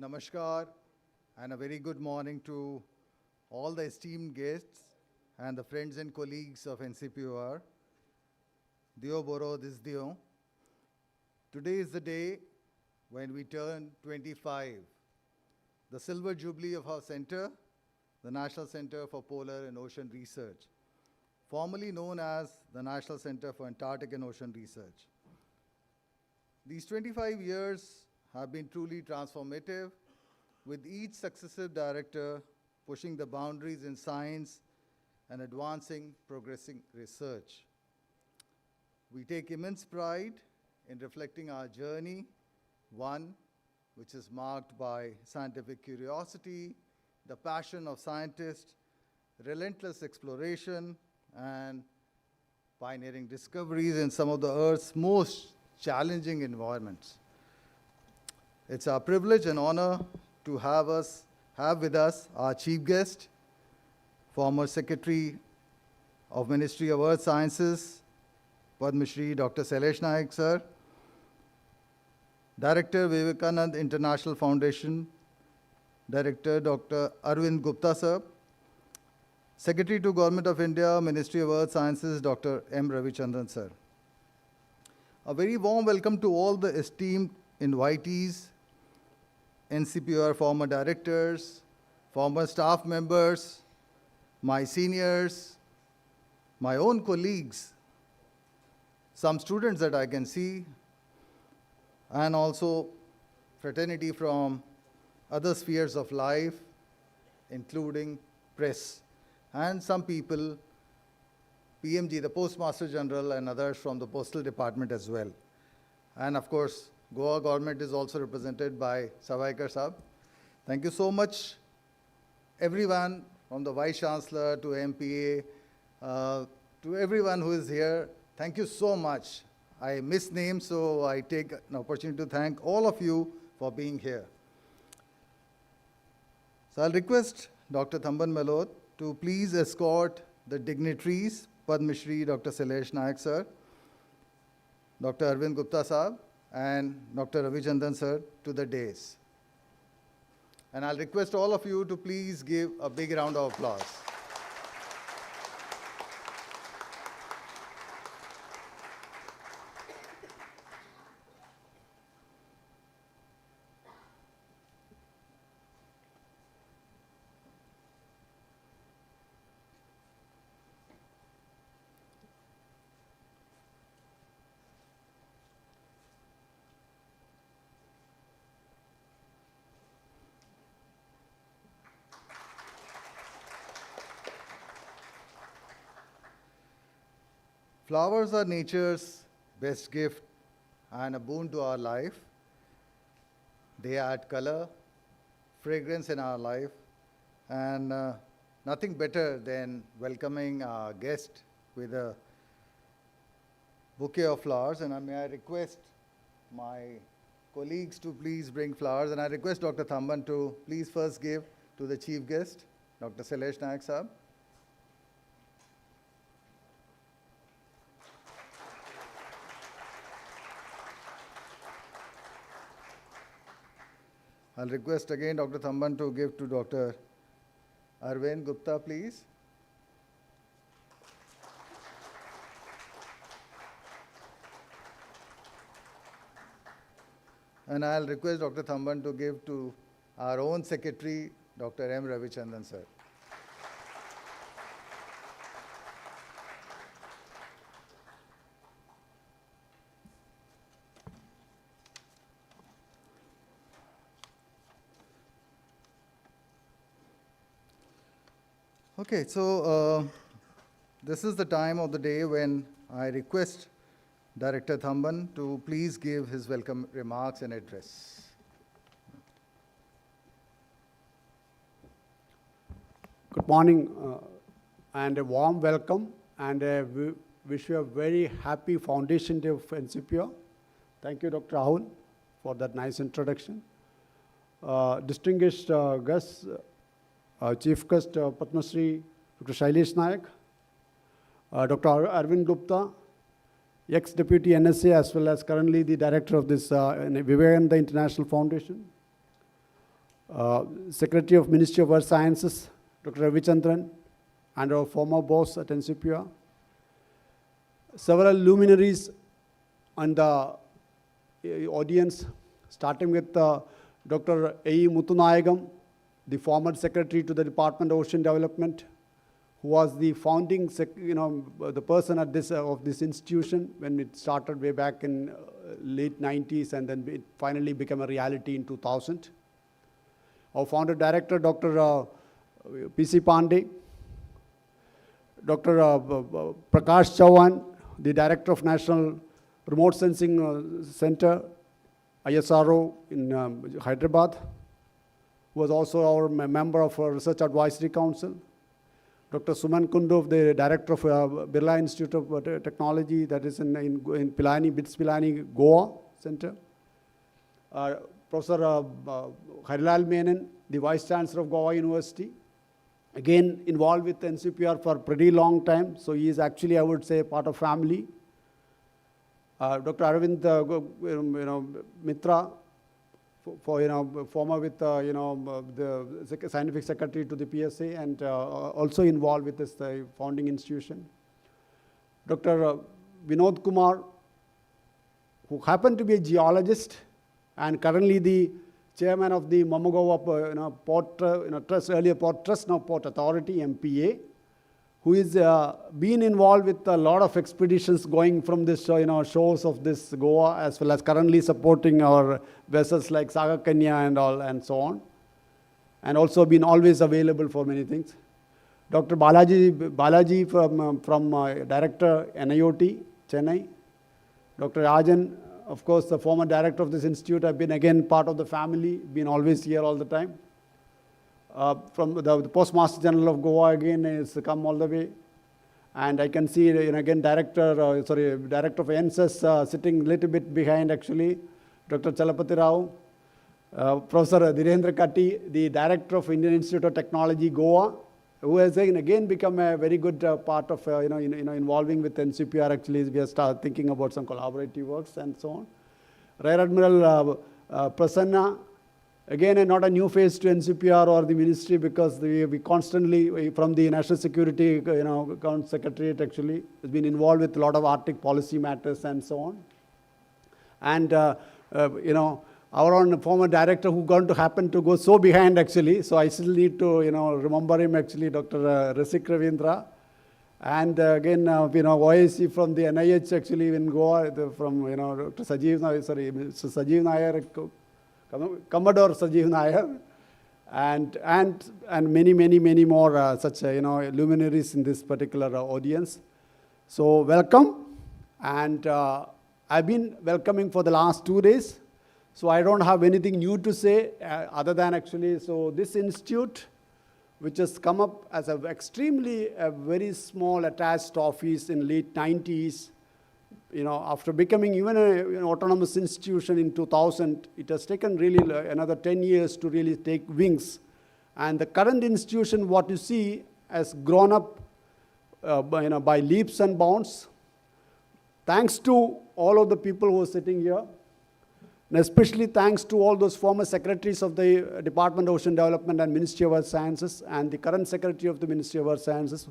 Namaskar and a very good morning to all the esteemed guests and the friends and colleagues of NCPOR. Dio Boro Dis Dio. Today is the day when we turn 25, the silver jubilee of our center, the National Center for Polar and Ocean Research, formerly known as the National Center for Antarctic and Ocean Research. These 25 years have been truly transformative, with each successive director pushing the boundaries in science and advancing progressing research. We take immense pride in reflecting our journey, one which is marked by scientific curiosity, the passion of scientists, relentless exploration, and pioneering discoveries in some of the Earth's most challenging environments. It's our privilege and honor to have with us our chief guest, former Secretary of Ministry of Earth Sciences, Padma Shri Dr. Sailesh Naik, sir, Director, Vivekananda International Foundation, Director Dr. Arvind Gupta, sir, Secretary to Government of India, Ministry of Earth Sciences, Dr. M. Ravichandran, sir. A very warm welcome to all the esteemed invitees, NCPOR former directors, former staff members, my seniors, my own colleagues, some students that I can see, and also fraternity from other spheres of life, including press, and some people, PMG, the Postmaster General, and others from the Postal Department as well. And of course, Goa government is also represented by Savaikar Saab. Thank you so much, everyone, from the Vice Chancellor to MPA, to everyone who is here. Thank you so much. I miss names, so I take an opportunity to thank all of you for being here. So I'll request Dr. Thamban Melot to please escort the dignitaries, Padma Shri Dr. Sailesh Naik, sir, Dr. Arvind Gupta Saab, and Dr. Ravichandran, sir, to the dais. And I'll request all of you to please give a big round of applause. Flowers are nature's best gift and a boon to our life. They add color, fragrance in our life, and nothing better than welcoming our guest with a bouquet of flowers. And may I request my colleagues to please bring flowers, and I request Dr. Thamban to please first give to the chief guest, Dr. Sailesh Naik Saab. I'll request again Dr. Thamban to give to Dr. Arvind Gupta, please. And I'll request Dr. Thamban to give to our own Secretary, Dr. M. Ravichandran, sir. Okay, so this is the time of the day when I request Director Thamban to please give his welcome remarks and address. Good morning and a warm welcome, and we wish you a very happy foundation day of NCPOR. Thank you, Dr. Rahul, for that nice introduction. Distinguished guests, Chief Guest Padma Shri Dr. Sailesh Naik, Dr. Arvind Gupta, ex-deputy NSA as well as currently the director of this Vivekananda International Foundation, Secretary of Ministry of Earth Sciences, Dr. Ravichandran, and our former boss at NCPOR. Several luminaries on the audience, starting with Dr. A. Muttunayagam, the former Secretary to the Department of Ocean Development, who was the founding, the person at this of this institution when it started way back in late 90s, and then it finally became a reality in 2000. Our founder director, Dr. P.C. Pandey, Dr. Prakash Chauhan, the Director of National Remote Sensing Center, ISRO in Hyderabad, who was also our member of our Research Advisory Council. Dr. Suman Kundu, the Director of Birla Institute of Technology, that is in Pilani, BITS Pilani, Goa Center. Professor Harilal Menon, the Vice Chancellor of Goa University, again involved with NCPOR for a pretty long time, so he is actually, I would say, part of family. Dr. Arvind Mitra, former with the Scientific Secretary to the PSA, and also involved with this founding institution. Dr. Vinod Kumar, who happened to be a geologist and currently the chairman of the Mamagawa Port Trust, earlier Port Trust, now Port Authority, MPA, who is been involved with a lot of expeditions going from this shores of this Goa, as well as currently supporting our vessels like Saga Kanya and all and so on, and also been always available for many things. Dr. Balaji from Director NIOT, Chennai. Dr. Rajan, of course, the former director of this institute, have been again part of the family, been always here all the time. From the Postmaster General of Goa again has come all the way. And I can see again Director of NSS sitting a little bit behind actually, Dr. Chalapati Rao. Professor Dhirendra Katti, the Director of Indian Institute of Technology, Goa, who has again become a very good part of involving with NCPOR. Actually, we are thinking about some collaborative works and so on. Rear Admiral Prasanna, again not a new face to NCPOR or the ministry, because we constantly, from the National Security Secretariat actually, has been involved with a lot of Arctic policy matters and so on. And our own former director, who going to happen to go so behind actually, so I still need to remember him actually, Dr. Rasik Ravindra. And again OIC from the NIH actually in Goa, from Dr. Sajeev Nair, Commodore Sajeev Nair, and many more such luminaries in this particular audience. So welcome, and I've been welcoming for the last 2 days. So I don't have anything new to say other than actually, so this institute, which has come up as a very small attached office in late 90s, after becoming even an autonomous institution in 2000, it has taken really another 10 years to really take wings. And the current institution, what you see, has grown up by leaps and bounds, thanks to all of the people who are sitting here. And especially thanks to all those former secretaries of the Department of Ocean Development and Ministry of Earth Sciences, and the current secretary of the Ministry of Earth Sciences,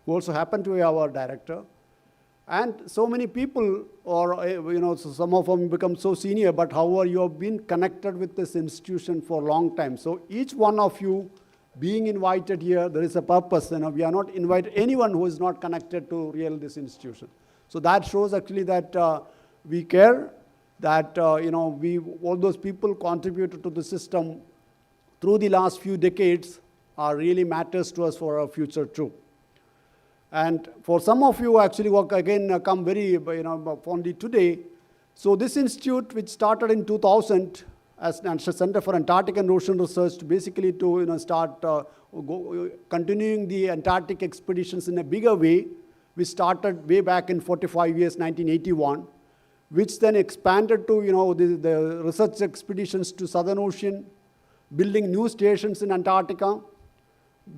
who also happen to be our director. And so many people, or so some of them become so senior, but however, you have been connected with this institution for a long time. So each one of you being invited here, there is a purpose. We are not inviting anyone who is not connected to this institution. So that shows actually that we care, that all those people contributed to the system through the last few decades really matters to us for our future too. And for some of you actually come very fondly today. So this institute, which started in 2000 as National Center for Antarctic and Ocean Research, basically to start continuing the Antarctic expeditions in a bigger way, we started way back in 45 years, 1981. Which then expanded to the research expeditions to Southern Ocean, building new stations in Antarctica,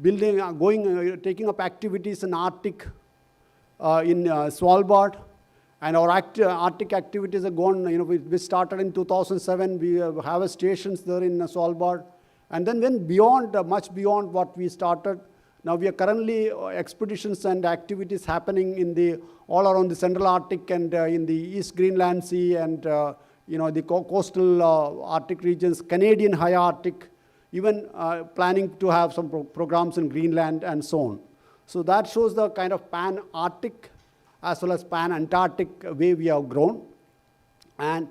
taking up activities in Arctic, in Svalbard, and our Arctic activities are gone. We started in 2007. We have stations there in Svalbard, And then when beyond, much beyond what we started, now we are currently expeditions and activities happening in the, all around the Central Arctic and in the East Greenland Sea and the coastal Arctic regions, Canadian High Arctic, even planning to have some programs in Greenland and so on. So that shows the kind of pan-Arctic as well as pan-Antarctic way we have grown. And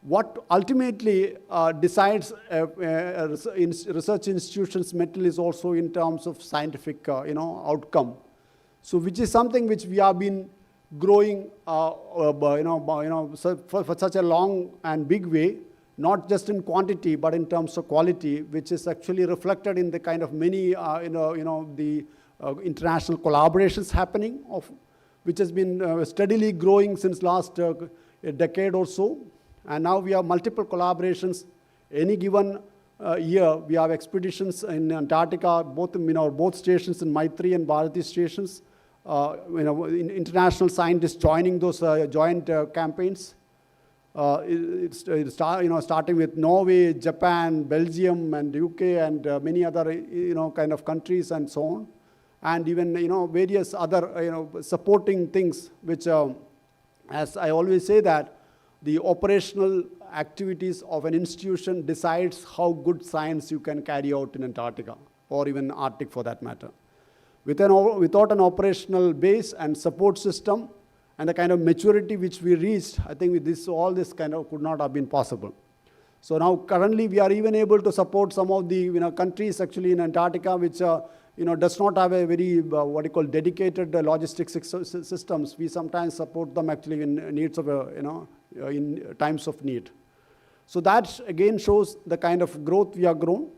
what ultimately decides research institutions' mettle is also in terms of scientific outcome. So which is something which we have been growing for such a long and big way, not just in quantity but in terms of quality, which is actually reflected in the kind of many the international collaborations happening, which has been steadily growing since last a decade or so. And now we have multiple collaborations. Any given year, we have expeditions in Antarctica, both stations in Maitri and Bharati stations. International scientists joining those joint campaigns. Starting with Norway, Japan, Belgium, and UK, and many other kind of countries and so on, and even various other supporting things, which, as I always say, that the operational activities of an institution decides how good science you can carry out in Antarctica, or even Arctic for that matter. Without an operational base and support system and the kind of maturity which we reached, I think all this kind of could not have been possible. So now currently we are even able to support some of the countries actually in Antarctica which does not have a very dedicated logistics systems. We sometimes support them actually in needs of in times of need. So that again shows the kind of growth we have grown.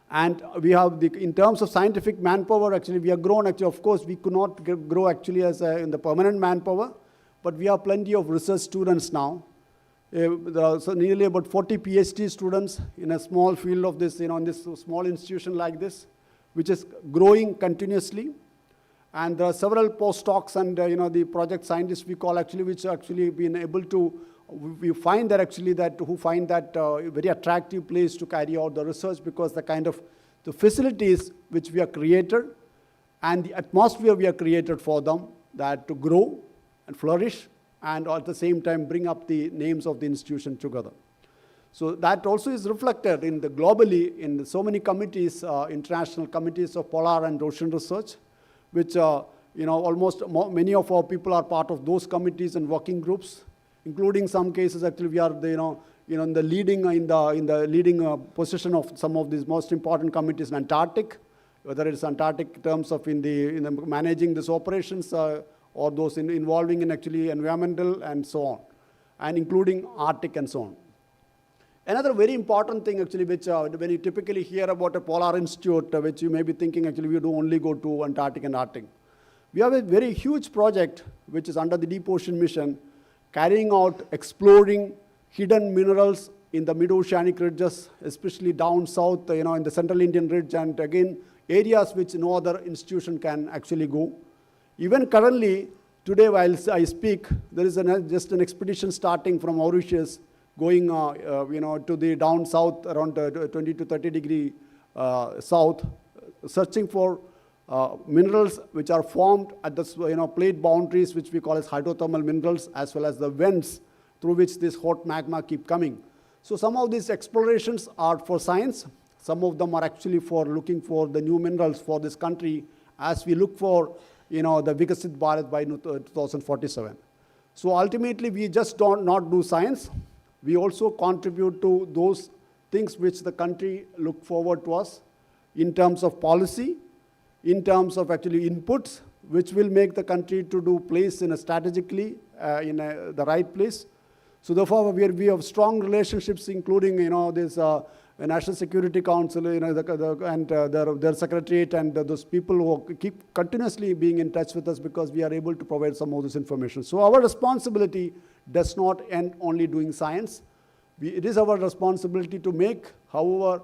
And we have in terms of scientific manpower, actually we have grown. Actually, of course, we could not grow actually as in the permanent manpower, but we have plenty of research students now. There are nearly about 40 PhD students in a small field of this, in this small institution like this, which is growing continuously. And there are several postdocs and the project scientists we call actually, which actually been able to, we find that actually who find that a very attractive place to carry out the research, because the kind of the facilities which we have created and the atmosphere we have created for them, that to grow and flourish and at the same time bring up the names of the institution together. So that also is reflected in globally in so many committees, international committees of polar and ocean research, which many of our people are part of those committees and working groups, including some cases actually we are in the leading position of some of these most important committees in Antarctic, whether it's Antarctic in terms of in the managing these operations or those involving in actually environmental and so on, and including Arctic and so on. Another very important thing actually, which when you typically hear about a polar institute, which you may be thinking actually we do only go to Antarctic and Arctic. We have a very huge project which is under the Deep Ocean Mission, carrying out exploring hidden minerals in the mid-oceanic ridges, especially down south, in the Central Indian Ridge, and again, areas which no other institution can actually go. Even currently, today while I speak, there is just an expedition starting from Mauritius, going to the down south around 20 to 30 degree south, searching for minerals which are formed at the plate boundaries, which we call as hydrothermal minerals, as well as the vents through which this hot magma keep coming. So some of these explorations are for science. Some of them are actually for looking for the new minerals for this country as we look for the Vikasit Bharat by 2047. So ultimately, we just not do science. We also contribute to those things which the country look forward to us in terms of policy, in terms of actually inputs, which will make the country to do place in a strategically in the right place. So therefore, we have strong relationships, including this National Security Council, and their secretariat, and those people who keep continuously being in touch with us, because we are able to provide some of this information. So our responsibility does not end only doing science. It is our responsibility to make, however,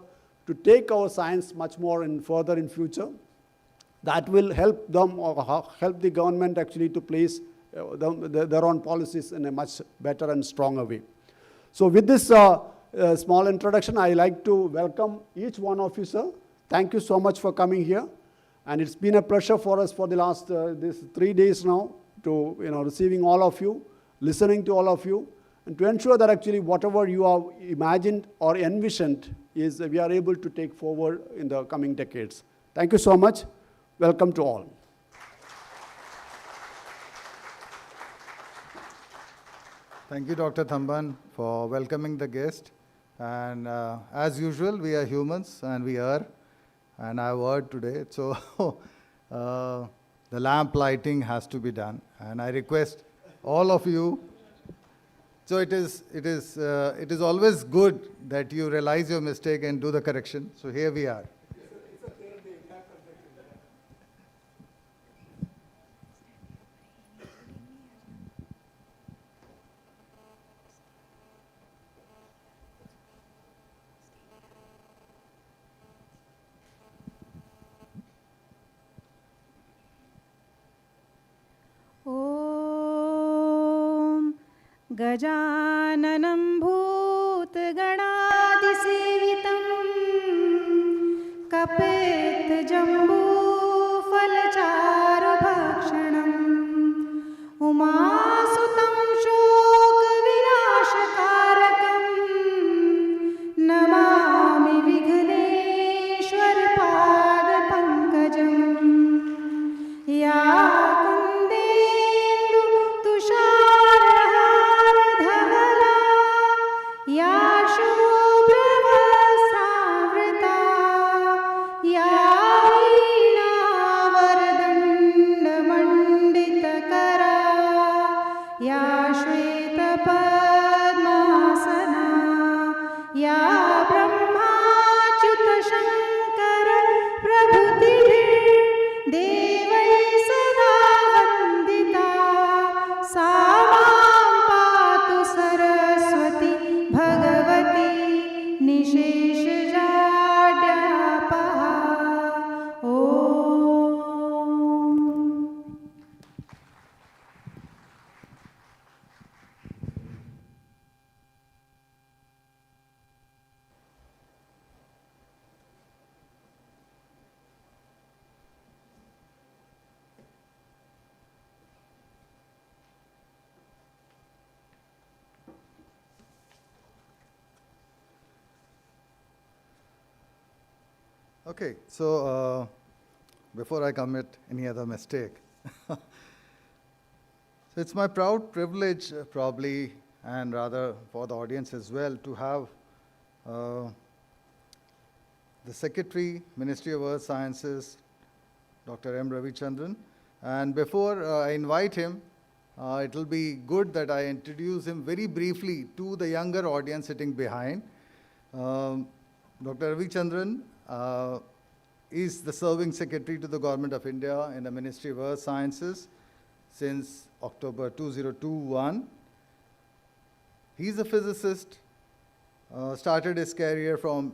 to take our science much more further in future. That will help them or help the government actually to place their own policies in a much better and stronger way. So with this small introduction, I like to welcome each one of you, sir. Thank you so much for coming here. And it's been a pleasure for us for the last this 3 days now to receiving all of you, listening to all of you, and to ensure that actually whatever you have imagined or envisioned is we are able to take forward in the coming decades. Thank you so much. Welcome to all. Thank you, Dr. Thamban, for welcoming the guest. And as usual, we are humans and we err. And I've erred today. So the lamp lighting has to be done. And I request all of you. So it is always good that you realize your mistake and do the correction. So here we are. ॐ गजाननं भूतगणादिसेवितं कपित्थजम्बूफलचारुभक्षणम् उमासुतं शोकविनाशकारकं नमामि विघ्नेश्वरपादपङ्कजम् या तुषारहारधवला या शुभ्रवस्त्रावृता या वीणावरदण्डमण्डितकरा या श्वेतपद्मासना या ब्रह्माच्युतशङ्कर प्रभृतिभिर्देवैः सदा वन्दिता सा मां पातु सरस्वती भगवती निशेषजाड्यापहा ॐ. Okay, so before I commit any other mistake, so it's my proud privilege, probably, and rather for the audience as well, to have the Secretary, Ministry of Earth Sciences, Dr. M. Ravichandran. And before I invite him, it will be good that I introduce him very briefly to the younger audience sitting behind. Dr. Ravichandran is the serving secretary to the Government of India in the Ministry of Earth Sciences since October 2021. He's a physicist, started his career from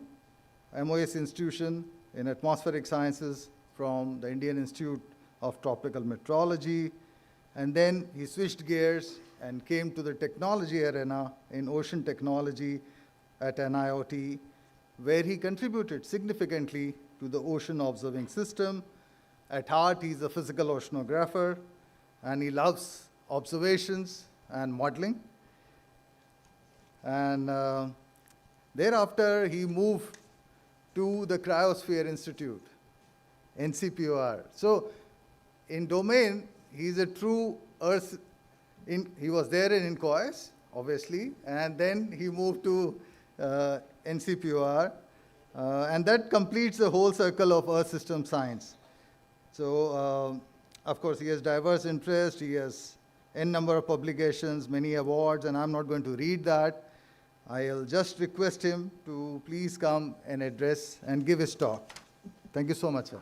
MOS Institution in Atmospheric Sciences from the Indian Institute of Tropical Meteorology, and then he switched gears and came to the technology arena in ocean technology at NIOT, where he contributed significantly to the ocean observing system. At heart, he's a physical oceanographer, and he loves observations and modeling. And thereafter, he moved to the Cryosphere Institute, NCPOR. So in domain, he's a true Earth, he was there in INCOIS, obviously, and then he moved to NCPOR, and that completes the whole circle of Earth system science. So, of course, he has diverse interests, he has n number of publications, many awards, and I'm not going to read that. I'll just request him to please come and address and give his talk. Thank you so much, sir.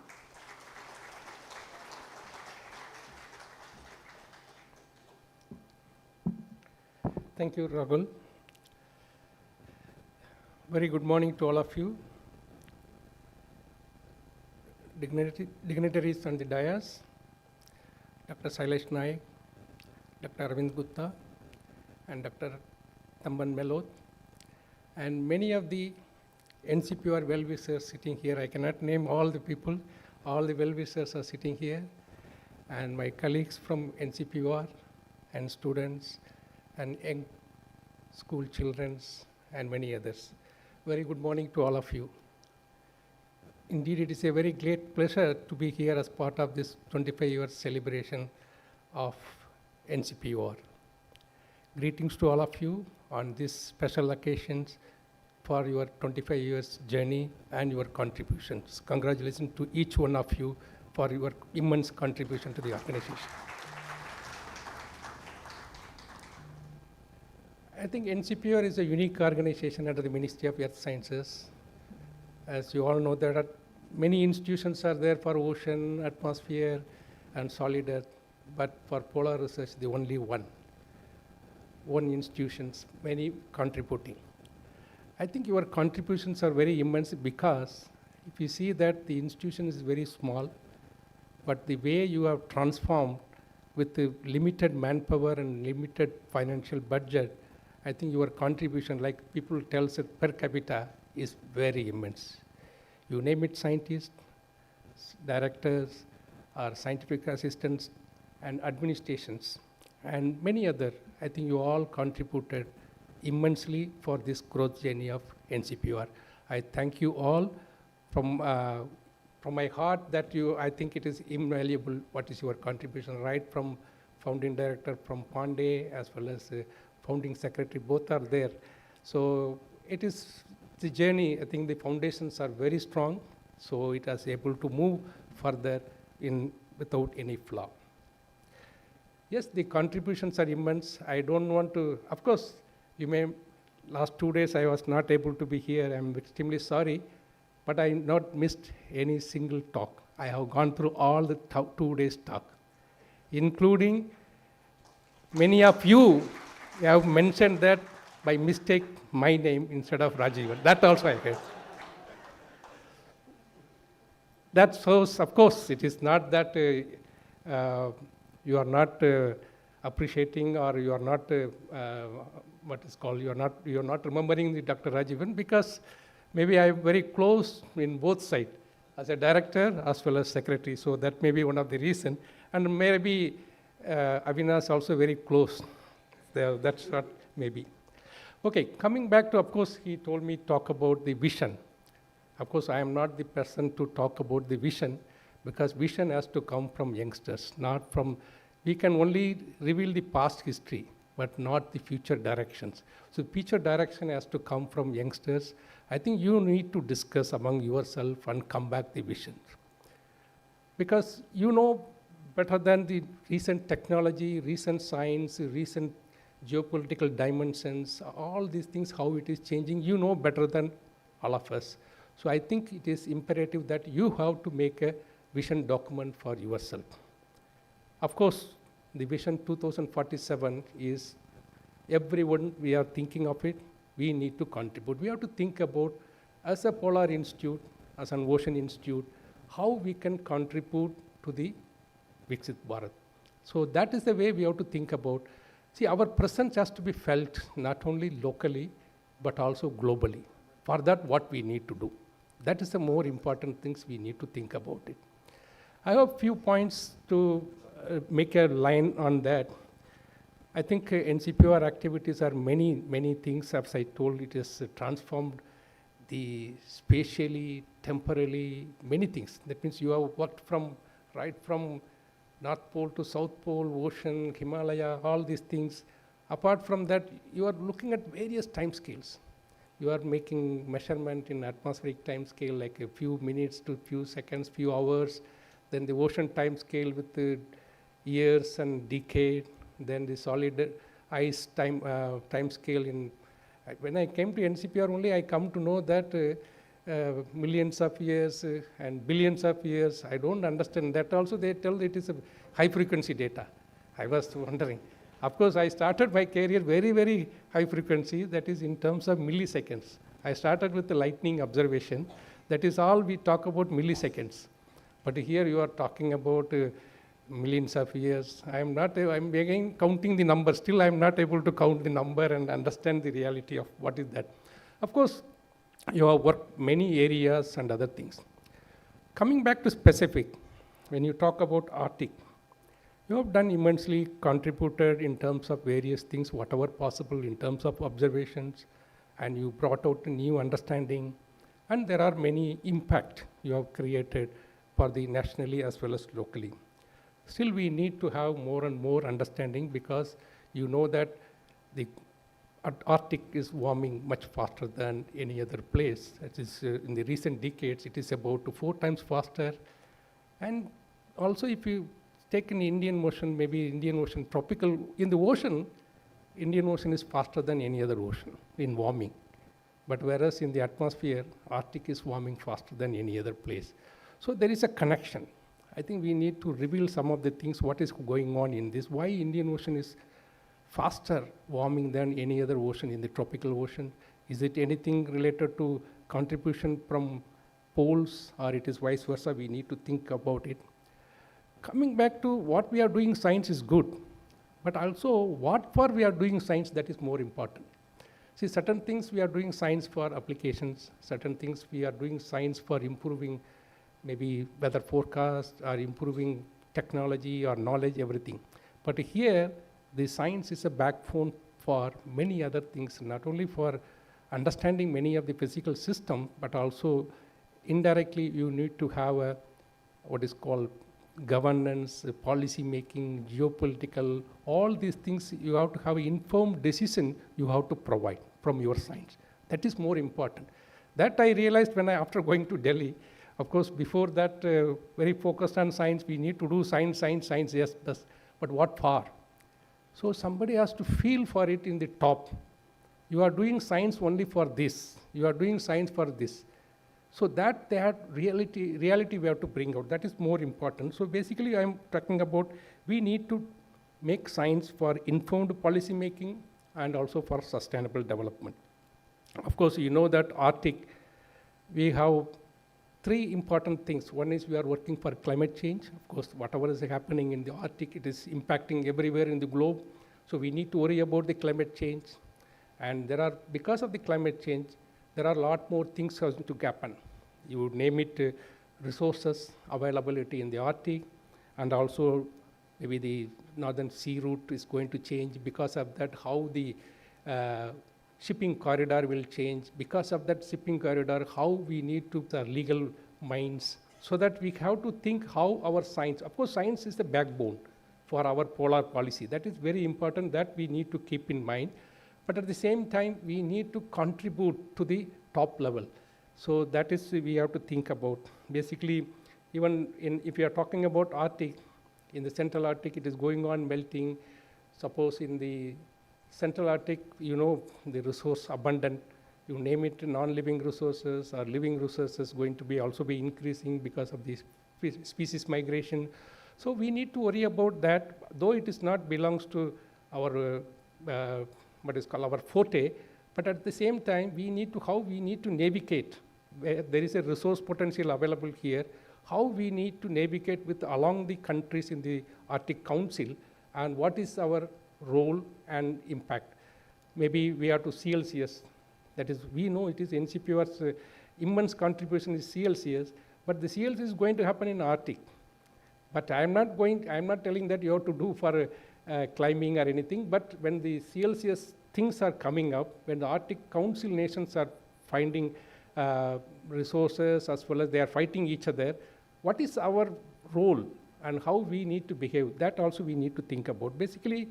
Thank you, Rahul. Very good morning to all of you. Dignitaries on the dais, Dr. Sailesh Naik, Dr. Arvind Gupta, and Dr. Thamban Melot, and many of the NCPOR well-wishers sitting here. I cannot name all the people. All the well-wishers are sitting here, and my colleagues from NCPOR and students and young school children and many others. Very good morning to all of you. Indeed, it is a very great pleasure to be here as part of this 25-year celebration of NCPOR. Greetings to all of you on this special occasions for your 25 years journey and your contributions. Congratulations to each one of you for your immense contribution to the organization. I think NCPOR is a unique organization under the Ministry of Earth Sciences. As you all know, there are many institutions are there for ocean, atmosphere, and solid earth, but for polar research, the only one institutions, many contributing. I think your contributions are very immense because if you see that the institution is very small, but the way you have transformed with the limited manpower and limited financial budget, I think your contribution, like people tell it per capita, is very immense. You name it, scientists, directors, or scientific assistants, and administrations, and many other. I think you all contributed immensely for this growth journey of NCPOR. I thank you all from my heart that I think it is invaluable what is your contribution, right from founding director from Pandey as well as founding secretary, both are there. So it is the journey, I think the foundations are very strong, so it is able to move further without any flaw. Yes, the contributions are immense. I don't want to, of course, last 2 days I was not able to be here. I'm extremely sorry, but I not missed any single talk. I have gone through all the 2 days talk, including many of you have mentioned that by mistake my name instead of Rajivan. That also I heard. That shows, of course, it is not that you are not appreciating or you are not you are not remembering the Dr. Rajivan, because maybe I am very close in both sides as a director as well as secretary. So that may be one of the reasons, and maybe Avinash also very close. That's what maybe. Okay, coming back to, of course, he told me talk about the vision. Of course, I am not the person to talk about the vision, because vision has to come from youngsters, not from, we can only reveal the past history, but not the future directions. So future direction has to come from youngsters. I think you need to discuss among yourself and come back the vision. Because you know better than the recent technology, recent science, recent geopolitical dimensions, all these things, how it is changing, you know better than all of us. So I think it is imperative that you have to make a vision document for yourself. Of course, the vision 2047 is everyone, we are thinking of it, we need to contribute. We have to think about, as a Polar Institute, as an Ocean Institute, how we can contribute to the Viksit Bharat. So that is the way we have to think about. See, our presence has to be felt not only locally, but also globally. For that, what we need to do. That is the more important things we need to think about it. I have a few points to make a line on that. I think NCPOR activities are many things. As I told, it has transformed the spatially, temporally, many things. That means you have worked right from North Pole to South Pole, ocean, Himalaya, all these things. Apart from that, you are looking at various time scales. You are making measurement in atmospheric time scale, like a few minutes to few seconds, few hours. Then the ocean time scale with the years and decade. Then the solid ice time scale. When I came to NCPOR only, I come to know that millions of years and billions of years. I don't understand that. Also, they tell it is a high frequency data. I was wondering. Of course, I started my career very high frequency. That is in terms of milliseconds. I started with the lightning observation. That is all we talk about, milliseconds. But here you are talking about millions of years. I'm again counting the numbers. Still, I'm not able to count the number and understand the reality of what is that. Of course, you have worked many areas and other things. Coming back to specific, when you talk about Arctic, you have done immensely contributed in terms of various things, whatever possible in terms of observations, and you brought out a new understanding, and there are many impact you have created for the nationally as well as locally. Still, we need to have more and more understanding because you know that the Arctic is warming much faster than any other place. It is, in the recent decades, it is about 4 times faster. And also if you take an Indian Ocean, maybe Indian Ocean tropical, in the ocean, Indian Ocean is faster than any other ocean in warming. But whereas in the atmosphere, Arctic is warming faster than any other place. So there is a connection. I think we need to reveal some of the things, what is going on in this, why Indian Ocean is faster warming than any other ocean in the tropical ocean. Is it anything related to contribution from poles, or it is vice versa? We need to think about it. Coming back to what we are doing, science is good, but also what for we are doing science, that is more important. See, certain things we are doing science for applications, certain things we are doing science for improving maybe weather forecast or improving technology or knowledge, everything. But here, the science is a backbone for many other things, not only for understanding many of the physical system, but also indirectly you need to have a, what is called governance, policy making, geopolitical, all these things you have to have an informed decision you have to provide from your science. That is more important. That I realized when after going to Delhi. Of course, before that, very focused on science, we need to do science, yes, but what for? So somebody has to feel for it in the top. You are doing science only for this. You are doing science for this. So that reality we have to bring out. That is more important. So basically, I'm talking about we need to make science for informed policy making and also for sustainable development. Of course, you know that Arctic, we have 3 important things. One is we are working for climate change. Of course, whatever is happening in the Arctic, it is impacting everywhere in the globe. So we need to worry about the climate change. And because of the climate change, there are a lot more things going to happen. You would name it resources availability in the Arctic, and also maybe the northern sea route is going to change. Because of that, how the shipping corridor will change. Because of that shipping corridor, how we need to the legal minds, so that we have to think how our science, of course science is the backbone for our polar policy. That is very important, that we need to keep in mind. But at the same time, we need to contribute to the top level. So that is we have to think about. Basically, even if you are talking about Arctic, in the central Arctic, it is going on melting. Suppose in the central Arctic, you know, the resource abundant, you name it, non-living resources or living resources going to be also be increasing because of the species migration. So we need to worry about that, though it is not belongs to our what is called our forte, but at the same time, we need to navigate. Where there is a resource potential available here, how we need to navigate with along the countries in the Arctic Council, and what is our role and impact. Maybe we are to CLCS, that is, we know it is NCPOR's immense contribution is CLCS, but the CLCS is going to happen in Arctic. But I'm not telling that you have to do for climbing or anything, but when the CLCS things are coming up, when the Arctic Council nations are finding resources as well as they are fighting each other, what is our role and how we need to behave? That also we need to think about. Basically,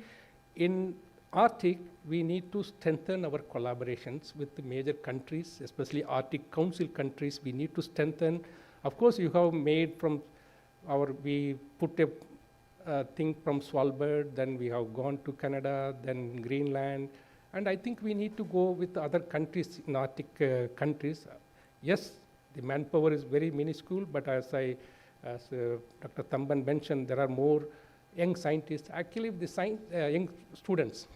in Arctic, we need to strengthen our collaborations with the major countries, especially Arctic Council countries. We need to strengthen. Of course, you have made from we put a thing from Svalbard, then we have gone to Canada, then Greenland, and I think we need to go with other countries, in Arctic countries. Yes, the manpower is very minuscule, but as Dr. Tamban mentioned, there are more young scientists. Actually, the young students.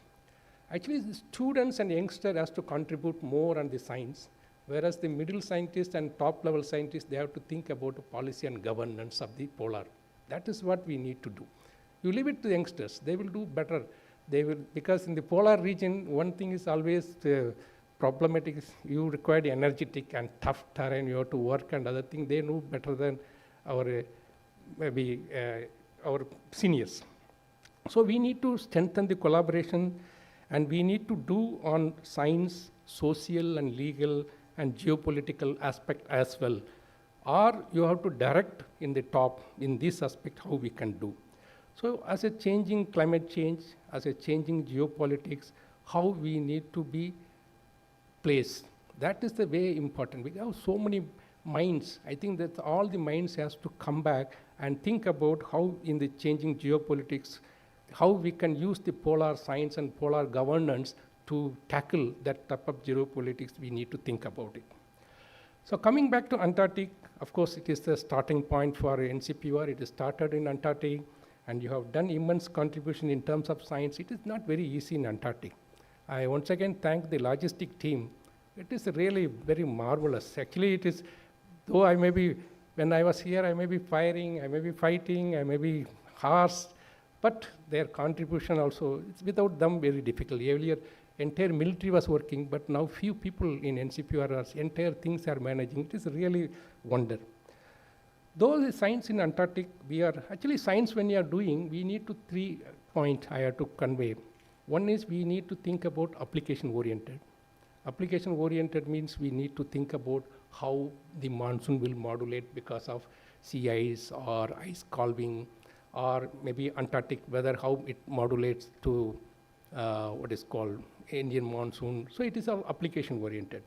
Actually, the students and youngsters has to contribute more on the science, whereas the middle scientists and top-level scientists, they have to think about the policy and governance of the polar. That is what we need to do. You leave it to the youngsters, they will do better. They will, because in the polar region, one thing is always problematic is you required energetic and tough terrain, you have to work and other things. They know better than our maybe our seniors. So we need to strengthen the collaboration, and we need to do on science, social and legal and geopolitical aspect as well. Or you have to direct in the top in this aspect how we can do. So as a changing climate change, as a changing geopolitics, how we need to be placed. That is the way important. We have so many minds. I think that all the minds has to come back and think about how in the changing geopolitics, how we can use the polar science and polar governance to tackle that type of geopolitics. We need to think about it. So coming back to Antarctic, of course, it is the starting point for NCPOR. It is started in Antarctic, and you have done immense contribution in terms of science. It is not very easy in Antarctic. I once again thank the logistic team. It is really very marvelous. Actually, it is, though I may be, when I was here, I may be firing, I may be fighting, I may be harsh, but their contribution also, it's without them very difficult. Earlier, entire military was working, but now few people in NCPOR, entire things are managing. It is really wonder. Though the science in Antarctic, we are, actually science when you are doing, we need to 3 points I have to convey. One is we need to think about application oriented. Application oriented means we need to think about how the monsoon will modulate because of sea ice or ice calving, or maybe Antarctic weather, how it modulates to what is called Indian monsoon. So it is all application oriented.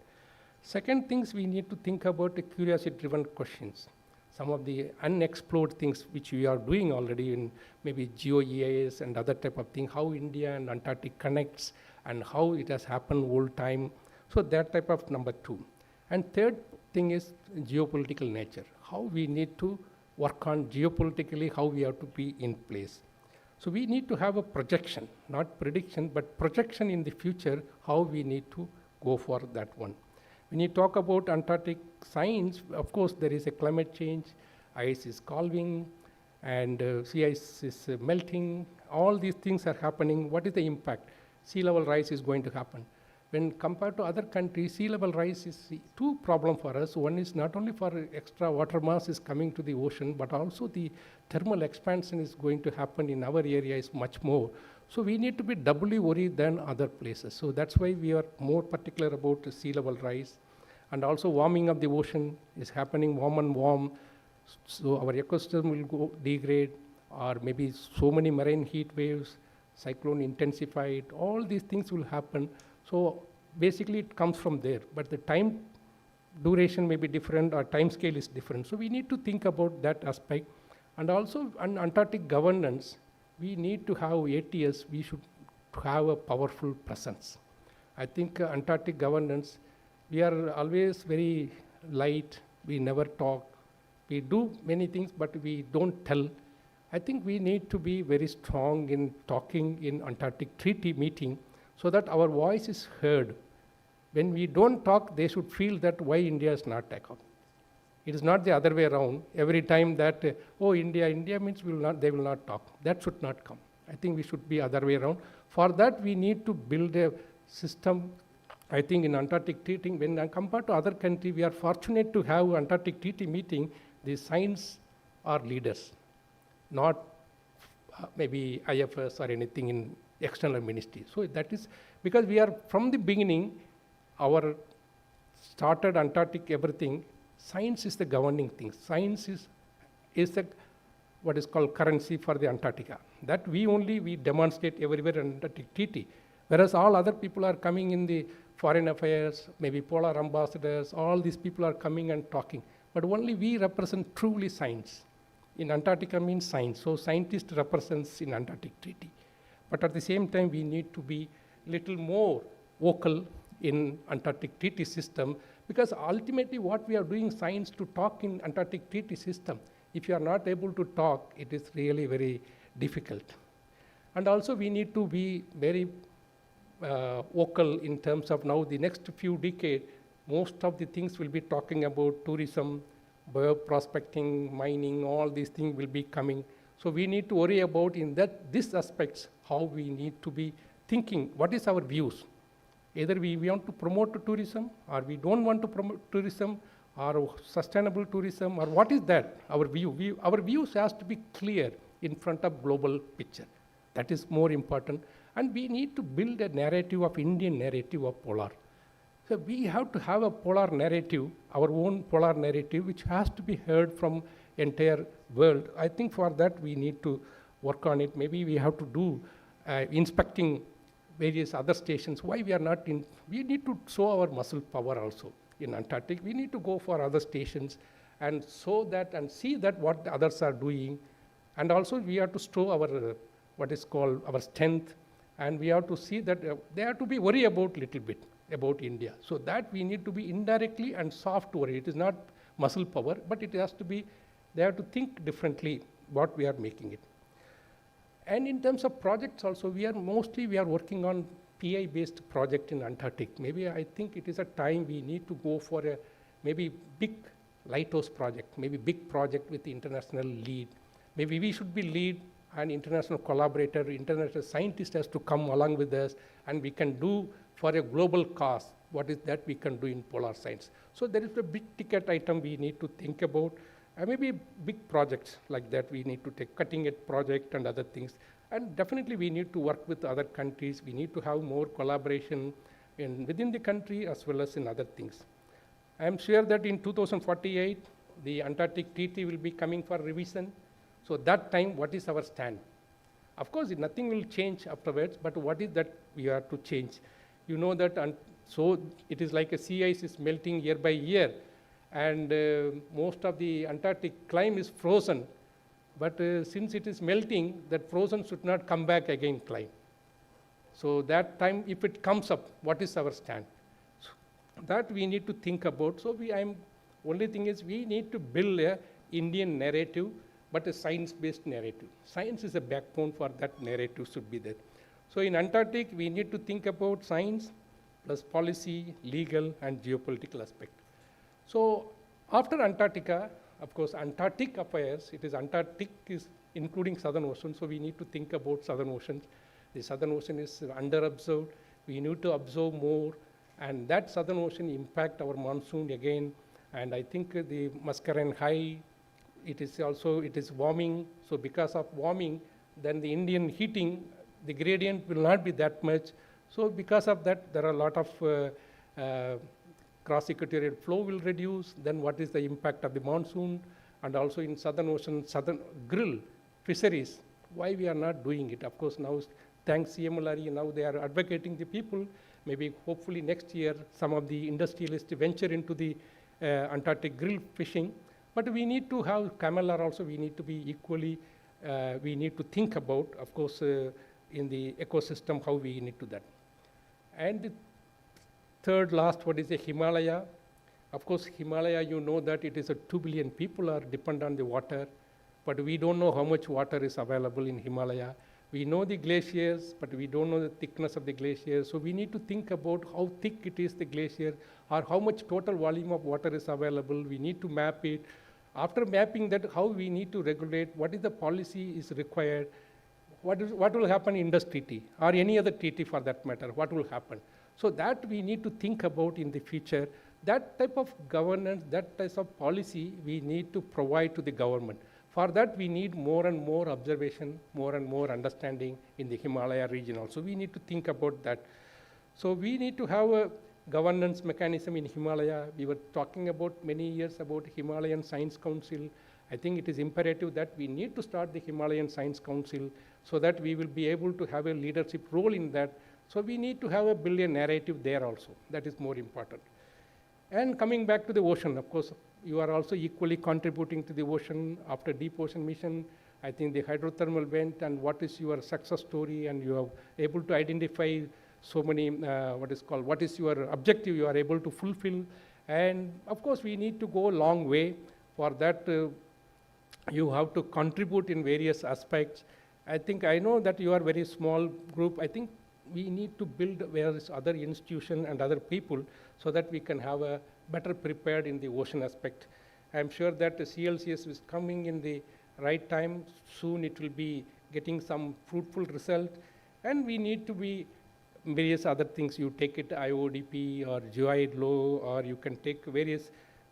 Second things we need to think about the curiosity driven questions. Some of the unexplored things which we are doing already in maybe GeoEIS and other type of thing, how India and Antarctic connects and how it has happened old time. So that type of number 2. And third thing is geopolitical nature. How we need to work on geopolitically, how we have to be in place. So we need to have a projection, not prediction, but projection in the future, how we need to go for that one. When you talk about Antarctic science, of course, there is a climate change, ice is calving, and sea ice is melting. All these things are happening. What is the impact? Sea level rise is going to happen. When compared to other countries, sea level rise is 2 problems for us. One is not only for extra water mass is coming to the ocean, but also the thermal expansion is going to happen in our area is much more. So we need to be doubly worried than other places. So that's why we are more particular about the sea level rise. And also warming of the ocean is happening warm and warm. So our ecosystem will go degrade, or maybe so many marine heat waves, cyclone intensified, all these things will happen. So basically it comes from there, but the time duration may be different or time scale is different. So we need to think about that aspect. And also on Antarctic governance, we need to have ATS, we should have a powerful presence. I think Antarctic governance, we are always very light, we never talk, we do many things, but we don't tell. I think we need to be very strong in talking in Antarctic Treaty meeting, so that our voice is heard. When we don't talk, they should feel that why India is not taken. It is not the other way around. Every time that, oh, India means they will not talk. That should not come. I think we should be other way around. For that, we need to build a system. I think in Antarctic Treaty, when compared to other countries, we are fortunate to have Antarctic Treaty meeting. The science are leaders, not maybe IFS or anything in external ministry. So that is because we are from the beginning, our started Antarctic everything, science is the governing thing. Science is the what is called currency for the Antarctica. That we demonstrate everywhere in Antarctic Treaty. Whereas all other people are coming in the foreign affairs, maybe polar ambassadors, all these people are coming and talking. But only we represent truly science. In Antarctica means science. So scientist represents in Antarctic Treaty. But at the same time, we need to be little more vocal in Antarctic Treaty system, because ultimately what we are doing science to talk in Antarctic Treaty system. If you are not able to talk, it is really very difficult. And also we need to be very vocal in terms of now the next few decades, most of the things will be talking about tourism, bioprospecting, mining, all these things will be coming. So we need to worry about in these aspects, how we need to be thinking, what is our views? Either we want to promote tourism, or we don't want to promote tourism, or sustainable tourism, or what is that? Our view. Our views has to be clear in front of global picture. That is more important. And we need to build a narrative of Indian narrative of polar. So we have to have a polar narrative, our own polar narrative, which has to be heard from entire world. I think for that we need to work on it. Maybe we have to do inspecting various other stations. Why we are not in, we need to show our muscle power also in Antarctic. We need to go for other stations and show that and see that what the others are doing. And also we have to show our, what is called our strength. And we have to see that they have to be worried about little bit about India. So that we need to be indirectly and soft worry. It is not muscle power, but it has to be, they have to think differently what we are making it. And in terms of projects also, we are working on PI-based project in Antarctic. Maybe I think it is a time we need to go for a maybe big lighthouse project, maybe big project with international lead. Maybe we should be lead and international collaborator, international scientist has to come along with us, and we can do for a global cause, what is that we can do in polar science. So there is a big ticket item we need to think about. Maybe big projects like that we need to take, cutting edge project and other things. And definitely we need to work with other countries. We need to have more collaboration within the country as well as in other things. I am sure that in 2048, the Antarctic Treaty will be coming for revision. So that time, what is our stand? Of course, nothing will change afterwards, but what is that we have to change? You know that, so it is like a sea ice is melting year by year, and most of the Antarctic climb is frozen. But since it is melting, that frozen should not come back again climb. So that time, if it comes up, what is our stand? So that we need to think about. So only thing is we need to build a Indian narrative, but a science-based narrative. Science is a backbone for that narrative should be there. So in Antarctic, we need to think about science plus policy, legal, and geopolitical aspect. So after Antarctica, of course, Antarctic affairs, it is Antarctic is including Southern Ocean, so we need to think about Southern Oceans. The Southern Ocean is under-observed. We need to observe more, and that Southern Ocean impact our monsoon again. And I think the Mascarenes high, it is warming. So because of warming, then the Indian heating, the gradient will not be that much. So because of that, there are a lot of cross-equatorial flow will reduce. Then what is the impact of the monsoon? And also in Southern Ocean, southern grill fisheries, why we are not doing it? Of course, now thanks CMLRE, now they are advocating the people. Maybe hopefully next year, some of the industrialists venture into the Antarctic grill fishing. But we need to have CAMLR also, we need to be equally, we need to think about, of course, in the ecosystem, how we need to that. And the third last, what is the Himalaya? Of course, Himalaya, you know that it is 2 billion people are dependent on the water, but we don't know how much water is available in Himalaya. We know the glaciers, but we don't know the thickness of the glaciers. So we need to think about how thick it is, the glacier, or how much total volume of water is available. We need to map it. After mapping that, how we need to regulate, what is the policy is required, what will happen in this treaty, or any other treaty for that matter, what will happen. So that we need to think about in the future. That type of governance, that type of policy, we need to provide to the government. For that, we need more and more observation, more and more understanding in the Himalaya region also. We need to think about that. So we need to have a governance mechanism in Himalaya. We were talking about many years about Himalayan Science Council. I think it is imperative that we need to start the Himalayan Science Council so that we will be able to have a leadership role in that. So we need to have a build a narrative there also. That is more important. And coming back to the ocean, of course, you are also equally contributing to the ocean after Deep Ocean Mission. I think the hydrothermal vent and what is your success story, and you are able to identify so many, what is your objective you are able to fulfill. And of course, we need to go a long way. For that, you have to contribute in various aspects. I know that you are a very small group. I think we need to build various other institutions and other people so that we can have a better prepared in the ocean aspect. I'm sure that the CLCS is coming in the right time. Soon it will be getting some fruitful result. And we need to be various other things. You take it IODP or geoid low, or you can take various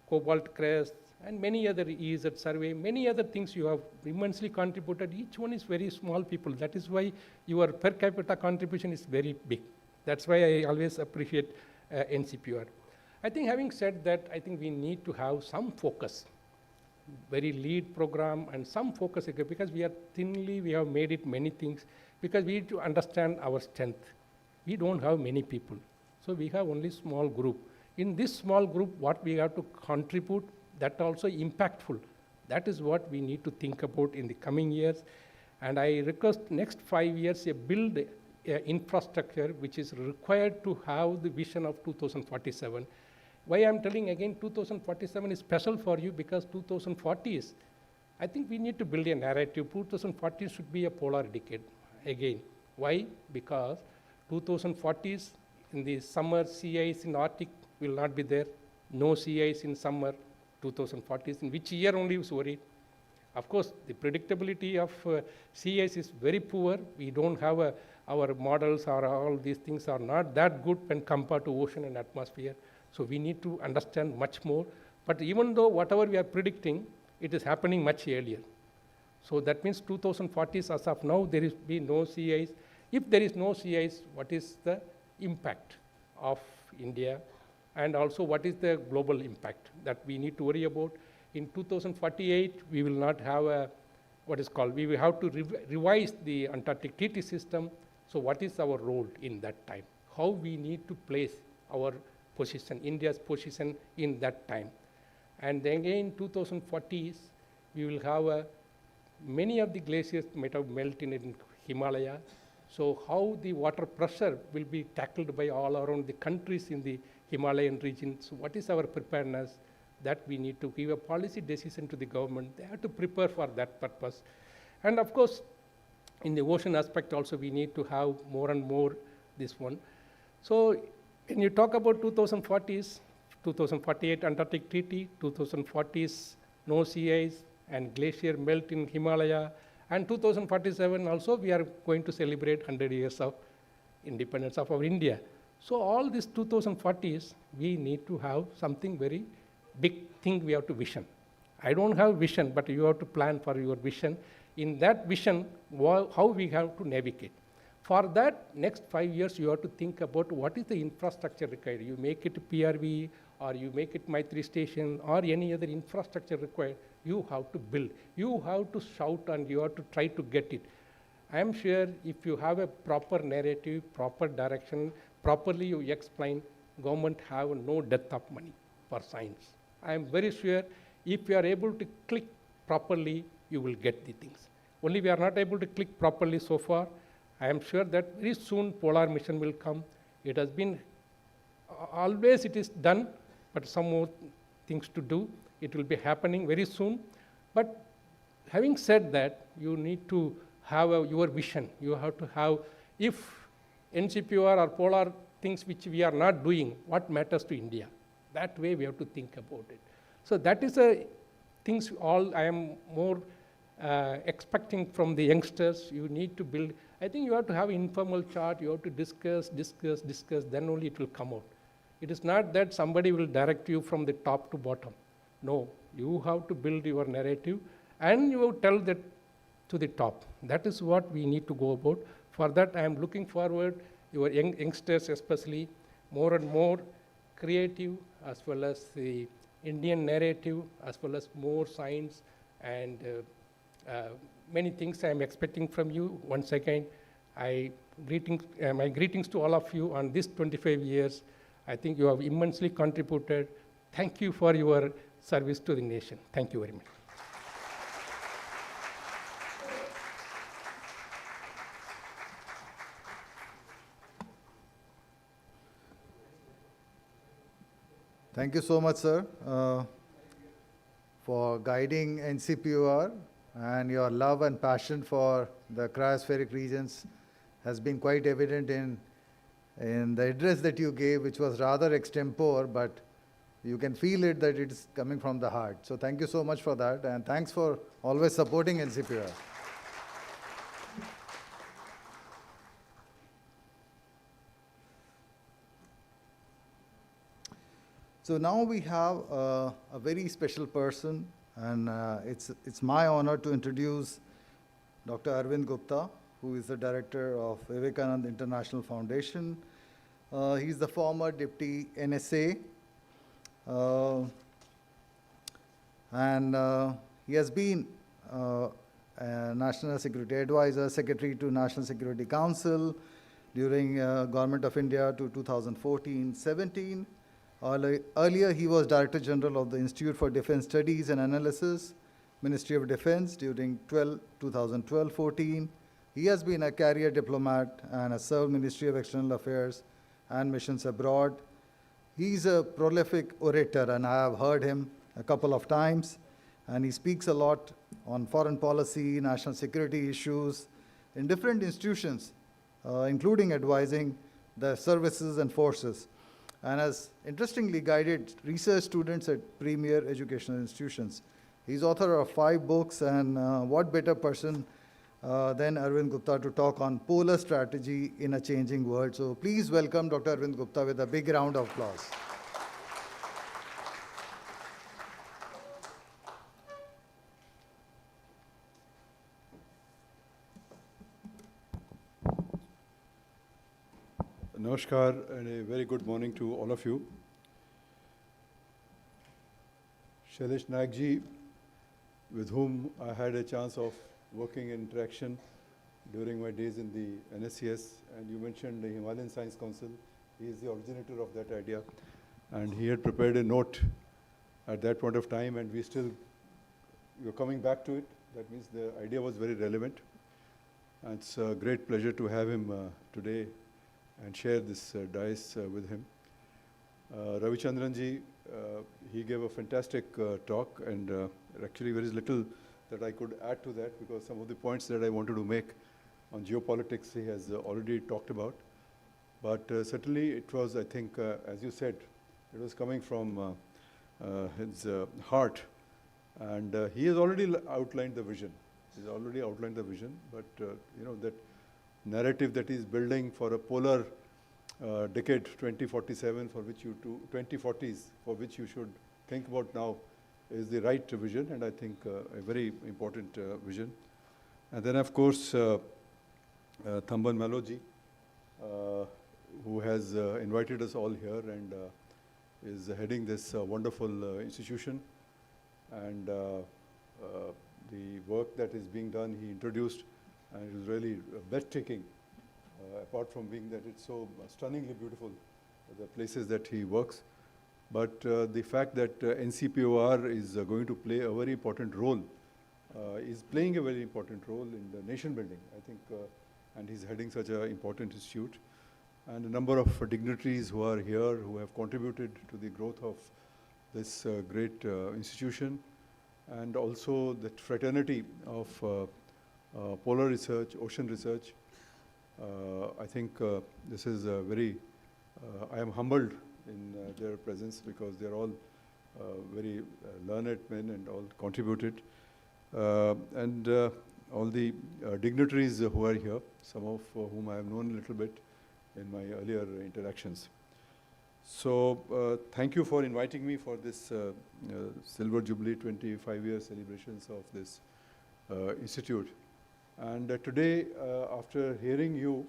cobalt crest and many other EZ survey, many other things you have immensely contributed. Each one is very small people. That is why your per capita contribution is very big. That's why I always appreciate NCPOR. I think having said that, I think we need to have some focus, very lead program and some focus, because we have made it many things, because we need to understand our strength. We don't have many people, so we have only small group. In this small group, what we have to contribute, that also impactful. That is what we need to think about in the coming years. And I request next 5 years, build infrastructure which is required to have the vision of 2047. Why I'm telling again 2047 is special for you, because 2040 is, I think we need to build a narrative. 2040 should be a polar decade again. Why? Because 2040s in the summer, sea ice in Arctic will not be there. No sea ice in summer. 2040s, in which year only is worried. Of course, the predictability of sea ice is very poor. We don't have our models, or all these things are not that good when compared to ocean and atmosphere. So we need to understand much more. But even though whatever we are predicting, it is happening much earlier. So that means 2040s, as of now, there is be no sea ice. If there is no sea ice, what is the impact of India? And also, what is the global impact that we need to worry about? In 2048, we will not have we will have to revise the Antarctic Treaty System. So what is our role in that time? How we need to place our position, India's position in that time. And then again, 2040s, we will have many of the glaciers might have melted in Himalaya. So how the water pressure will be tackled by all around the countries in the Himalayan region. So what is our preparedness? That we need to give a policy decision to the government. They have to prepare for that purpose. And of course, in the ocean aspect also, we need to have more and more this one. So when you talk about 2040s, 2048 Antarctic Treaty, 2040s no sea ice and glacier melt in Himalaya, and 2047 also we are going to celebrate 100 years of independence of our India. So all these 2040s, we need to have something very big thing we have to vision. I don't have vision, but you have to plan for your vision. In that vision, how we have to navigate. For that, next 5 years, you have to think about what is the infrastructure required. You make it PRV, or you make it Maitri Station, or any other infrastructure required. You have to build. You have to shout, and you have to try to get it. I am sure if you have a proper narrative, proper direction, properly you explain, government have no depth of money for science. I am very sure if you are able to click properly, you will get the things. Only we are not able to click properly so far. I am sure that very soon polar mission will come. It has been, always it is done, but some more things to do. It will be happening very soon. But having said that, you need to have your vision. You have to have, if NCPOR or polar things which we are not doing, what matters to India? That way we have to think about it. So that is a things all I am more expecting from the youngsters. You need to build. I think you have to have informal chart. You have to discuss. Then only it will come out. It is not that somebody will direct you from the top to bottom. No, you have to build your narrative, and you will tell that to the top. That is what we need to go about. For that, I am looking forward, your youngsters especially, more and more creative, as well as the Indian narrative, as well as more science, and many things I am expecting from you. Once again, my greetings to all of you on this 25 years. I think you have immensely contributed. Thank you for your service to the nation. Thank you very much. Thank you so much, sir, for guiding NCPOR, and your love and passion for the cryospheric regions has been quite evident in the address that you gave, which was rather extempore, but you can feel it that it's coming from the heart. So thank you so much for that, and thanks for always supporting NCPOR. So now we have a very special person, and it's my honor to introduce Dr. Arvind Gupta, who is the director of Vivekananda International Foundation. He's the former deputy NSA, and he has been a National Security Advisor, Secretary to National Security Council during Government of India to 2014-17. Earlier, he was Director General of the Institute for Defense Studies and Analysis, Ministry of Defense during 2012-14. He has been a career diplomat and has served Ministry of External Affairs and missions abroad. He's a prolific orator, and I have heard him a couple of times, and he speaks a lot on foreign policy, national security issues in different institutions, including advising the services and forces, and has interestingly guided research students at premier educational institutions. He's author of 5 books, and what better person than Arvind Gupta to talk on polar strategy in a changing world. So please welcome Dr. Arvind Gupta with a big round of applause. Namaskar and a very good morning to all of you. Shailesh Naikji, with whom I had a chance of working in interaction during my days in the NSCS, and you mentioned the Himalayan Science Council. He is the originator of that idea, and he had prepared a note at that point of time, and you're coming back to it. That means the idea was very relevant. And it's a great pleasure to have him today and share this dais with him. Ravichandranji, he gave a fantastic talk, and actually there is little that I could add to that, because some of the points that I wanted to make on geopolitics he has already talked about. But certainly it was, I think, as you said, it was coming from his heart, and he has already outlined the vision. He's already outlined the vision, but you know, that narrative that he's building for a polar decade 2047 for which 2040s for which you should think about now is the right vision, and I think a very important vision. And then of course Thamban Maloji, who has invited us all here and is heading this wonderful institution, and the work that is being done he introduced, and it was really breathtaking, apart from being that it's so stunningly beautiful, the places that he works. But the fact that NCPOR is going to play a very important role, is playing a very important role in the nation building, I think, and he's heading such an important institute. And a number of dignitaries who are here, who have contributed to the growth of this great institution, and also that fraternity of polar research, ocean research. I think this is a very, I am humbled in their presence, because they're all very learned men and all contributed. And all the dignitaries who are here, some of whom I have known a little bit in my earlier interactions. So thank you for inviting me for this Silver Jubilee 25-year celebrations of this institute. And today, after hearing you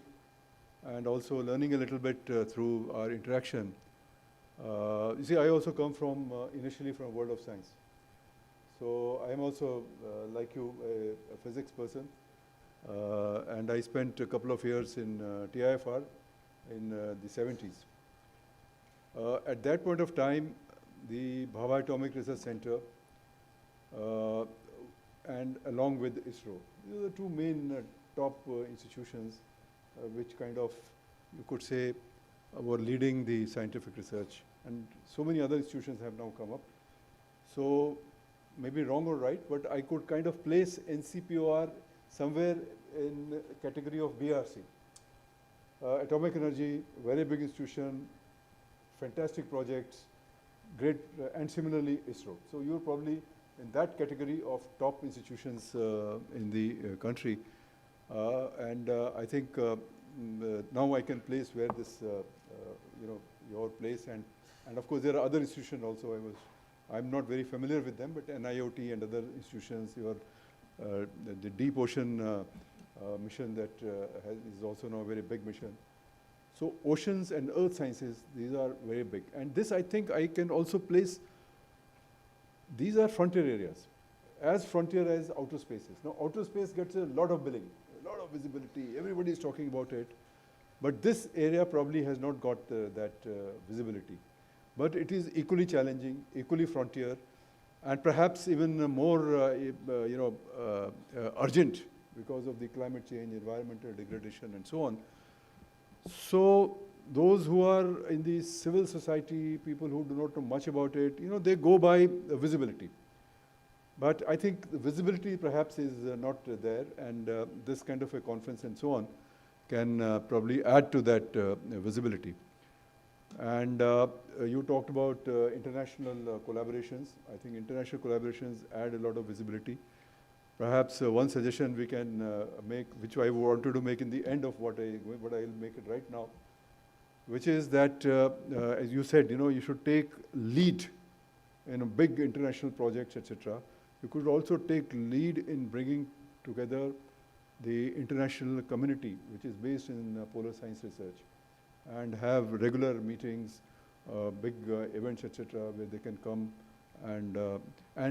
and also learning a little bit through our interaction, you see, I also come from, initially from world of science. So I am also, like you, a physics person. And I spent a couple of years in TIFR in the 70s. At that point of time, the Bhabha Atomic Research Center, and along with ISRO, these are the two main top institutions which kind of, you could say, were leading the scientific research. And so many other institutions have now come up. So maybe wrong or right, but I could kind of place NCPOR somewhere in the category of BRC. Atomic energy, very big institution, fantastic projects, great, and similarly ISRO. So you're probably in that category of top institutions in the country. And I think now I can place where this, you know, your place, and And of course, there are other institutions also. I'm not very familiar with them, but NIOT and other institutions, the Deep Ocean mission that is also now a very big mission. So oceans and earth sciences, these are very big. And this, I think, I can also place, these are frontier areas, as frontier as outer spaces. Now, outer space gets a lot of billing, a lot of visibility, everybody is talking about it. But this area probably has not got that visibility. But it is equally challenging, equally frontier, and perhaps even more urgent because of the climate change, environmental degradation, and so on. So those who are in the civil society, people who do not know much about it, they go by visibility. But I think the visibility perhaps is not there, and this kind of a conference and so on can probably add to that visibility. And you talked about international collaborations. I think international collaborations add a lot of visibility. Perhaps one suggestion we can make, which I wanted to make in the end of what I'll make it right now, which is that, as you said, you should take lead in big international projects, etc. You could also take lead in bringing together the international community, which is based in polar science research, and have regular meetings, big events, etc., where they can come, and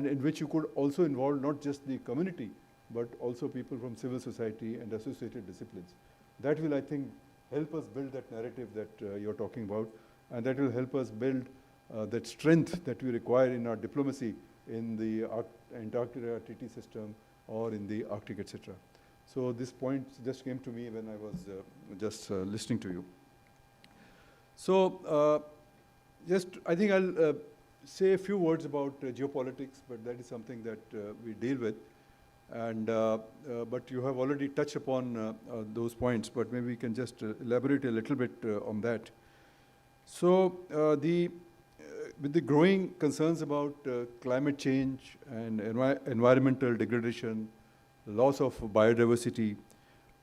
in which you could also involve not just the community, but also people from civil society and associated disciplines. That will, I think, help us build that narrative that you're talking about, and that will help us build that strength that we require in our diplomacy in the Antarctica treaty system or in the Arctic, etc. So this point just came to me when I was just listening to you. So I think I'll say a few words about geopolitics, but that is something that we deal with. And but you have already touched upon those points, but maybe we can just elaborate a little bit on that. So with the growing concerns about climate change and environmental degradation, loss of biodiversity,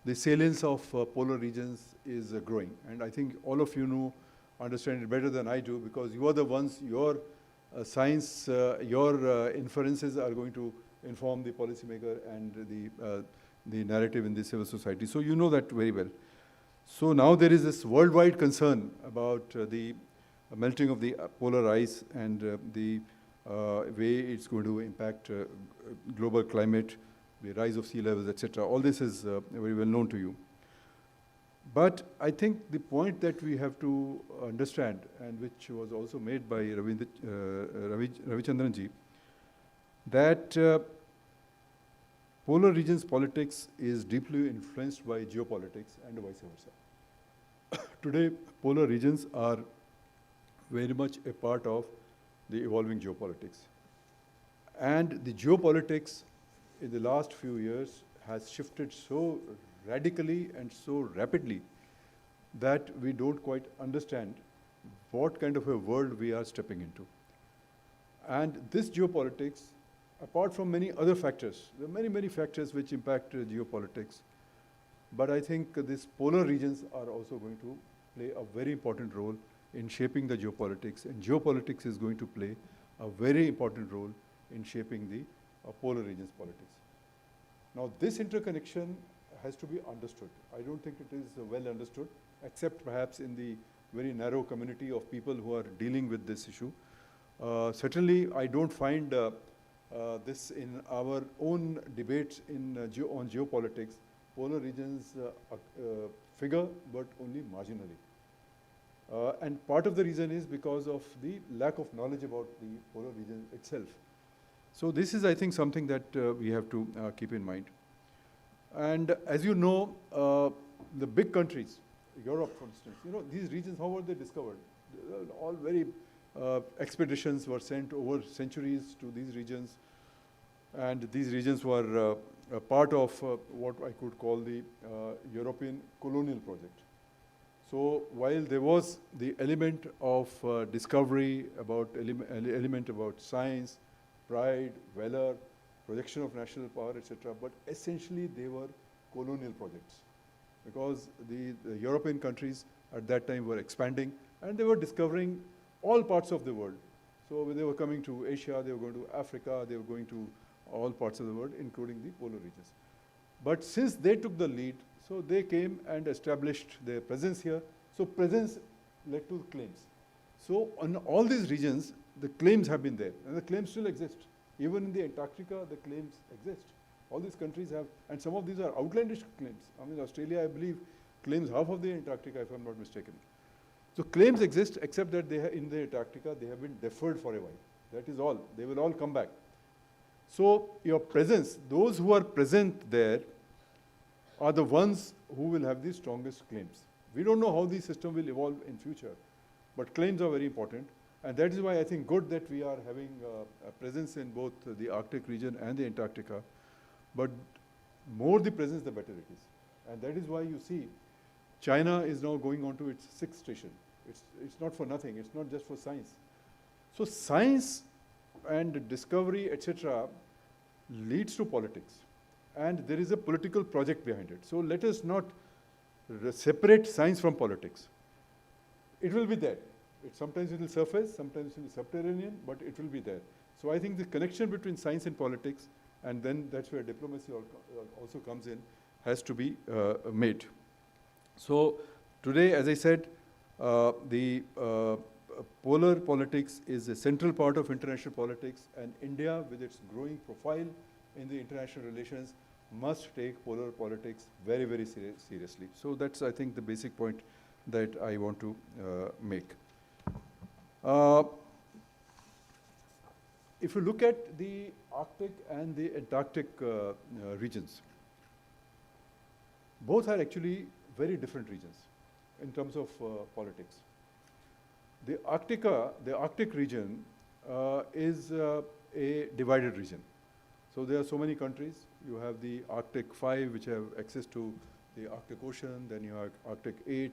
the salience of polar regions is growing. And I think all of you understand it better than I do, because you are the ones, your science, your inferences are going to inform the policymaker and the narrative in the civil society. So you know that very well. So now there is this worldwide concern about the melting of the polar ice and the way it's going to impact global climate, the rise of sea levels, etc. All this is very well known to you. But I think the point that we have to understand, and which was also made by Ravichandranji, that polar regions politics is deeply influenced by geopolitics and vice versa. Today, polar regions are very much a part of the evolving geopolitics. And the geopolitics in the last few years has shifted so radically and so rapidly that we don't quite understand what kind of a world we are stepping into. And this geopolitics, apart from many other factors, there are many, many factors which impact geopolitics, but I think these polar regions are also going to play a very important role in shaping the geopolitics, and geopolitics is going to play a very important role in shaping the polar regions politics. Now, this interconnection has to be understood. I don't think it is well understood, except perhaps in the very narrow community of people who are dealing with this issue. Certainly, I don't find this in our own debates on geopolitics. Polar regions figure, but only marginally. And part of the reason is because of the lack of knowledge about the polar region itself. So this is, I think, something that we have to keep in mind. And as you know, the big countries, Europe, for instance, these regions, how were they discovered? All very expeditions were sent over centuries to these regions. And these regions were a part of what I could call the European colonial project. So while there was the element of discovery, element about science, pride, valor, projection of national power, etc., but essentially they were colonial projects, because the European countries at that time were expanding, and they were discovering all parts of the world. So they were coming to Asia, they were going to Africa, they were going to all parts of the world, including the polar regions. But since they took the lead, so they came and established their presence here. So presence led to claims. So on all these regions, the claims have been there, and the claims still exist. Even in the Antarctica, the claims exist. All these countries have, and some of these are outlandish claims. I mean, Australia, I believe, claims half of the Antarctica, if I'm not mistaken. So claims exist, except that they in the Antarctica, they have been deferred for a while. That is all. They will all come back. So your presence, those who are present there are the ones who will have the strongest claims. We don't know how the system will evolve in future, but claims are very important. And that is why I think good that we are having a presence in both the Arctic region and the Antarctica. But more the presence, the better it is. And that is why you see China is now going on to its 6th station. It's not for nothing. It's not just for science. So science and discovery, etc., leads to politics. And there is a political project behind it. So let us not separate science from politics. It will be there. Sometimes it will surface, sometimes it will be subterranean, but it will be there. So I think the connection between science and politics, and then that's where diplomacy also comes in, has to be made. So today, as I said, the polar politics is a central part of international politics, and India, with its growing profile in the international relations, must take polar politics very, very seriously. So that's, I think, the basic point that I want to make. If you look at the Arctic and the Antarctic regions, both are actually very different regions in terms of politics. The Arctic region is a divided region. So there are so many countries. You have the Arctic 5, which have access to the Arctic Ocean. Then you have Arctic 8,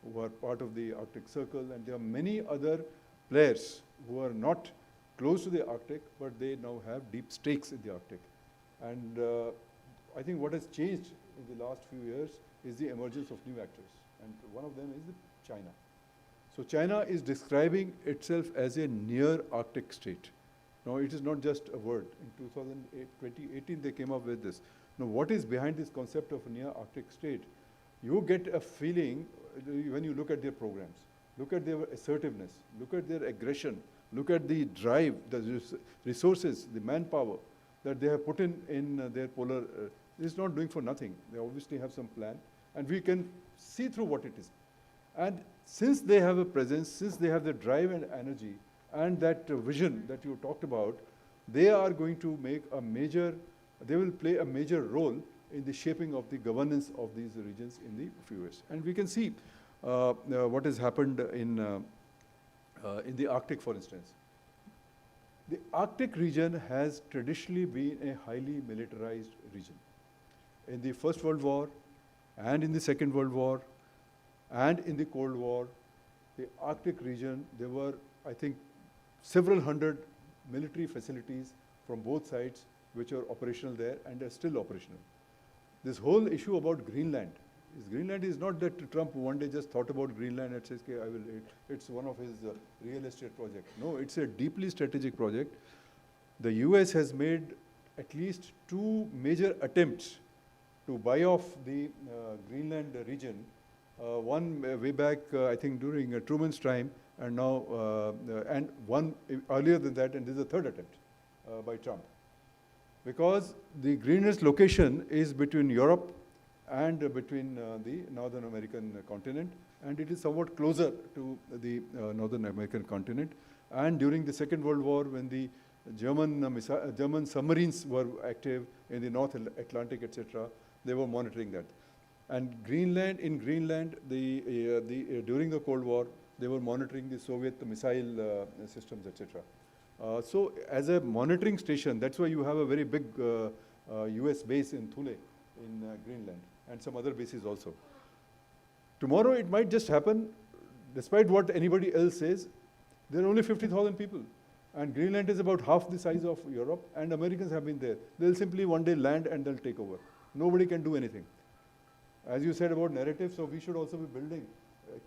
who are part of the Arctic Circle. And there are many other players who are not close to the Arctic, but they now have deep stakes in the Arctic. And I think what has changed in the last few years is the emergence of new actors. And one of them is China. So China is describing itself as a near Arctic state. Now, it is not just a word. In 2018, they came up with this. Now, what is behind this concept of a near Arctic state? You get a feeling when you look at their programs. Look at their assertiveness. Look at their aggression. Look at the drive, the resources, the manpower that they have put in their polar. It's not doing for nothing. They obviously have some plan. And we can see through what it is. And since they have a presence, since they have the drive and energy, and that vision that you talked about, they are going to make a major, they will play a major role in the shaping of the governance of these regions in the few years. And we can see what has happened in the Arctic, for instance. The Arctic region has traditionally been a highly militarized region. In the First World War, and in the Second World War, and in the Cold War, the Arctic region, there were, I think, several hundred military facilities from both sides which are operational there and are still operational. This whole issue about Greenland is not that Trump one day just thought about Greenland and says, okay, it's one of his real estate projects. No, it's a deeply strategic project. The US has made at least 2 major attempts to buy off the Greenland region. One way back, I think during Truman's time, and now, and one earlier than that, and this is the 3rd attempt by Trump. Because the Greenland's location is between Europe and between the Northern American continent, and it is somewhat closer to the Northern American continent. And during the Second World War, when the German submarines were active in the North Atlantic, etc., they were monitoring that. And in Greenland, during the Cold War, they were monitoring the Soviet missile systems, etc. So as a monitoring station, that's why you have a very big US base in Thule in Greenland, and some other bases also. Tomorrow it might just happen, despite what anybody else says, there are only 50,000 people. And Greenland is about half the size of Europe, and Americans have been there. They'll simply one day land and they'll take over. Nobody can do anything. As you said about narrative, so we should also be building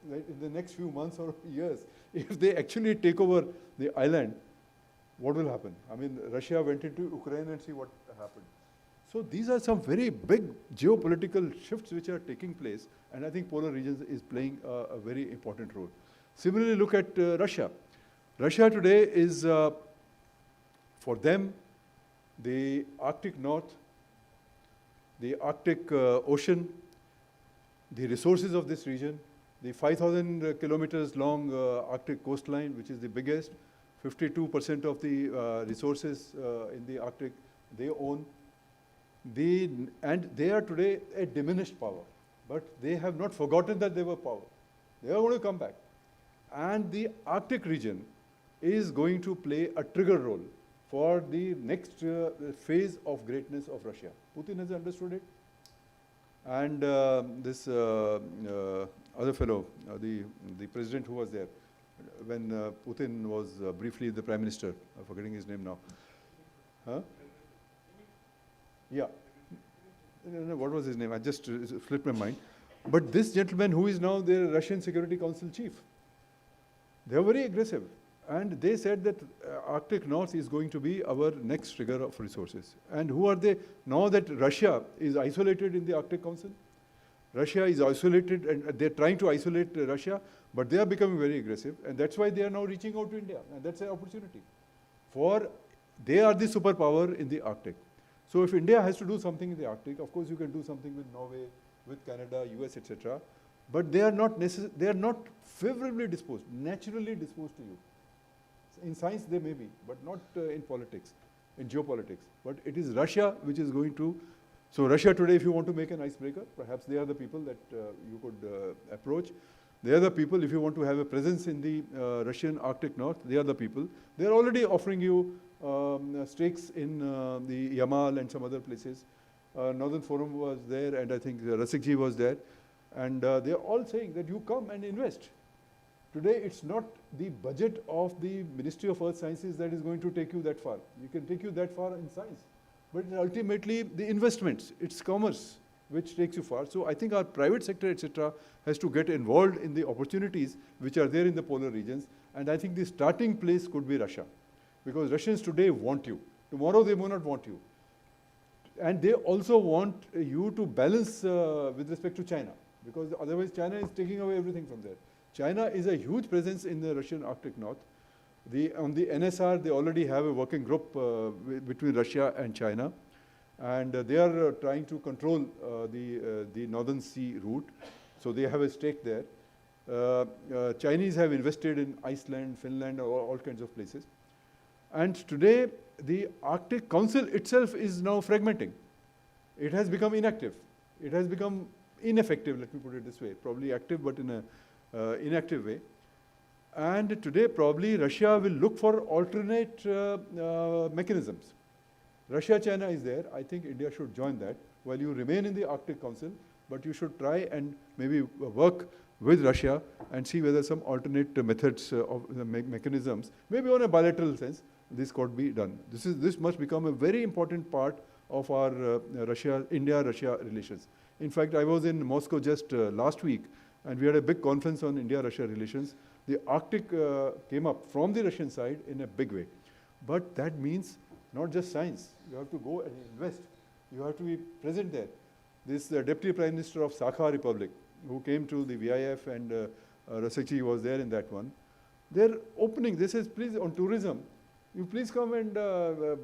like in the next few months or years, if they actually take over the island, what will happen? I mean, Russia went into Ukraine and see what happened. So these are some very big geopolitical shifts which are taking place, and I think polar regions is playing a very important role. Similarly, look at Russia. Russia today is, for them, the Arctic North, the Arctic Ocean, the resources of this region, the 5,000 kilometers long Arctic coastline, which is the biggest, 52% of the resources in the Arctic they own. And they are today a diminished power, but they have not forgotten that they were power. They are going to come back. And the Arctic region is going to play a trigger role for the next phase of greatness of Russia. Putin has understood it. And this other fellow, the president who was there, when Putin was briefly the prime minister, I'm forgetting his name now. Huh? Yeah. No, what was his name? I just slipped my mind. But this gentleman who is now the Russian Security Council chief, they are very aggressive. And they said that Arctic North is going to be our next trigger of resources. And who are they? Now that Russia is isolated in the Arctic Council, Russia is isolated and they're trying to isolate Russia, but they are becoming very aggressive. And that's why they are now reaching out to India. And that's an opportunity. They are the superpower in the Arctic. So if India has to do something in the Arctic, of course you can do something with Norway, with Canada, US, etc. But they are not favorably disposed, naturally disposed to you. In science they may be, but not in politics, in geopolitics. But it is Russia which is going to, so Russia today, if you want to make an icebreaker, perhaps they are the people that you could approach. They are the people, if you want to have a presence in the Russian Arctic North, they are the people. They are already offering you stakes in the Yamal and some other places. Northern Forum was there, and I think Rasikji was there. And they are all saying that you come and invest. Today, it's not the budget of the Ministry of Earth Sciences that is going to take you that far. You can take you that far in science. But ultimately, the investments, it's commerce, which takes you far. So I think our private sector, etc., has to get involved in the opportunities which are there in the polar regions. And I think the starting place could be Russia. Because Russians today want you. Tomorrow, they may not want you. And they also want you to balance with respect to China. Because otherwise, China is taking away everything from there. China is a huge presence in the Russian Arctic North. On the NSR, they already have a working group between Russia and China. And they are trying to control the Northern Sea route. So they have a stake there. Chinese have invested in Iceland, Finland, all kinds of places. And today, the Arctic Council itself is now fragmenting. It has become inactive. It has become ineffective, let me put it this way. Probably active, but in an inactive way. And today, probably, Russia will look for alternate mechanisms. Russia-China is there. I think India should join that. While you remain in the Arctic Council, but you should try and maybe work with Russia and see whether some alternate methods of mechanisms, maybe on a bilateral sense, this could be done. This must become a very important part of our India-Russia relations. In fact, I was in Moscow just last week, and we had a big conference on India-Russia relations. The Arctic came up from the Russian side in a big way. But that means not just science. You have to go and invest. You have to be present there. This Deputy Prime Minister of Sakha Republic, who came to the VIF, and Rasikji was there in that one. They're opening, this is please on tourism, you please come and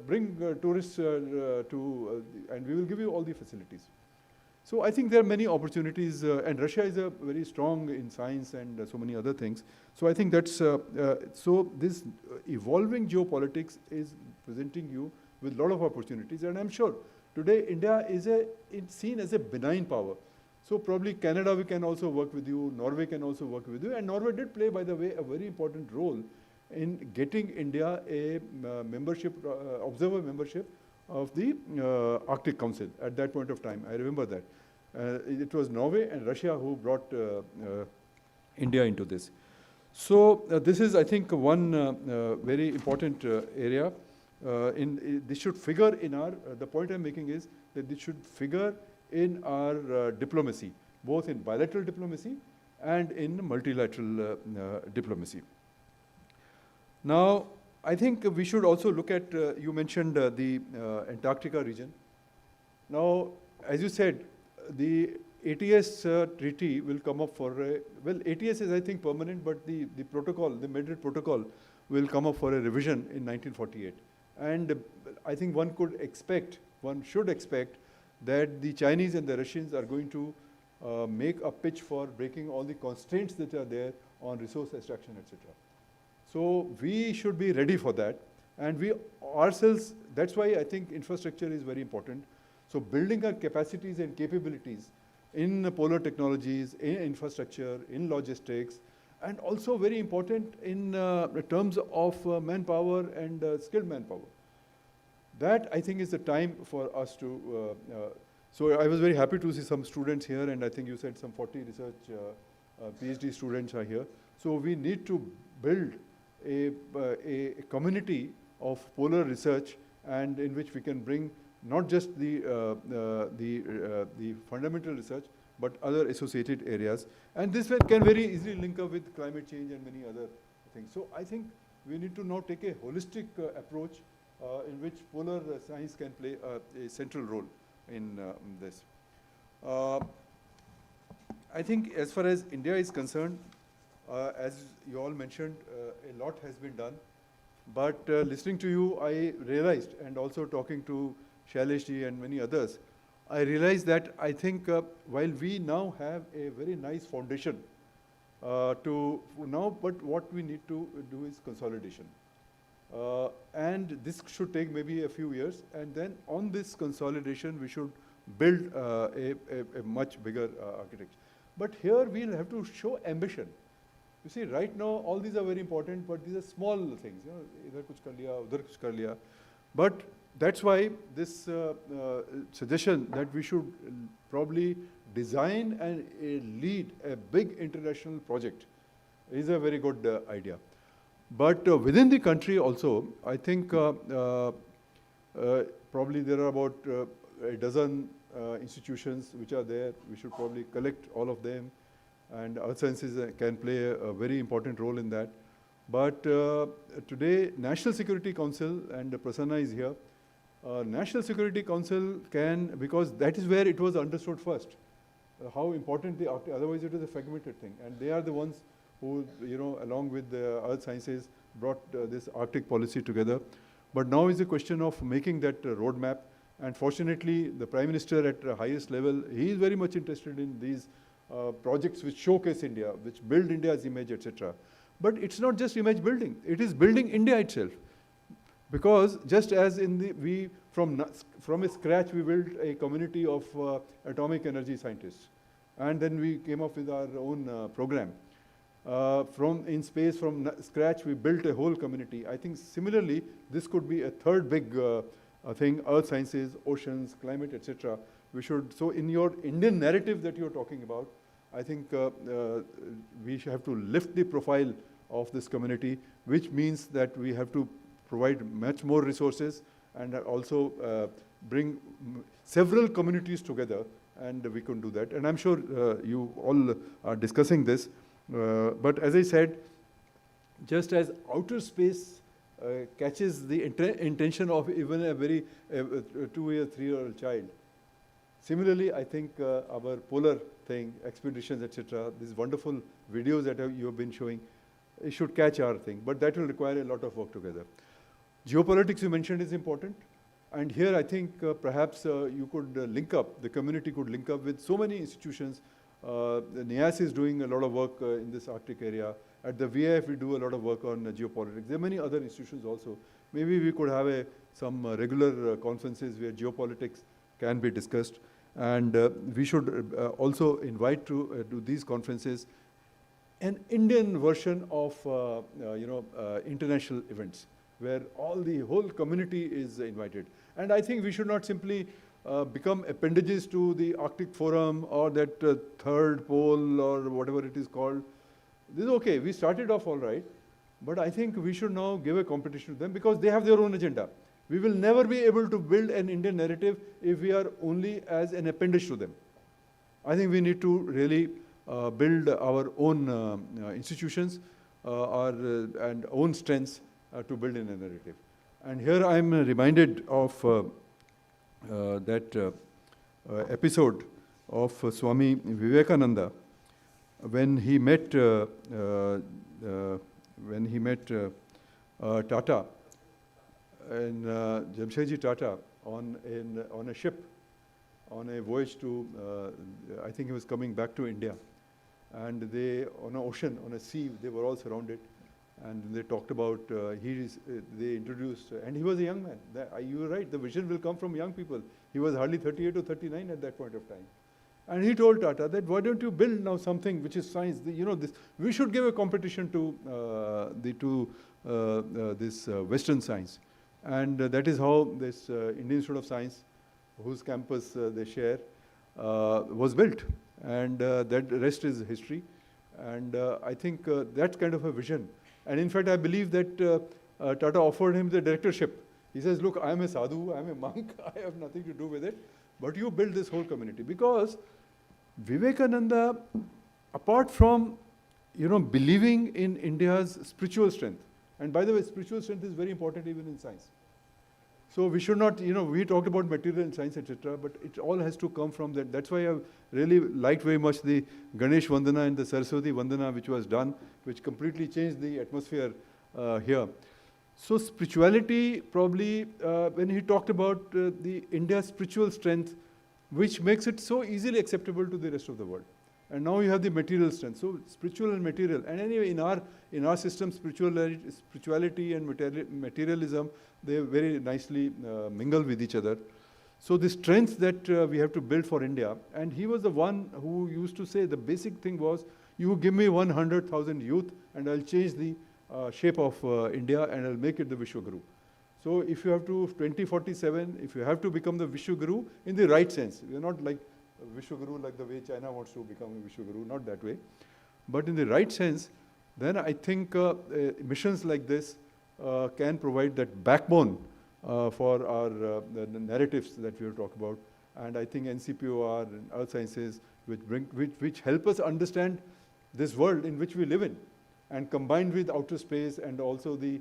bring tourists and we will give you all the facilities. So I think there are many opportunities, and Russia is very strong in science and so many other things. So I think that's, so this evolving geopolitics is presenting you with a lot of opportunities, and I'm sure today India is seen as a benign power. So probably Canada, we can also work with you, Norway can also work with you, and Norway did play, by the way, a very important role in getting India a observer membership of the Arctic Council at that point of time. I remember that. It was Norway and Russia who brought India into this. So this is, I think, one very important area. This should figure in our, the point I'm making is that this should figure in our diplomacy, both in bilateral diplomacy and in multilateral diplomacy. Now, I think we should also look at, you mentioned the Antarctica region. Now, as you said, the ATS treaty will come up for, well, ATS is, I think, permanent, but the protocol, the Madrid protocol, will come up for a revision in 1948. And I think one should expect that the Chinese and the Russians are going to make a pitch for breaking all the constraints that are there on resource extraction, etc. So we should be ready for that. And we ourselves, that's why I think infrastructure is very important. So building our capacities and capabilities in polar technologies, in infrastructure, in logistics, and also very important in terms of manpower and skilled manpower. That, I think, is the time for us to, so I was very happy to see some students here, and I think you said some 40 research PhD students are here. So we need to build a community of polar research, and in which we can bring not just the fundamental research, but other associated areas. And this can very easily link up with climate change and many other things. So I think we need to now take a holistic approach in which polar science can play a central role in this. I think as far as India is concerned, as you all mentioned, a lot has been done. But listening to you, I realized, and also talking to Shailesh ji and many others, I realized that I think while we now have a very nice foundation but what we need to do is consolidation. And this should take maybe a few years, and then on this consolidation, we should build a much bigger architecture. But here we'll have to show ambition. You see, right now, all these are very important, but these are small things. You know, idhar kuch kar liya, udhar kuch kar liya. But that's why this suggestion that we should probably design and lead a big international project is a very good idea. But within the country also, I think probably there are about a dozen institutions which are there. We should probably collect all of them, and earth sciences can play a very important role in that. But today, National Security Council, and Prasanna is here, National Security Council can, because that is where it was understood first, how important the Arctic, otherwise it was a fragmented thing. And they are the ones who, you know, along with the earth sciences, brought this Arctic policy together. But now is a question of making that roadmap. And fortunately, the Prime Minister at the highest level, he is very much interested in these projects which showcase India, which build India's image, etc. But it's not just image building, it is building India itself. Because just as in the, from a scratch, we built a community of atomic energy scientists. And then we came up with our own program. In space, from scratch, we built a whole community. I think similarly, this could be a third big thing, earth sciences, oceans, climate, etc. We should, so in your Indian narrative that you're talking about, I think we have to lift the profile of this community, which means that we have to provide much more resources and also bring several communities together, and we can do that. And I'm sure you all are discussing this. But as I said, just as outer space catches the intention of even a very 2-year, 3-year-old child, similarly, I think our polar thing, expeditions, etc., these wonderful videos that you have been showing, it should catch our thing. But that will require a lot of work together. Geopolitics you mentioned is important. And here I think perhaps you could link up, the community could link up with so many institutions. The NIAS is doing a lot of work in this Arctic area. At the VIF, we do a lot of work on geopolitics. There are many other institutions also. Maybe we could have some regular conferences where geopolitics can be discussed. And we should also invite to these conferences an Indian version of international events where the whole community is invited. And I think we should not simply become appendages to the Arctic Forum or that third pole or whatever it is called. This is okay, we started off all right, but I think we should now give a competition to them because they have their own agenda. We will never be able to build an Indian narrative if we are only as an appendage to them. I think we need to really build our own institutions and own strengths to build in a narrative. And here I am reminded of that episode of Swami Vivekananda when he met Tata and Jamshedji Tata on a ship on a voyage to I think he was coming back to India, and they on an ocean, on a sea, they were all surrounded, and they talked about they introduced, and he was a young man. You were right, the vision will come from young people. He was hardly 38 or 39 at that point of time. And he told Tata that why don't you build now something which is science? We should give a competition to this Western science. And that is how this Indian Institute of Science, whose campus they share, was built. And that rest is history. And I think that's kind of a vision. And in fact, I believe that Tata offered him the directorship. He says, look, I'm a sadhu, I'm a monk, I have nothing to do with it, but you build this whole community. Because Vivekananda, apart from believing in India's spiritual strength, and by the way, spiritual strength is very important even in science. So we should not, we talked about material and science, etc., but it all has to come from that. That's why I really liked very much the Ganesh Vandana and the Saraswati Vandana which was done, which completely changed the atmosphere here. So spirituality, probably, when he talked about the India's spiritual strength, which makes it so easily acceptable to the rest of the world. And now you have the material strength. So spiritual and material. And anyway, in our system, spirituality and materialism, they very nicely mingle with each other. So the strength that we have to build for India, and he was the one who used to say the basic thing was, you give me 100,000 youth and I'll change the shape of India and I'll make it the Vishwaguru. So if you have to, 2047, if you have to become the Vishwaguru in the right sense, we're not like a Vishwaguru like the way China wants to become a Vishwaguru, not that way. But in the right sense, then I think missions like this can provide that backbone for our the narratives that we will talk about. And I think NCPOR and Earth Sciences, which help us understand this world in which we live in, and combined with outer space and also the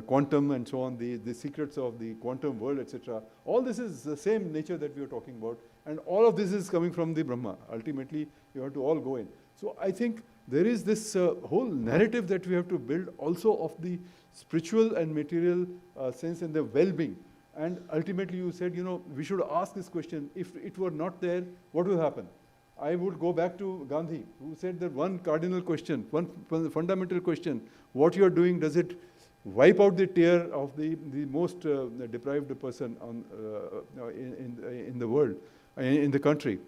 quantum and so on, the secrets of the quantum world, etc. All this is the same nature that we are talking about, and all of this is coming from the Brahma. Ultimately, you have to all go in. So I think there is this whole narrative that we have to build also of the spiritual and material sense and the well-being. And ultimately, you said, we should ask this question, if it were not there, what will happen? I would go back to Gandhi, who said that one cardinal question, one fundamental question, what you are doing, does it wipe out the tear of the most deprived person in the world, in the country?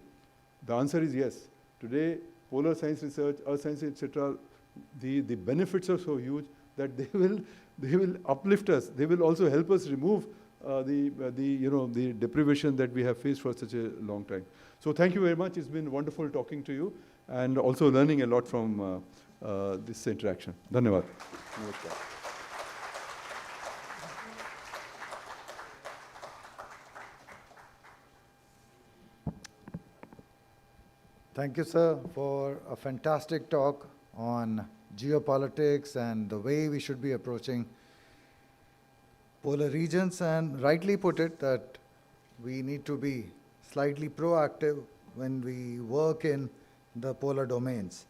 The answer is yes. Today, polar science research, earth science, etc., the benefits are so huge that they will uplift us. They will also help us remove the deprivation that we have faced for such a long time. So thank you very much. It's been wonderful talking to you and also learning a lot from this interaction. Dhanyavad. Thank you, sir, for a fantastic talk on geopolitics and the way we should be approaching polar regions, and rightly put it that we need to be slightly proactive when we work in the polar domains.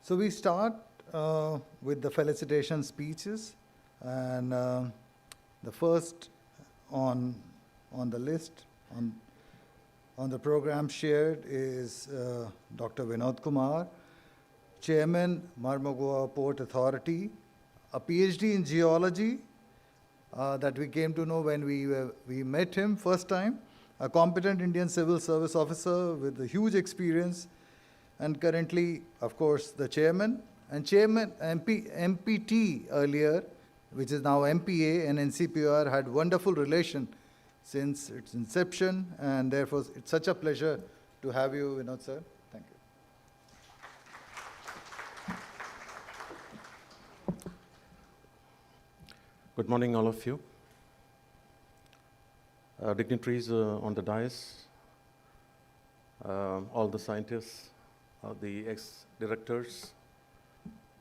So we start with the felicitation speeches, and the first on the list, on the program shared is Dr. Vinod Kumar, Chairman, Marmagua Port Authority, a PhD in geology that we came to know when we met him first time, a competent Indian civil service officer with a huge experience, and currently, of course, the chairman, and chairman MPT earlier, which is now MPA, and NCPOR had wonderful relation since its inception, and therefore it's such a pleasure to have you, Vinod sir. Thank you. Good morning, all of you. Dignitaries on the dais, all the scientists, the ex-directors,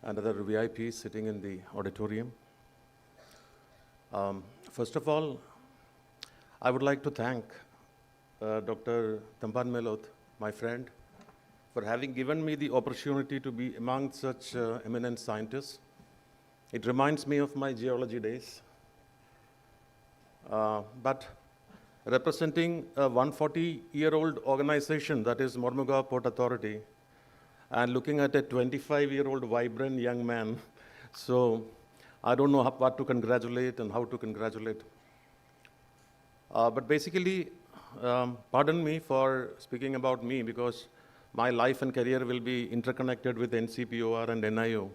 and other VIPs sitting in the auditorium. First of all, I would like to thank Dr. Tamban Melot, my friend, for having given me the opportunity to be among such eminent scientists. It reminds me of my geology days. But representing a 140-year-old organization, that is Mormugaon Port Authority, and looking at a 25-year-old vibrant young man, so I don't know what to congratulate and how to congratulate. But basically, pardon me for speaking about me, because my life and career will be interconnected with NCPOR and NIO.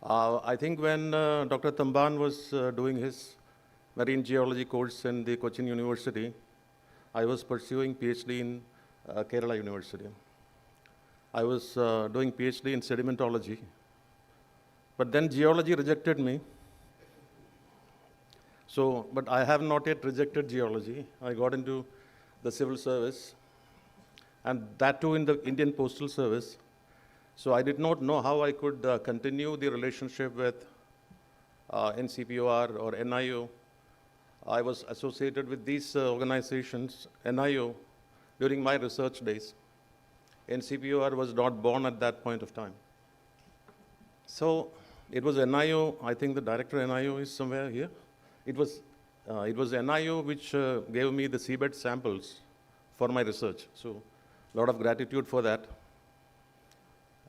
I think when Dr. Tamban was doing his marine geology course in the Cochin University, I was pursuing PhD in Kerala University. I was doing PhD in sedimentology, but then geology rejected me. So, but I have not yet rejected geology. I got into the civil service, and that too in the Indian Postal Service. So I did not know how I could continue the relationship with NCPOR or NIO. I was associated with these organizations, NIO, during my research days. NCPOR was not born at that point of time. So it was NIO, I think the director NIO is somewhere here. It was NIO which gave me the seabed samples for my research. So a lot of gratitude for that.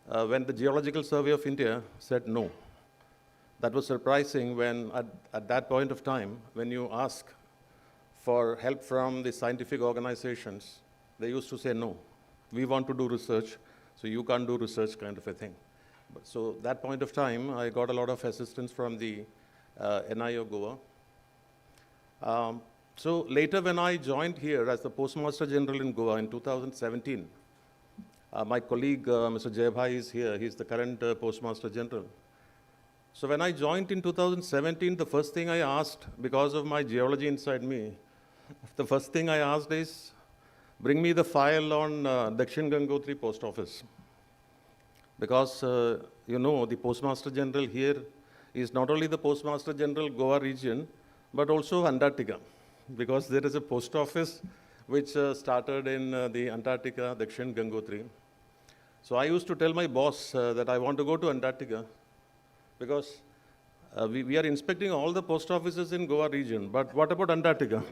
When the Geological Survey of India said no, that was surprising when at that point of time, when you ask for help from the scientific organizations, they used to say no. We want to do research, so you can't do research kind of a thing. So that point of time, I got a lot of assistance from the NIO Goa. So later when I joined here as the Postmaster General in Goa in 2017, my colleague, Mr. Jayabhai is here. He's the current Postmaster General. So when I joined in 2017, the first thing I asked, because of my geology inside me, the first thing I asked is, bring me the file on Dakshin Gangotri Post Office. Because, you know, the Postmaster General here is not only the Postmaster General Goa region, but also Antarctica. Because there is a post office which started in the Antarctica, Dakshin Gangotri. So I used to tell my boss that I want to go to Antarctica, because we are inspecting all the post offices in Goa region, but what about Antarctica?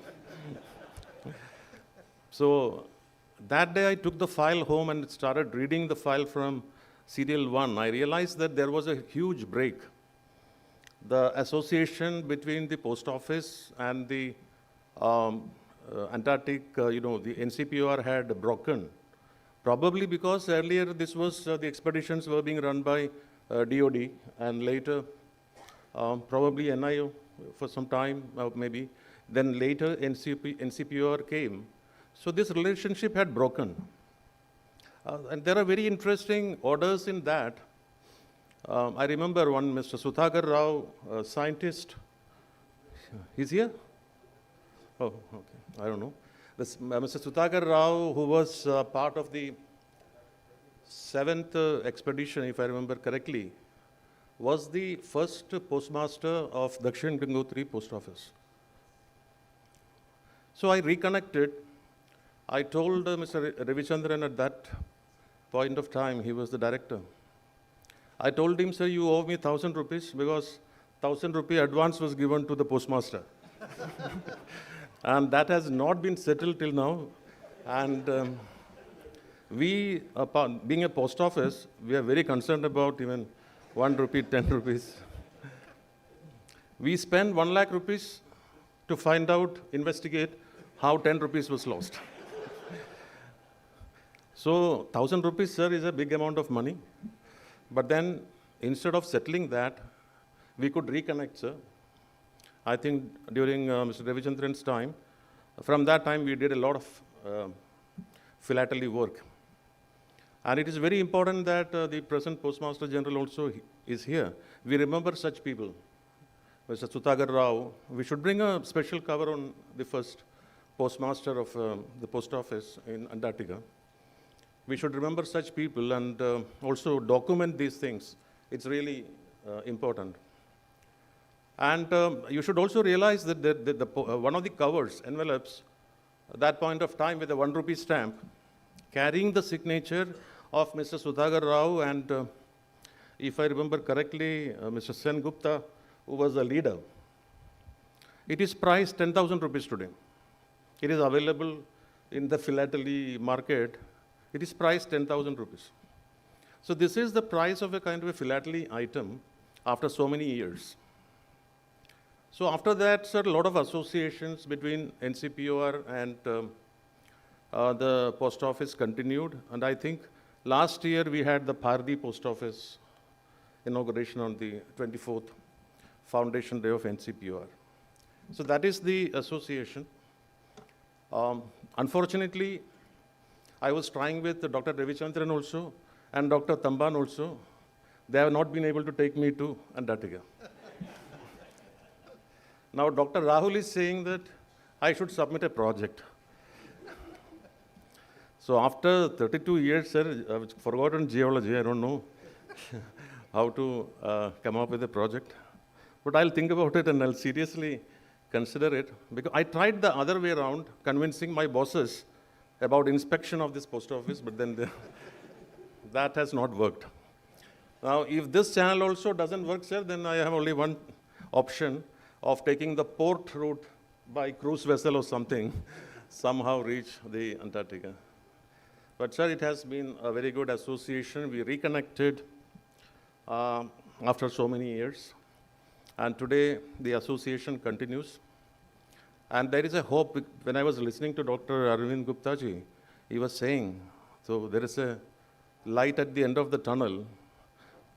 So that day I took the file home and started reading the file from serial 1. I realized that there was a huge break. The association between the post office and the Antarctic, you know, the NCPOR had broken. Probably because earlier this was, the expeditions were being run by DOD, and later probably NIO for some time, maybe. Then later NCPOR came. So this relationship had broken. And there are very interesting orders in that. I remember one Mr. Sudhakar Rao, a scientist. He's here? Oh, okay. I don't know. This, Mr. Sudhakar Rao, who was part of the 7th expedition, if I remember correctly, was the first postmaster of Dakshin Gangotri Post Office. So I reconnected. I told Mr. Ravichandran at that point of time, he was the director. I told him, sir, you owe me 1,000 rupees because 1,000 rupee advance was given to the postmaster. And that has not been settled till now. And we, being a post office, we are very concerned about even 1 rupee, 10 rupees. We spend 1 lakh rupees to find out, investigate how 10 rupees was lost. So 1,000 rupees, sir, is a big amount of money. But then, instead of settling that, we could reconnect, sir. I think during Mr. Ravichandran's time, from that time we did a lot of philately work. And it is very important that the present Postmaster General also is here. We remember such people. Mr. Sudhakar Rao, we should bring a special cover on the first postmaster of the post office in Antarctica. We should remember such people and also document these things. It's really important. And you should also realize that one of the covers, envelopes, at that point of time with a 1 rupee stamp, carrying the signature of Mr. Sudhagar Rao and, if I remember correctly, Mr. Sen Gupta, who was the leader. It is priced 10,000 rupees today. It is available in the philately market. It is priced 10,000 rupees. So this is the price of a kind of a philately item after so many years. So after that, sir, a lot of associations between NCPOR and the post office continued. And I think last year we had the Pardi post office inauguration on the 24th foundation day of NCPOR. So that is the association. Unfortunately, I was trying with Dr. Ravichandran also and Dr. Tamban also. They have not been able to take me to Antarctica. Now, Dr. Rahul is saying that I should submit a project. So after 32 years, sir, I've forgotten geology. I don't know how to come up with a project. But I'll think about it and I'll seriously consider it. Because I tried the other way around, convincing my bosses about inspection of this post office, but then that has not worked. Now, if this channel also doesn't work, sir, then I have only one option of taking the port route by cruise vessel or something, somehow reach the Antarctica. But sir, it has been a very good association. We reconnected after so many years. And today, the association continues. And there is a hope. When I was listening to Dr. Arvind Gupta ji, he was saying, so there is a light at the end of the tunnel.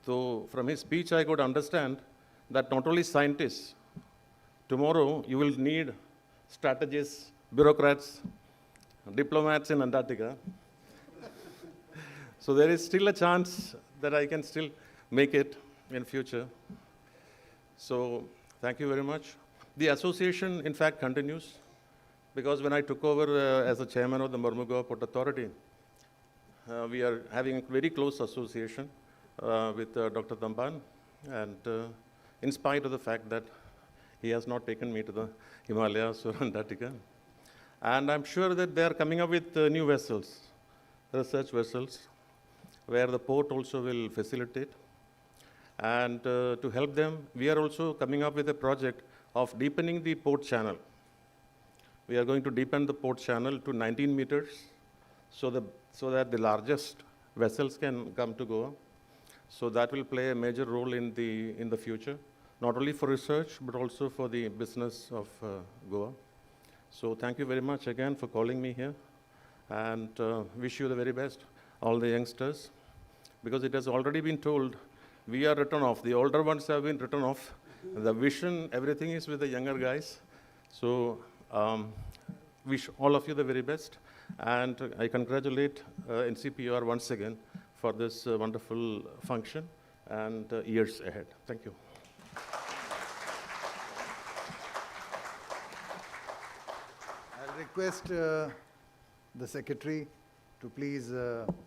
So from his speech, I could understand that not only scientists, tomorrow you will need strategists, bureaucrats, diplomats in Antarctica. So there is still a chance that I can still make it in future. So thank you very much. The association, in fact, continues, because when I took over as the chairman of the Mormugao Port Authority, we are having a very close association with Dr. Tamban, and in spite of the fact that he has not taken me to the Himalayas or Antarctica. And I'm sure that they are coming up with new vessels, research vessels, where the port also will facilitate. And to help them, we are also coming up with a project of deepening the port channel. We are going to deepen the port channel to 19 meters so that the largest vessels can come to Goa. So that will play a major role in the future, not only for research, but also for the business of Goa. So thank you very much again for calling me here, and wish you the very best, all the youngsters, because it has already been told, we are written off. The older ones have been written off. The vision, everything is with the younger guys. So wish all of you the very best. And I congratulate NCPOR once again for this wonderful function and years ahead. Thank you. I'll request the Secretary to please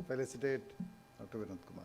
felicitate Dr. Vinod Kumar.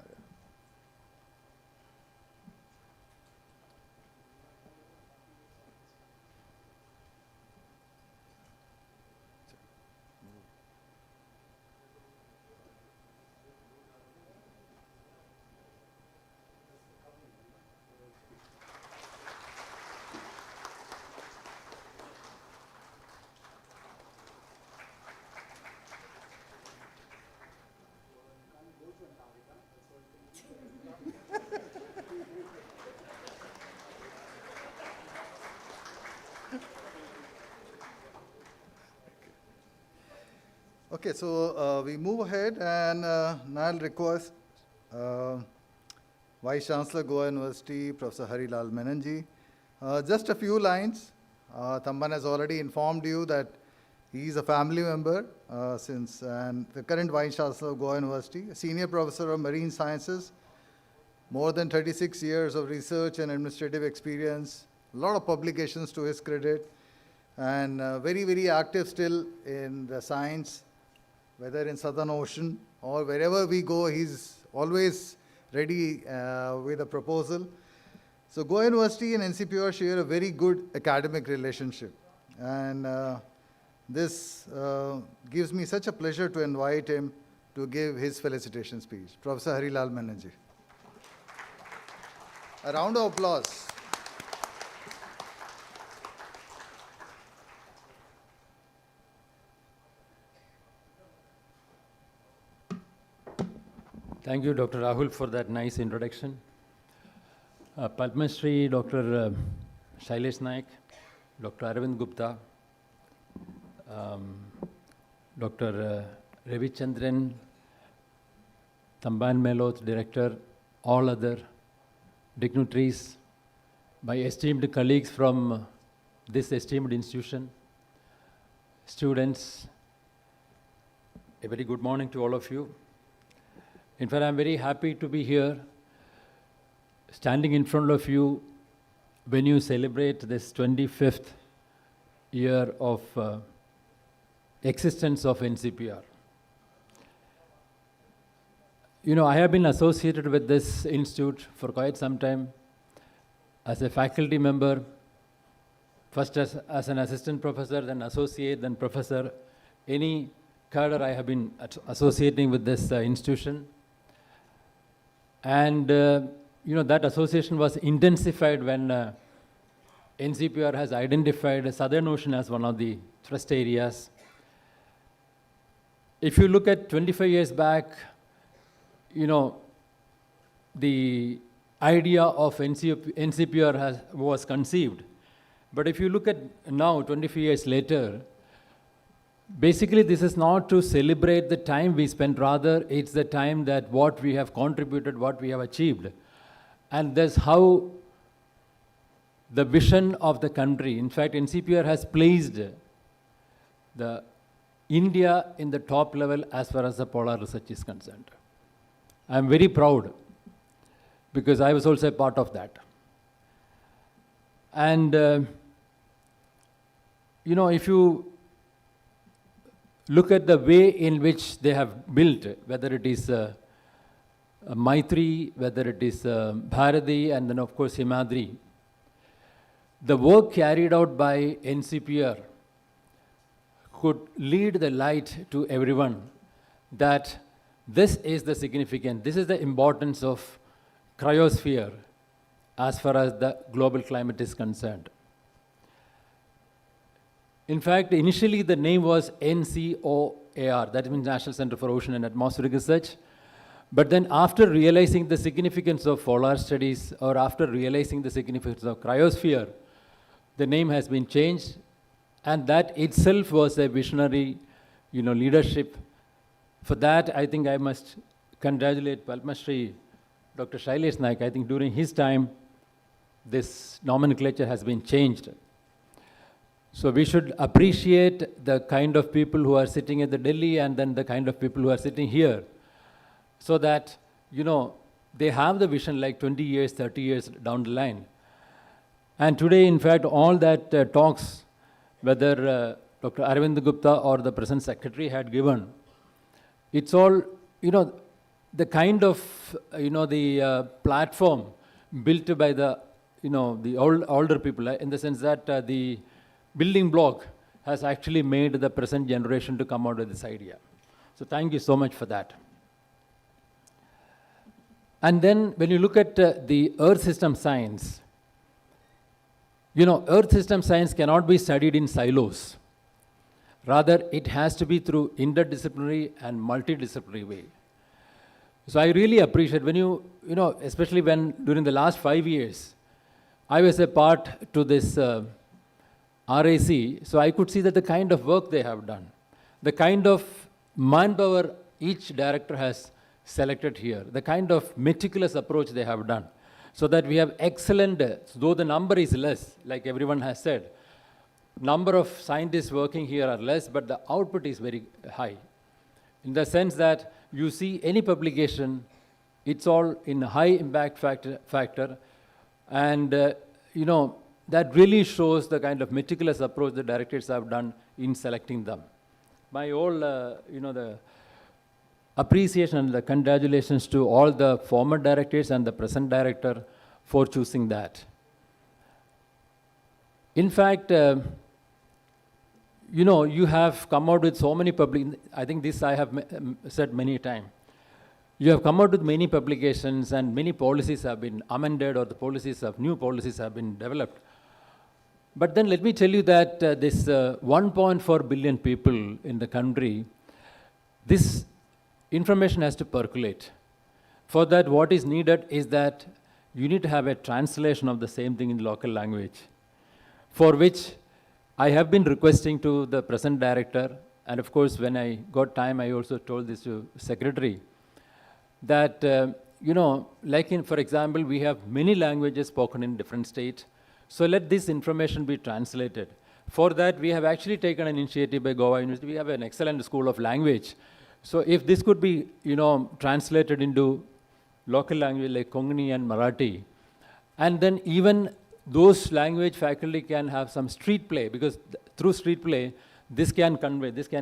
Okay, so we move ahead, and now I'll request Vice Chancellor Goa University, Professor Harilal Menonji. Just a few lines. Tamban has already informed you that he is a family member and the current Vice Chancellor of Goa University, a senior professor of marine sciences, more than 36 years of research and administrative experience, a lot of publications to his credit. and very, very active still in the science, whether in Southern Ocean or wherever we go, he's always ready with a proposal. So Goa University and NCPOR share a very good academic relationship. And this gives me such a pleasure to invite him to give his felicitation speech. Professor Harilal Menon ji. A round of applause. Thank you, Dr. Rahul, for that nice introduction. Padma Shri Dr. Shailesh Naik, Dr. Arvind Gupta, Dr. Ravi Chandran, Tamban Meloth, Director, all other dignitaries, my esteemed colleagues from this esteemed institution, students, a very good morning to all of you. In fact, I'm very happy to be here, standing in front of you when you celebrate this 25th year of existence of NCPR. You know, I have been associated with this institute for quite some time as a faculty member, first as an assistant professor, then associate, then professor. Any cadre I have been associating with this institution. And, you know, that association was intensified when NCPR has identified Southern Ocean as one of the thrust areas. If you look at 25 years back, you know, the idea of NCPR was conceived. But if you look at now, 25 years later, basically this is not to celebrate the time we spent, rather it's the time that what we have contributed, what we have achieved. And that's how the vision of the country, in fact, NCPR has placed the India in the top level as far as the polar research is concerned. I'm very proud because I was also a part of that. And, you know, if you look at the way in which they have built, whether it is Maitri, whether it is Bharati, and then of course Himadri, the work carried out by NCPR could lead the light to everyone that this is the significance, this is the importance of cryosphere as far as the global climate is concerned. In fact, initially the name was NCOAR, that means National Center for Ocean and Atmospheric Research. But then after realizing the significance of polar studies, or after realizing the significance of cryosphere, the name has been changed, and that itself was a visionary, you know, leadership. For that, I think I must congratulate Padma Shri Dr. Shailesh Naik. I think during his time, this nomenclature has been changed. So we should appreciate the kind of people who are sitting at the Delhi and then the kind of people who are sitting here, so that, you know, they have the vision like 20 years, 30 years down the line. And today, in fact, all that talks, whether Dr. Arvind Gupta or the present secretary had given, it's all, you know, the kind of, you know, the platform built by the, you know, the older people, in the sense that the building block has actually made the present generation to come out with this idea. So thank you so much for that. And then when you look at the Earth system science, you know, Earth system science cannot be studied in silos. Rather, it has to be through interdisciplinary and multidisciplinary way. So I really appreciate when you know, especially when during the last 5 years, I was a part to this RAC, so I could see that the kind of work they have done, the kind of manpower each director has selected here, the kind of meticulous approach they have done, so that we have excellent, though the number is less, like everyone has said, number of scientists working here are less, but the output is very high. In the sense that you see any publication, it's all in high impact factor, and you know, that really shows the kind of meticulous approach the directors have done in selecting them. My whole, the appreciation and the congratulations to all the former directors and the present director for choosing that. In fact, you have come out with so many I think this I have said many times. You have come out with many publications and many policies have been amended or new policies have been developed. But then let me tell you that this 1.4 billion people in the country, this information has to percolate. For that, what is needed is that you need to have a translation of the same thing in local language, for which I have been requesting to the present director, and of course, when I got time, I also told this to Secretary, that, for example, we have many languages spoken in different states, so let this information be translated. For that, we have actually taken an initiative by Goa University. We have an excellent school of language. So if this could be, translated into local language like Konkani and Marathi, and then even those language faculty can have some street play, because through street play, this can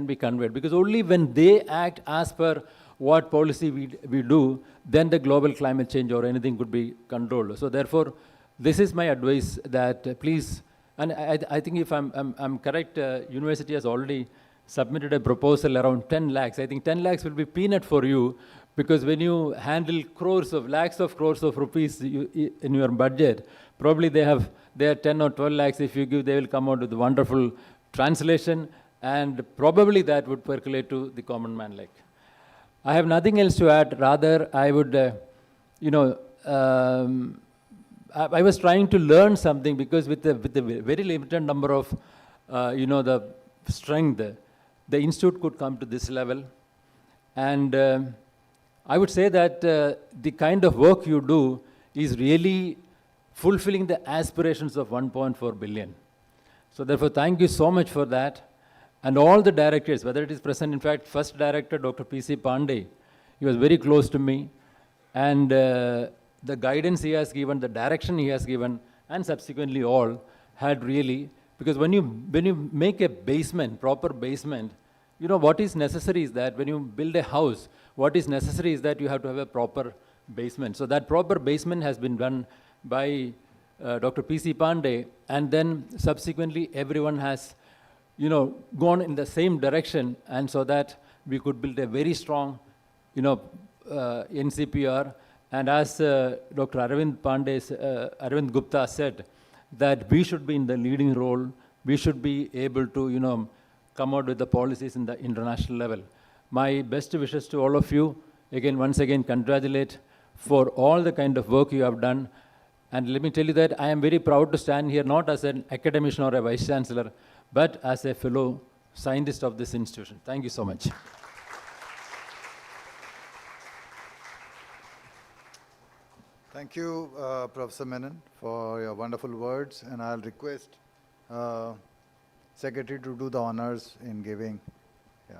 be conveyed, because only when they act as per what policy we do, then the global climate change or anything could be controlled. So therefore, this is my advice, that please, and I think if I'm correct, university has already submitted a proposal around 10 lakhs. I think 10 lakhs will be peanut for you, because when you handle lakhs of crores of rupees in your budget, probably they are 10 or 12 lakhs. If you give, they will come out with a wonderful translation, and probably that would percolate to the common man. Like, I have nothing else to add. Rather, I would, I was trying to learn something, because with the very limited number of, the strength, the institute could come to this level. And I would say that the kind of work you do is really fulfilling the aspirations of 1.4 billion. So therefore, thank you so much for that. And all the directors, whether it is present, in fact, first director, Dr. P.C. Pandey, he was very close to me. And the guidance he has given, the direction he has given, and subsequently all, had really, because when you make a basement, proper basement, what is necessary is that when you build a house, what is necessary is that you have to have a proper basement. So that proper basement has been done by Dr. P.C. Pandey, and then subsequently everyone has, gone in the same direction, and so that we could build a very strong, NCPR. And as Dr. Arvind Gupta said, that we should be in the leading role. We should be able to, come out with the policies in the international level. My best wishes to all of you. Once again, congratulate for all the kind of work you have done. And let me tell you that I am very proud to stand here, not as an academician or a vice chancellor, but as a fellow scientist of this institution. Thank you so much. Thank you, Professor Menon, for your wonderful words, and I'll request Secretary to do the honors in giving. Yeah.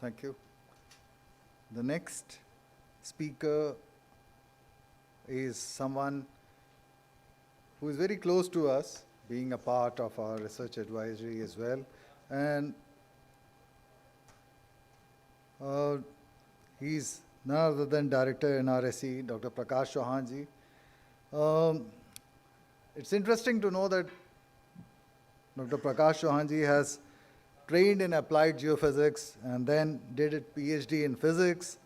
Thank you. The next speaker is someone who is very close to us, being a part of our research advisory as well. And he's none other than Director NRSE, Dr. Prakash Chauhan ji. It's interesting to know that Dr. Prakash Chauhan ji has trained in applied geophysics and then did a PhD in physics,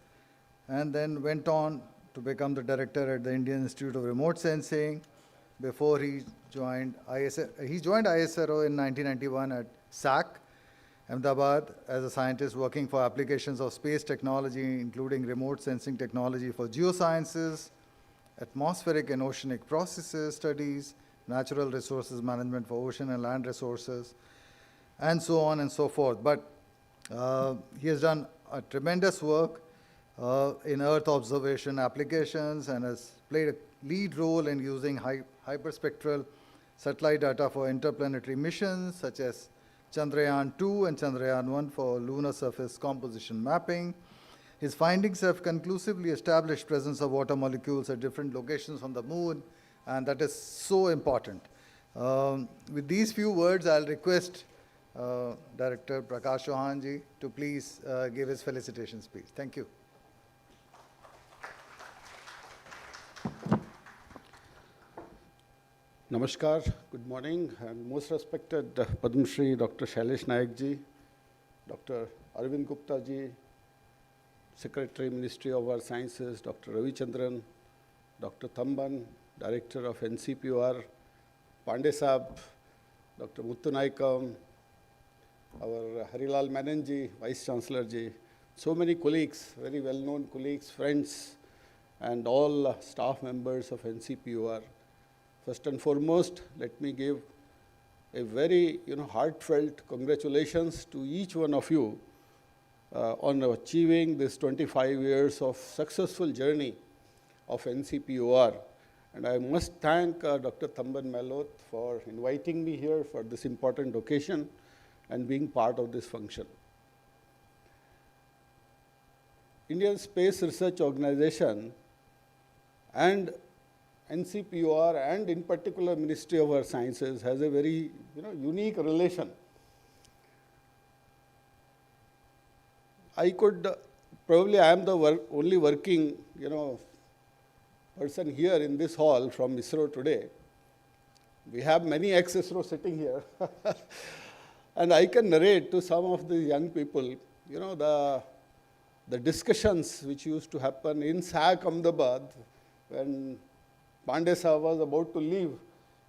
and then went on to become the director at the Indian Institute of Remote Sensing. Before he joined ISRO in 1991 at SAC, Ahmedabad, as a scientist working for applications of space technology, including remote sensing technology for geosciences, atmospheric and oceanic processes studies, natural resources management for ocean and land resources, and so on and so forth. But he has done a tremendous work in Earth observation applications and has played a lead role in using hyperspectral satellite data for interplanetary missions such as Chandrayaan-2 and Chandrayaan-1 for lunar surface composition mapping. His findings have conclusively established presence of water molecules at different locations on the moon, and that is so important. With these few words, I'll request Director Prakash Chauhan ji to please give his felicitations speech. Thank you. Namaskar, good morning, and most respected Padma Shri Dr. Shailesh Nayak ji, Dr. Arvind Gupta ji, Secretary, Ministry of Earth Sciences, Dr. Ravi Chandran, Dr. Thamban, Director of NCPOR, Pandey Saab, Dr. Muthu Naikam, our Harilal Menon ji, Vice Chancellor ji, so many colleagues, very well-known colleagues, friends, and all staff members of NCPOR. First and foremost, let me give a very heartfelt congratulations to each one of you on achieving this 25 years of successful journey of NCPOR. And I must thank Dr. Thamban Melot for inviting me here for this important occasion and being part of this function. Indian Space Research Organization and NCPOR, and in particular Ministry of Earth Sciences, has a very unique relation. I am the only working person here in this hall from ISRO today. We have many ex-ISRO sitting here. And I can narrate to some of the young people, the discussions which used to happen in SAC Ahmedabad when Pandey Saab was about to leave,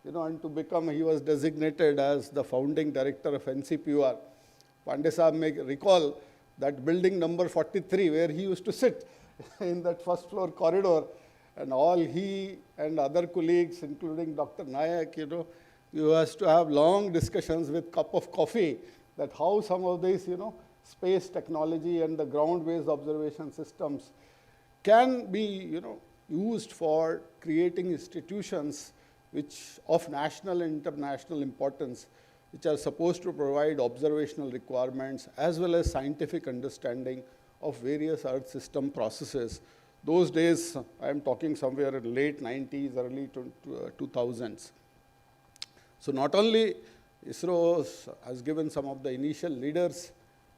and to become, he was designated as the founding director of NCPOR. Pandey Saab may recall that building number 43 where he used to sit in that first floor corridor, and all he and other colleagues, including Dr. Nayak, you has to have long discussions with cup of coffee that how some of these, space technology and the ground-based observation systems can be, used for creating institutions which of national and international importance, which are supposed to provide observational requirements as well as scientific understanding of various Earth system processes. Those days, I am talking somewhere in late 90s, early 2000s. So not only ISRO has given some of the initial leaders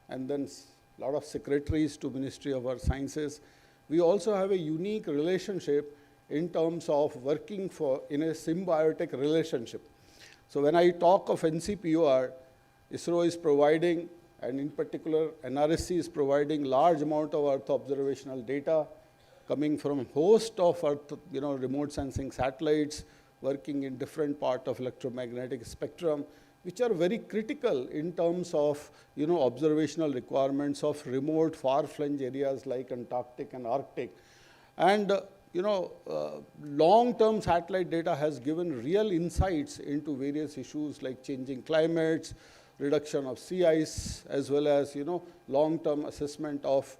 and then a lot of secretaries to Ministry of Earth Sciences, we also have a unique relationship in terms of working in a symbiotic relationship. So when I talk of NCPOR, ISRO is providing, and in particular NRSC is providing large amount of Earth observational data coming from a host of Earth, remote sensing satellites working in different part of electromagnetic spectrum, which are very critical in terms of observational requirements of remote far-flung areas like Antarctic and Arctic. And long-term satellite data has given real insights into various issues like changing climates, reduction of sea ice, as well as long-term assessment of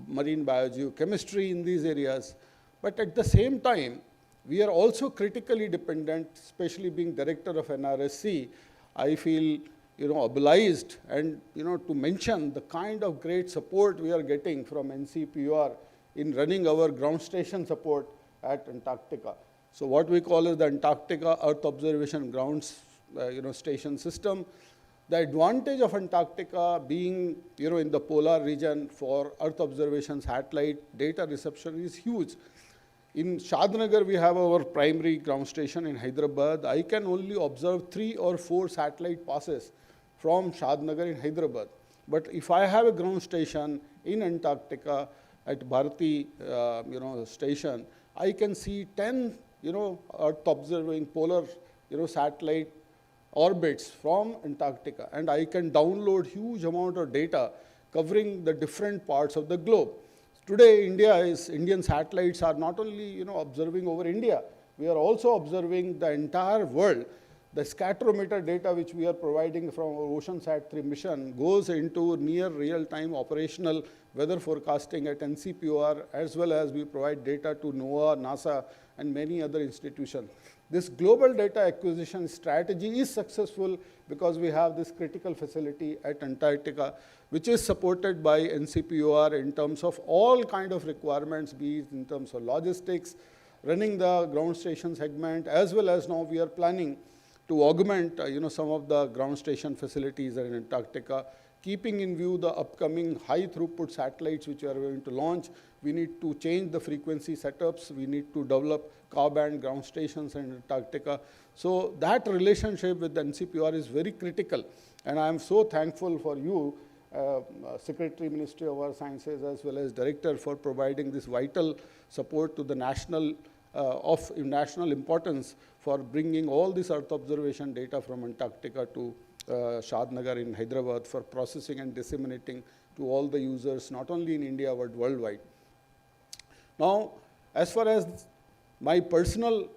marine biogeochemistry in these areas. But at the same time, we are also critically dependent, especially being director of NRSC, I feel obliged and to mention the kind of great support we are getting from NCPOR in running our ground station support at Antarctica. So what we call is the Antarctica Earth Observation Ground Station System. The advantage of Antarctica being in the polar region for Earth observation satellite data reception is huge. In Shadnagar, we have our primary ground station in Hyderabad. I can only observe 3 or 4 satellite passes from Shadnagar in Hyderabad. But if I have a ground station in Antarctica, at Bharati, station, I can see 10, Earth observing polar, satellite orbits from Antarctica, and I can download huge amount of data covering the different parts of the globe. Today, Indian satellites are not only, observing over India, we are also observing the entire world. The scatterometer data which we are providing from our OceanSat-3 mission goes into near real-time operational weather forecasting at NCPOR, as well as we provide data to NOAA, NASA, and many other institutions. This global data acquisition strategy is successful because we have this critical facility at Antarctica, which is supported by NCPOR in terms of all kind of requirements, be it in terms of logistics, running the ground station segment, as well as now we are planning to augment, some of the ground station facilities in Antarctica, keeping in view the upcoming high throughput satellites which we are going to launch. We need to change the frequency setups. We need to develop Ka-band ground stations in Antarctica. So that relationship with the NCPOR is very critical. And I am so thankful for you, Secretary, Ministry of Earth Sciences, as well as Director, for providing this vital support to the national importance for bringing all this Earth observation data from Antarctica to Shadnagar in Hyderabad for processing and disseminating to all the users, not only in India, but worldwide. Now, as far as my personal,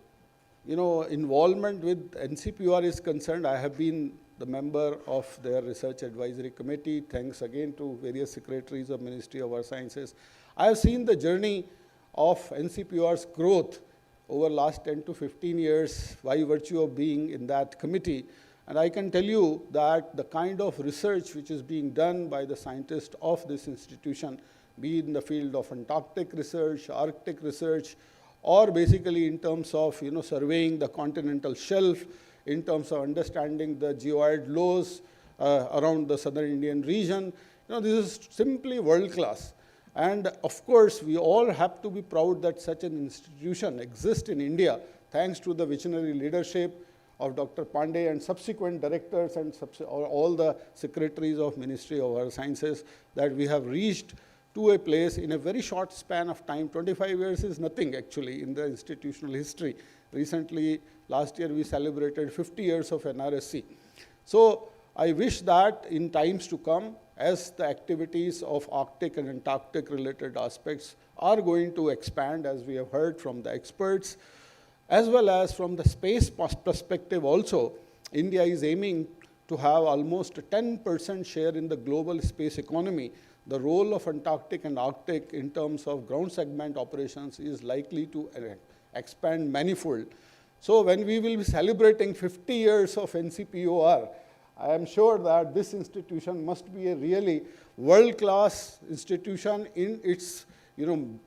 involvement with NCPOR is concerned, I have been the member of their Research Advisory Committee. Thanks again to various secretaries of Ministry of Earth Sciences. I have seen the journey of NCPOR's growth over last 10 to 15 years by virtue of being in that committee. And I can tell you that the kind of research which is being done by the scientists of this institution, be it in the field of Antarctic research, Arctic research, or basically in terms of surveying the continental shelf, in terms of understanding the geoid lows around the southern Indian region, this is simply world class. And of course, we all have to be proud that such an institution exists in India, thanks to the visionary leadership of Dr. Pandey and subsequent directors and all the secretaries of Ministry of Earth Sciences, that we have reached to a place in a very short span of time. 25 years is nothing actually in the institutional history. Recently, last year, we celebrated 50 years of NRSC. So I wish that in times to come, as the activities of Arctic and Antarctic related aspects are going to expand, as we have heard from the experts, as well as from the space perspective also, India is aiming to have almost a 10% share in the global space economy. The role of Antarctic and Arctic in terms of ground segment operations is likely to expand manifold. So when we will be celebrating 50 years of NCPOR, I am sure that this institution must be a really world-class institution in its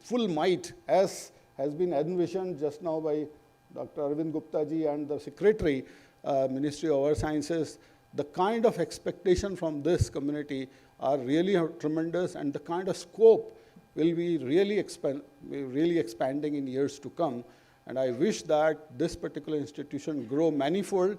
full might, as has been envisioned just now by Dr. Arvind Gupta ji and the Secretary, Ministry of Earth Sciences. The kind of expectation from this community are really tremendous, and the kind of scope will be really expanding in years to come. And I wish that this particular institution grow manifold,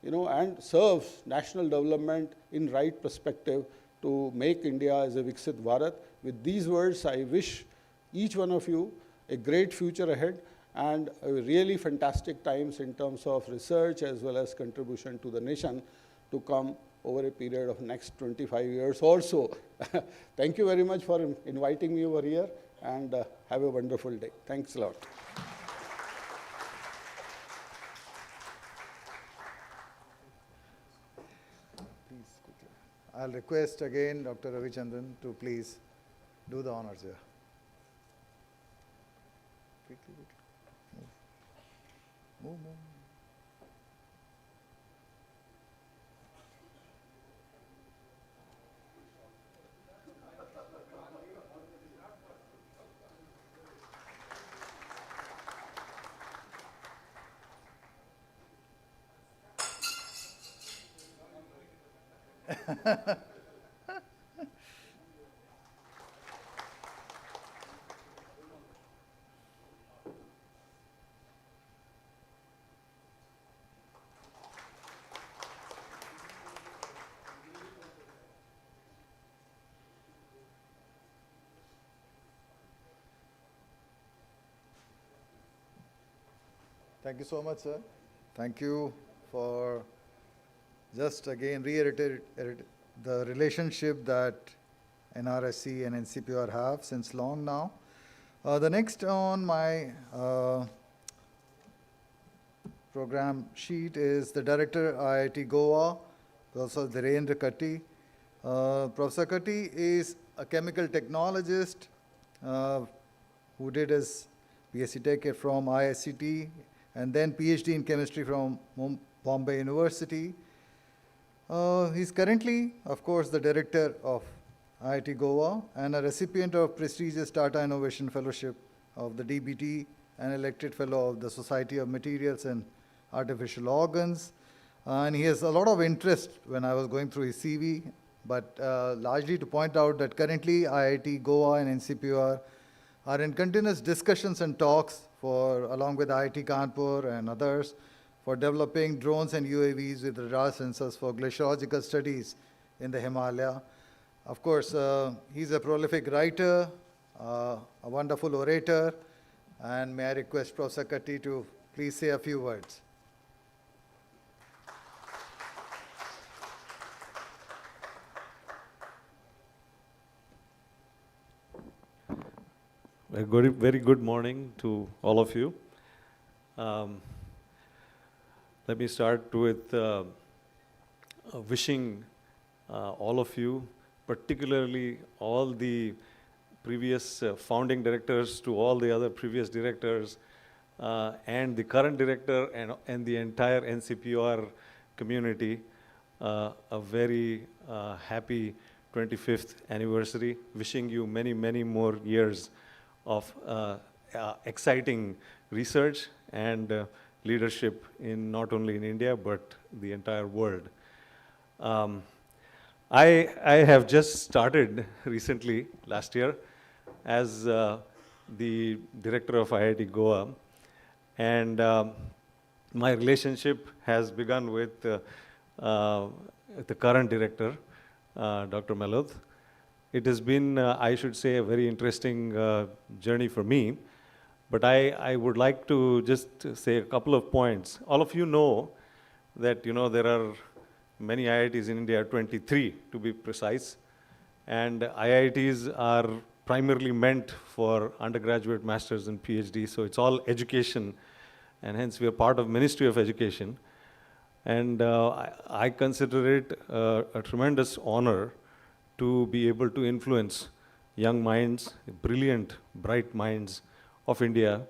and serves national development in right perspective to make India as a Viksit Bharat. With these words, I wish each one of you a great future ahead and really fantastic times in terms of research as well as contribution to the nation to come over a period of next 25 years or so. Thank you very much for inviting me over here, and have a wonderful day. Thanks a lot. I'll request again Dr. Ravichandran to please do the honors here. Quickly. Move. Thank you so much, sir. Thank you for just again reiterating the relationship that NRSC and NCPOR have since long now. The next on my program sheet is the Director IIT Goa, Professor Dhirendra Katti. Professor Katti is a chemical technologist who did his BSc Tech from ISCT and then PhD in chemistry from Bombay University. He's currently, of course, the director of IIT Goa and a recipient of prestigious Tata Innovation Fellowship of the DBT and elected fellow of the Society of Materials and Artificial Organs. And he has a lot of interest when I was going through his CV, but largely to point out that currently IIT Goa and NCPOR are in continuous discussions and talks along with IIT Kanpur and others for developing drones and UAVs with radar sensors for glaciological studies in the Himalaya. Of course, he's a prolific writer, a wonderful orator, and may I request Professor Katti to please say a few words. A very good morning to all of you. Let me start with wishing all of you, particularly all the previous founding directors, to all the other previous directors, and the current director and the entire NCPOR community, a very happy 25th anniversary. Wishing you many, many more years of exciting research and leadership in not only in India but the entire world. I have just started recently, last year, as the director of IIT Goa, and my relationship has begun with the current director, Dr. Melod. It has been, I should say, a very interesting journey for me. But I would like to just say a couple of points. All of you know that there are many IITs in India, 23 to be precise. And IITs are primarily meant for undergraduate, masters, and PhD. So it's all education. And hence we are part of Ministry of Education. And I consider it a tremendous honor to be able to influence young minds, brilliant, bright minds of India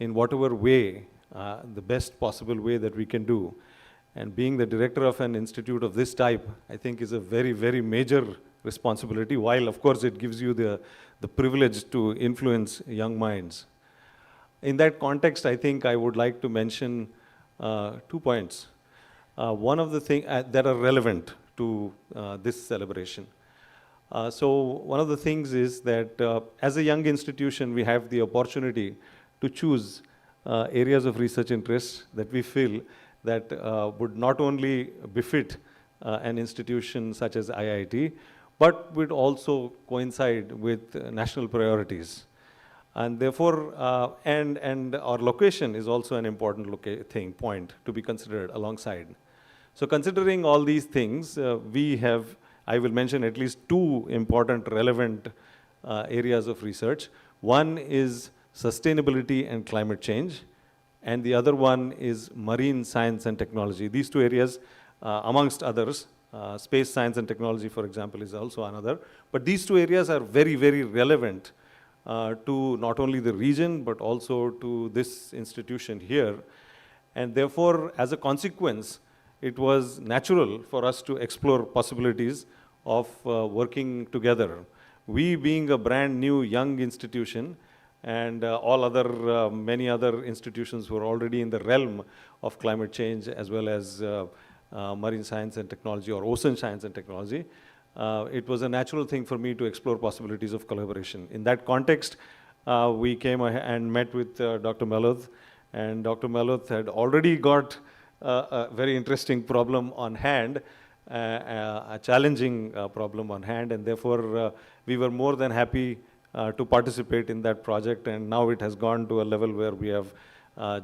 in whatever way, the best possible way that we can do. And being the director of an institute of this type, I think is a very, very major responsibility, while of course it gives you the privilege to influence young minds. In that context, I think I would like to mention 2 points. One of the things that are relevant to this celebration. So one of the things is that as a young institution, we have the opportunity to choose areas of research interest that we feel that would not only befit an institution such as IIT, but would also coincide with national priorities. And therefore, and our location is also an important point to be considered alongside. So considering all these things, I will mention at least 2 important relevant areas of research. One is sustainability and climate change, and the other one is marine science and technology. These 2 areas, amongst others, space science and technology, for example, is also another. But these 2 areas are very, very relevant to not only the region, but also to this institution here. And therefore, as a consequence, it was natural for us to explore possibilities of working together. We being a brand new young institution, and many other institutions who are already in the realm of climate change as well as marine science and technology or ocean science and technology, it was a natural thing for me to explore possibilities of collaboration. In that context, we came and met with Dr. Melod, and Dr. Melod had already got a very interesting problem on hand, a challenging problem on hand, and therefore we were more than happy to participate in that project, and now it has gone to a level where we have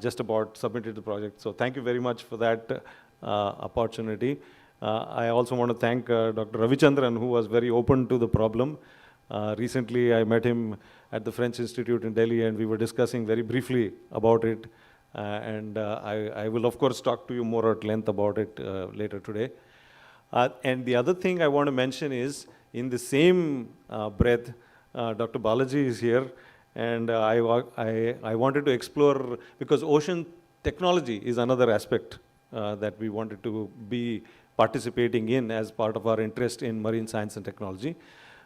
just about submitted the project. So thank you very much for that opportunity. I also want to thank Dr. Ravichandran, who was very open to the problem. Recently, I met him at the French Institute in Delhi, and we were discussing very briefly about it. I will, of course, talk to you more at length about it later today. And the other thing I want to mention is, in the same breath, Dr. Balaji is here, and I wanted to explore, because ocean technology is another aspect that we wanted to be participating in as part of our interest in marine science and technology.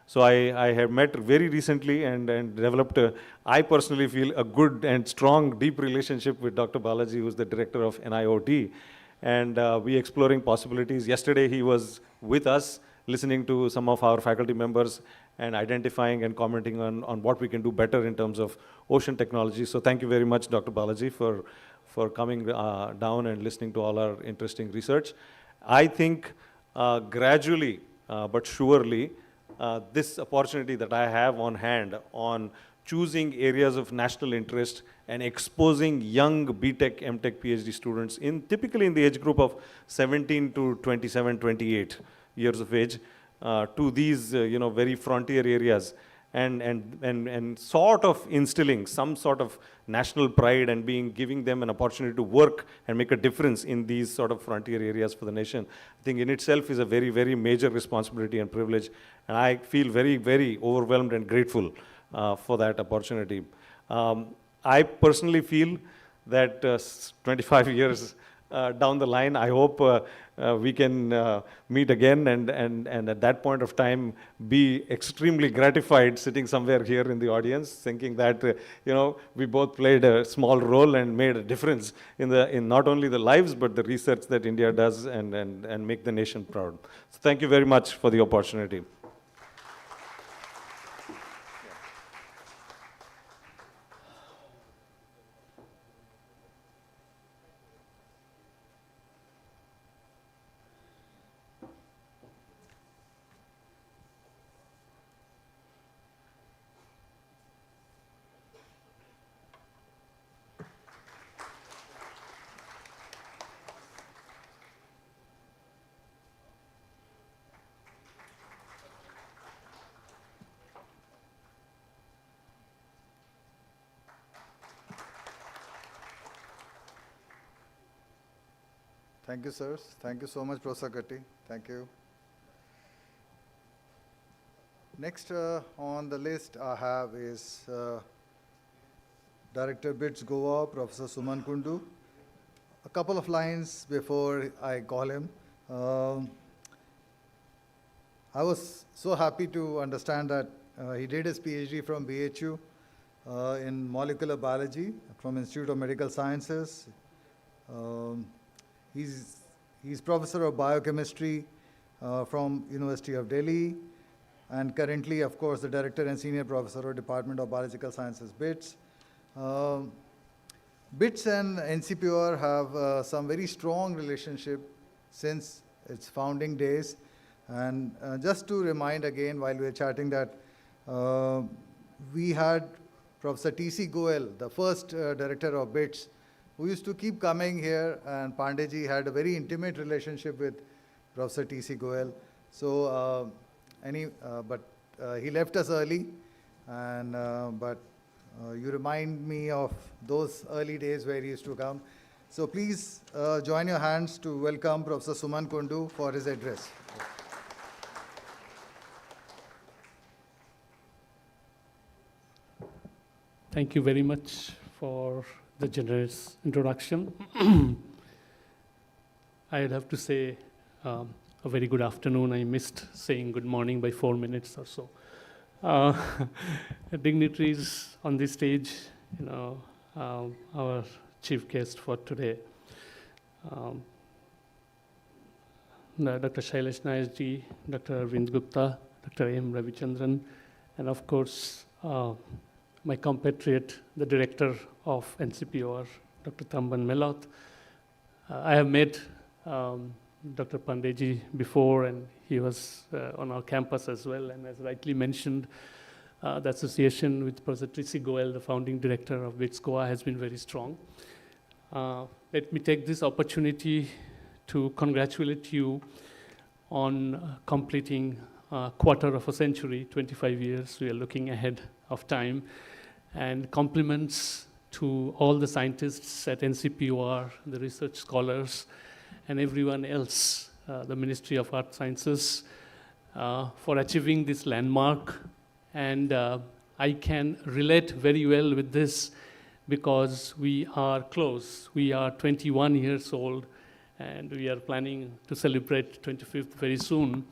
So I have met very recently and developed, I personally feel, a good and strong, deep relationship with Dr. Balaji, who's the director of NIOT. And we exploring possibilities. Yesterday he was with us, listening to some of our faculty members and identifying and commenting on what we can do better in terms of ocean technology. So thank you very much, Dr. Balaji, for coming down and listening to all our interesting research. I think gradually but surely, this opportunity that I have on hand on choosing areas of national interest and exposing young BTech, MTech, PhD students typically in the age group of 17 to 27, 28 years of age to these very frontier areas and sort of instilling some sort of national pride and giving them an opportunity to work and make a difference in these sort of frontier areas for the nation, I think in itself is a very, very major responsibility and privilege. And I feel very, very overwhelmed and grateful for that opportunity. I personally feel that 25 years down the line, I hope we can meet again and at that point of time be extremely gratified sitting somewhere here in the audience, thinking that we both played a small role and made a difference in not only the lives but the research that India does and make the nation proud. So thank you very much for the opportunity. Thank you, sirs. Thank you so much, Professor Katti. Thank you. Next on the list I have is Director BITS Goa, Professor Suman Kundu. A couple of lines before I call him. I was so happy to understand that he did his PhD from BHU in molecular biology from Institute of Medical Sciences. He's professor of biochemistry from University of Delhi, and currently, of course, the director and senior professor of Department of Biological Sciences, BITS. BITS and NCPOR have some very strong relationship since its founding days. And just to remind again, while we were chatting, that we had Professor T.C. Goel, the first director of BITS, who used to keep coming here, and Pandeyji had a very intimate relationship with Professor T.C. Goel. So, he left us early, and you remind me of those early days where he used to come. So please join your hands to welcome Professor Suman Kundu for his address. Thank you very much for the generous introduction. I'd have to say a very good afternoon. I missed saying good morning by 4 minutes or so. Dignitaries on this stage, our chief guest for today, Dr. Shailesh Nairji, Dr. Arvind Gupta, Dr. M. Ravichandran, and of course, my compatriot, the director of NCPOR, Dr. Tamban Meloth. I have met Dr. Pandeyji before, and he was on our campus as well. And as rightly mentioned, The association with Professor Tracy Goel, the founding director of WITS-Goa, has been very strong. Let me take this opportunity to congratulate you on completing a quarter of a century, 25 years. We are looking ahead of time. And compliments to all the scientists at NCPOR, the research scholars, and everyone else, the Ministry of Art Sciences, for achieving this landmark. And I can relate very well with this because we are close. We are 21 years old, and we are planning to celebrate 25th very soon.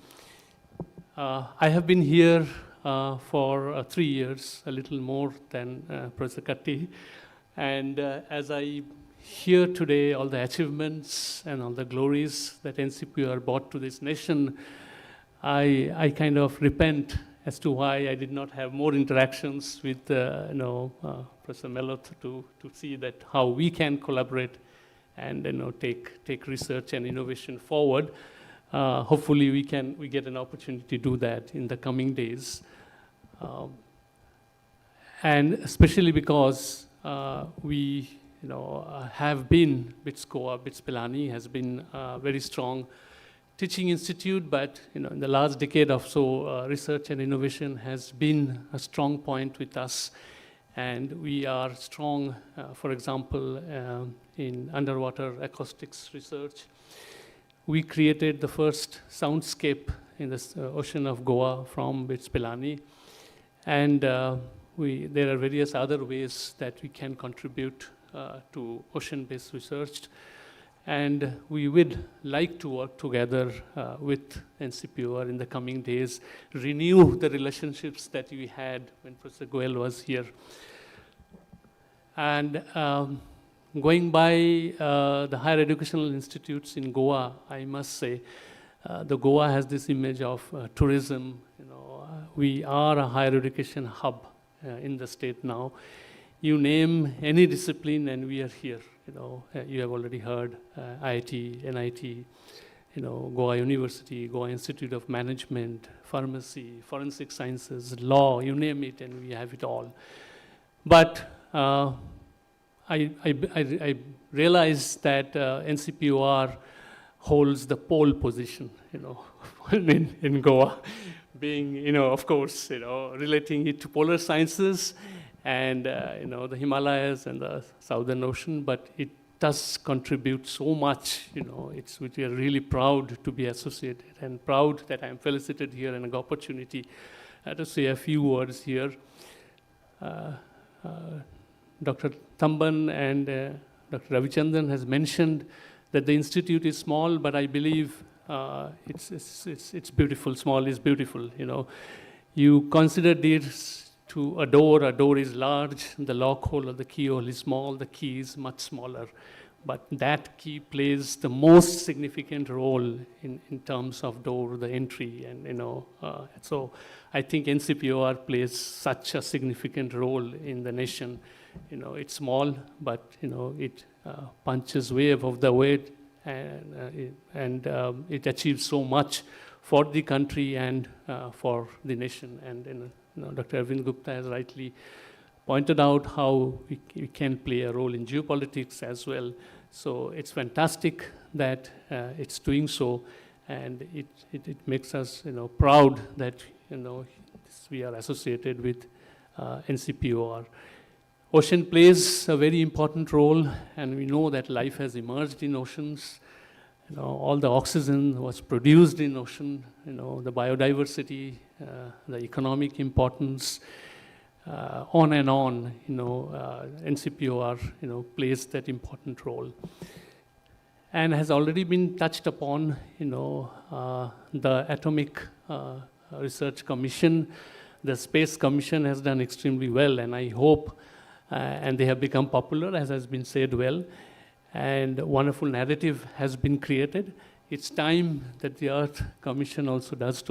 I have been here for 3 years, a little more than Professor Katti. And as I hear today all the achievements and all the glories that NCPOR brought to this nation, I kind of repent as to why I did not have more interactions with Professor Meloth to see that how we can collaborate and take research and innovation forward. Hopefully we get an opportunity to do that in the coming days. And especially because we have been, WITS-Goa, BITS Pilani has been a very strong teaching institute, but in the last decade or so, research and innovation has been a strong point with us. And we are strong, for example, in underwater acoustics research. We created the first soundscape in the ocean of Goa from BITS Pilani. And there are various other ways that we can contribute to ocean-based research. And we would like to work together with NCPOR in the coming days, renew the relationships that we had when Professor Goel was here. And going by the higher educational institutes in Goa, I must say, the Goa has this image of tourism. We are a higher education hub in the state now. You name any discipline and we are here. You have already heard IIT, NIT, Goa University, Goa Institute of Management, pharmacy, forensic sciences, law, you name it, and we have it all. But I realize that NCPOR holds the pole position, in Goa, being, of course, relating it to polar sciences and the Himalayas and the Southern Ocean, but it does contribute so much. We are really proud to be associated and proud that I am felicitated here and an opportunity to say a few words here. Dr. Tamban and Dr. Ravichandran has mentioned that the institute is small, but I believe it's beautiful. Small is beautiful. You consider this to a door is large, the lock hole or the keyhole is small, the key is much smaller. But that key plays the most significant role in terms of door, the entry, and so I think NCPOR plays such a significant role in the nation. It's small, but it punches way above the weight, and it achieves so much for the country and for the nation. And Dr. Arvind Gupta has rightly pointed out how we can play a role in geopolitics as well. So it's fantastic that it's doing so, and it makes us proud that we are associated with NCPOR. Ocean plays a very important role, and we know that life has emerged in oceans. All the oxygen was produced in ocean, the biodiversity, the economic importance, on and on, NCPOR, plays that important role. And has already been touched upon, the Atomic Research Commission, the Space Commission has done extremely well, and I hope, and they have become popular, as has been said well, and a wonderful narrative has been created. It's time that the Earth Commission also does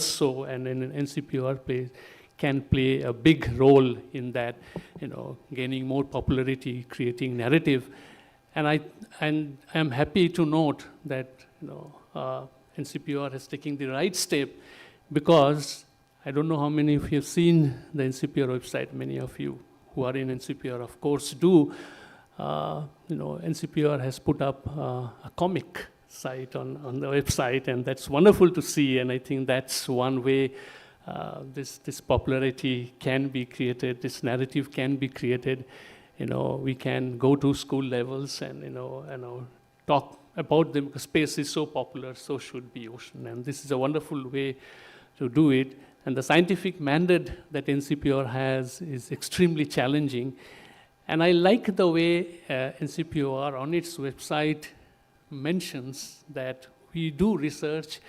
so, and NCPOR can play a big role in that, gaining more popularity, creating narrative. And I am happy to note that NCPOR has taken the right step, because I don't know how many of you have seen the NCPOR website. Many of you who are in NCPOR, of course, do. NCPOR has put up a comic site on the website, and that's wonderful to see. And I think that's one way this popularity can be created, this narrative can be created. We can go to school levels and talk about them, because space is so popular, so should be ocean. And this is a wonderful way to do it. And the scientific mandate that NCPOR has is extremely challenging. And I like the way NCPOR on its website mentions that we do research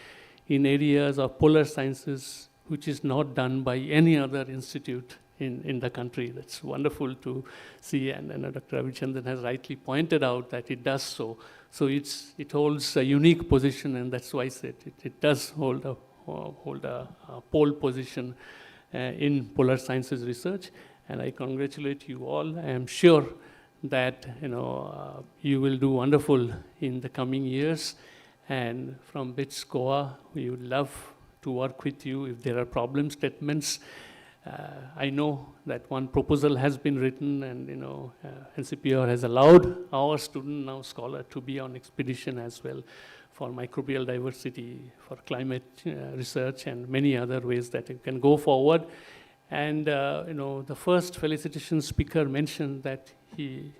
in areas of polar sciences which is not done by any other institute in the country. That's wonderful to see, and Dr. Ravichandran has rightly pointed out that it does so. So it holds a unique position, and that's why I said it does hold a pole position in polar sciences research. And I congratulate you all. I am sure that you will do wonderful in the coming years. And from BITS Goa, we would love to work with you if there are problem statements. I know that one proposal has been written, and NCPOR has allowed our student, now scholar, to be on expedition as well for microbial diversity, for climate research, and many other ways that it can go forward. And the first felicitation speaker mentioned that he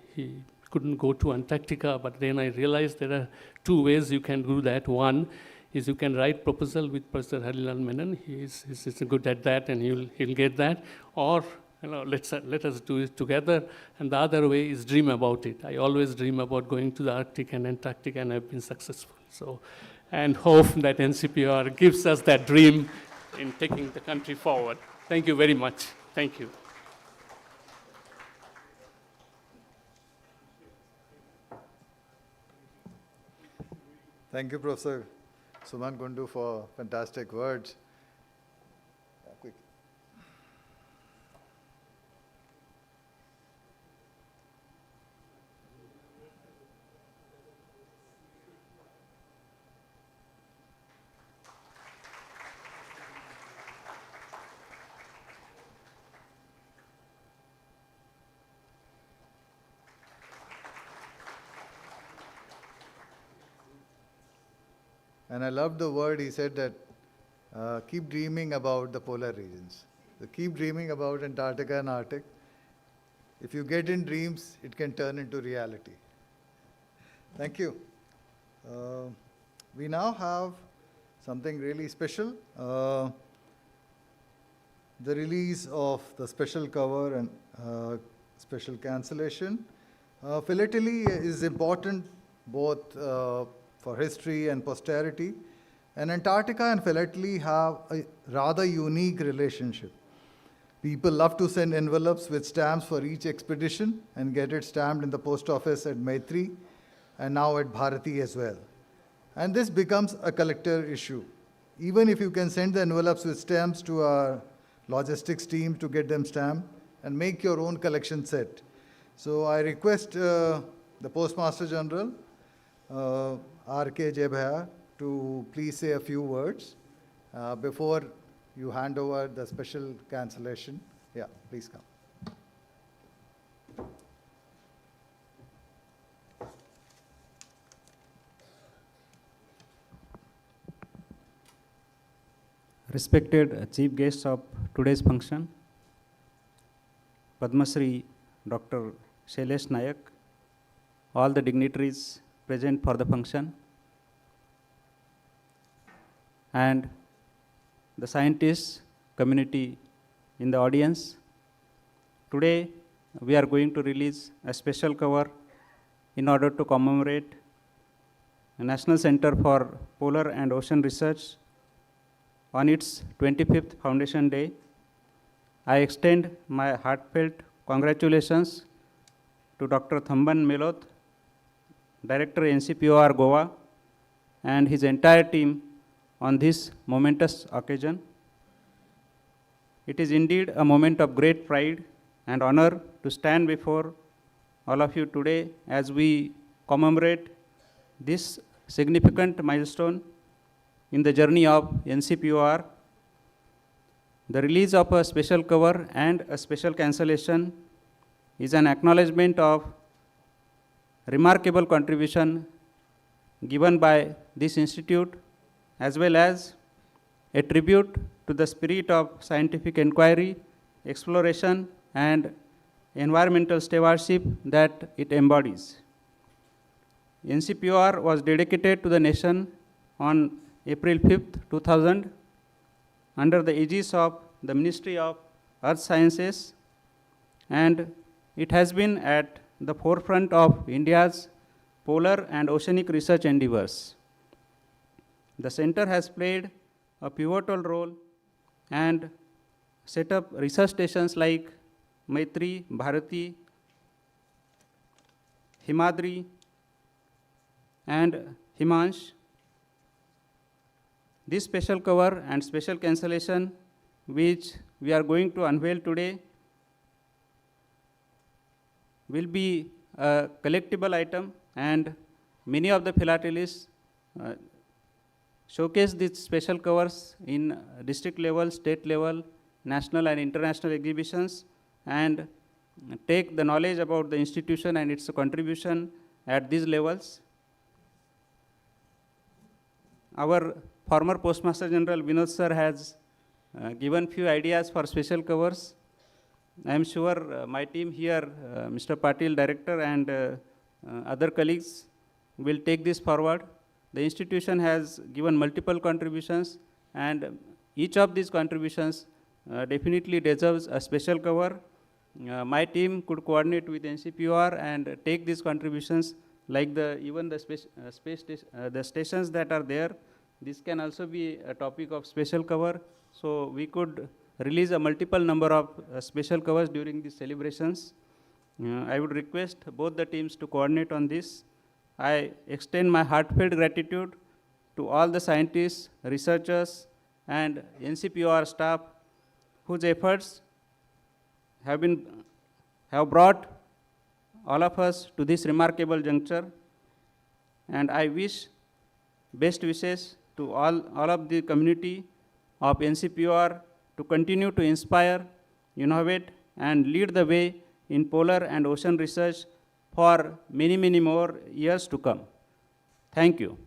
couldn't go to Antarctica, but then I realized there are two ways you can do that. One is you can write proposal with Professor Harilaal Menon. He's good at that, and he'll get that. Or let us do it together. And the other way is dream about it. I always dream about going to the Arctic and Antarctic, and I've been successful. So, and hope that NCPOR gives us that dream in taking the country forward. Thank you very much. Thank you. Thank you, Professor Suman Kundu, for fantastic words. Quick. And I loved the word he said that keep dreaming about the polar regions. So keep dreaming about Antarctica and Arctic. If you get in dreams, it can turn into reality. Thank you. We now have something really special. The release of the special cover and special cancellation. Philately is important both for history and posterity. And Antarctica and philately have a rather unique relationship. People love to send envelopes with stamps for each expedition and get it stamped in the post office at Maitri and now at Bharati as well. And this becomes a collector issue. Even if you can send the envelopes with stamps to our logistics team to get them stamped and make your own collection set. So I request the Postmaster General, R.K. Jebhaya, to please say a few words before you hand over the special cancellation. Yeah, please come. Respected chief guests of today's function, Padma Shri Dr. Shailesh Nayak, all the dignitaries present for the function, and the scientists community in the audience. Today, we are going to release a special cover in order to commemorate the National Center for Polar and Ocean Research on its 25th Foundation Day. I extend my heartfelt congratulations to Dr. Thamban Meloth, Director NCPOR Goa, and his entire team on this momentous occasion. It is indeed a moment of great pride and honor to stand before all of you today as we commemorate this significant milestone in the journey of NCPOR. The release of a special cover and a special cancellation is an acknowledgement of remarkable contribution given by this institute, as well as a tribute to the spirit of scientific inquiry, exploration, and environmental stewardship that it embodies. NCPOR was dedicated to the nation on April 5th, 2000, under the aegis of the Ministry of Earth Sciences, and it has been at the forefront of India's polar and oceanic research endeavors. The center has played a pivotal role and set up research stations like Maitri, Bharati, Himadri, and Himansh. This special cover and special cancellation, which we are going to unveil today, will be a collectible item, and many of the philatelists showcase these special covers in district level, state level, national and international exhibitions, and take the knowledge about the institution and its contribution at these levels. Our former Postmaster General Vinod sir has given few ideas for special covers. I am sure my team here, Mr. Patil, Director, and other colleagues will take this forward. The institution has given multiple contributions, and each of these contributions definitely deserves a special cover. My team could coordinate with NCPOR and take these contributions, like the stations that are there. This can also be a topic of special cover. So we could release a multiple number of special covers during these celebrations. I would request both the teams to coordinate on this. I extend my heartfelt gratitude to all the scientists, researchers, and NCPOR staff whose efforts have brought all of us to this remarkable juncture. And I wish best wishes to all of the community of NCPOR to continue to inspire, innovate, and lead the way in polar and ocean research for many, many more years to come. Thank you.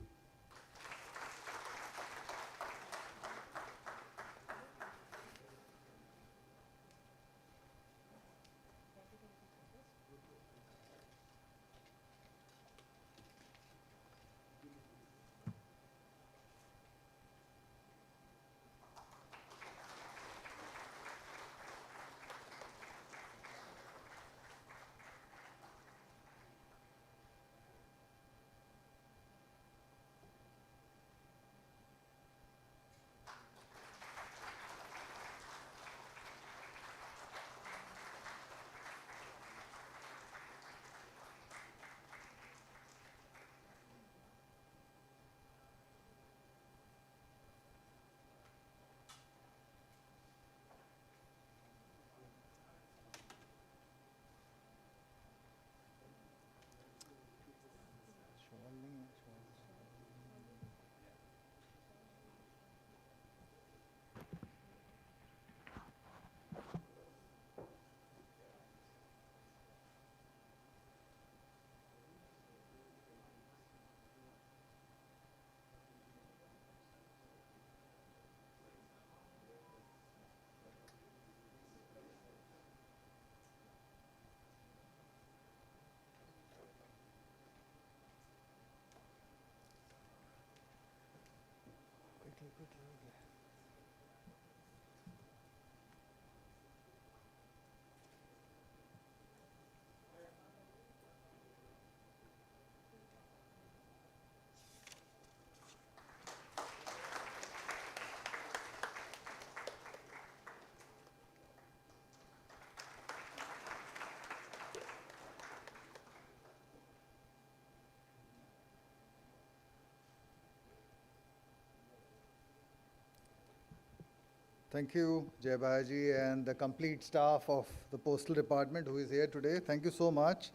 Thank you, Jai Bahaji, and the complete staff of the Postal Department who is here today. Thank you so much.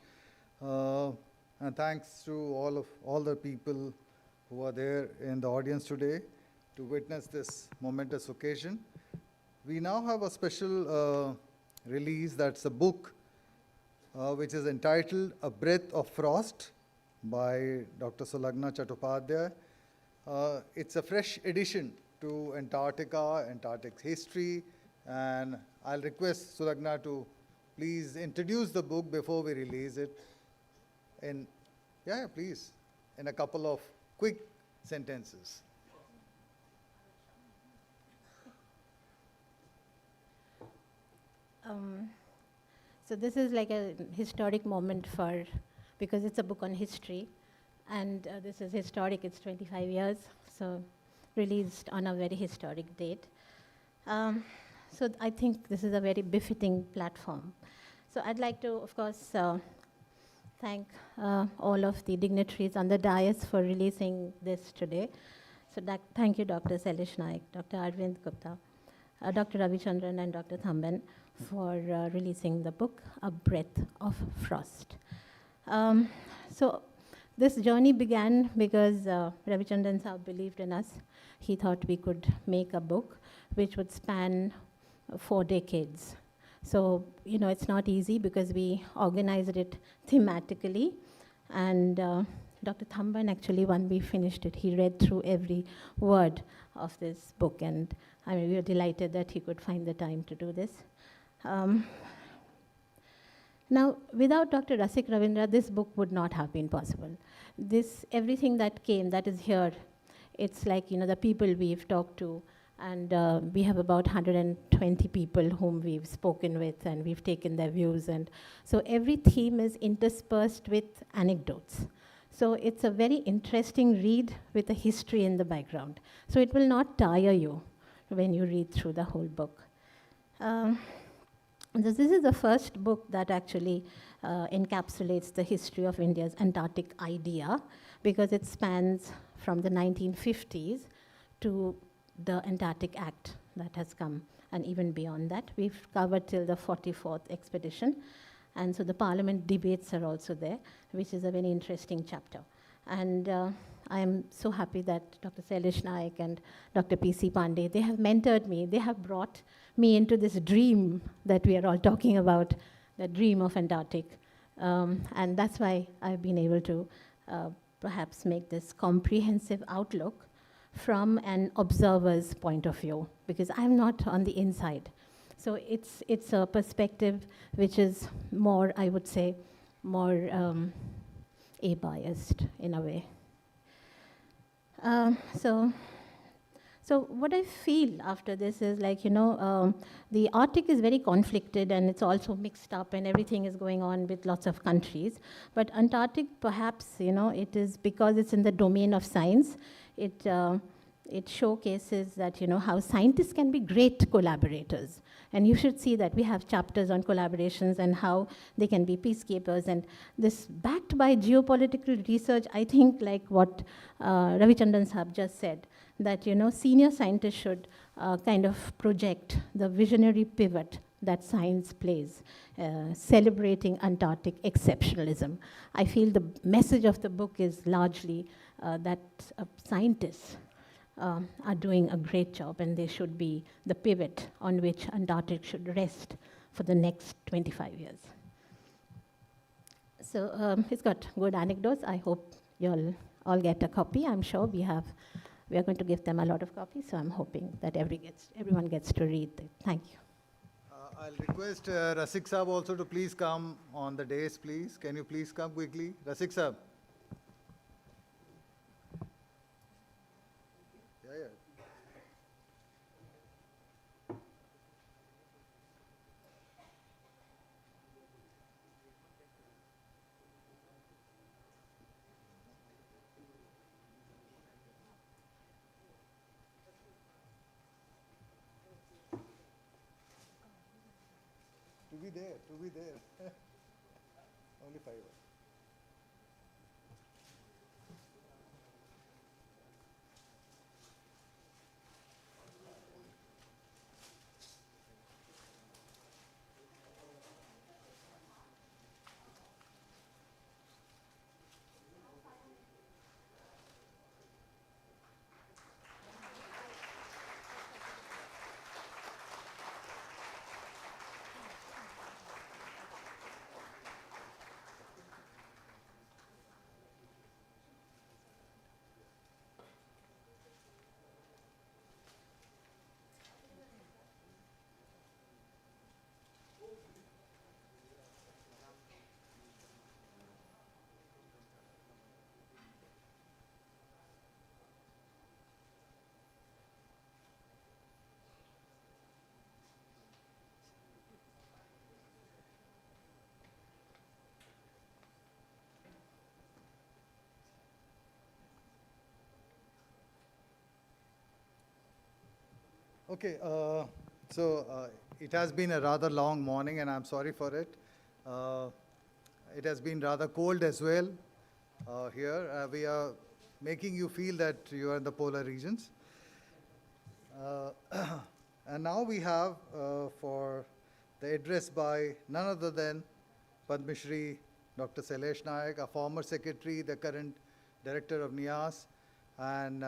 And thanks to all the people who are there in the audience today to witness this momentous occasion. We now have a special release, that's a book which is entitled A Breath of Frost by Dr. Sulagna Chattopadhyay. It's a fresh addition to Antarctica, Antarctic history, and I'll request Sulagna to please introduce the book before we release it. Please, in a couple of quick sentences. So this is like a historic moment because it's a book on history, and this is historic, it's 25 years, so released on a very historic date. So I think this is a very befitting platform. So I'd like to, of course, thank all of the dignitaries on the dais for releasing this today. So thank you, Dr. Sailesh Naik, Dr. Arvind Gupta, Dr. Ravichandran, and Dr. Thamban for releasing the book, A Breath of Frost. So this journey began because Ravichandran Saab believed in us. He thought we could make a book which would span 4 decades. So, you know, it's not easy because we organized it thematically. And Dr. Thamban actually, when we finished it, he read through every word of this book. And I mean, we were delighted that he could find the time to do this. Now, without Dr. Rasik Ravindra, this book would not have been possible. Everything that came, that is here, it's like, you know, the people we've talked to, and we have about 120 people whom we've spoken with, and we've taken their views. And so every theme is interspersed with anecdotes. So it's a very interesting read with a history in the background. So it will not tire you when you read through the whole book. This is the first book that actually encapsulates the history of India's Antarctic idea, because it spans from the 1950s to the Antarctic Act that has come, and even beyond that. We've covered till the 44th expedition, and so the parliament debates are also there, which is a very interesting chapter. And I am so happy that Dr. Sailesh Naik and Dr. P.C. Pandey, they have mentored me, they have brought me into this dream that we are all talking about, the dream of Antarctic. And that's why I've been able to perhaps make this comprehensive outlook from an observer's point of view, because I'm not on the inside. So it's a perspective which is more, I would say, more a-biased in a way. So what I feel after this is like, you know, the Arctic is very conflicted, and it's also mixed up, and everything is going on with lots of countries. But Antarctic, perhaps, you know, it is because it's in the domain of science, it showcases that, you know, how scientists can be great collaborators. And you should see that we have chapters on collaborations and how they can be peacekeepers. And this, backed by geopolitical research, I think, like what Ravichandran Saab just said, that, you know, senior scientists should kind of project the visionary pivot that science plays, celebrating Antarctic exceptionalism. I feel the message of the book is largely that scientists are doing a great job, and they should be the pivot on which Antarctic should rest for the next 25 years. So it's got good anecdotes. I hope you'll all get a copy. I'm sure we are going to give them a lot of copies, so I'm hoping that everyone gets to read it. Thank you. I'll request Rasik Saab also to please come on the dais, please. Can you please come quickly? Rasik Saab. Yeah. To be there. Only 5 hours. Okay, it has been a rather long morning, and I'm sorry for it. It has been rather cold as well here. We are making you feel that you are in the polar regions. And now we have for the address by none other than Padma Shri Dr. Sailesh Nayak, a former secretary, the current director of NIAS, and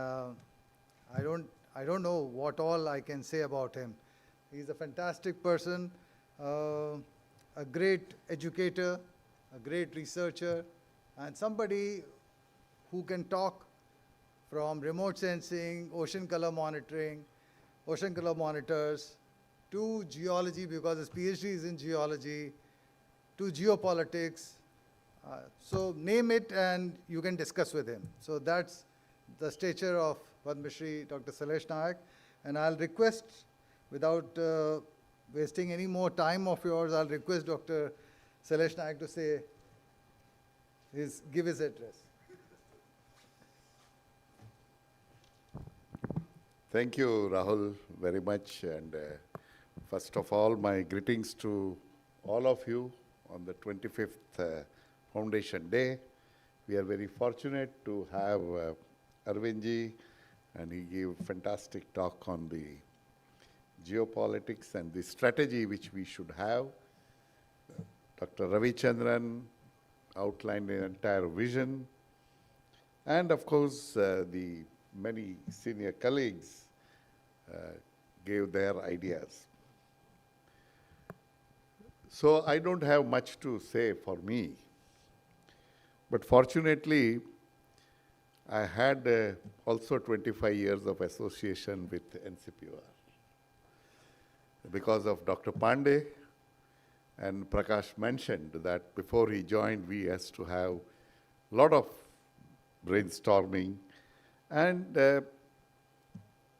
I don't know what all I can say about him. He's a fantastic person, a great educator, a great researcher, and somebody who can talk from remote sensing, ocean color monitoring, ocean color monitors, to geology, because his PhD is in geology, to geopolitics. So name it and you can discuss with him. So that's the stature of Padma Shri Dr. Sailesh Nayak. And I'll request, without wasting any more time of yours, I'll request Dr. Sailesh Nayak to say give his address. Thank you, Rahul, very much. And first of all, my greetings to all of you on the 25th Foundation Day. We are very fortunate to have Arvindji, and he gave a fantastic talk on the geopolitics and the strategy which we should have. Dr. Ravichandran outlined the entire vision. And of course, the many senior colleagues gave their ideas. So I don't have much to say for me. But fortunately, I had also 25 years of association with NCPOR. Because of Dr. Pandey, and Prakash mentioned that before he joined, we has to have a lot of brainstorming. And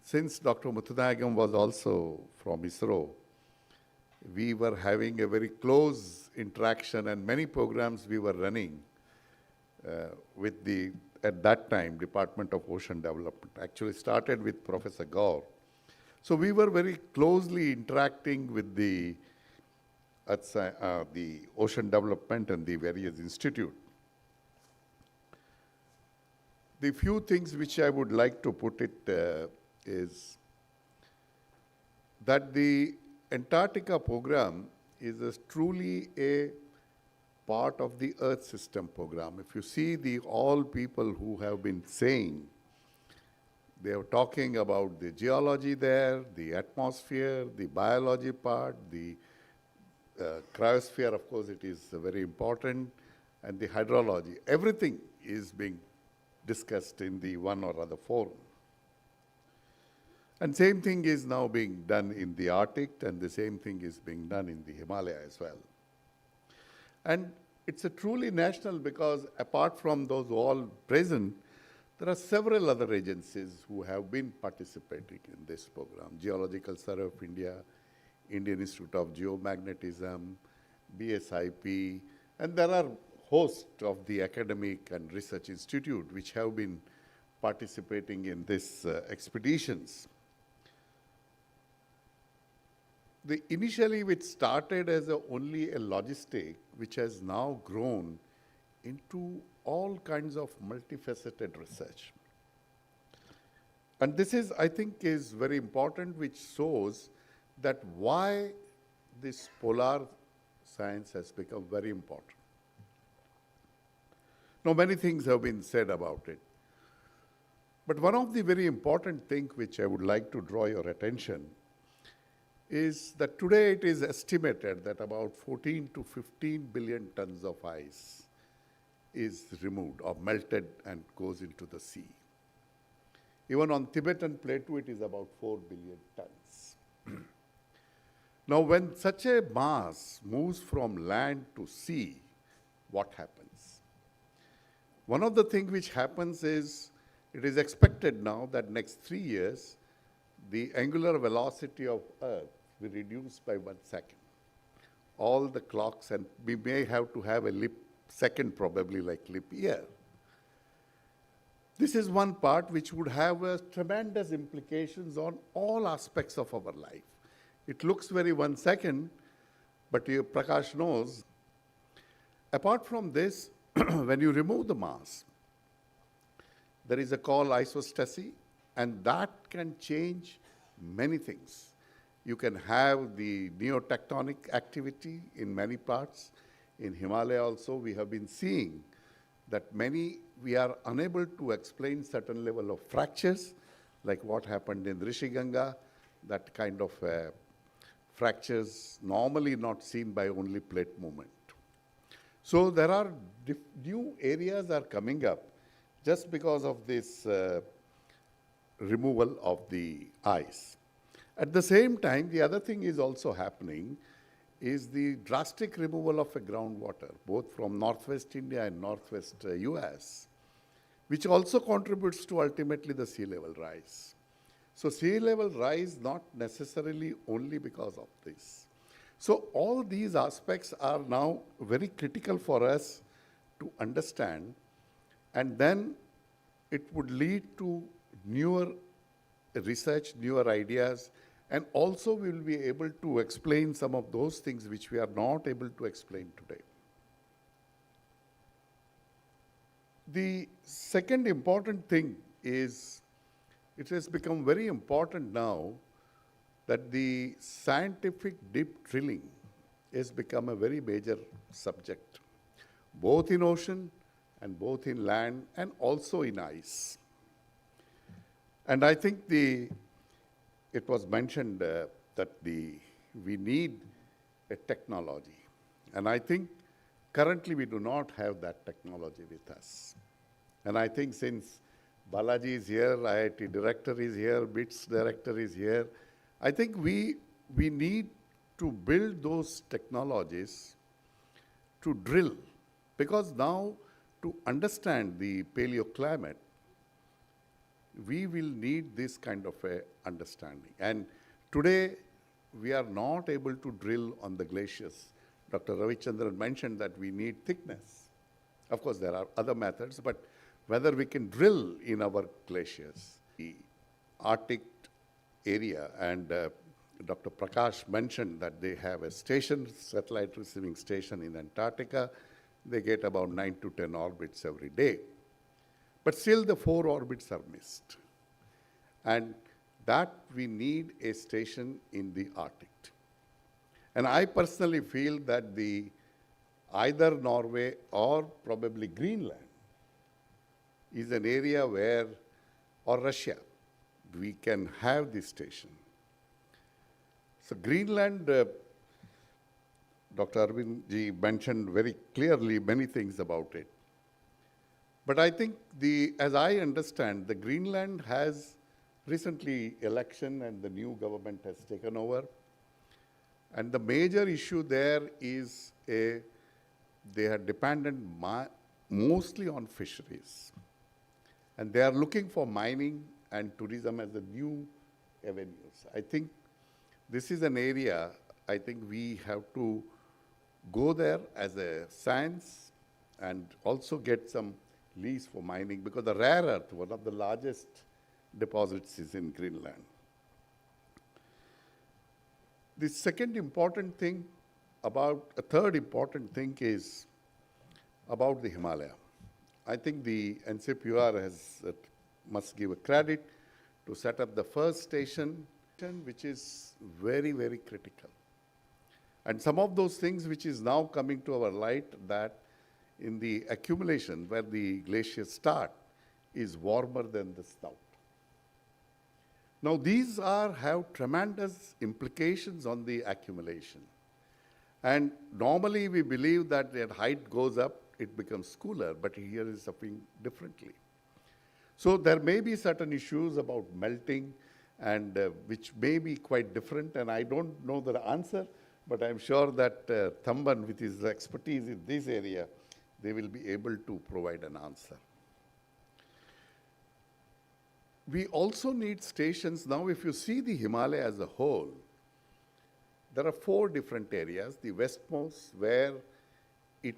since Dr. Muthunagam was also from ISRO, we were having a very close interaction, and many programs we were running with the, at that time, Department of Ocean Development. Actually started with Professor Gaur. So we were very closely interacting with the ocean development and the various institutes. The few things which I would like to put it is that the Antarctica program is truly a part of the Earth system program. If you see all people who have been saying, they are talking about the geology there, the atmosphere, the biology part, the cryosphere, of course, it is very important, and the hydrology. Everything is being discussed in the one or other forum. And same thing is now being done in the Arctic, and the same thing is being done in the Himalaya as well. And it's a truly national, because apart from those all present, there are several other agencies who have been participating in this program. Geological Survey of India, Indian Institute of Geomagnetism, BSIP, and there are host of the academic and research institute which have been participating in these expeditions. Initially, which started as only a logistic, which has now grown into all kinds of multifaceted research. And this is, I think, is very important, which shows that why this polar science has become very important. Now, many things have been said about it. But one of the very important things which I would like to draw your attention is that today it is estimated that about 14 to 15 billion tons of ice is removed or melted and goes into the sea. Even on Tibetan Plateau, it is about 4 billion tons. Now, when such a mass moves from land to sea, what happens? One of the things which happens is, it is expected now that next 3 years, the angular velocity of Earth will reduce by 1 second. All the clocks, and we may have to have a leap second, probably like leap year. This is one part which would have tremendous implications on all aspects of our life. It looks very 1 second, but Prakash knows. Apart from this, when you remove the mass, there is a call isostasy, and that can change many things. You can have the neotectonic activity in many parts. In Himalaya also, we have been seeing that we are unable to explain certain level of fractures, like what happened in Rishiganga, that kind of fractures normally not seen by only plate movement. So there are new areas are coming up just because of this removal of the ice. At the same time, the other thing is also happening is the drastic removal of groundwater, both from northwest India and northwest US, which also contributes to ultimately the sea level rise. So sea level rise not necessarily only because of this. So all these aspects are now very critical for us to understand, and then it would lead to newer research, newer ideas, and also we will be able to explain some of those things which we are not able to explain today. The second important thing is it has become very important now that the scientific deep drilling has become a very major subject, both in ocean and both in land and also in ice. And I think it was mentioned that we need a technology. And I think currently we do not have that technology with us. And I think since Balaji is here, IIT director is here, BITS director is here, I think we need to build those technologies to drill, because now to understand the paleoclimate, we will need this kind of a understanding. And today, we are not able to drill on the glaciers. Dr. Ravichandran mentioned that we need thickness. Of course, there are other methods, but whether we can drill in our glaciers, the Arctic area, and Dr. Prakash mentioned that they have a station, satellite receiving station in Antarctica. They get about 9 to 10 orbits every day. But still the 4 orbits are missed. And that we need a station in the Arctic. And I personally feel that either Norway or probably Greenland is an area where, or Russia, we can have this station. So Greenland, Dr. Arvind ji mentioned very clearly many things about it. But I think as I understand, the Greenland has recently election and the new government has taken over. And the major issue there is they are dependent mostly on fisheries. And they are looking for mining and tourism as the new avenues. I think this is an area I think we have to go there as a science and also get some lease for mining, because the rare earth, one of the largest deposits, is in Greenland. The second important thing a third important thing is about the Himalaya. I think the NCPOR must give a credit to set up the first station, which is very, very critical. And some of those things which is now coming to our light, that in the accumulation where the glaciers start is warmer than the snout. Now these have tremendous implications on the accumulation. And normally we believe that as height goes up, it becomes cooler, but here is something differently. So there may be certain issues about melting, and which may be quite different, and I don't know the answer, but I'm sure that Thamban, with his expertise in this area, they will be able to provide an answer. We also need stations. Now, if you see the Himalaya as a whole, there are 4 different areas. The westmost, where it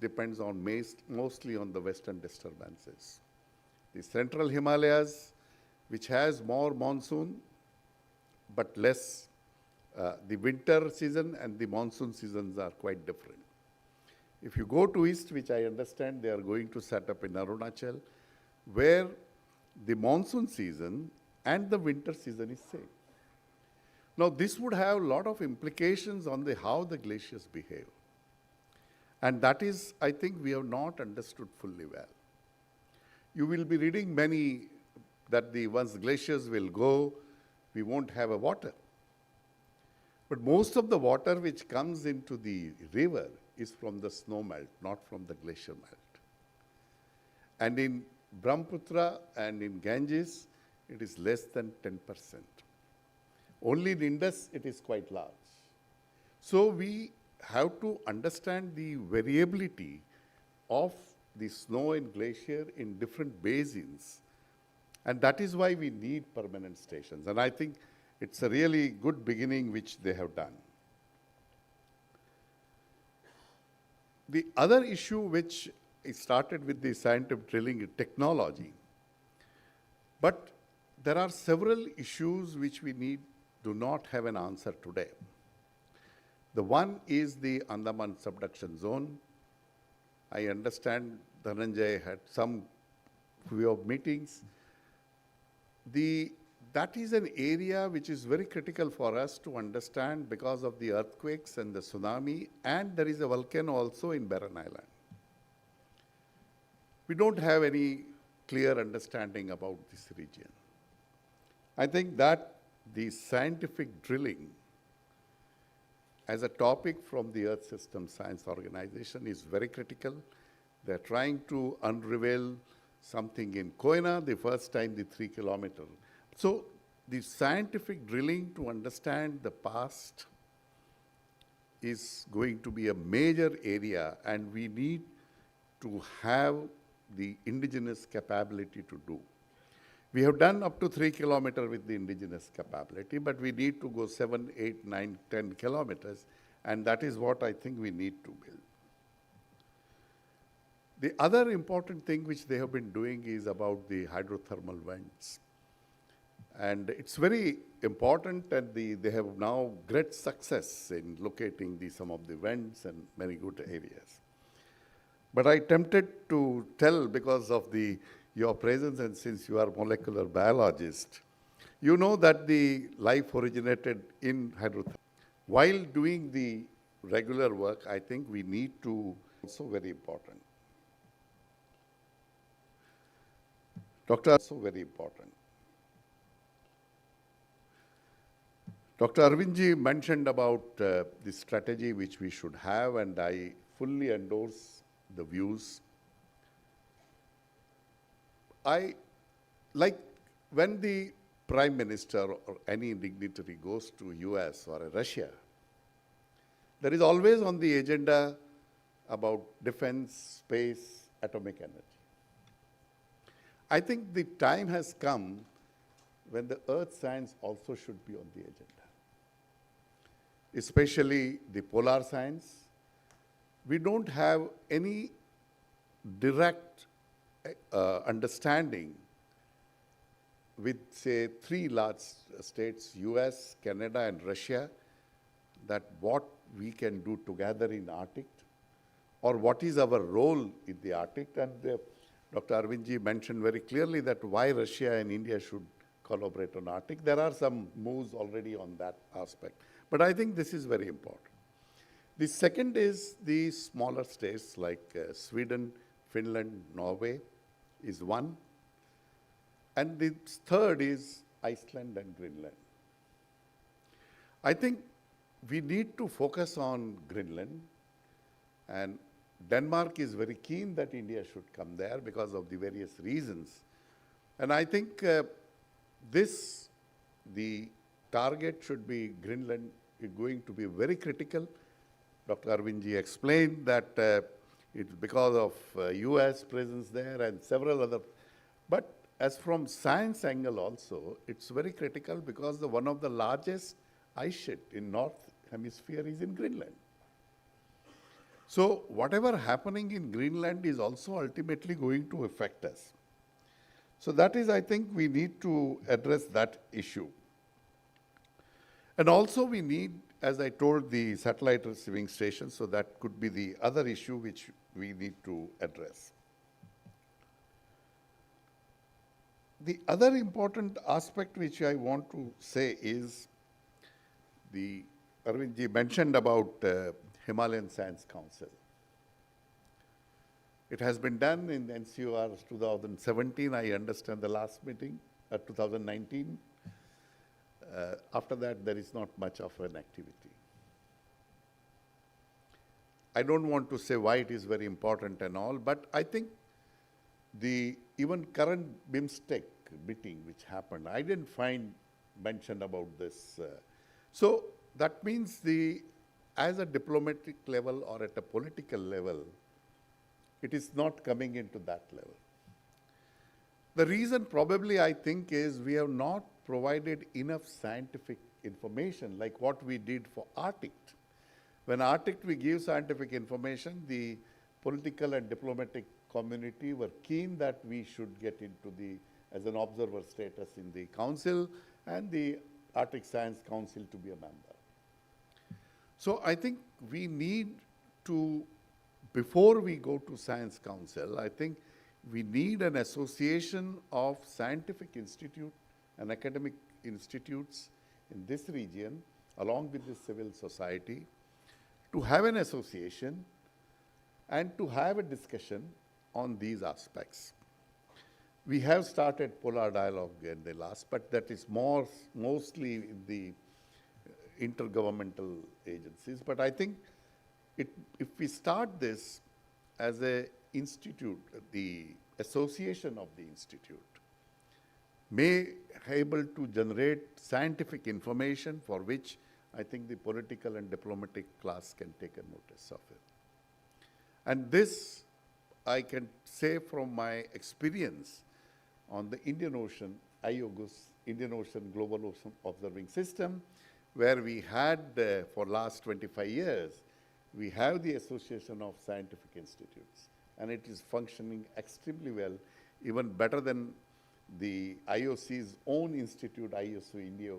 depends on mostly on the western disturbances. the central Himalayas, which has more monsoon, but less the winter season and the monsoon seasons are quite different. If you go to east, which I understand they are going to set up in Arunachal, where the monsoon season and the winter season is same. Now, this would have a lot of implications on how the glaciers behave. And that is, I think, we have not understood fully well. You will be reading many that once glaciers will go, we won't have a water. But most of the water which comes into the river is from the snow melt, not from the glacier melt. And in Brahmaputra and in Ganges, it is less than 10%. Only in Indus, it is quite large. So we have to understand the variability of the snow and glacier in different basins. And that is why we need permanent stations. And I think it's a really good beginning which they have done. The other issue which started with the scientific drilling is technology. But there are several issues which we do not have an answer today. The one is the Andaman subduction zone. I understand Dhananjay had some few of meetings. That is an area which is very critical for us to understand because of the earthquakes and the tsunami, and there is a volcano also in Barren Island. We don't have any clear understanding about this region. I think that the scientific drilling as a topic from the Earth System Science Organization is very critical. They're trying to unravel something in Koina, the first time the 3 kilometer. So the scientific drilling to understand the past is going to be a major area, and we need to have the indigenous capability to do. We have done up to 3 kilometers with the indigenous capability, but we need to go 7, 8, 9, 10 kilometers, and that is what I think we need to build. The other important thing which they have been doing is about the hydrothermal vents. And it's very important, and they have now great success in locating some of the vents and many good areas. But I tempted to tell because of your presence, and since you are a molecular biologist, you know that the life originated in hydrothermal. While doing the regular work, I think we need to, also very important. Also very important. Dr. Arvindji mentioned about the strategy which we should have, and I fully endorse the views. Like when the Prime Minister or any dignitary goes to US or Russia, there is always on the agenda about defense, space, atomic energy. I think the time has come when the earth science also should be on the agenda, especially the polar science. We don't have any direct understanding with, say, 3 large states, US, Canada, and Russia, that what we can do together in Arctic, or what is our role in the Arctic. And Dr. Arvindji mentioned very clearly that why Russia and India should collaborate on Arctic. There are some moves already on that aspect. But I think this is very important. The second is the smaller states like Sweden, Finland, Norway is one. And the third is Iceland and Greenland. I think we need to focus on Greenland, and Denmark is very keen that India should come there because of the various reasons. And I think the target should be Greenland is going to be very critical. Dr. Arvindji explained that it's because of US presence there and several other. But as from science angle also, it's very critical because one of the largest ice sheet in North Hemisphere is in Greenland. So whatever happening in Greenland is also ultimately going to affect us. So that is, I think, we need to address that issue. And also we need, as I told, the satellite receiving stations, so that could be the other issue which we need to address. The other important aspect which I want to say is Arvindji mentioned about Himalayan Science Council. It has been done in NCOR 2017, I understand the last meeting, 2019. After that, there is not much of an activity. I don't want to say why it is very important and all, but I think the even current BIMSTEC meeting which happened, I didn't find mention about this. So that means as a diplomatic level or at a political level, it is not coming into that level. The reason probably I think is we have not provided enough scientific information like what we did for Arctic. When Arctic we give scientific information, the political and diplomatic community were keen that we should get into as an observer status in the council and the Arctic Science Council to be a member. So I think we need to, before we go to Science Council, I think we need an association of scientific institute and academic institutes in this region, along with the civil society, to have an association and to have a discussion on these aspects. We have started Polar Dialogue in the last, but that is mostly in the intergovernmental agencies. But I think if we start this as an institute, the association of the institute may able to generate scientific information for which I think the political and diplomatic class can take a notice of it. And this, I can say from my experience on the Indian Ocean, IOGUS, Indian Ocean Global Ocean Observing System, where we had for last 25 years, we have the Association of Scientific Institutes, and it is functioning extremely well, even better than the IOC's own institute, ISO India.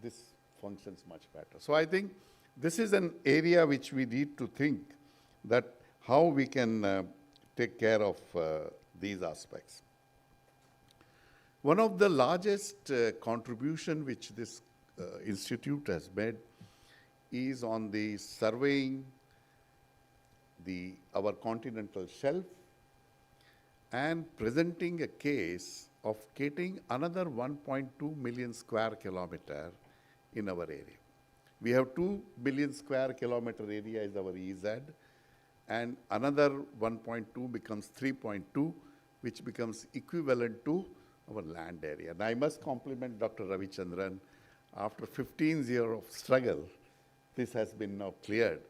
This functions much better. So I think this is an area which we need to think that how we can take care of these aspects. One of the largest contribution which this institute has made is on the surveying our continental shelf and presenting a case of getting another 1.2 million square kilometer in our area. We have 2 billion square kilometer area is our EZ, and another 1.2 becomes 3.2, which becomes equivalent to our land area. And I must compliment Dr. Ravichandran. After 15 years of struggle, this has been now cleared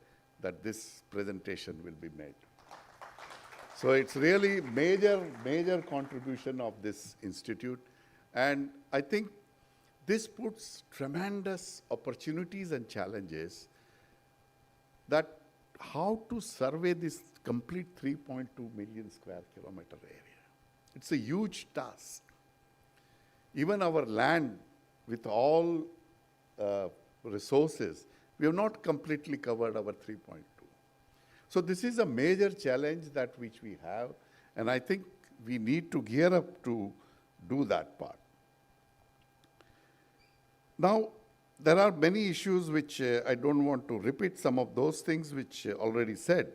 that this presentation will be made. So it's really major contribution of this institute. And I think this puts tremendous opportunities and challenges that how to survey this complete 3.2 million square kilometer area. It's a huge task. Even our land with all resources, we have not completely covered our 3.2. So this is a major challenge that which we have, and I think we need to gear up to do that part. Now, there are many issues which I don't want to repeat some of those things which already said,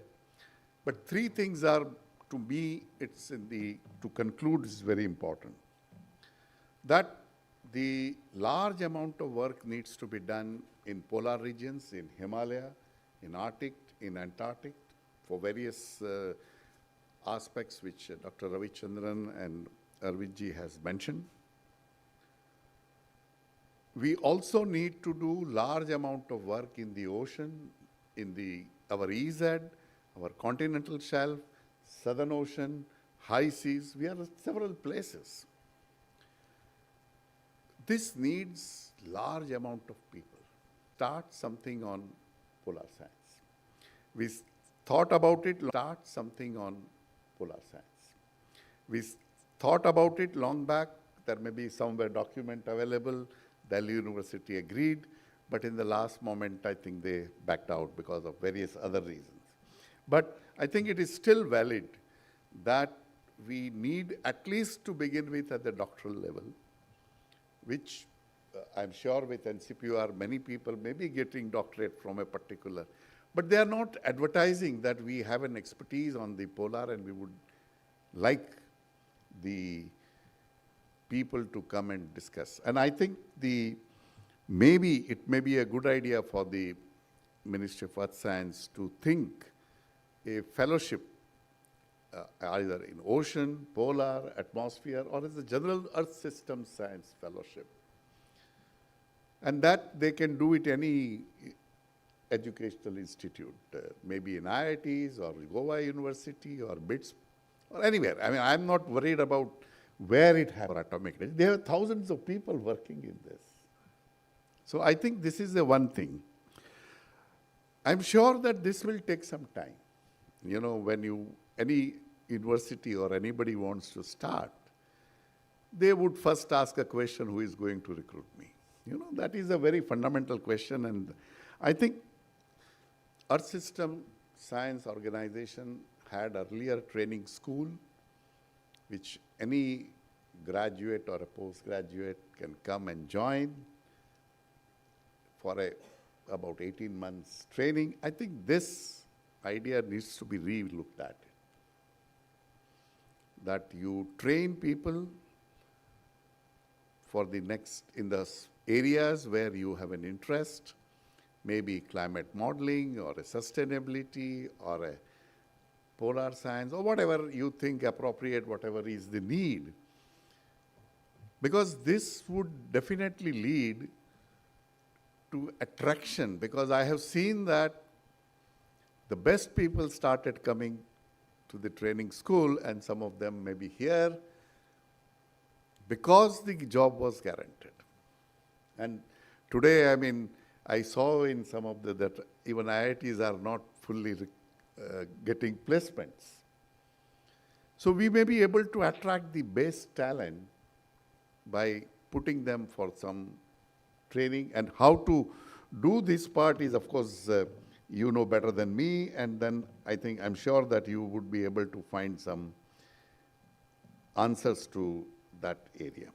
but three things are, to me, it's to conclude is very important. That the large amount of work needs to be done in polar regions, in Himalaya, in Arctic, in Antarctic, for various aspects which Dr. Ravichandran and Arvindji has mentioned. We also need to do large amount of work in the ocean, in our EZ, our continental shelf, Southern Ocean, high seas. We are at several places. This needs large amount of people. Start something on polar science. We thought about it, start something on polar science. We thought about it long back. There may be somewhere document available. Delhi University agreed, but in the last moment, I think they backed out because of various other reasons. But I think it is still valid that we need, at least to begin with at the doctoral level, which I'm sure with NCPOR, many people may be getting doctorate from a particular, but they are not advertising that we have an expertise on the polar and we would like the people to come and discuss. And I think maybe it may be a good idea for the Ministry of Earth Science to think a fellowship either in ocean, polar, atmosphere, or as a general Earth System Science fellowship. And that they can do it any educational institute, maybe in IITs or Goa University or BITS or anywhere. I mean, I'm not worried about where it happens for atomic energy. There are thousands of people working in this. So I think this is the one thing. I'm sure that this will take some time. You know, when any university or anybody wants to start, they would first ask a question, who is going to recruit me? You know, that is a very fundamental question, and I think Earth System Science Organization had earlier training school, which any graduate or a postgraduate can come and join for about 18 months training. I think this idea needs to be re-looked at. That you train people for the next, in the areas where you have an interest, maybe climate modeling or a sustainability or a polar science or whatever you think appropriate, whatever is the need. Because this would definitely lead to attraction, because I have seen that the best people started coming to the training school, and some of them may be here because the job was guaranteed. And today, I mean, I saw in some of that even IITs are not fully getting placements. So we may be able to attract the best talent by putting them for some training. And how to do this part is, of course, you know better than me, and then I'm sure that you would be able to find some answers to that area.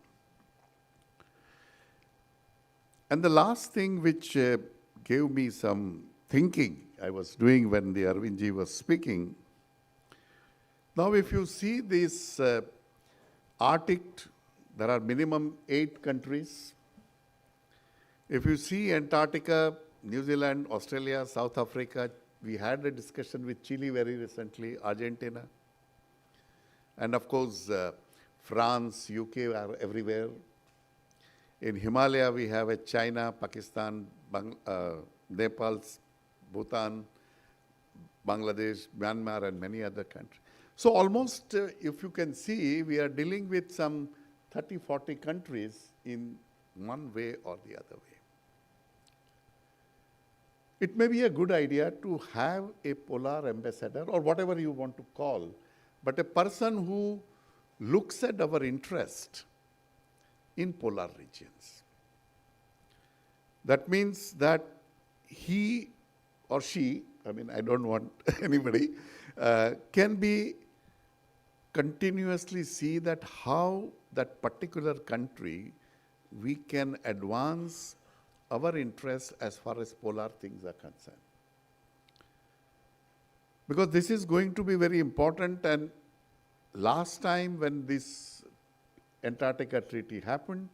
And the last thing which gave me some thinking I was doing when the Arvindji was speaking, now if you see this Arctic, there are minimum 8 countries. If you see Antarctica, New Zealand, Australia, South Africa, we had a discussion with Chile very recently, Argentina. And of course, France, UK are everywhere. In Himalaya, we have China, Pakistan, Nepal, Bhutan, Bangladesh, Myanmar, and many other countries. So almost, if you can see, we are dealing with some 30, 40 countries in one way or the other way. It may be a good idea to have a polar ambassador, or whatever you want to call, but a person who looks at our interest in polar regions. That means that he or she, I mean, I don't want anybody, can be continuously see that how that particular country we can advance our interests as far as polar things are concerned. Because this is going to be very important, and last time when this Antarctica Treaty happened,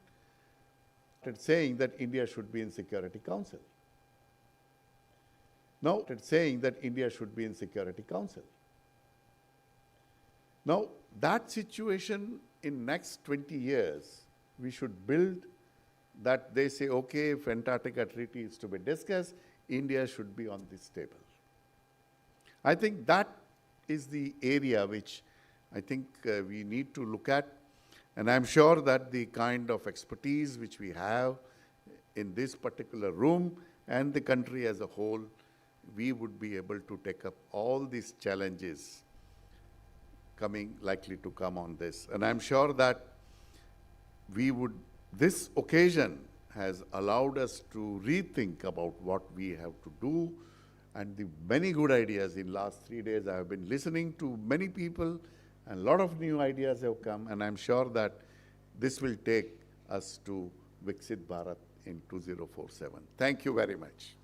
it's saying that India should be in Security Council. Now, it's saying that India should be in Security Council. Now, that situation in next 20 years, we should build that they say, okay, if Antarctica Treaty is to be discussed, India should be on this table. I think that is the area which I think we need to look at. And I'm sure that the kind of expertise which we have in this particular room and the country as a whole, we would be able to take up all these challenges likely to come on this. And I'm sure that this occasion has allowed us to rethink about what we have to do, and the many good ideas in last 3 days. I have been listening to many people, and a lot of new ideas have come, and I'm sure that this will take us to Viksit Bharat in 2047. Thank you very much.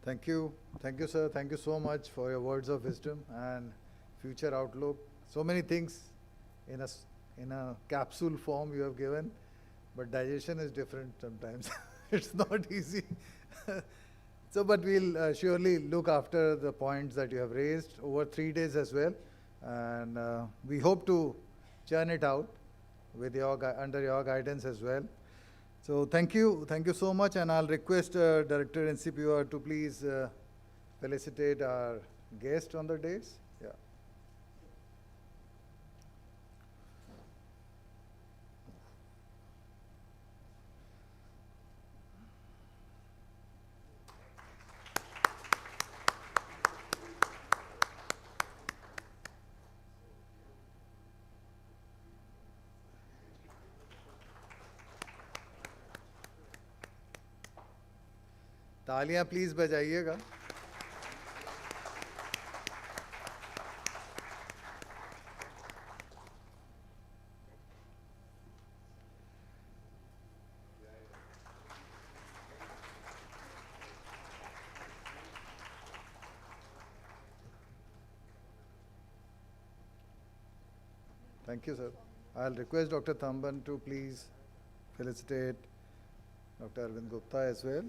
Thank you, sir. Thank you so much for your words of wisdom and future outlook. So many things in a capsule form you have given, but digestion is different sometimes. It's not easy. So, but we'll surely look after the points that you have raised over 3 days as well, and we hope to churn it out with under your guidance as well. So thank you so much, and I'll request Director NCPOR to please felicitate our guest on the days. Yeah. तालियां please बजाइएगा. Thank you, sir. I'll request Dr. Thamban to please felicitate Dr. Arvind Gupta as well.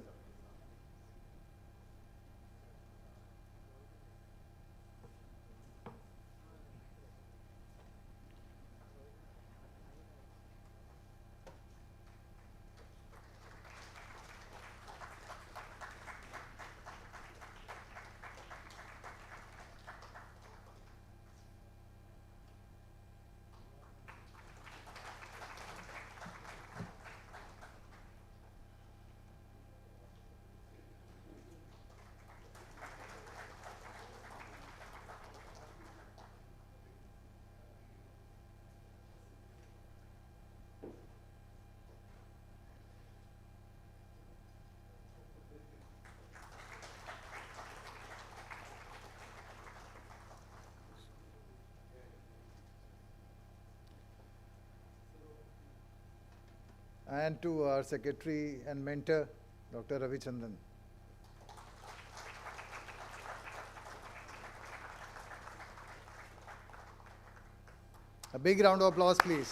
And to our secretary and mentor, Dr. Ravichandran. A big round of applause, please.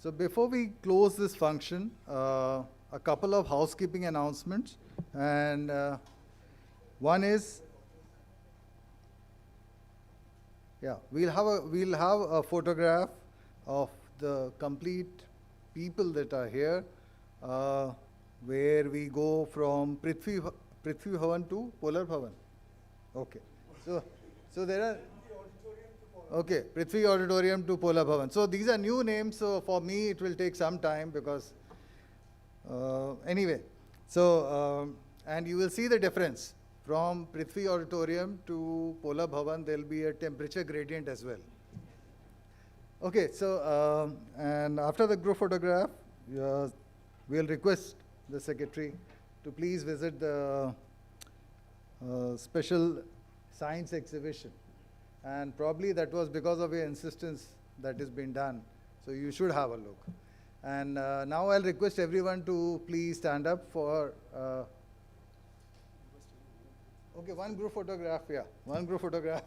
So before we close this function, a couple of housekeeping announcements, and one is, we'll have a photograph of the complete people that are here, where we go from Prithvi Bhavan to Polar Bhavan. Okay, so there are. Okay, Prithvi Auditorium to Pola Bhavan. So these are new names, so for me it will take some time because, anyway. So, and you will see the difference. From Prithvi Auditorium to Pola Bhavan, there will be a temperature gradient as well. Okay, so, and after the group photograph, we'll request the secretary to please visit the special science exhibition. And probably that was because of your insistence that is being done. So you should have a look. And now I'll request everyone to please stand up for, okay, one group photograph, one group photograph.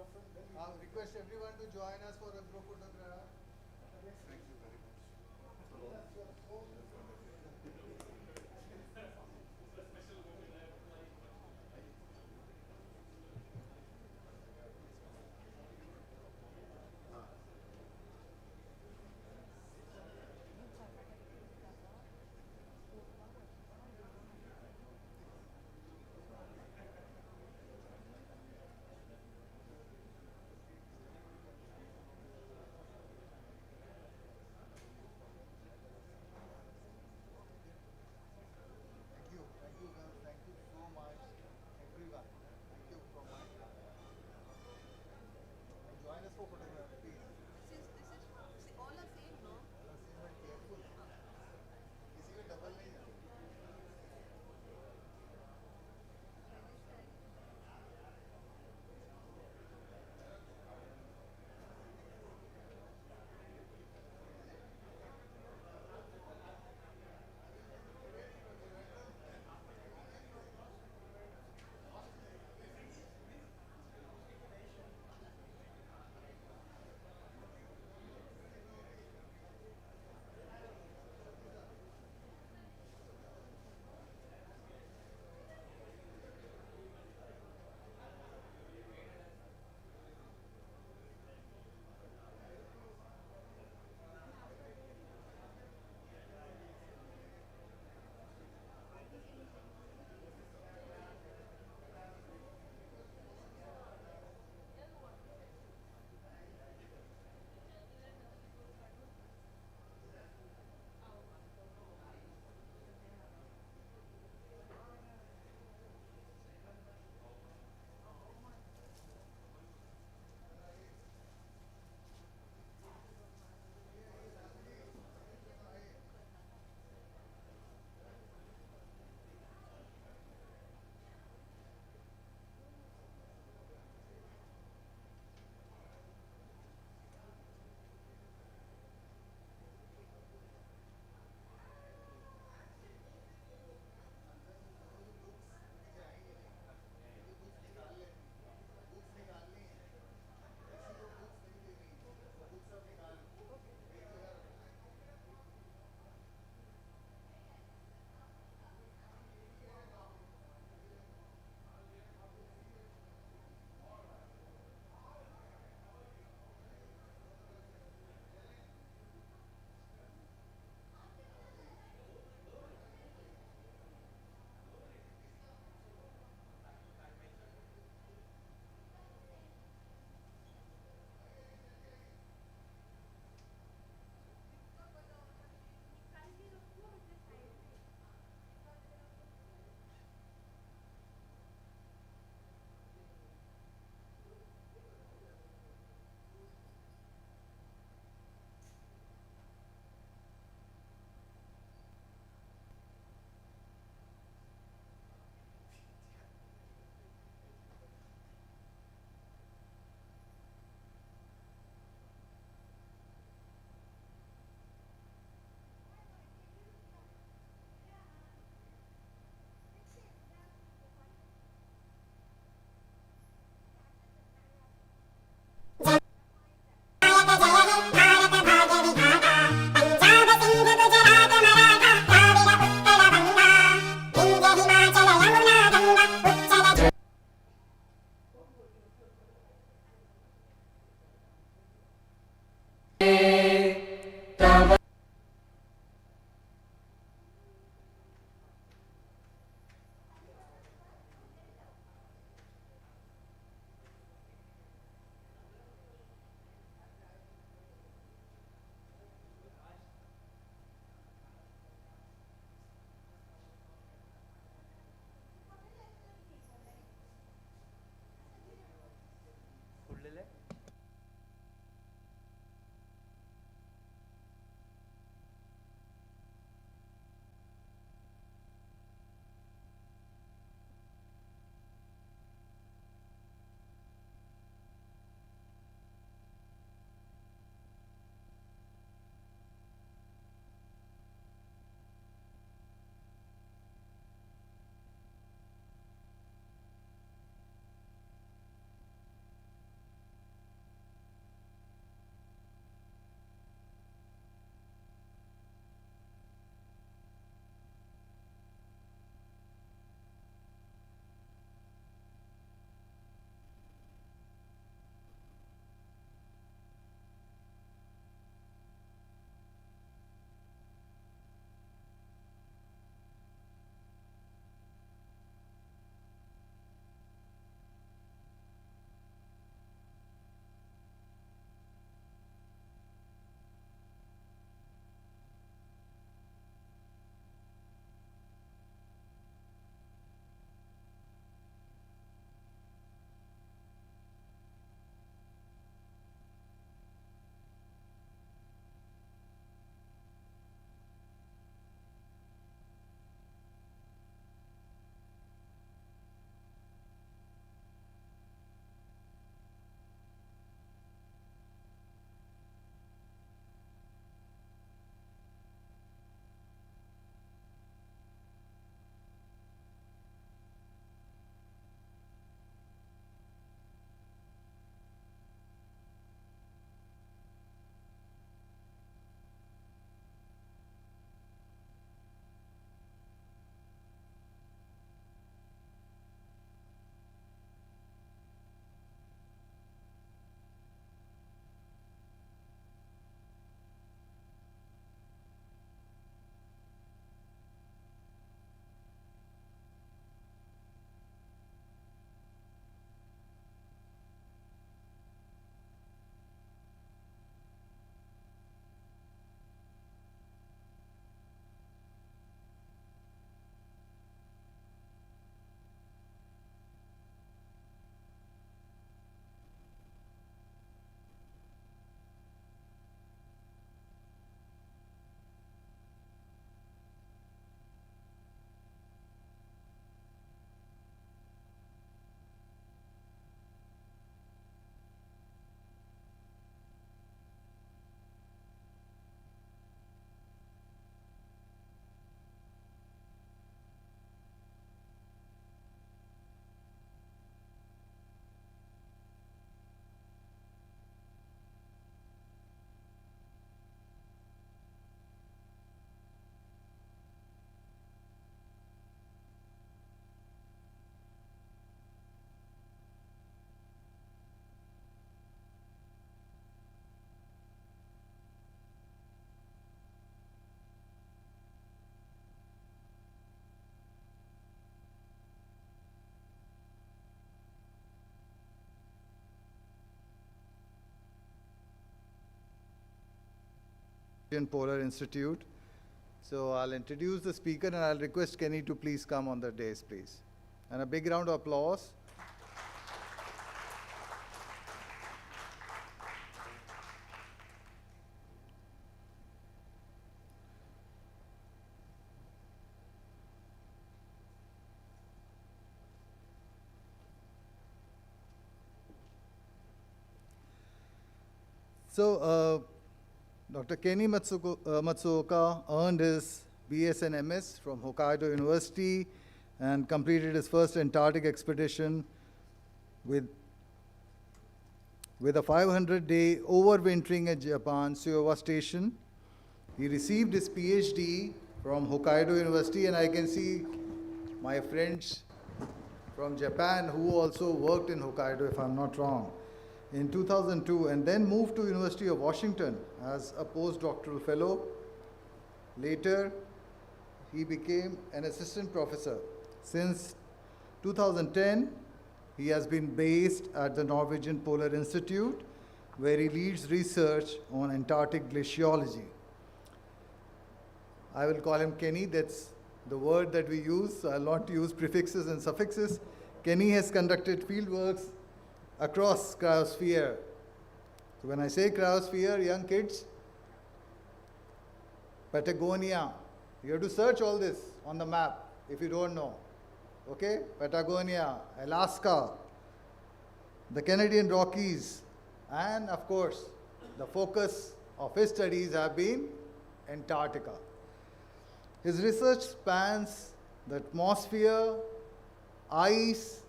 I'll request everyone to join us for a group photograph. Polar Institute. So I'll introduce the speaker and I'll request Kenny to please come on the dais, please. And a big round of applause. So, Dr. Kenny Matsuoka earned his BS and MS from Hokkaido University and completed his first Antarctic expedition with a 500-day overwintering at Japan Suwa Station. He received his PhD from Hokkaido University, and I can see my friends from Japan who also worked in Hokkaido, if I'm not wrong, in 2002, and then moved to University of Washington as a postdoctoral fellow. Later, he became an assistant professor. Since 2010, he has been based at the Norwegian Polar Institute, where he leads research on Antarctic glaciology. I will call him Kenny, that's the word that we use, so I'll not use prefixes and suffixes. Kenny has conducted fieldworks across cryosphere. So when I say cryosphere, young kids, Patagonia, you have to search all this on the map if you don't know. Okay, Patagonia, Alaska, the Canadian Rockies, and of course, the focus of his studies have been Antarctica. His research spans the atmosphere, ice,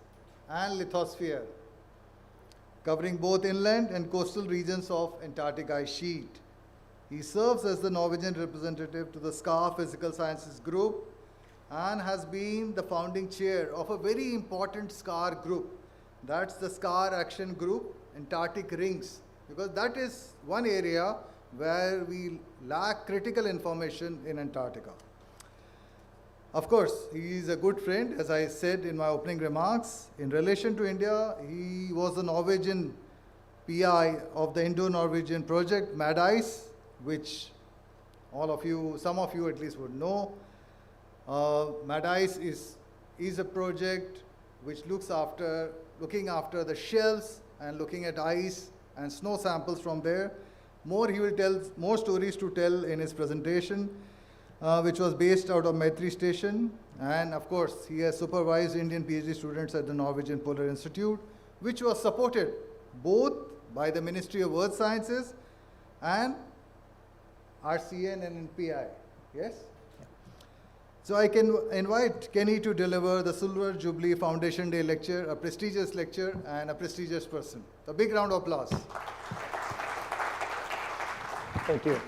and lithosphere, covering both inland and coastal regions of Antarctic ice sheet. He serves as the Norwegian representative to the SCAR Physical Sciences Group and has been the founding chair of a very important SCAR group. That's the SCAR Action Group, Antarctic Rings, because that is one area where we lack critical information in Antarctica. Of course, he is a good friend, as I said in my opening remarks. In relation to India, he was the Norwegian PI of the Indo-Norwegian project, Mad Ice, which all of you, some of you at least would know. Mad Ice is a project which looking after the shelves and looking at ice and snow samples from there. He will tell more stories to tell in his presentation, which was based out of Maitri Station. And of course, he has supervised Indian PhD students at the Norwegian Polar Institute, which was supported both by the Ministry of Earth Sciences and RCN and NPI. Yes? So I can invite Kenny to deliver the Silver Jubilee Foundation Day lecture, a prestigious lecture and a prestigious person. A big round of applause. Thank you.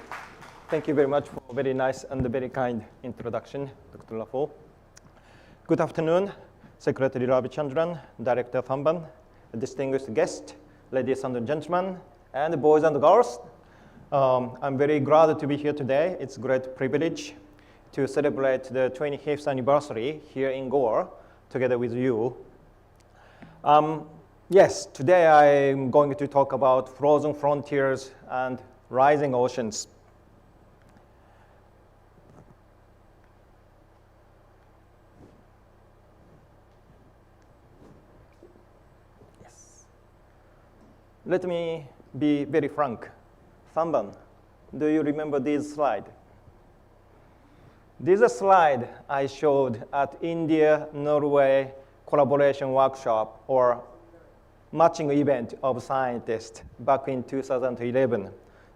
Thank you very much for a very nice and very kind introduction, Dr. Lafo. Good afternoon, Secretary Ravichandran, Director Thamban, distinguished guests, ladies and gentlemen, and boys and girls. I'm very glad to be here today. It's a great privilege to celebrate the 25th anniversary here in Goa together with you. Yes, today I'm going to talk about frozen frontiers and rising oceans. Yes. Let me be very frank. Thamban, do you remember this slide? This is a slide I showed at India-Norway collaboration workshop or matching event of scientists back in 2011.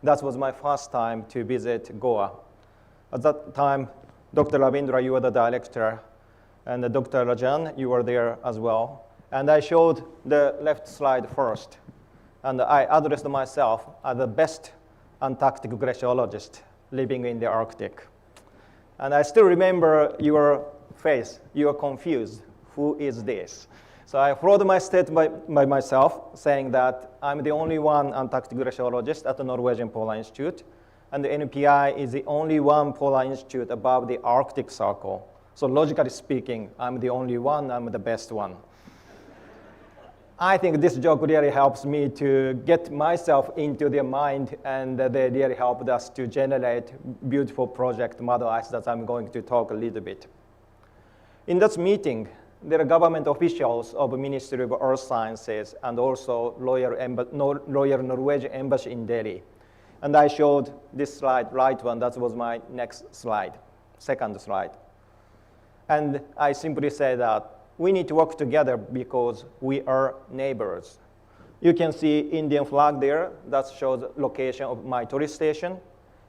That was my first time to visit Goa. At that time, Dr. Ravindra, you were the director, and Dr. Rajan, you were there as well. And I showed the left slide first. And I addressed myself as the best Antarctic glaciologist living in the Arctic. And I still remember your face. You were confused. Who is this? So I followed my statement by myself, saying that I'm the only one Antarctic glaciologist at the Norwegian Polar Institute, and the NPI is the only one polar institute above the Arctic Circle. So logically speaking, I'm the only one, I'm the best one. I think this joke really helps me to get myself into their mind, and they really helped us to generate beautiful project Mother Ice that I'm going to talk a little bit. In this meeting, there are government officials of the Ministry of Earth Sciences and also Royal Norwegian Embassy in Delhi. And I showed this slide, right one, that was my next slide, second slide. And I simply say that we need to work together because we are neighbors. You can see Indian flag there, that shows location of my tourist station.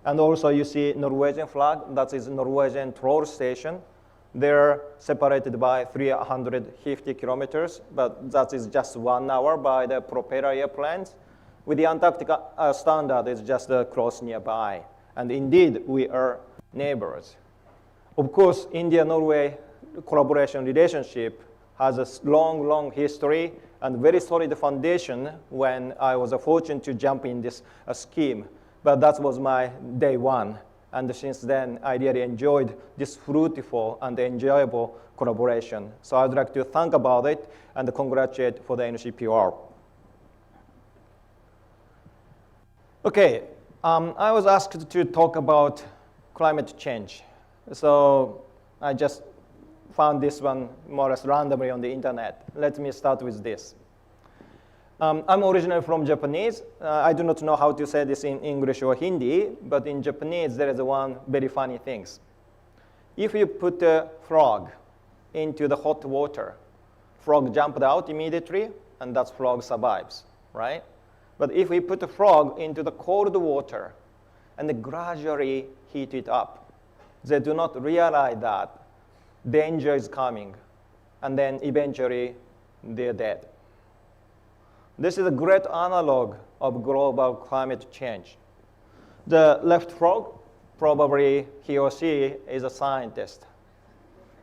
And also you see Norwegian flag, that is Norwegian troll station. They're separated by 350 kilometers, but that is just 1 hour by the propeller airplanes. With the Antarctica standard, it's just close nearby. And indeed, we are neighbors. Of course, India-Norway collaboration relationship has a long, long history and very solid foundation when I was fortunate to jump in this scheme. But that was my day one. And since then, I really enjoyed this fruitful and enjoyable collaboration. So I'd like to thank about it and congratulate for the NCPOR. Okay, I was asked to talk about climate change. So I just found this one more or less randomly on the internet. Let me start with this. I'm originally from Japanese. I do not know how to say this in English or Hindi, but in Japanese there is one very funny thing. If you put a frog into the hot water, frog jumped out immediately, and that frog survives, right? But if we put a frog into the cold water and gradually heat it up, they do not realize that danger is coming, and then eventually they're dead. This is a great analog of global climate change. The left frog, probably he or she is a scientist,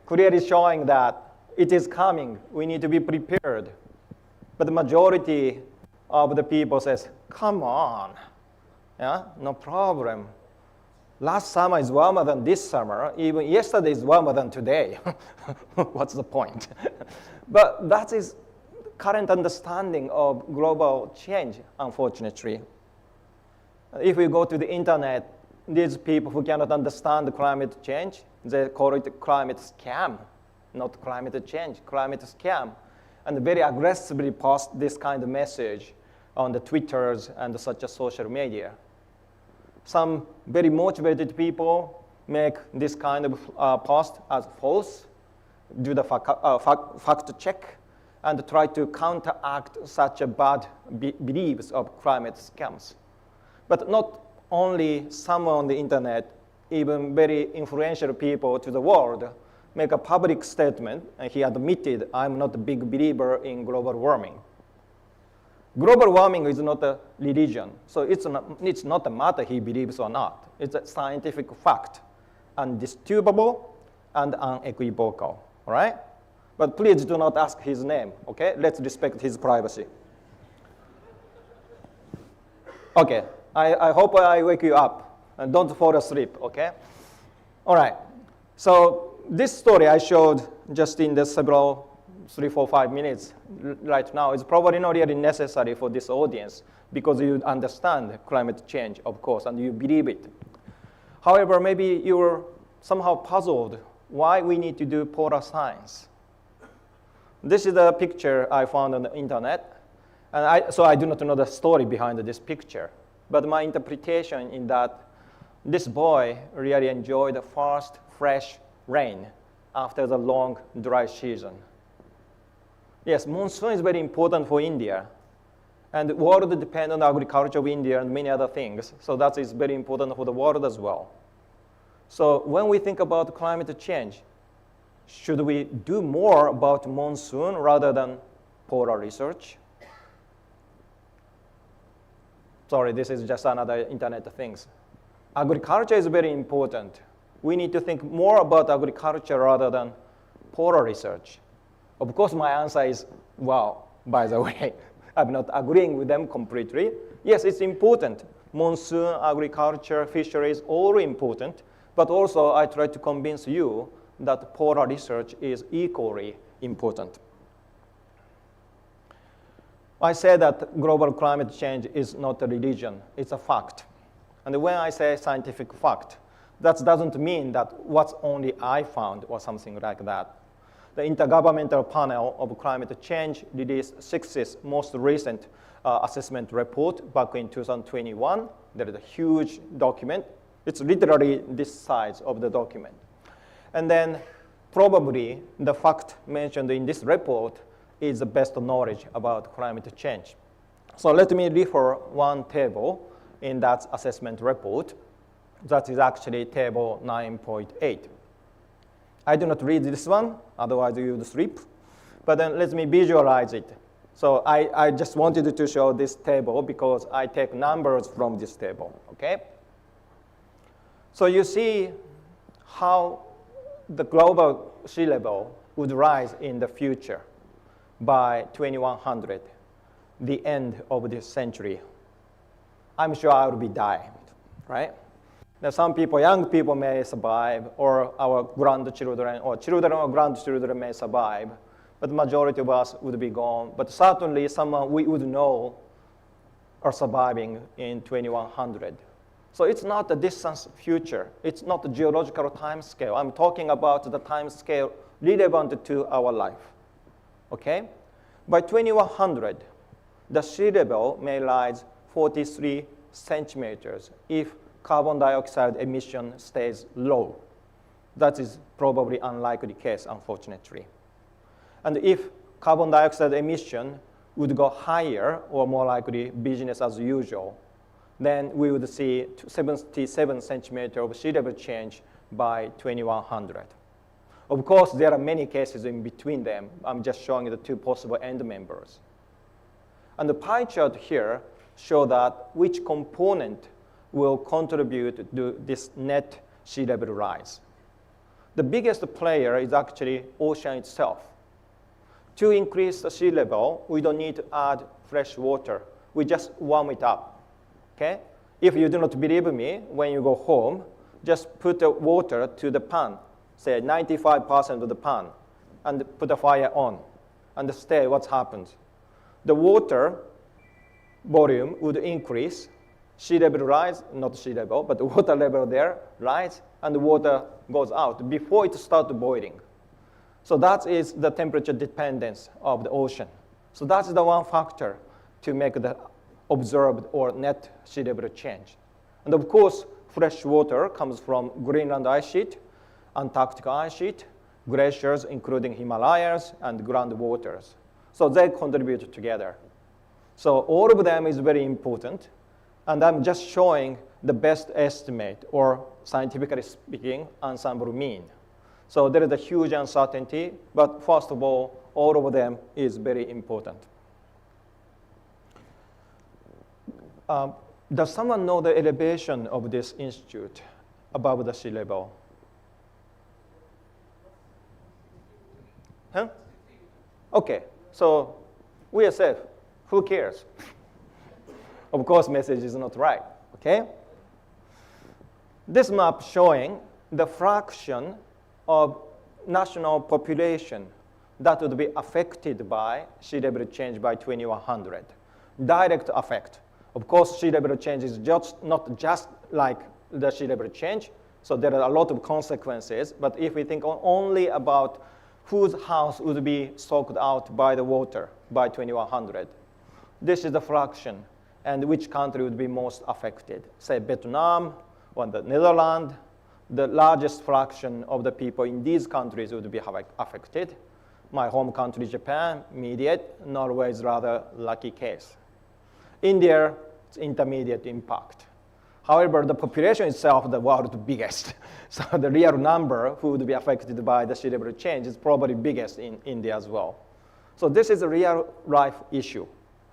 clearly showing that it is coming, we need to be prepared. But the majority of the people says, come on, yeah, no problem. Last summer is warmer than this summer, even yesterday is warmer than today. What's the point? But that is current understanding of global change, unfortunately. If we go to the internet, these people who cannot understand climate change, they call it climate scam, not climate change, climate scam, and very aggressively post this kind of message on the Twitters and such a social media. Some very motivated people make this kind of post as false, do the fact check, and try to counteract such a bad beliefs of climate scams. But not only some on the internet, even very influential people to the world make a public statement, and he admitted, I'm not a big believer in global warming. Global warming is not a religion, so it's not a matter he believes or not. It's a scientific fact, undisputable and unequivocal, all right? But please do not ask his name, okay? Let's respect his privacy. Okay, I hope I wake you up, and don't fall asleep, okay? All right, so this story I showed just in the several 3, 4, 5 minutes right now is probably not really necessary for this audience because you understand climate change, of course, and you believe it. However, maybe you're somehow puzzled why we need to do polar science. This is a picture I found on the internet, and so I do not know the story behind this picture, but my interpretation is that this boy really enjoyed the first fresh rain after the long dry season. Yes, monsoon is very important for India, and the world depends on the agriculture of India and many other things, so that is very important for the world as well. So when we think about climate change, should we do more about monsoon rather than polar research? Sorry, this is just another internet things. Agriculture is very important. We need to think more about agriculture rather than polar research. Of course, my answer is, wow, by the way, I'm not agreeing with them completely. Yes, it's important. Monsoon, agriculture, fisheries, all important. But also, I try to convince you that polar research is equally important. I say that global climate change is not a religion, it's a fact. And when I say scientific fact, that doesn't mean that what's only I found or something like that. The Intergovernmental Panel of Climate Change released sixth most recent assessment report back in 2021. There is a huge document. It's literally this size of the document. And then probably the fact mentioned in this report is the best knowledge about climate change. So let me refer one table in that assessment report. That is actually table 9.8. I do not read this one, otherwise you would sleep. But then let me visualize it. So I just wanted to show this table because I take numbers from this table, okay? So you see how the global sea level would rise in the future by 2100, the end of this century. I'm sure I will be dying, right? Now some people, young people may survive, or our grandchildren, or children or grandchildren may survive, but the majority of us would be gone. But certainly someone we would know are surviving in 2100. So it's not a distant future. It's not a geological time scale. I'm talking about the time scale relevant to our life, okay? By 2100, the sea level may rise 43 centimeters if carbon dioxide emission stays low. That is probably unlikely case, unfortunately. And if carbon dioxide emission would go higher, or more likely business as usual, then we would see 77 centimeters of sea level change by 2100. Of course, there are many cases in between them. I'm just showing the two possible end members. And the pie chart here show that which component will contribute to this net sea level rise. The biggest player is actually ocean itself. To increase the sea level, we don't need to add fresh water. We just warm it up, okay? If you do not believe me, when you go home, just put the water to the pan, say 95% of the pan, and put the fire on, and stay what happens. The water volume would increase, sea level rise, not sea level, but the water level there rise, and the water goes out before it starts boiling. So that is the temperature dependence of the ocean. So that's the one factor to make the observed or net sea level change. And of course, fresh water comes from Greenland ice sheet, Antarctic ice sheet, glaciers, including Himalayas, and groundwaters. So they contribute together. So all of them is very important. And I'm just showing the best estimate, or scientifically speaking, ensemble mean. So there is a huge uncertainty, but first of all of them is very important. Does someone know the elevation of this institute above the sea level? Huh? Okay, so we are safe. Who cares? Of course, message is not right, okay? This map showing the fraction of national population that would be affected by sea level change by 2100. Direct effect. Of course, sea level change is not just like the sea level change, so there are a lot of consequences, but if we think only about whose house would be soaked out by the water by 2100, this is the fraction, and which country would be most affected. Say Vietnam or the Netherlands, the largest fraction of the people in these countries would be affected. My home country, Japan, mediate. Norway is rather lucky case. India, it's intermediate impact. However, the population itself, the world's biggest. So the real number who would be affected by the sea level change is probably biggest in India as well. So this is a real life issue.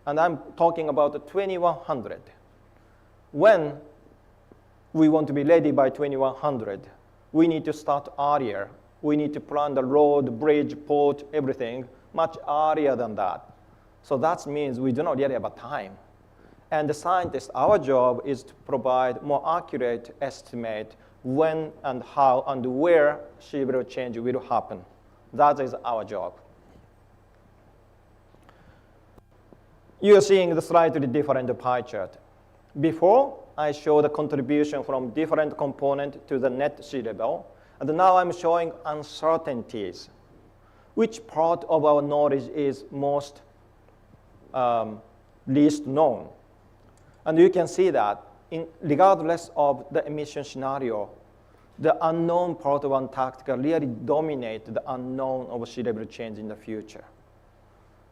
And I'm talking about the 2100. When we want to be ready by 2100, we need to start earlier. We need to plan the road, bridge, port, everything much earlier than that. So that means we do not really have a time. And the scientists, our job is to provide more accurate estimate when and how and where sea level change will happen. That is our job. you're seeing the slightly different pie chart. Before, I showed the contribution from different components to the net sea level, and now I'm showing uncertainties. Which part of our knowledge is most least known? And you can see that regardless of the emission scenario, the unknown part of Antarctica really dominates the unknown of sea level change in the future.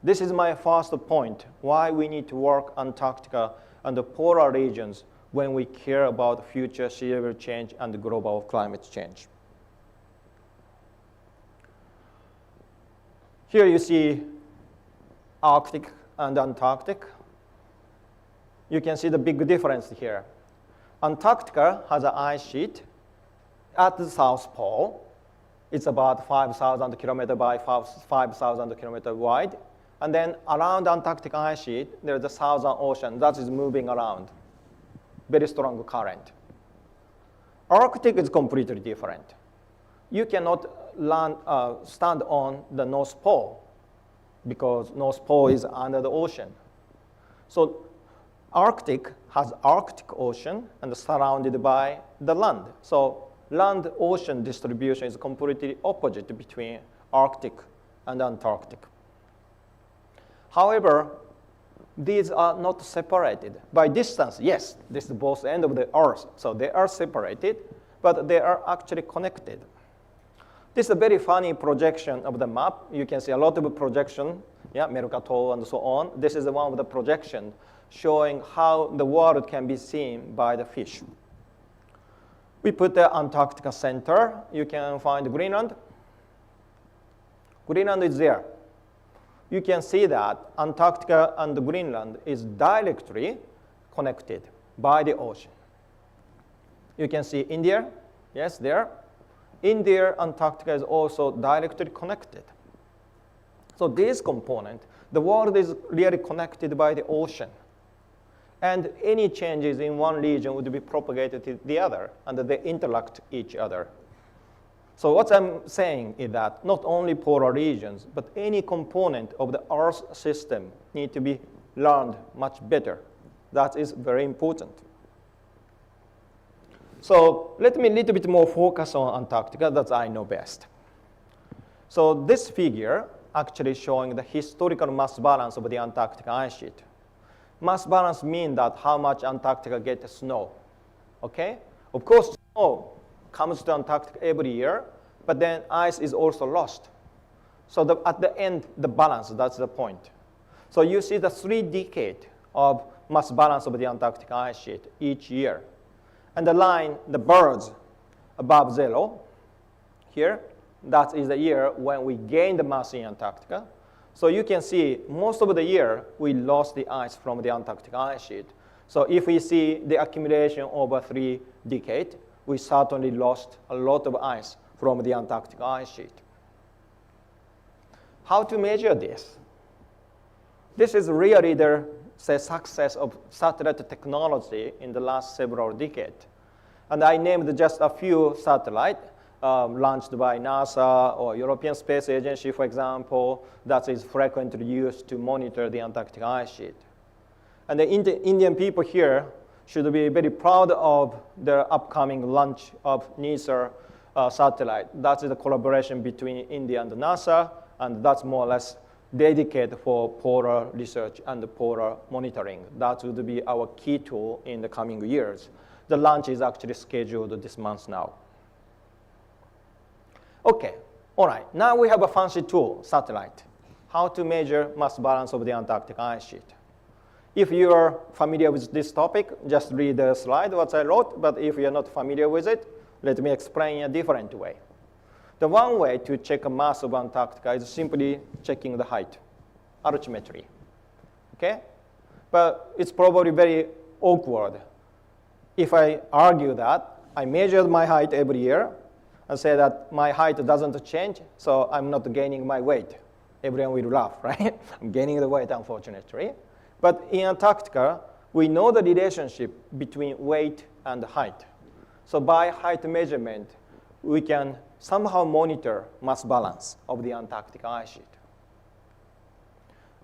This is my first point, why we need to work Antarctica and the polar regions when we care about future sea level change and global climate change. Here you see Arctic and Antarctic. You can see the big difference here. Antarctica has an ice sheet at the South Pole. It's about 5,000 kilometers by 5,000 kilometers wide. And then around the Antarctic ice sheet, there's the Southern Ocean that is moving around. Very strong current. Arctic is completely different. You cannot stand on the North Pole because North Pole is under the ocean. So Arctic has Arctic Ocean and surrounded by the land. So land-ocean distribution is completely opposite between Arctic and Antarctic. However, these are not separated. By distance, yes, this is both ends of the Earth, so they are separated, but they are actually connected. This is a very funny projection of the map. You can see a lot of projection, Mercator and so on. This is one of the projections showing how the world can be seen by the fish. We put the Antarctica center. You can find Greenland. Greenland is there. You can see that Antarctica and Greenland is directly connected by the ocean. You can see India, yes, there. India, Antarctica is also directly connected. So this component, the world is really connected by the ocean. And any changes in one region would be propagated to the other, and they interact each other. So what I'm saying is that not only polar regions, but any component of the Earth system need to be learned much better. That is very important. So let me a little bit more focus on Antarctica, that I know best. So this figure actually showing the historical mass balance of the Antarctic ice sheet. Mass balance means that how much Antarctica gets snow, okay? Of course, snow comes to Antarctica every year, but then ice is also lost. So at the end, the balance, that's the point. So you see the 3 decades of mass balance of the Antarctic ice sheet each year. And the line, the birds above 0, here, that is the year when we gain the mass in Antarctica. So you can see most of the year we lost the ice from the Antarctic ice sheet. So if we see the accumulation over 3 decades, we certainly lost a lot of ice from the Antarctic ice sheet. How to measure this? This is really the success of satellite technology in the last several decades. And I named just a few satellites launched by NASA or European Space Agency, for example, that is frequently used to monitor the Antarctic ice sheet. And the Indian people here should be very proud of their upcoming launch of NISA satellite. That is the collaboration between India and NASA, and that's more or less dedicated for polar research and polar monitoring. That would be our key tool in the coming years. The launch is actually scheduled this month now. Okay, all right, now we have a fancy tool, satellite. How to measure mass balance of the Antarctic ice sheet. If you are familiar with this topic, just read the slide, what I wrote, but if you're not familiar with it, let me explain in a different way. The one way to check a mass of Antarctica is simply checking the height, altimetry, okay? But it's probably very awkward. If I argue that, I measured my height every year, and say that my height doesn't change, so I'm not gaining my weight. Everyone will laugh, right? I'm gaining the weight, unfortunately. But in Antarctica, we know the relationship between weight and height. So by height measurement, we can somehow monitor mass balance of the Antarctic ice sheet.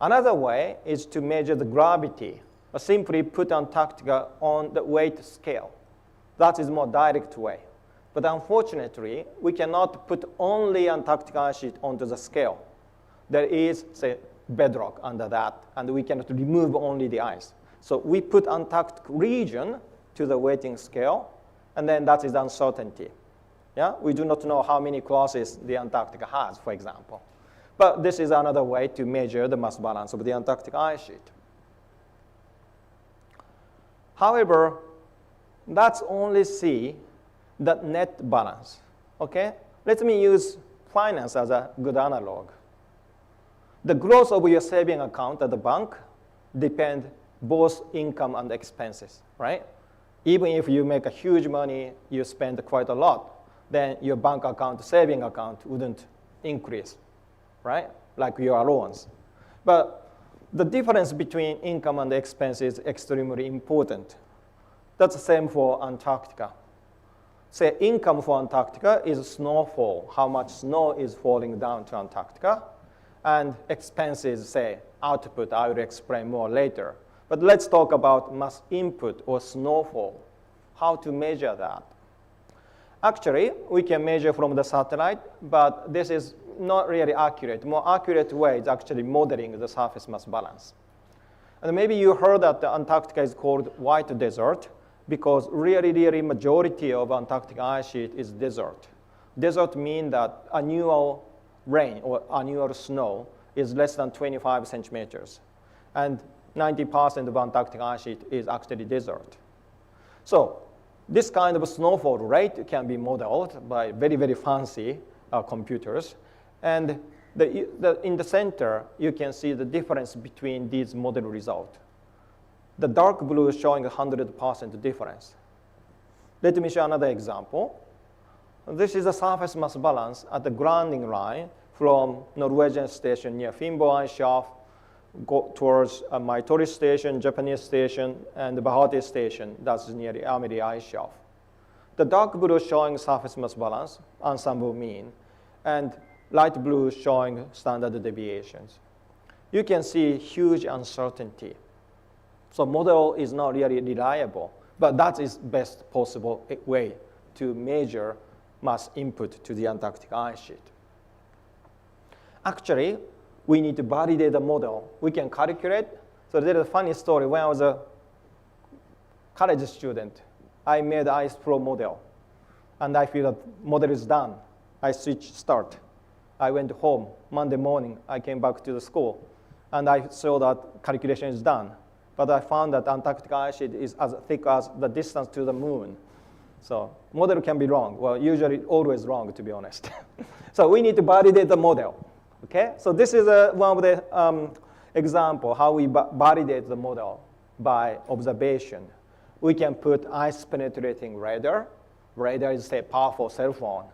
Another way is to measure the gravity, or simply put Antarctica on the weight scale. That is a more direct way. But unfortunately, we cannot put only Antarctic ice sheet onto the scale. There is, say, bedrock under that, and we cannot remove only the ice. So we put Antarctic region to the weighting scale, and then that is uncertainty. Yeah? We do not know how many crosses the Antarctica has, for example. But this is another way to measure the mass balance of the Antarctic ice sheet. However, let's only see the net balance, okay? Let me use finance as a good analog. The growth of your saving account at the bank depends both income and expenses, right? Even if you make a huge money, you spend quite a lot, then your bank account, saving account wouldn't increase, right? Like your loans. But the difference between income and expense is extremely important. That's the same for Antarctica. Say income for Antarctica is snowfall, how much snow is falling down to Antarctica, and expenses, say output, I will explain more later. But let's talk about mass input or snowfall, how to measure that. Actually, we can measure from the satellite, but this is not really accurate. More accurate way is actually modeling the surface mass balance. And maybe you heard that Antarctica is called white desert because really majority of Antarctic ice sheet is desert. Desert means that annual rain or annual snow is less than 25 centimeters. And 90% of Antarctic ice sheet is actually desert. So this kind of snowfall rate can be modeled by very fancy computers. And in the center, you can see the difference between these model results. The dark blue is showing 100% difference. Let me show another example. This is a surface mass balance at the grounding line from Norwegian station near Finbo ice shelf, go towards Maitori station, Japanese station, and the Bahati station, that's near the Amiri ice shelf. The dark blue is showing surface mass balance, ensemble mean, and light blue is showing standard deviations. You can see huge uncertainty. So model is not really reliable, but that is best possible way to measure mass input to the Antarctic ice sheet. Actually, we need to validate the model. We can calculate. So there's a funny story. When I was a college student, I made ice flow model, and I feel that model is done. I switch start. I went home Monday morning. I came back to the school, and I saw that calculation is done. But I found that Antarctic ice sheet is as thick as the distance to the moon. So model can be wrong. Well, usually always wrong, to be honest. So we need to validate the model. Okay? So this is one of the example how we validate the model by observation. We can put ice penetrating radar. Radar is a powerful cell phone.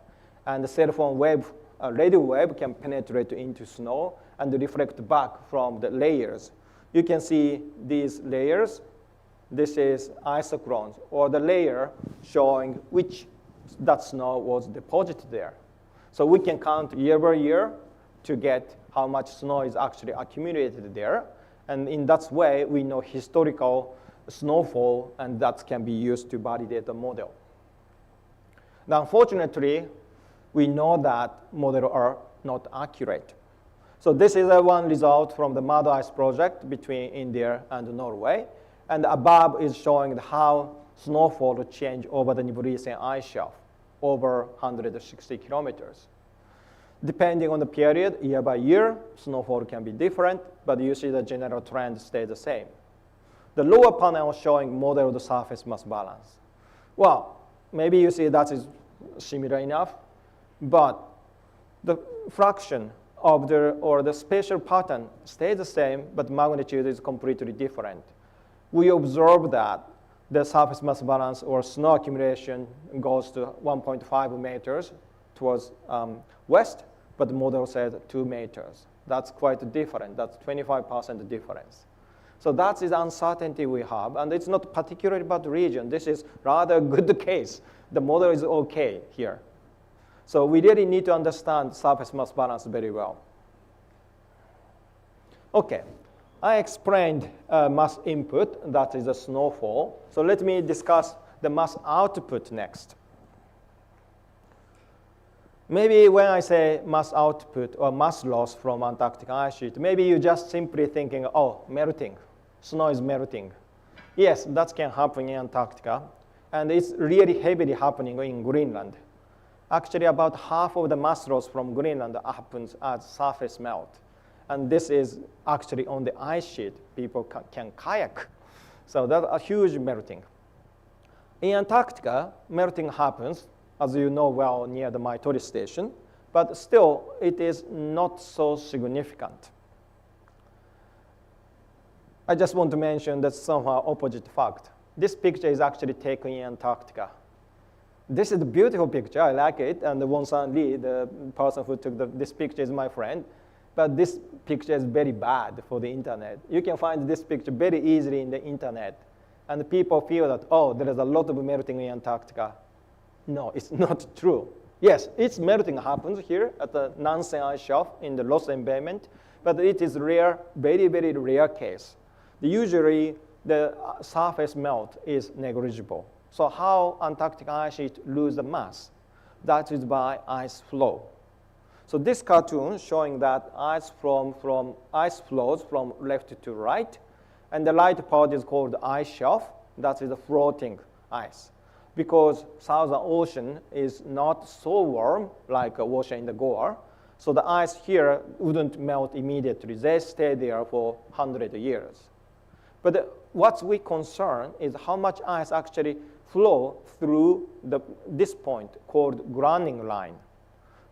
And the cell phone wave, radio wave can penetrate into snow and reflect back from the layers. You can see these layers. This is isochrons, or the layer showing which that snow was deposited there. So we can count year by year to get how much snow is actually accumulated there. And in that way, we know historical snowfall, and that can be used to validate the model. Now, unfortunately, we know that models are not accurate. So this is one result from the Mud Ice project between India and Norway. And above is showing how snowfall change over the Nibrisen ice shelf, over 160 kilometers. Depending on the period, year by year, snowfall can be different, but you see the general trend stays the same. The lower panel showing modeled surface mass balance. Well, maybe you see that is similar enough, but the fraction of the spatial pattern stays the same, but magnitude is completely different. We observe that the surface mass balance or snow accumulation goes to 1.5 meters towards west, but the model says 2 meters. That's quite different. That's 25% difference. So that is uncertainty we have, and it's not particularly about the region. This is rather a good case. The model is okay here. So we really need to understand surface mass balance very well. Okay, I explained mass input, that is the snowfall. So let me discuss the mass output next. Maybe when I say mass output or mass loss from Antarctic ice sheet, maybe you're just simply thinking, oh, melting, snow is melting. Yes, that can happen in Antarctica, and it's really heavily happening in Greenland. Actually, about half of the mass loss from Greenland happens as surface melt. And this is actually on the ice sheet. People can kayak. So that's a huge melting. In Antarctica, melting happens, as you know well, near the Maitori station, but still, it is not so significant. I just want to mention that somehow opposite fact. This picture is actually taken in Antarctica. This is a beautiful picture, I like it, and the Won-San Lee, the person who took this picture, is my friend. But this picture is very bad for the internet. You can find this picture very easily in the internet. And people feel that, oh, there is a lot of melting in Antarctica. No, it's not true. Yes, it's melting happens here at the Nansen ice shelf in the Ross Embayment, but it is rare, very, very rare case. Usually, the surface melt is negligible. So how Antarctic ice sheet lose the mass? That is by ice flow. So this cartoon showing that ice flows from left to right, and the right part is called ice shelf. That is the floating ice. Because Southern Ocean is not so warm like ocean in the Goa, so the ice here wouldn't melt immediately. They stay there for 100 years. But what's we concern is how much ice actually flow through this point called grounding line.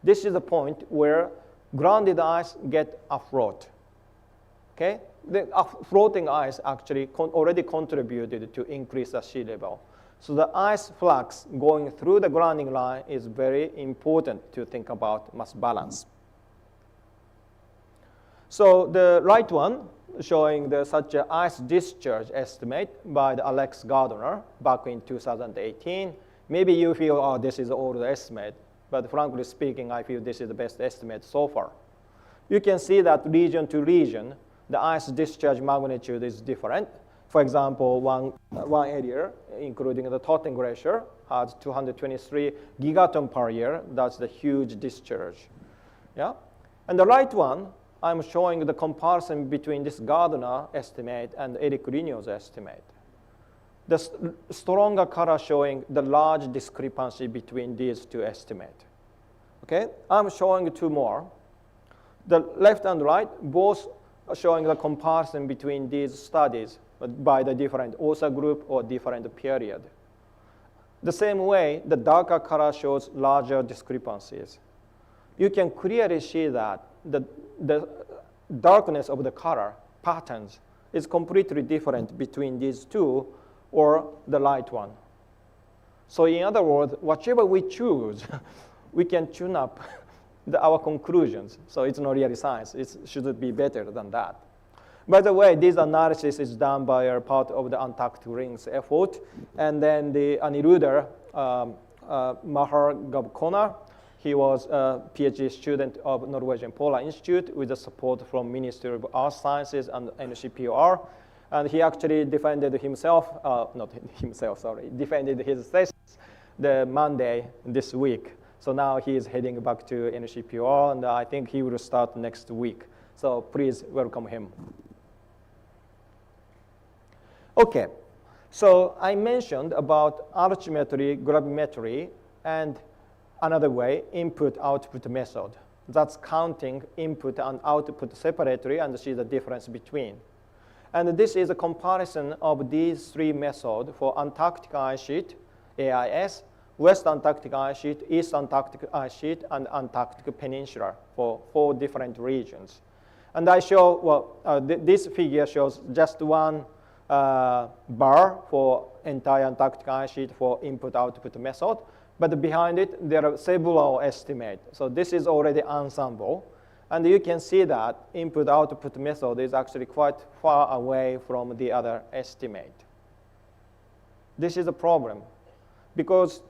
This is the point where grounded ice get afloat. Okay? The floating ice actually already contributed to increase the sea level. So the ice flux going through the grounding line is very important to think about mass balance. So the right one showing such an ice discharge estimate by the Alex Gardner back in 2018. Maybe you feel, oh, this is an old estimate. But frankly speaking, I feel this is the best estimate so far. You can see that region to region, the ice discharge magnitude is different. For example, one area, including the Totten Glacier, has 223 gigaton per year. That's the huge discharge. Yeah? And the right one, I'm showing the comparison between this Gardner estimate and Eric Ligneau's estimate. The stronger color showing the large discrepancy between these two estimates. Okay? I'm showing two more. The left and right, both are showing the comparison between these studies by the different author group or different period. The same way, the darker color shows larger discrepancies. You can clearly see that the darkness of the color patterns is completely different between these two or the light one. So in other words, whichever we choose, we can tune up our conclusions. So it's not really science. It should be better than that. By the way, this analysis is done by a part of the Antarctic Rings effort. And then the Aniruddha Mahar Gabkona, he was a PhD student of Norwegian Polar Institute with the support from Ministry of Earth Sciences and NCPOR. And he actually defended himself, defended his thesis the Monday this week. So now he is heading back to NCPOR, and I think he will start next week. So please welcome him. Okay, so I mentioned about archimetry, gravimetry, and another way, input-output method. That's counting input and output separately and see the difference between. And this is a comparison of these three methods for Antarctic ice sheet, AIS, West Antarctic ice sheet, East Antarctic ice sheet, and Antarctic Peninsula for 4 different regions. And I show, well, this figure shows just one bar for entire Antarctic ice sheet for input-output method. But behind it, there are several estimates. So this is already ensemble. And you can see that input-output method is actually quite far away from the other estimate. This is a problem. Because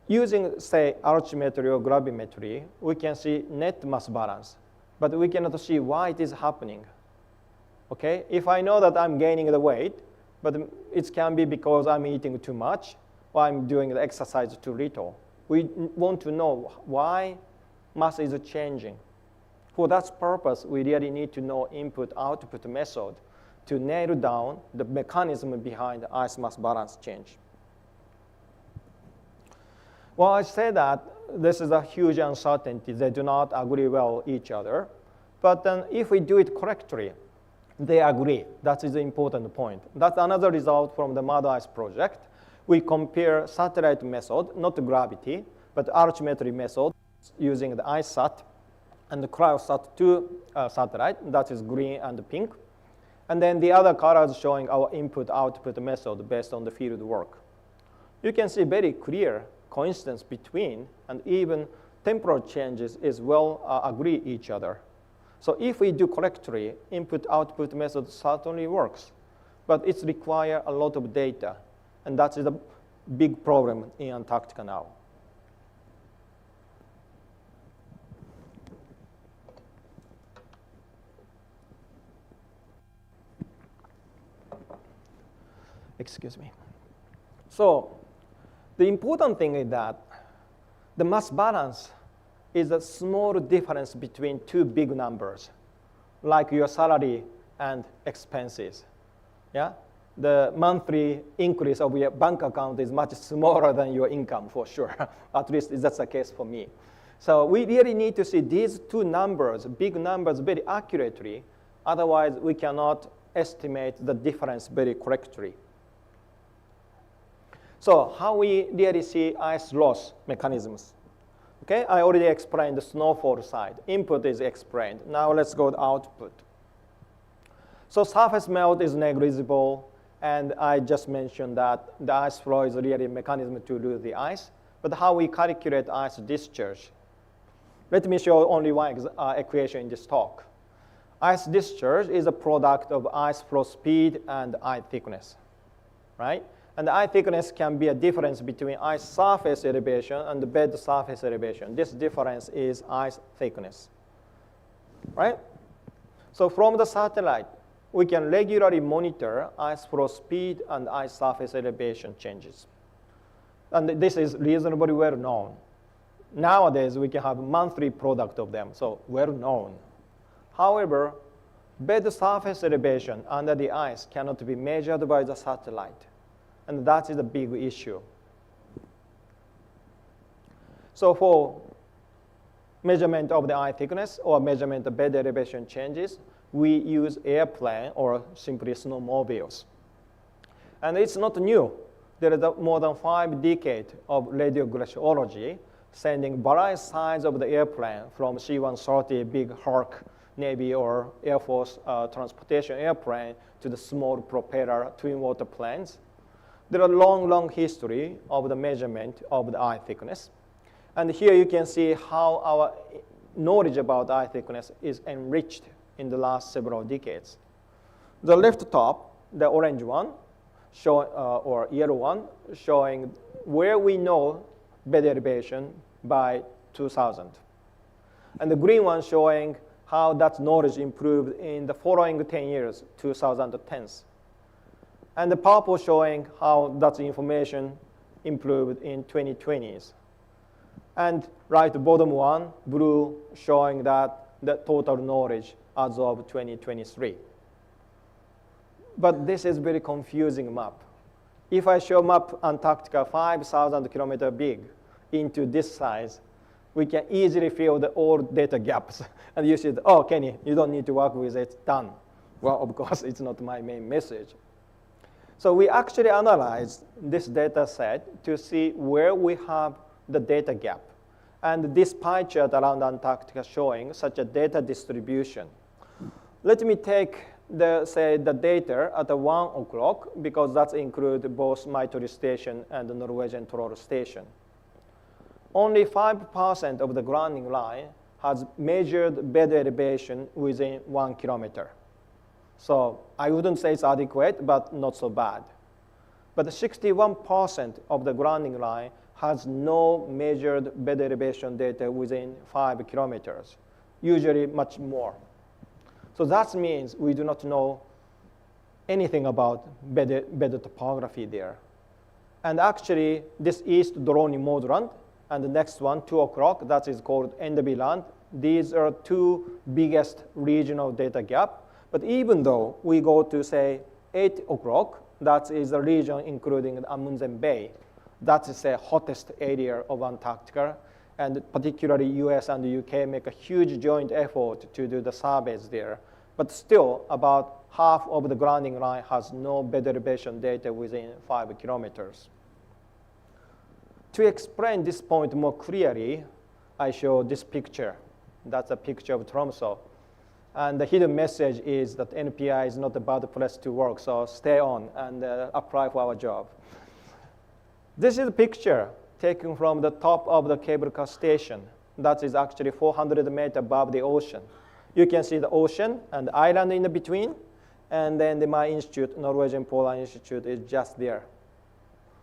using, say, archimetry or gravimetry, we can see net mass balance. But we cannot see why it is happening. Okay? If I know that I'm gaining the weight, but it can be because I'm eating too much or I'm doing the exercise too little. We want to know why mass is changing. For that purpose, we really need to know input-output method to nail down the mechanism behind ice mass balance change. Well, I say that this is a huge uncertainty. They do not agree well with each other. But then if we do it correctly, they agree. That is the important point. That's another result from the Mud Ice project. We compare satellite method, not gravity, but archimetry method using the ICESat and the CryoSat-2 satellite. That is green and pink. And then the other colors showing our input-output method based on the field work. You can see very clear coincidence between, and even temporal changes is well agree each other. So if we do correctly, input-output method certainly works, but it requires a lot of data, and that is a big problem in Antarctica now. Excuse me. So the important thing is that the mass balance is a small difference between two big numbers, like your salary and expenses. Yeah? The monthly increase of your bank account is much smaller than your income, for sure. At least that's the case for me. So we really need to see these two numbers, big numbers, very accurately. Otherwise, we cannot estimate the difference very correctly. So how we really see ice loss mechanisms. Okay, I already explained the snowfall side. Input is explained. Now let's go to output. So surface melt is negligible, and I just mentioned that the ice flow is really a mechanism to lose the ice. But how we calculate ice discharge? Let me show only one equation in this talk. Ice discharge is a product of ice flow speed and ice thickness, right? And the ice thickness can be a difference between ice surface elevation and the bed surface elevation. This difference is ice thickness, right? So from the satellite, we can regularly monitor ice flow speed and ice surface elevation changes. And this is reasonably well known. Nowadays, we can have monthly product of them, so well known. However, bed surface elevation under the ice cannot be measured by the satellite. And that is a big issue. So for measurement of the ice thickness or measurement of bed elevation changes, we use airplane or simply snowmobiles. And it's not new. There is more than 5 decades of radioglaciology sending various sizes of the airplane from C-130, big Hawk, Navy or Air Force transportation airplane, to the small propeller twin water planes. There are long history of the measurement of the ice thickness. And here you can see how our knowledge about ice thickness is enriched in the last several decades. The left top, the orange one, or yellow one, showing where we know bed elevation by 2000. And the green one showing how that knowledge improved in the following 10 years, 2010s. And the purple showing how that information improved in 2020s. And right bottom one, blue, showing that the total knowledge as of 2023. But this is very confusing map. If I show map Antarctica 5,000 kilometer big into this size, we can easily fill the old data gaps. And you said, oh, Kenny, you don't need to work with it, done. Well, of course, it's not my main message. So we actually analyzed this data set to see where we have the data gap. And this pie chart around Antarctica showing such a data distribution. Let me take the data at 1 o'clock, because that includes both Maitri Station and the Norwegian Troll Station. Only 5% of the grounding line has measured bed elevation within 1 kilometer. So I wouldn't say it's adequate, but not so bad. But 61% of the grounding line has no measured bed elevation data within 5 kilometers, usually much more. So that means we do not know anything about better topography there. And actually, this East Doroni Modrand, and the next one, 2 o'clock, that is called Enderby Land. These are 2 biggest regional data gap. But even though we go to, say, 8 o'clock, that is a region including the Amundsen Bay. That is the hottest area of Antarctica. And particularly US and the UK make a huge joint effort to do the surveys there. But still, about half of the grounding line has no bed elevation data within 5 kilometers. To explain this point more clearly, I show this picture. That's a picture of Tromsø. And the hidden message is that NPI is not a bad place to work, so stay on and apply for our job. This is a picture taken from the top of the cable car station. That is actually 400 meters above the ocean. You can see the ocean and the island in the between, and then my institute, Norwegian Polar Institute, is just there.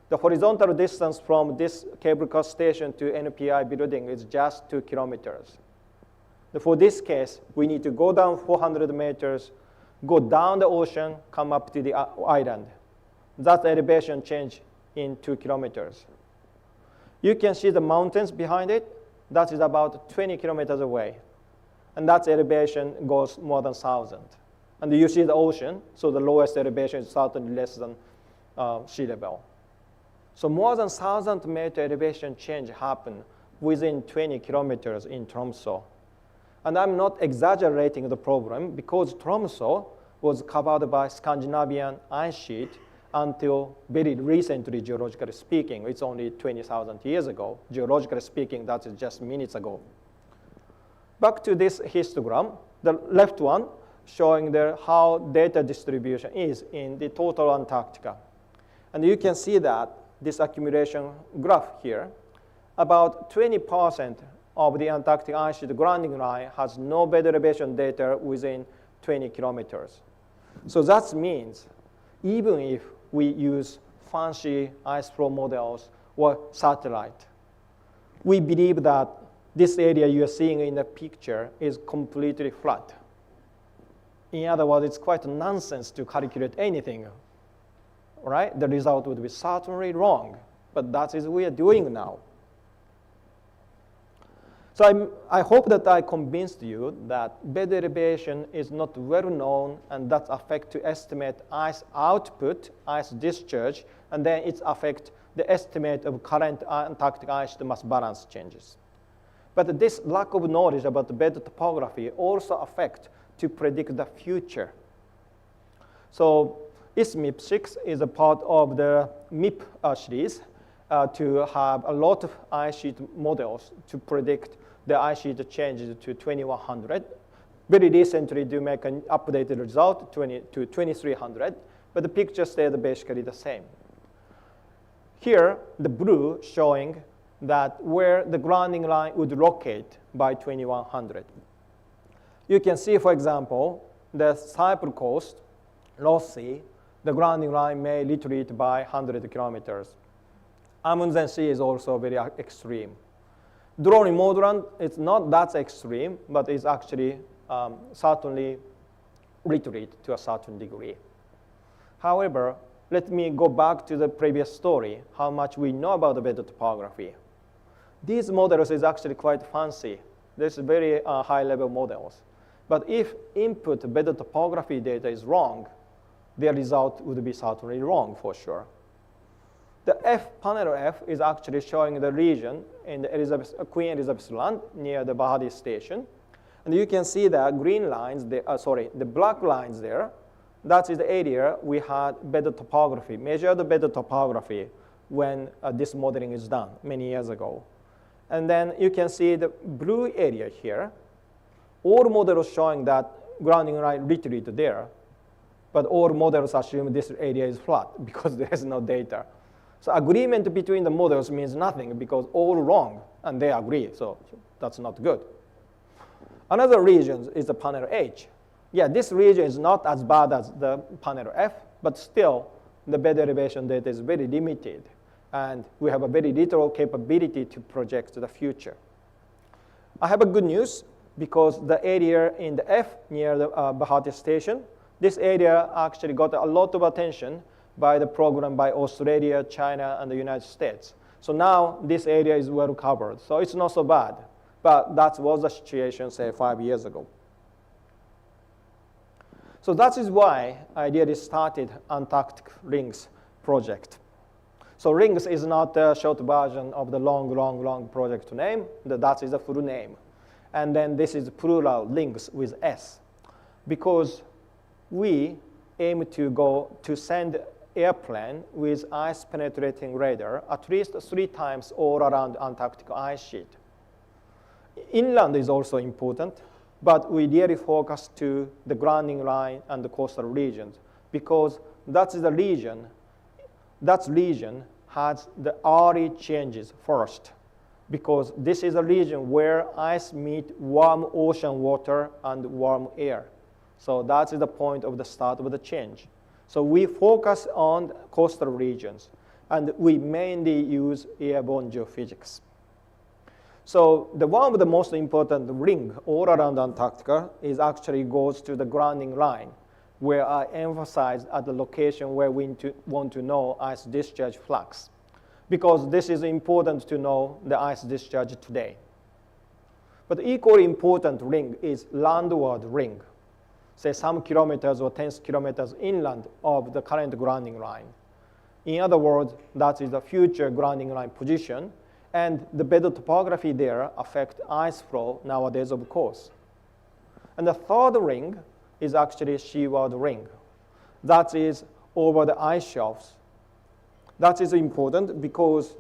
The horizontal distance from this cable car station to NPI building is just 2 kilometers. For this case, we need to go down 400 meters, go down the ocean, come up to the island. That's elevation change in 2 kilometers. You can see the mountains behind it. That is about 20 kilometers away. And that elevation goes more than 1,000. And you see the ocean, so the lowest elevation is certainly less than sea level. So more than 1,000 meter elevation change happened within 20 kilometers in Tromsø. And I'm not exaggerating the problem because Tromsø was covered by Scandinavian ice sheet until very recently, geologically speaking. It's only 20,000 years ago. Geologically speaking, that is just minutes ago. Back to this histogram, the left one showing how data distribution is in the total Antarctica. And you can see that this accumulation graph here, about 20% of the Antarctic ice sheet grounding line has no bed elevation data within 20 kilometers. So that means even if we use fancy ice flow models or satellite, we believe that this area you are seeing in the picture is completely flat. In other words, it's quite nonsense to calculate anything, right? The result would be certainly wrong, but that is what we are doing now. So I hope that I convinced you that bed elevation is not well known, and that affects to estimate ice output, ice discharge, and then it affects the estimate of current Antarctic ice mass balance changes. But this lack of knowledge about the bed topography also affects to predict the future. So ISMIP 6 is a part of the MIP series to have a lot of ice sheet models to predict the ice sheet changes to 2100. Very recently, do make an updated result to 2300, but the picture stayed basically the same. Here, the blue showing that where the grounding line would locate by 2100. You can see, for example, the Cyprus coast, Ross Sea, the grounding line may retreat by 100 kilometers. Amundsen Sea is also very extreme. Doroni Modrand, it's not that extreme, but it's actually certainly retreat to a certain degree. However, let me go back to the previous story, how much we know about the bed topography. These models is actually quite fancy. There's very high-level models. But if input bed topography data is wrong, the result would be certainly wrong for sure. The panel F is actually showing the region in the Queen Elizabeth Land near the Bahadi station. And you can see the green lines, the black lines there. That is the area we had bed topography, measured bed topography when this modeling is done many years ago. And then you can see the blue area here. All models showing that grounding line retreat there, but all models assume this area is flat because there is no data. So agreement between the models means nothing because all wrong, and they agree, so that's not good. Another region is the panel H. Yeah, this region is not as bad as the panel F, but still the bed elevation data is very limited, and we have a very little capability to project the future. I have a good news. because the area in the F near the Bahati station, this area actually got a lot of attention by the program by Australia, China, and the United States. So now this area is well covered. So it's not so bad. But that was the situation, say, 5 years ago. So that is why I really started Antarctic Rings project. So Rings is not a short version of the long project name. That is the full name. And then this is plural Rings with S. Because we aim to go to send airplane with ice penetrating radar at least 3 times all around Antarctic ice sheet. Inland is also important, but we really focus to the grounding line and the coastal regions because that's the region, that region has the early changes first because this is a region where ice meet warm ocean water and warm air. So that is the point of the start of the change. So we focus on coastal regions, and we mainly use airborne geophysics. So one of the most important ring all around Antarctica is actually goes to the grounding line, where I emphasize at the location where we want to know ice discharge flux, because this is important to know the ice discharge today. But equally important ring is landward ring, say some kilometers or tens of kilometers inland of the current grounding line. In other words, that is the future grounding line position, and the bed topography there affect ice flow nowadays, of course. And the third ring is actually seaward ring. That is over the ice shelves. That is important because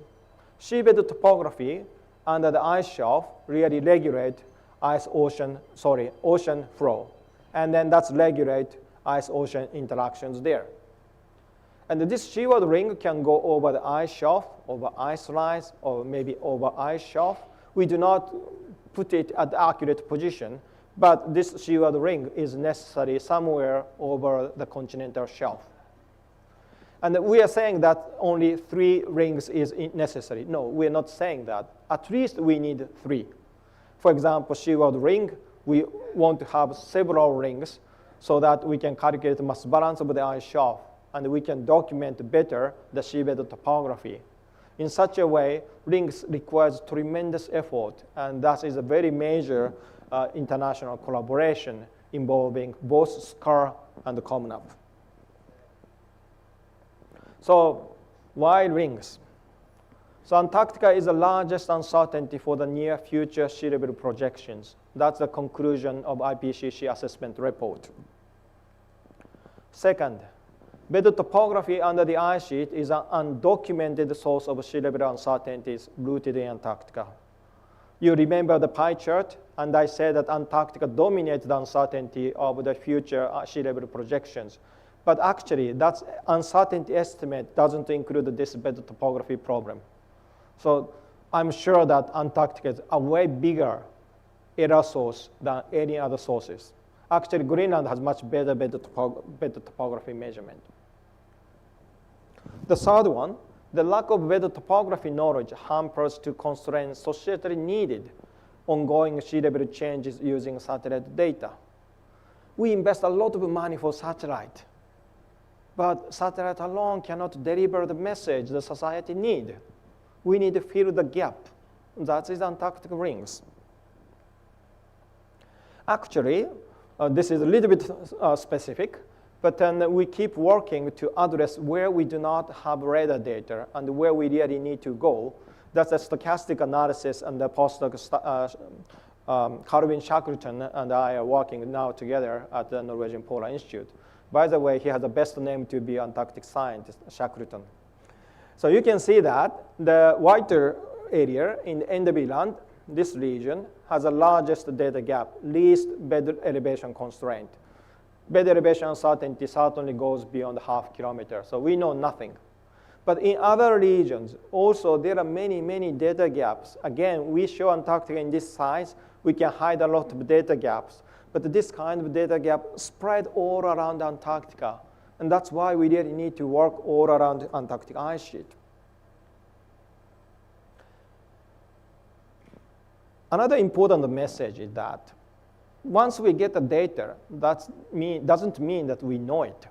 seabed topography under the ice shelf really regulate ocean flow. And then that's regulate ice-ocean interactions there. And this seaward ring can go over the ice shelf, over ice lines, or maybe over ice shelf. We do not put it at the accurate position, but this seaward ring is necessary somewhere over the continental shelf. And we are saying that only 3 rings is necessary. No, we are not saying that. At least we need 3. For example, seaward ring, we want to have several rings so that we can calculate the mass balance of the ice shelf, and we can document better the seabed topography. In such a way, rings requires tremendous effort, and that is a very major international collaboration involving both SCAR and the COMNAP. So why rings? So Antarctica is the largest uncertainty for the near future sea level projections. That's the conclusion of IPCC assessment report. Second, bed topography under the ice sheet is an undocumented source of sea level uncertainties rooted in Antarctica. You remember the pie chart, and I said that Antarctica dominates the uncertainty of the future sea level projections. But actually, that uncertainty estimate doesn't include this bed topography problem. So I'm sure that Antarctica is a way bigger error source than any other sources. Actually, Greenland has much better bed topography measurement. The third one, the lack of bed topography knowledge hampers to constrain societally needed ongoing sea level changes using satellite data. We invest a lot of money for satellite, but satellite alone cannot deliver the message the society needs. We need to fill the gap. That is Antarctic rings. Actually, this is a little bit specific, but then we keep working to address where we do not have radar data and where we really need to go. That's a stochastic analysis, and the postdoc Calvin Shackleton and I are working now together at the Norwegian Polar Institute. By the way, he has the best name to be Antarctic scientist, Shackleton. So you can see that the whiter area in the NW land, this region, has the largest data gap, least bed elevation constraint. Bed elevation uncertainty certainly goes beyond ½ kilometer, so we know nothing. But in other regions, also there are many data gaps. Again, we show Antarctica in this size, we can hide a lot of data gaps. But this kind of data gap spread all around Antarctica. And that's why we really need to work all around the Antarctic ice sheet. Another important message is that once we get the data, that doesn't mean that we know it.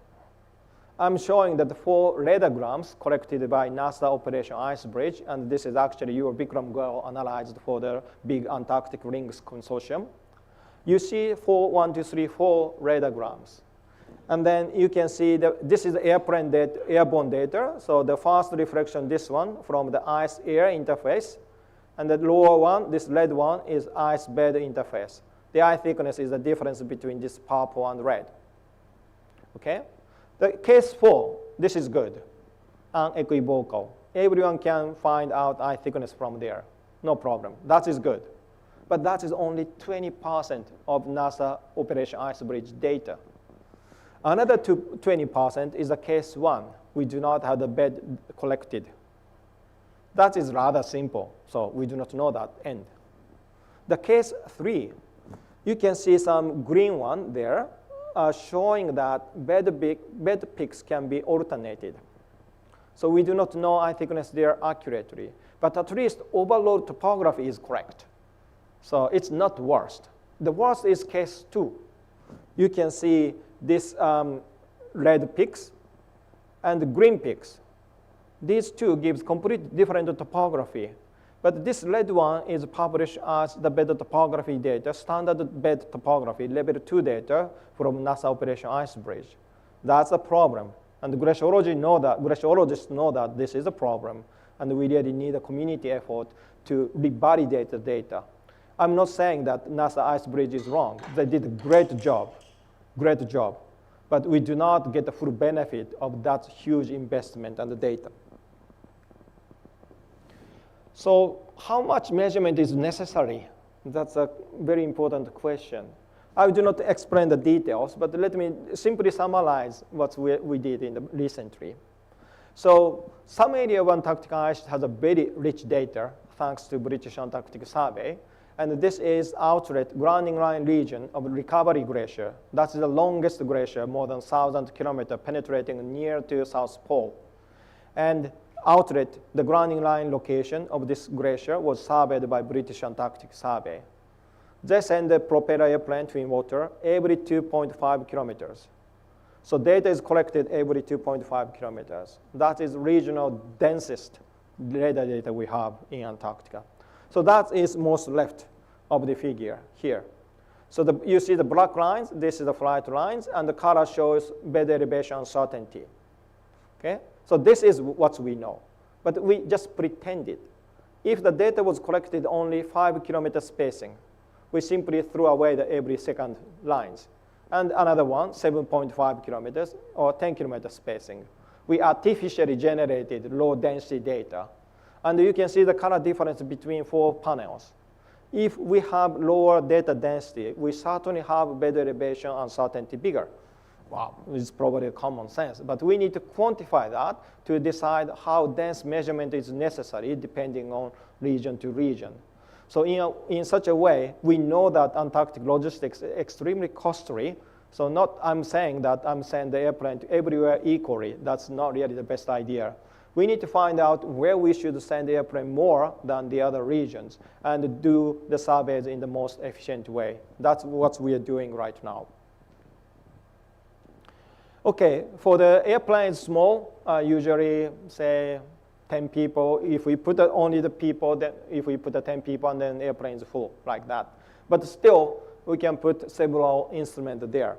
I'm showing that the 4 radiograms collected by NASA Operation Ice Bridge, and this is actually your Bikram Goel analyzed for the big Antarctic Rings Consortium. You see 4 radiograms. And then you can see this is airborne data. So the first reflection, this one, from the ice-air interface. And the lower one, this red one, is ice-bed interface. The eye thickness is the difference between this purple and red. Okay? The case 4, this is good, unequivocal. Everyone can find out eye thickness from there. No problem. That is good. But that is only 20% of NASA Operation Ice Bridge data. Another 20% is the case 1. We do not have the bed collected. That is rather simple, so we do not know that end. The case 3, you can see some green one there showing that bed peaks can be alternated. So we do not know eye thickness there accurately, but at least overload topography is correct. So it's not worst. The worst is case 2. You can see this red peaks and the green peaks. These two gives completely different topography. But this red one is published as the bed topography data, standard bed topography, level 2 data from NASA Operation Ice Bridge. That's a problem. And glaciologists know that this is a problem. And we really need a community effort to revalidate the data. I'm not saying that NASA Ice Bridge is wrong. They did a great job. But we do not get the full benefit of that huge investment and the data. So how much measurement is necessary? That's a very important question. I do not explain the details, but let me simply summarize what we did recently. So some area of Antarctic ice has a very rich data, thanks to British Antarctic Survey. And this is outlet grounding line region of Recovery Glacier. That's the longest glacier, more than 1,000 kilometers, penetrating near to South Pole. And outlet, the grounding line location of this glacier was surveyed by British Antarctic Survey. They send a propeller airplane to water every 2.5 kilometers. So data is collected every 2.5 kilometers. That is regional densest radar data we have in Antarctica. So that is most left of the figure here. So you see the black lines, this is the flight lines, and the color shows bed elevation uncertainty. Okay? So this is what we know. But we just pretended. If the data was collected only 5 kilometer spacing, we simply threw away the every second lines. And another one, 7.5 kilometers or 10 kilometer spacing. We artificially generated low density data. And you can see the color difference between 4 panels. If we have lower data density, we certainly have bed elevation uncertainty bigger. Wow, it's probably common sense. But we need to quantify that to decide how dense measurement is necessary depending on region to region. So in such a way, we know that Antarctic logistics is extremely costly. So I'm saying send the airplane to everywhere equally. That's not really the best idea. We need to find out where we should send the airplane more than the other regions and do the surveys in the most efficient way. That's what we are doing right now. Okay, for the airplane small, usually say 10 people. If we put only the people, then if we put the 10 people and then the airplane is full, like that. But still, we can put several instruments there.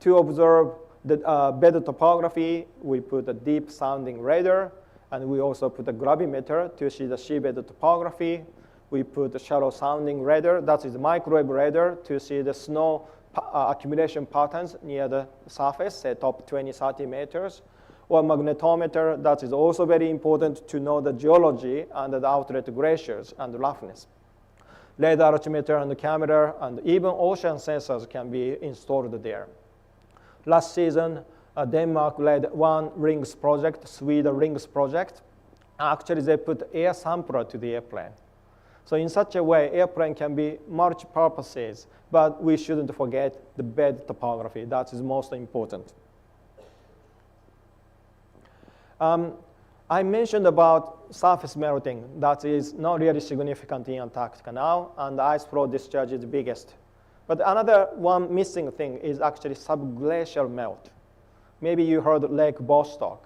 To observe the bed topography, we put a deep sounding radar, and we also put a gravimeter to see the seabed topography. We put a shallow sounding radar, that is microwave radar, to see the snow accumulation patterns near the surface, say top 20, 30 meters. Or magnetometer, that is also very important to know the geology and the outlet glaciers and the roughness. Radar altimeter and the camera and even ocean sensors can be installed there. Last season, Denmark led one rings project, Sweden rings project. Actually, they put air sampler to the airplane. So in such a way, airplane can be multi-purposes, but we shouldn't forget the bed topography. That is most important. I mentioned about surface melting. That is not really significant in Antarctica now, and the ice flow discharge is the biggest. But another one missing thing is actually subglacial melt. Maybe you heard Lake Vostok.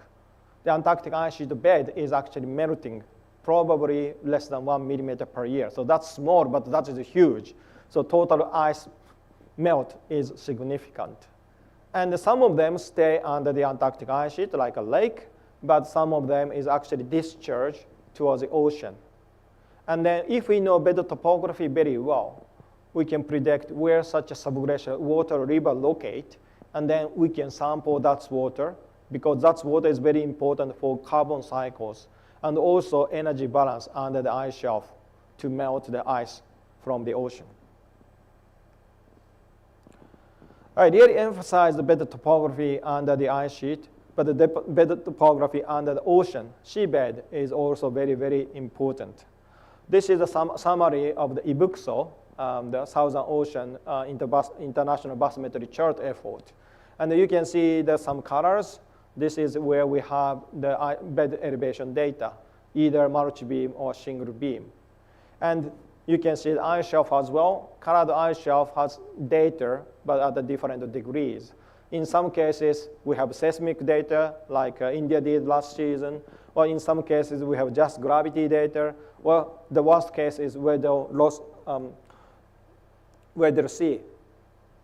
The Antarctic ice sheet bed is actually melting, probably less than 1 millimeter per year. So that's small, but that is huge. So total ice melt is significant. And some of them stay under the Antarctic ice sheet like a lake, but some of them is actually discharged towards the ocean. And then if we know better topography very well, we can predict where such a subglacial water river locate, and then we can sample that water, because that water is very important for carbon cycles and also energy balance under the ice shelf to melt the ice from the ocean. I really emphasize the better topography under the ice sheet, but the better topography under the ocean seabed is also very, very important. This is a summary of the IBUXO, the Southern Ocean International Bathymetry Chart effort. And you can see there's some colors. This is where we have the bed elevation data, either multi-beam or single beam. And you can see the ice shelf as well. Colored ice shelf has data, but at the different degrees. In some cases, we have seismic data, like India did last season, or in some cases, we have just gravity data. Well, the worst case is weather sea.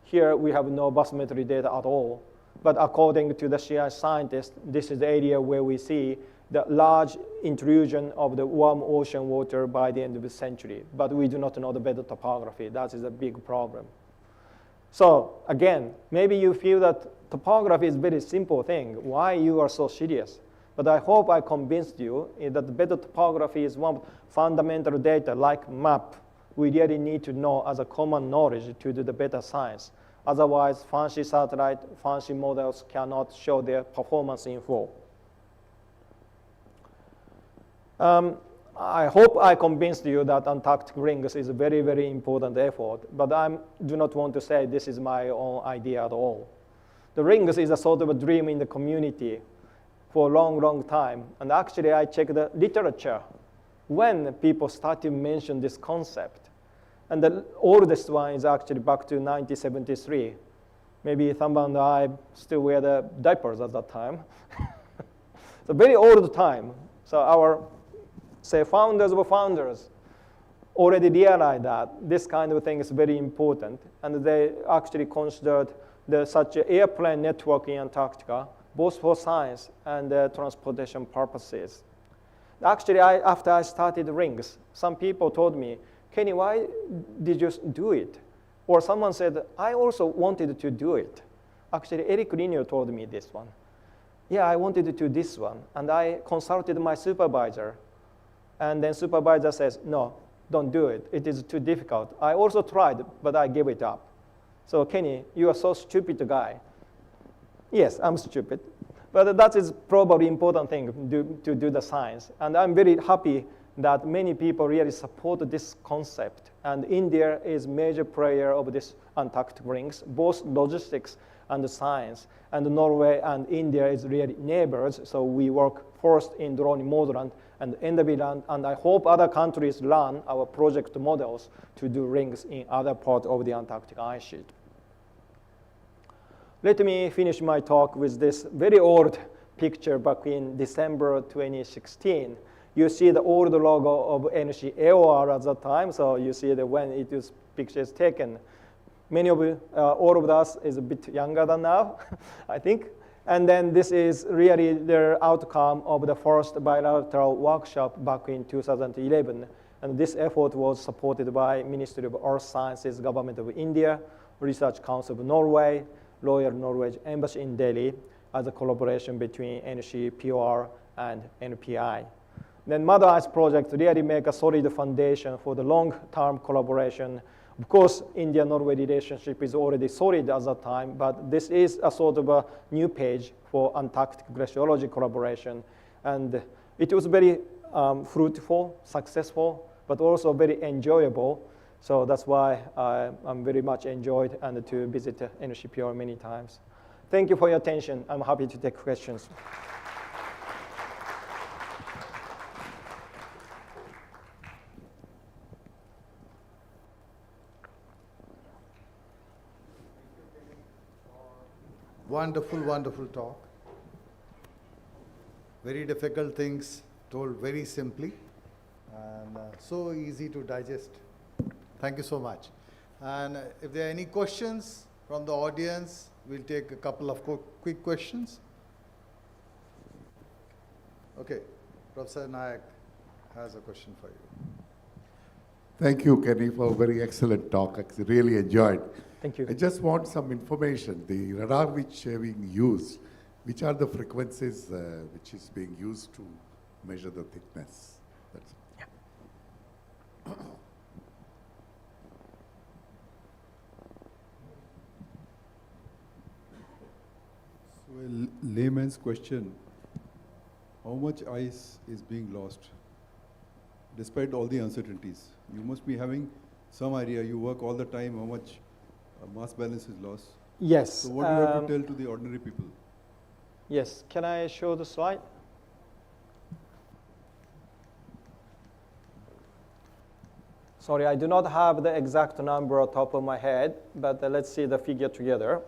Here, we have no bathymetry data at all. But according to the CI scientists, this is the area where we see the large intrusion of the warm ocean water by the end of the century. But we do not know the better topography. That is a big problem. So again, maybe you feel that topography is a very simple thing. Why you are so serious? But I hope I convinced you that the better topography is one fundamental data like map we really need to know as a common knowledge to do the better science. Otherwise, fancy satellite, fancy models cannot show their performance in full. I hope I convinced you that Antarctic rings is a very, very important effort, but I do not want to say this is my own idea at all. The rings is a sort of a dream in the community for a long, long time. And actually, I checked the literature when people started to mention this concept. And the oldest one is actually back to 1973. Maybe Thamba and I still wear the diapers at that time. It's a very old time. So our, say, founders of founders already realized that this kind of thing is very important. And they actually considered such an airplane network in Antarctica, both for science and transportation purposes. Actually, after I started rings, some people told me, Kenny, why did you do it? Or someone said, I also wanted to do it. Actually, Eric Linear told me this one. Yeah, I wanted to do this one. And I consulted my supervisor. And then supervisor says, no, don't do it. It is too difficult. I also tried, but I gave it up. So Kenny, you are so stupid guy. Yes, I'm stupid. But that is probably important thing to do the science. And I'm very happy that many people really support this concept. And India is major player of this Antarctic rings, both logistics and science. And Norway and India is really neighbors, so we work first in Dronning and Endaviland, and I hope other countries learn our project models to do rings in other parts of the Antarctic ice sheet. Let me finish my talk with this very old picture back in December 2016. You see the old logo of NCPOR at that time, so you see that when it is picture is taken. Many of you, all of us is a bit younger than now, I think. And then this is really the outcome of the first bilateral workshop back in 2011. And this effort was supported by Ministry of Earth Sciences, Government of India, Research Council of Norway, Royal Norwegian Embassy in Delhi, as a collaboration between NCPOR and NPI. Then Mother Ice project really make a solid foundation for the long-term collaboration. Of course, India-Norway relationship is already solid at that time, but this is a sort of a new page for Antarctic glaciology collaboration. And it was very fruitful, successful, but also very enjoyable. So that's why I'm very much enjoyed and to visit NCPOR many times. Thank you for your attention. I'm happy to take questions. Wonderful, wonderful talk. Very difficult things told very simply and so easy to digest. Thank you so much. And if there are any questions from the audience, we'll take a couple of quick questions. Okay, Professor Nayak has a question for you. Thank you, Kenny, for a very excellent talk. I really enjoyed. Thank you. I just want some information. The radar which are being used, which are the frequencies which is being used to measure the thickness? That's Yeah. So a layman's question, how much ice is being lost despite all the uncertainties? You must be having some idea, you work all the time, how much mass balance is lost. Yes. So what do you have to tell to the ordinary people? Yes. Can I show the slide? Sorry, I do not have the exact number on top of my head, but let's see the figure together.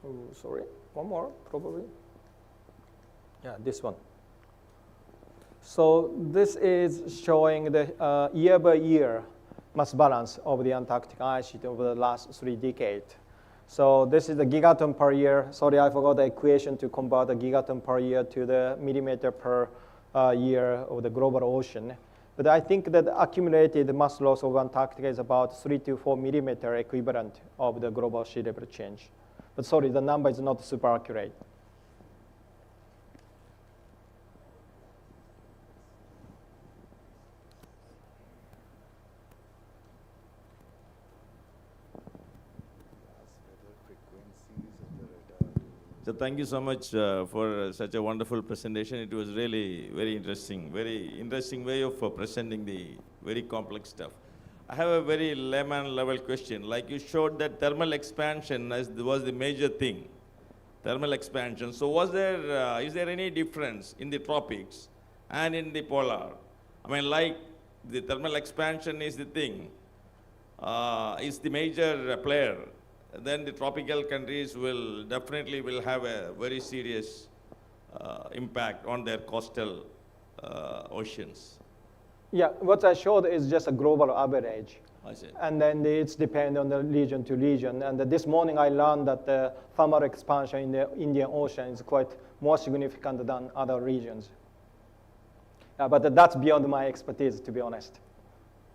Oh, sorry, one more, probably. Yeah, this one. So this is showing the year by year mass balance of the Antarctic ice sheet over the last 3 decades. So this is the gigaton per year. Sorry, I forgot the equation to convert the gigaton per year to the millimeter per year of the global ocean. But I think that the accumulated mass loss of Antarctica is about 3 to 4 millimeter equivalent of the global sea level change. But sorry, the number is not super accurate. So thank you so much for such a wonderful presentation. It was really very interesting way of presenting the very complex stuff. I have a very layman level question. Like you showed that thermal expansion was the major thing, thermal expansion. So was there, is there any difference in the tropics and in the polar? I mean, like the thermal expansion is the thing, is the major player. Then the tropical countries will definitely have a very serious impact on their coastal oceans. Yeah, what I showed is just a global average. I see. And then it's depend on the region to region. And this morning I learned that the thermal expansion in the Indian Ocean is quite more significant than other regions. But that's beyond my expertise, to be honest.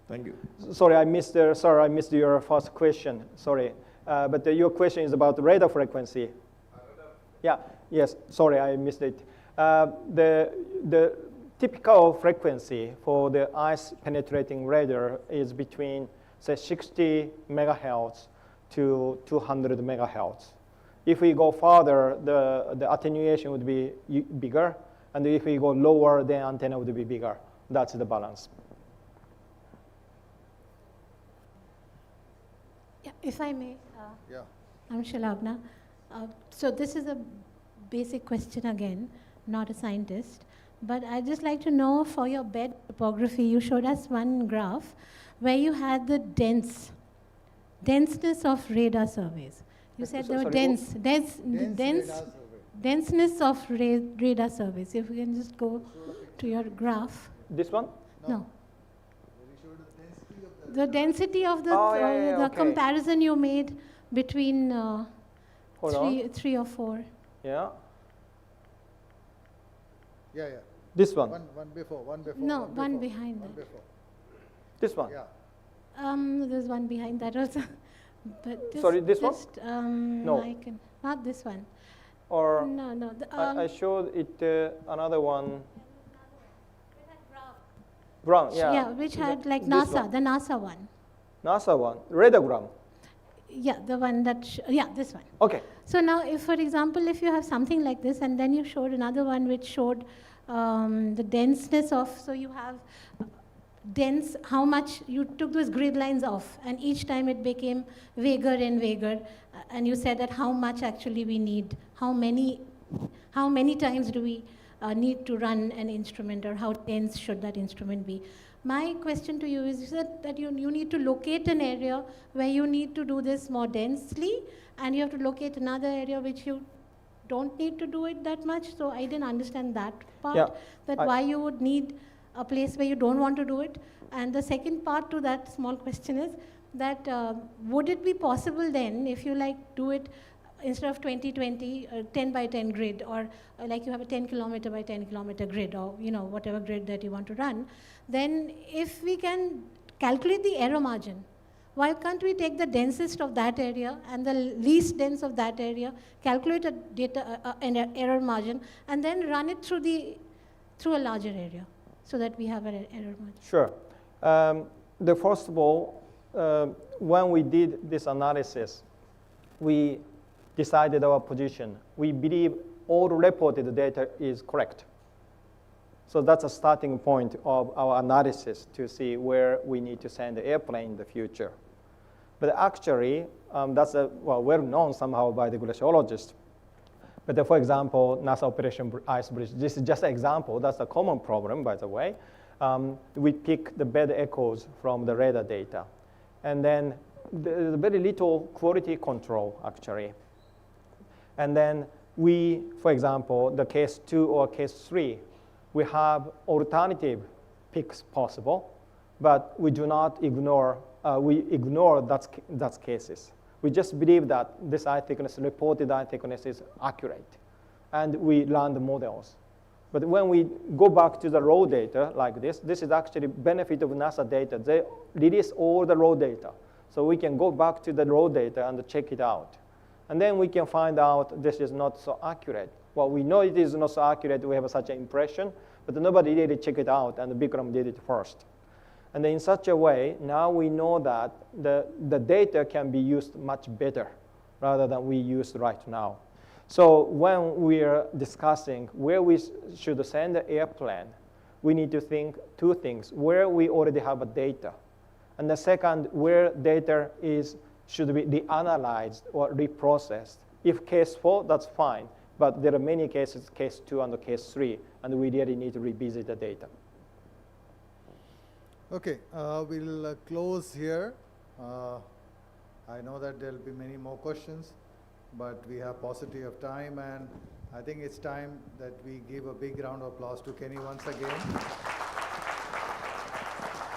Thank you. Sorry, I missed your first question. Sorry. But your question is about the radar frequency. Yeah, yes, sorry, I missed it. The typical frequency for the ice penetrating radar is between, say, 60 megahertz to 200 megahertz. If we go further, the attenuation would be bigger, and if we go lower, the antenna would be bigger. That's the balance. Yeah, if I may. Yeah. I'm Shalagna. So this is a basic question again, not a scientist. But I'd just like to know, for your bed topography, you showed us one graph where you had the denseness of radar surveys. You said there were denseness of radar surveys. If we can just go to your graph. This one? No. The density of the comparison you made between three or four. Yeah. Yeah. This one? One before. No, one behind that. that. This one? Yeah. There's one behind that also. But sorry, this one? No. Not this one. Or no. I showed it another one. Brown, yeah. Yeah, which had like NASA, the NASA one. NASA one, radiogram. Yeah, the one that, this one. Okay. So now, if, for example, if you have something like this, and then you showed another one which showed the denseness of, so you have dense, how much, you took those grid lines off, and each time it became vaguer and vaguer, and you said that how much actually we need, how many How many times do we need to run an instrument, or how dense should that instrument be? My question to you is that you need to locate an area where you need to do this more densely, and you have to locate another area which you don't need to do it that much. So I didn't understand that part, Yeah, that why you would need a place where you don't want to do it. And the second part to that small question is that would it be possible then, if you do it instead of 2020, 10 by 10 grid, or like you have a 10 kilometer by 10 kilometer grid, or whatever grid that you want to run, then if we can calculate the error margin, why can't we take the densest of that area and the least dense of that area, calculate an error margin, and then run it through a larger area, so that we have an error margin? Sure. First of all, when we did this analysis, we decided our position. We believe all reported data is correct. So that's a starting point of our analysis to see where we need to send the airplane in the future. But actually, that's well known somehow by the glaciologists. But for example, NASA Operation Ice Bridge, this is just an example. That's a common problem, by the way. We pick the bed echoes from the radar data. And then there's very little quality control, actually. And then we, for example, the case 2 or case 3, we have alternative picks possible, but we do not ignore, we ignore that cases. We just believe that this eye thickness, reported eye thickness, is accurate, and we run the models. But when we go back to the raw data like this is actually benefit of NASA data. They release all the raw data, so we can go back to the raw data and check it out. And then we can find out this is not so accurate. Well, we know it is not so accurate, we have such an impression, but nobody really checked it out, and Bikram did it first. And in such a way, now we know that the data can be used much better rather than we use right now. So when we are discussing where we should send the airplane, we need to think two things: where we already have a data, and the second, where data should be reanalyzed or reprocessed. If case 4, that's fine, but there are many cases, case 2 and case 3, and we really need to revisit the data. Okay, we'll close here. I know that there'll be many more questions, but we have paucity of time, and I think it's time that we give a big round of applause to Kenny once again.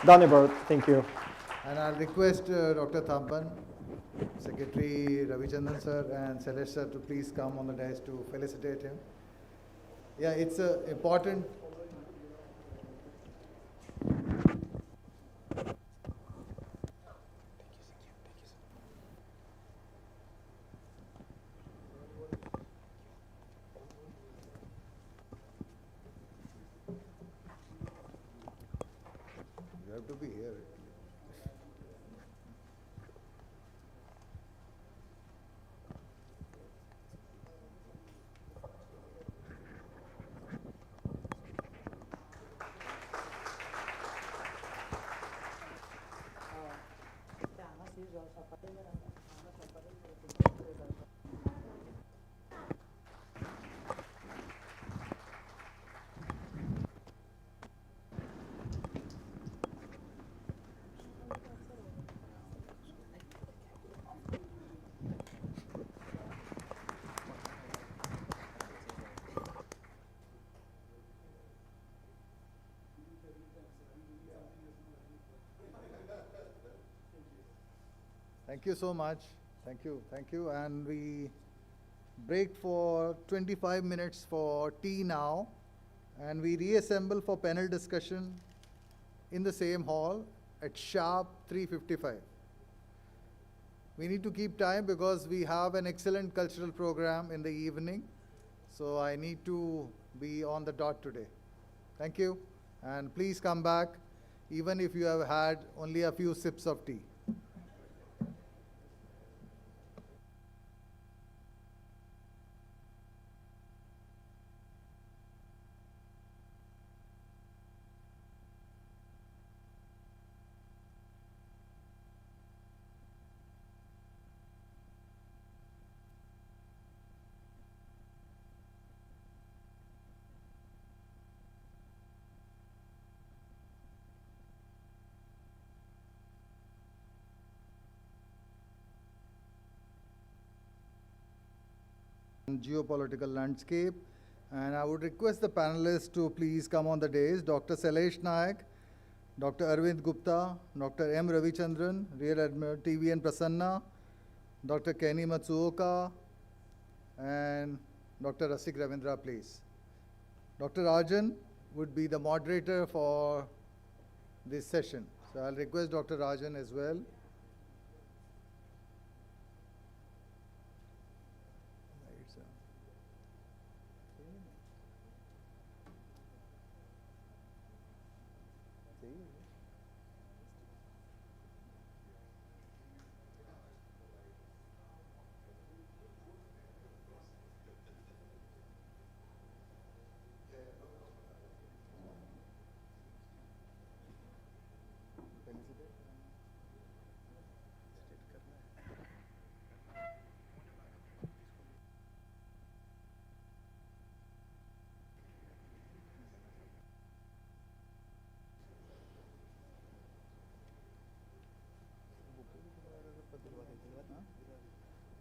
Danibert, thank you. And I'll request Dr. Thamban, Secretary Ravichandran sir, and Celeste sir to please come on the dais to felicitate him. Yeah, it's important. You have to be here. Thank you so much. Thank you. Thank you. And we break for 25 minutes for tea now. And we reassemble for panel discussion in the same hall at sharp 3:55. We need to keep time because we have an excellent cultural program in the evening. So I need to be on the dot today. Thank you. And please come back even if you have had only a few sips of tea. on geopolitical landscape. And I would request the panelists to please come on the dais. Dr. Sailesh Nayak, Dr. Arvind Gupta, Dr. M. Ravichandran, Rear Admiral TVN Prasanna, Dr. Kenny Matsuoka, and Dr. Rasik Ravindra, please. Dr. Rajan would be the moderator for this session. So I'll request Dr. Rajan as well.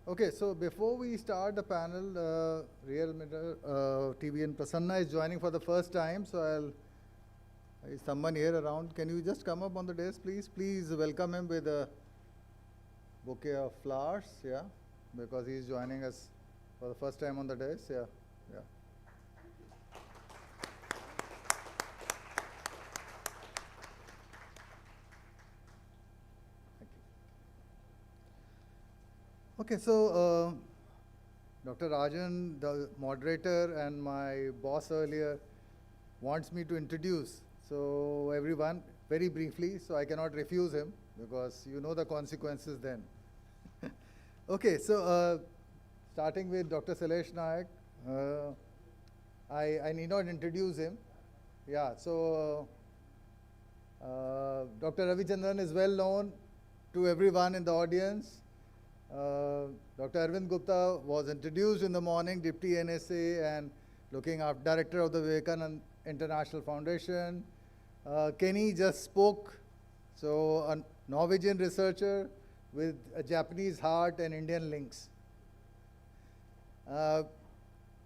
Okay, so before we start the panel, Real Admiral TVN Prasanna is joining for the first time. So is someone here around? Can you just come up on the desk, please? Please welcome him with a bouquet of flowers, yeah, because he's joining us for the first time on the desk, yeah, yeah. Okay, so Dr. Rajan, the moderator and my boss earlier, wants me to introduce. So everyone, very briefly, so I cannot refuse him because you know the consequences then. Okay, so starting with Dr. Sailesh Nayak, I need not introduce him. Yeah, so Dr. Ravichandran is well known to everyone in the audience. Dr. Arvind Gupta was introduced in the morning, Deputy NSA and looking after Director of the Vivekananda International Foundation. Kenny just spoke, so a Norwegian researcher with a Japanese heart and Indian links. Dr.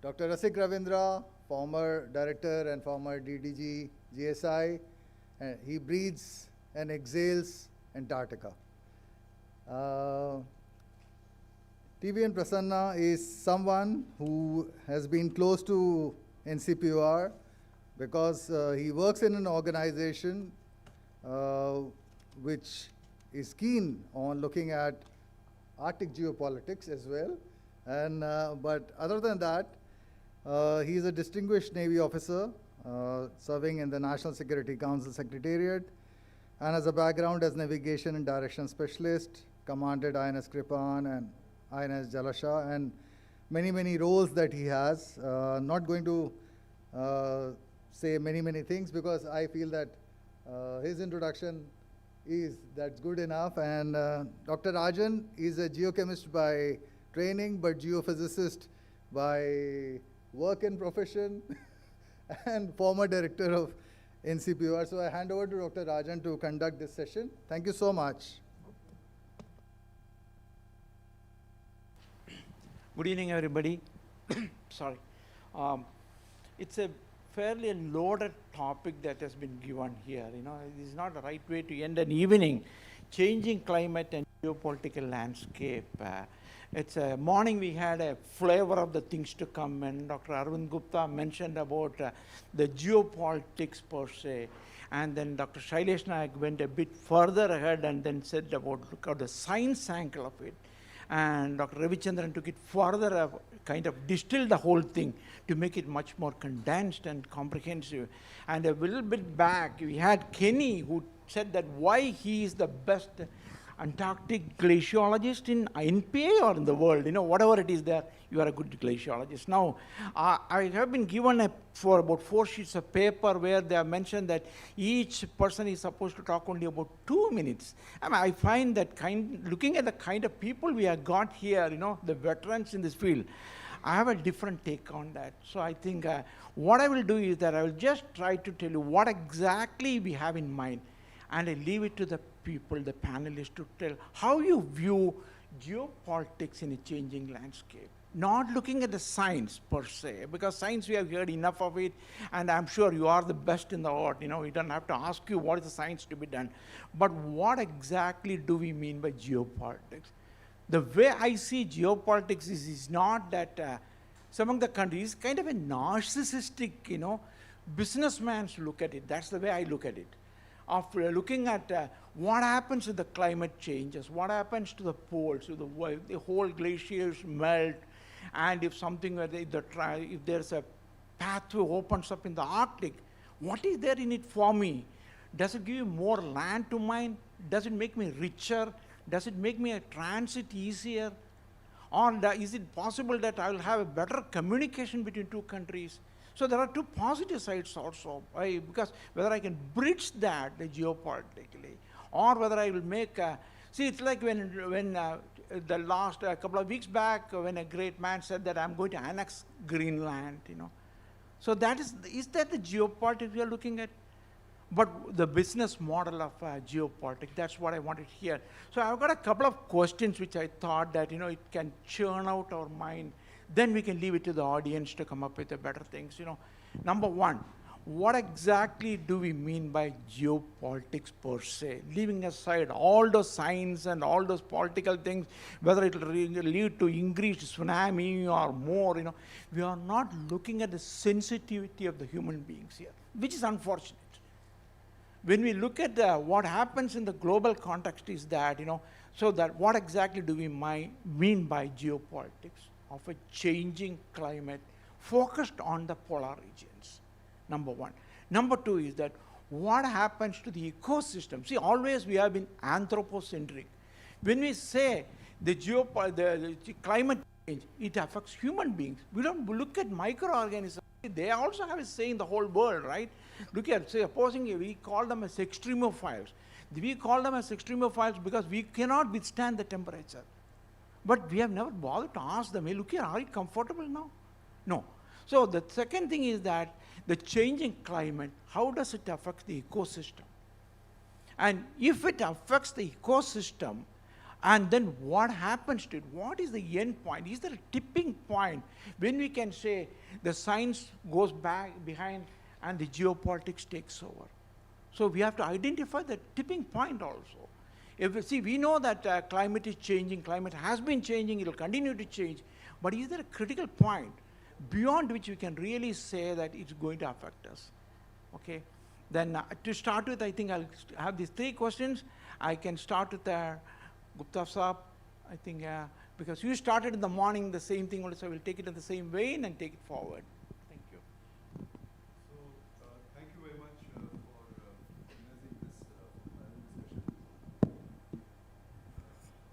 Rasik Ravindra, former director and former DDG GSI, he breathes and exhales Antarctica. TVN Prasanna is someone who has been close to NCPOR because he works in an organization which is keen on looking at Arctic geopolitics as well. And, but other than that, he is a distinguished Navy officer serving in the National Security Council Secretariat and has a background as navigation and direction specialist, commanded INS Kripan and INS Jalasha, and many, many roles that he has. Not going to say many things because I feel that his introduction that's good enough. And Dr. Rajan is a geochemist by training, but geophysicist by work and profession and former director of NCPOR. So I hand over to Dr. Rajan to conduct this session. Thank you so much. Good evening, everybody. Sorry. It's a fairly loaded topic that has been given here. You know, it is not the right way to end an evening. Changing climate and geopolitical landscape. It's a morning we had a flavor of the things to come, and Dr. Arvind Gupta mentioned about the geopolitics per se. And then Dr. Sailesh Nayak went a bit further ahead and then said about, look at the science angle of it. And Dr. Ravichandran took it further, kind of distilled the whole thing to make it much more condensed and comprehensive. And a little bit back, we had Kenny who said that why he is the best Antarctic glaciologist in NPA or in the world. You know, whatever it is there, you are a good glaciologist. Now, I have been given for about 4 sheets of paper where they have mentioned that each person is supposed to talk only about 2 minutes. I mean, I find that looking at the kind of people we have got here, you know, the veterans in this field, I have a different take on that. So I think what I will do is that I will just try to tell you what exactly we have in mind, and I leave it to the people, the panelists, to tell how you view geopolitics in a changing landscape. not looking at the science per se, because science we have heard enough of it, and I'm sure you are the best in the world. You know, we don't have to ask you what is the science to be done. But what exactly do we mean by geopolitics? The way I see geopolitics is not that some of the countries kind of a narcissistic, you know, businessman's look at it. That's the way I look at it. After looking at what happens to the climate changes, what happens to the poles, to the whole glaciers melt, and if something, if there's a pathway opens up in the Arctic, what is there in it for me? Does it give you more land to mine? Does it make me richer? Does it make me a transit easier? Or is it possible that I will have a better communication between two countries? So there are two positive sides also, because whether I can bridge that geopolitically, or whether I will make, see, it's like when the last couple of weeks back, when a great man said that I'm going to annex Greenland, you know. So that is that the geopolitics we are looking at? But the business model of geopolitics, that's what I wanted here. So I've got a couple of questions which I thought that, you know, it can churn out our mind. Then we can leave it to the audience to come up with the better things, you know. Number one, what exactly do we mean by geopolitics per se? Leaving aside all those science and all those political things, whether it will lead to increased tsunami or more, you know, we are not looking at the sensitivity of the human beings here, which is unfortunate. When we look at what happens in the global context is that, you know, so that what exactly do we mean by geopolitics of a changing climate focused on the polar regions, number one. Number two is that what happens to the ecosystem? See, always we have been anthropocentric. When we say the climate change, it affects human beings. We don't look at microorganisms. They also have a say in the whole world, right? Look at, say, supposing we call them as extremophiles. We call them as extremophiles because we cannot withstand the temperature. But we have never bothered to ask them, hey, look here, are you comfortable now? No. So the second thing is that the changing climate, how does it affect the ecosystem? And if it affects the ecosystem, and then what happens to it? What is the end point? Is there a tipping point when we can say the science goes back behind and the geopolitics takes over? So we have to identify the tipping point also. If we see, we know that climate is changing, climate has been changing, it will continue to change, but is there a critical point beyond which we can really say that it's going to affect us? Okay, then to start with, I think I'll have these three questions. I can start with Gupta Saab, I think, because you started in the morning the same thing, so we'll take it in the same vein and take it forward. Thank you. So, thank you very much for organizing this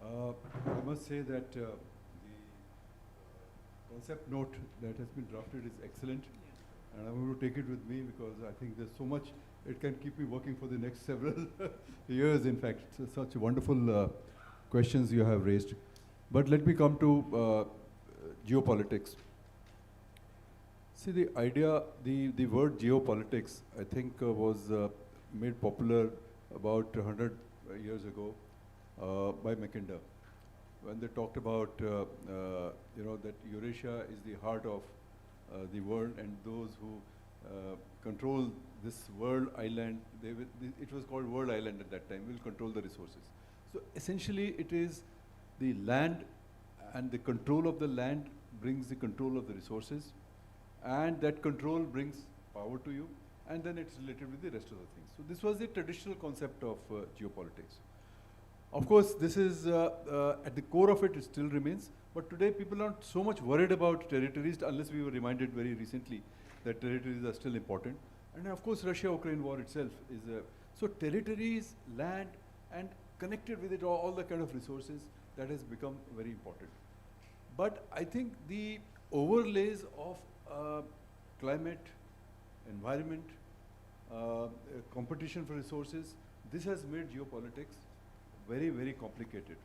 panel discussion. I must say that the concept note that has been drafted is excellent, and I'm going to take it with me because I think there's so much, it can keep me working for the next several years, in fact. So such wonderful questions you have raised. But let me come to geopolitics. See, the idea, the word geopolitics, I think was made popular about 100 years ago by Mackinder, when they talked about, you know, that Eurasia is the heart of the world, and those who control this world island, it was called World Island at that time, will control the resources. So essentially it is the land, and the control of the land brings the control of the resources, and that control brings power to you, and then it's related with the rest of the things. So this was the traditional concept of geopolitics. Of course, this is, at the core of it, it still remains, but today people aren't so much worried about territories, unless we were reminded very recently that territories are still important. And of course, Russia-Ukraine war itself is so territories, land, and connected with it all the kind of resources, that has become very important. But I think the overlays of climate, environment, competition for resources, this has made geopolitics very, very complicated.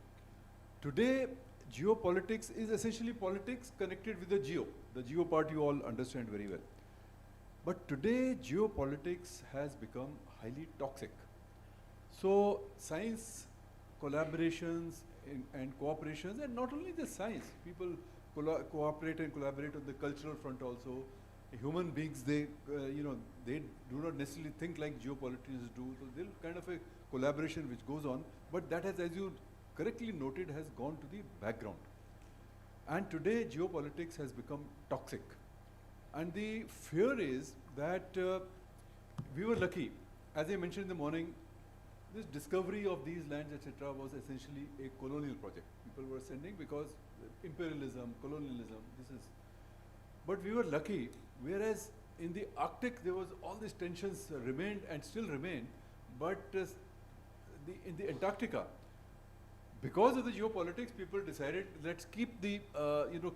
Today, geopolitics is essentially politics connected with the geo part you all understand very well. But today, geopolitics has become highly toxic. So science collaborations and cooperations, and not only the science, people cooperate and collaborate on the cultural front also. Human beings, they do not necessarily think like geopoliticians do. So there's kind of a collaboration which goes on, but that has, as you correctly noted, has gone to the background. And today geopolitics has become toxic. And the fear is that we were lucky. As I mentioned in the morning, this discovery of these lands, etc., was essentially a colonial project. People were sending because imperialism, colonialism, this is. But we were lucky, whereas in the Arctic there was all these tensions remained and still remain, but in the Antarctica, because of the geopolitics, people decided let's keep the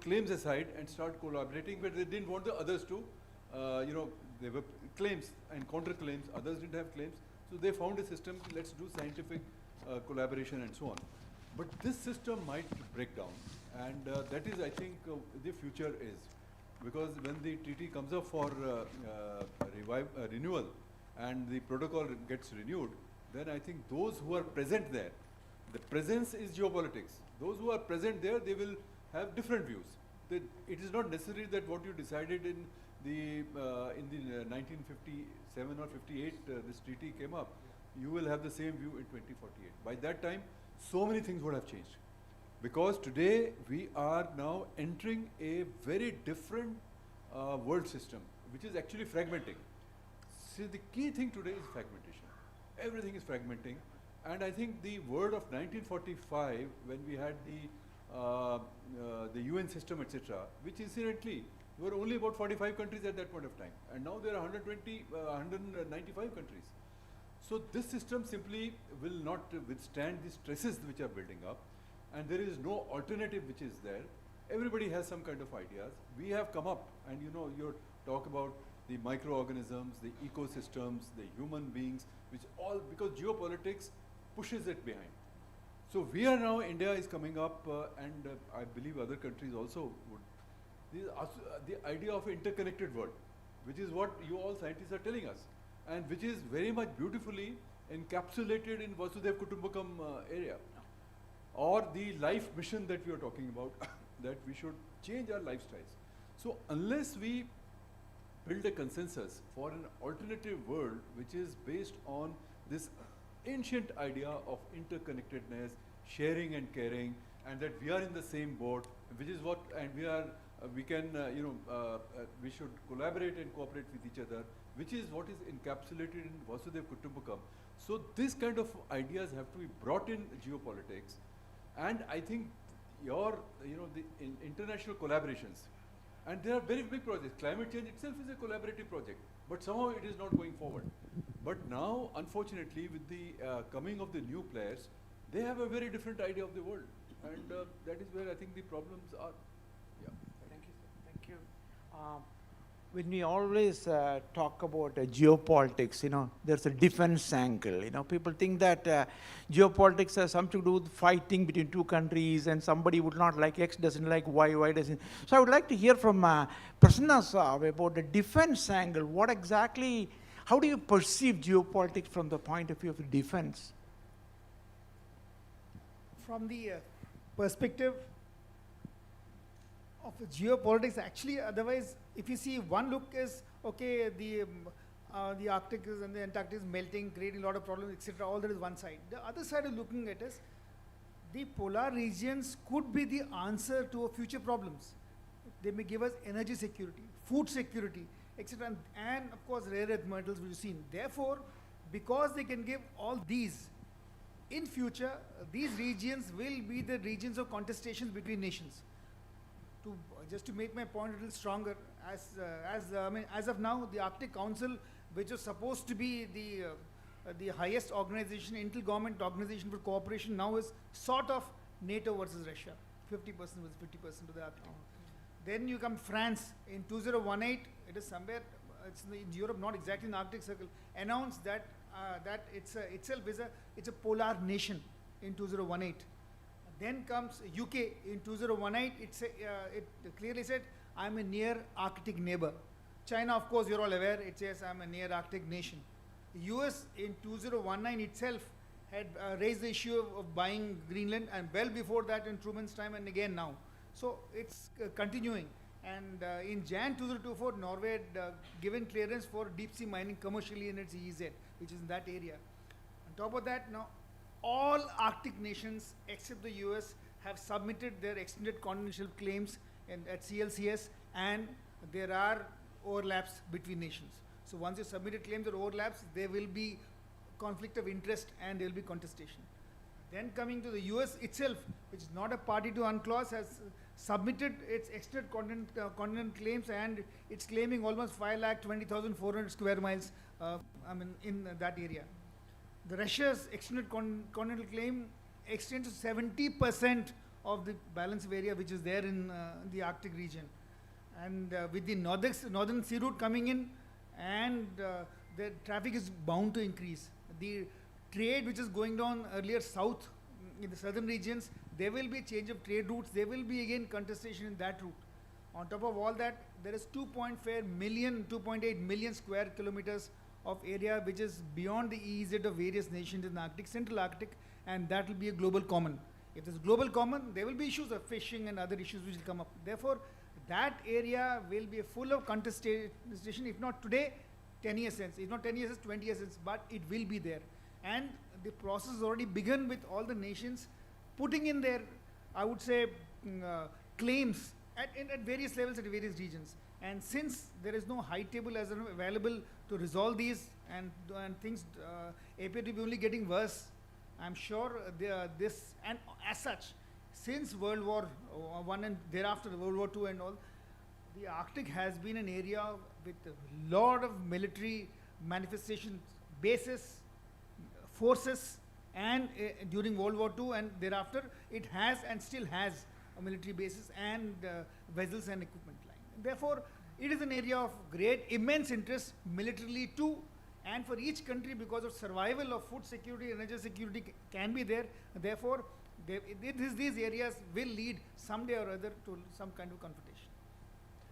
claims aside and start collaborating, but they didn't want the others to, there were claims and counterclaims, others didn't have claims, so they found a system, let's do scientific collaboration and so on. But this system might break down, and that is, I think, the future is. Because when the treaty comes up for renewal and the protocol gets renewed, then I think those who are present there, the presence is geopolitics. Those who are present there, they will have different views. It is not necessary that what you decided in the 1957 or 58, this treaty came up, you will have the same view in 2048. By that time, so many things would have changed. Because today we are now entering a very different world system, which is actually fragmenting. See, the key thing today is fragmentation. Everything is fragmenting. And I think the word of 1945, when we had the UN system, etc., which incidentally, there were only about 45 countries at that point of time. And now there are 195 countries. So this system simply will not withstand the stresses which are building up. And there is no alternative which is there. Everybody has some kind of ideas. We have come up, and you talk about the microorganisms, the ecosystems, the human beings, which all, because geopolitics pushes it behind. So we are now, India is coming up, and I believe other countries also would. The idea of interconnected world, which is what you all scientists are telling us, and which is very much beautifully encapsulated in Vasudhaiva Kutumbakam area. Or the life mission that we are talking about, that we should change our lifestyles. So unless we build a consensus for an alternative world which is based on this ancient idea of interconnectedness, sharing and caring, and that we are in the same boat, which is what, and we should collaborate and cooperate with each other, which is what is encapsulated in Vasudhaiva Kutumbakam. So this kind of ideas have to be brought in geopolitics. And I think the international collaborations, and there are very big projects. Climate change itself is a collaborative project, but somehow it is not going forward. But now, unfortunately, with the coming of the new players, they have a very different idea of the world. And that is where I think the problems are. Yeah. Thank you, sir. Thank you. When we always talk about geopolitics, there's a defense angle. People think that geopolitics has something to do with fighting between two countries, and somebody would not like X, doesn't like Y doesn't. So I would like to hear from Prasanna sir about the defense angle. What exactly, how do you perceive geopolitics from the point of view of defense? From the perspective of geopolitics, actually, otherwise, if you see, one look is, okay, the Arctic and the Antarctic is melting, creating a lot of problems, etc. All that is one side. The other side of looking at is, the polar regions could be the answer to our future problems. They may give us energy security, food security, etc. And of course, rare earth metals we've seen. Therefore, because they can give all these, in future, these regions will be the regions of contestations between nations. Just to make my point a little stronger, as of now, the Arctic Council, which was supposed to be the highest organization, intergovernment organization for cooperation, now is sort of NATO versus Russia, 50% versus 50% of the Arctic. Then you come France in 2018. It is somewhere, it's in Europe, not exactly in the Arctic Circle, announced that itself is a polar nation in 2018. Then comes UK in 2018. It clearly said, I'm a near Arctic neighbor. China, of course, you're all aware, it says I'm a near Arctic nation. The US in 2019 itself had raised the issue of buying Greenland, and well before that in Truman's time, and again now. So it's continuing. And in Jan 2024, Norway had given clearance for deep sea mining commercially in its EEZ, which is in that area. On top of that, now all Arctic nations except the US have submitted their extended continental claims at CLCS, and there are overlaps between nations. So once you submitted claims or overlaps, there will be conflict of interest and there will be contestation. Then coming to the US itself, which is not a party to UNCLOS, has submitted its extended continent claims, and it's claiming almost 5,20,400 square miles in that area. The Russia's extended continental claim extends to 70% of the balance of area which is there in the Arctic region. And with the northern sea route coming in, and the traffic is bound to increase. The trade which is going down earlier south in the southern regions, there will be change of trade routes. There will be again contestation in that route. On top of all that, there is 2.8 million square kilometers of area which is beyond the EEZ of various nations in the Arctic, Central Arctic, and that will be a global common. If there's global common, there will be issues of fishing and other issues which will come up. Therefore, that area will be full of contestation, if not today, 10 years since. If not 10 years, 20 years since, but it will be there. And the process has already begun with all the nations putting in their, I would say, claims at various levels at various regions. And since there is no high table as available to resolve these, and things appear to be only getting worse, I'm sure this, and as such, since World War I and thereafter World War II and all, the Arctic has been an area with a lot of military manifestations, bases, forces, and during World War II and thereafter, it has and still has a military bases and vessels and equipment line. Therefore, it is an area of great, immense interest militarily too, and for each country, because of survival of food security, energy security can be there. Therefore, these areas will lead someday or other to some kind of confrontation.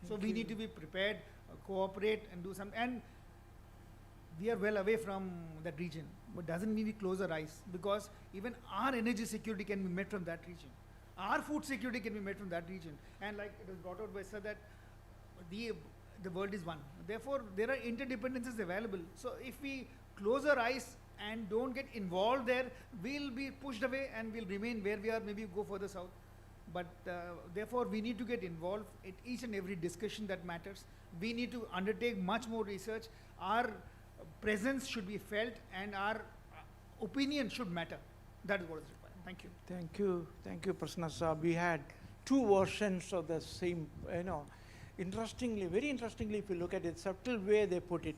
So we need to be prepared, cooperate, and do something. And we are well away from that region, but doesn't mean we close our eyes, because even our energy security can be met from that region. Our food security can be met from that region. And like it was brought out by Sir, that the world is one. Therefore, there are interdependencies available. So if we close our eyes and don't get involved there, we'll be pushed away and we'll remain where we are, maybe go further south. But therefore, we need to get involved in each and every discussion that matters. We need to undertake much more research. Our presence should be felt and our opinion should matter. That is what is required. Thank you. Thank you. Thank you, Prasanna Sir. We had two versions of the same, interestingly, very interestingly, if you look at it, subtle way they put it,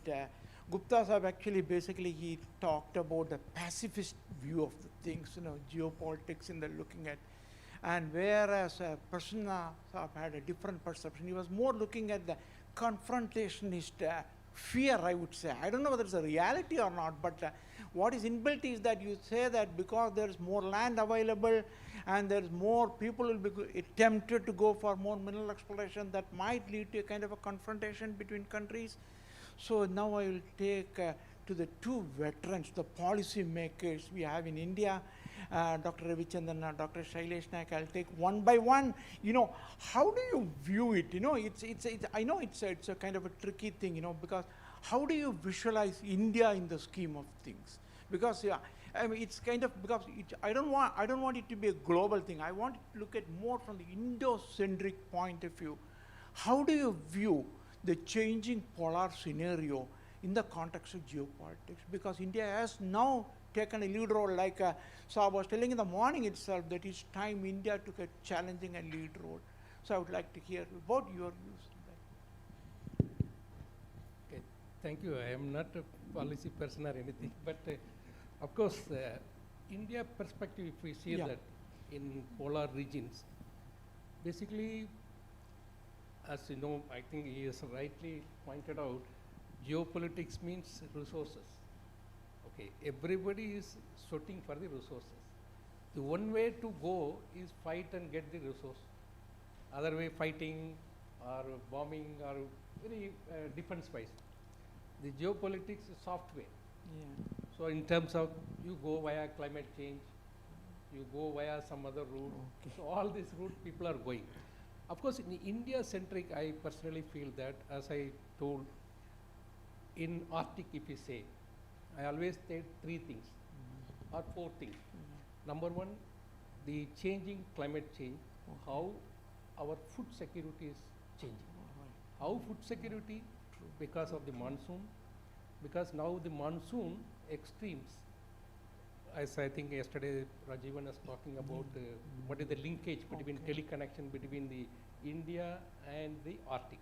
Gupta Sahab actually basically he talked about the pacifist view of the things, geopolitics in the looking at, and whereas Prasanna Sahab had a different perception, he was more looking at the confrontationist fear, I would say. I don't know whether it's a reality or not, but what is inbuilt is that you say that because there's more land available and there's more people will be tempted to go for more mineral exploration, that might lead to a kind of a confrontation between countries. So now I will take to the two veterans, the policy makers we have in India, Dr. Ravichandran and Dr. Shailesh Naik. I'll take one by one. How do you view it? I know it's a kind of a tricky thing, because how do you visualize India in the scheme of things? Because it's kind of, because I don't want it to be a global thing. I want to look at more from the Indo-centric point of view. How do you view the changing polar scenario in the context of geopolitics? Because India has now taken a lead role, like Saab was telling in the morning itself, that it's time India took a challenging and lead role. So I would like to hear about your views on that. Okay, thank you. I am not a policy person or anything, but of course, India perspective, if we see that in polar regions, basically, as you know, I think he has rightly pointed out, geopolitics means resources. Okay, everybody is shooting for the resources. The one way to go is fight and get the resource. Other way, fighting or bombing or very defense-wise. The geopolitics is soft way. Yeah. So in terms of you go via climate change, you go via some other route. Okay. So all these route people are going. Of course, in India-centric, I personally feel that, as I told, in Arctic, if you say, I always say 3 things or 4 things. Number one, the changing climate change, how our food security is changing. How food security? Because of the monsoon, because now the monsoon extremes, as I think yesterday Rajivan was talking about what is the linkage between teleconnection between the India and the Arctic.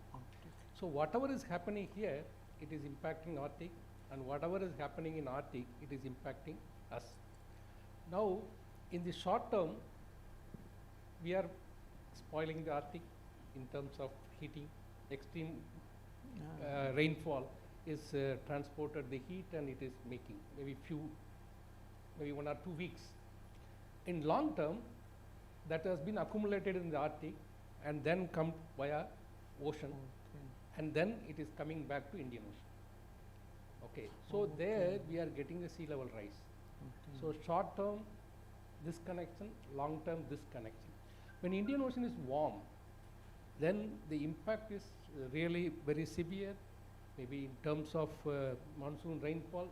So whatever is happening here, it is impacting Arctic, and whatever is happening in Arctic, it is impacting us. Now, in the short term, we are spoiling the Arctic in terms of heating. Extreme rainfall is transported the heat, and it is making maybe 1 or 2 weeks. In long term, that has been accumulated in the Arctic and then come via ocean, and then it is coming back to Indian Ocean. Okay, so there we are getting the sea level rise. So short term disconnection, long term disconnection. When Indian Ocean is warm, then the impact is really very severe, maybe in terms of monsoon rainfall.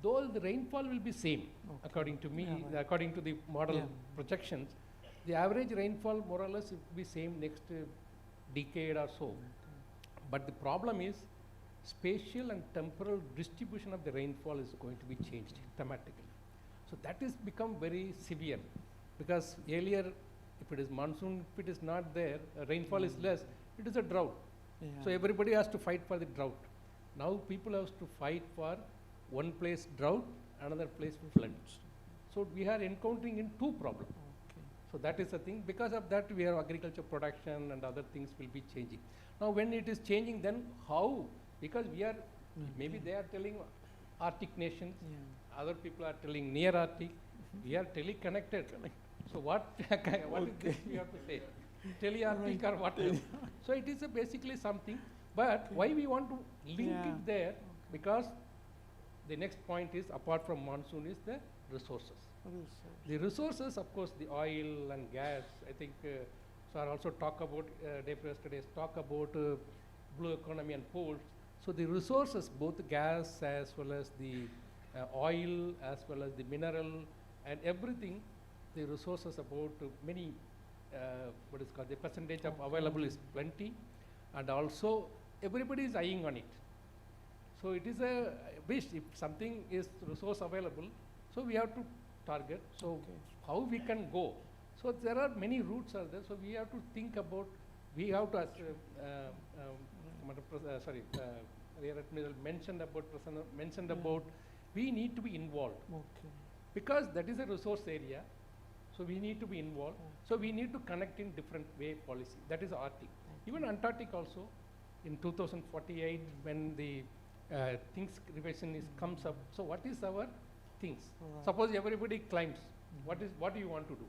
Though the rainfall will be same, according to me, according to the model projections, the average rainfall more or less will be same next decade or so. But the problem is spatial and temporal distribution of the rainfall is going to be changed dramatically. So that is become very severe, because earlier, if it is monsoon, if it is not there, rainfall is less, it is a drought. So everybody has to fight for the drought. Now people have to fight for one place drought, another place floods. So we are encountering in 2 problems. So that is the thing. Because of that, we have agriculture production and other things will be changing. Now when it is changing, then how? Because we are, maybe they are telling Arctic nations, other people are telling near Arctic, we are teleconnected. So what is this we have to say? Tele-Arctic or what? So it is basically something, but why we want to link it there? Because the next point is, apart from monsoon, is the resources. The resources, of course, the oil and gas. I think Sir also talk about, day for yesterday's talk about blue economy and ports. So the resources, both gas as well as the oil, as well as the mineral and everything, the resources about many, what is called, the percentage of available is plenty, and also everybody is eyeing on it. So it is a wish, if something is resource available, so we have to target. So how we can go? So there are many routes are there. So we have to think about, we have to, mentioned about, we need to be involved. Because that is a resource area, so we need to be involved. So we need to connect in different way policy. That is Arctic. Even Antarctic also, in 2048, when the things revision comes up. So what is our things? Suppose everybody climbs. What do you want to do?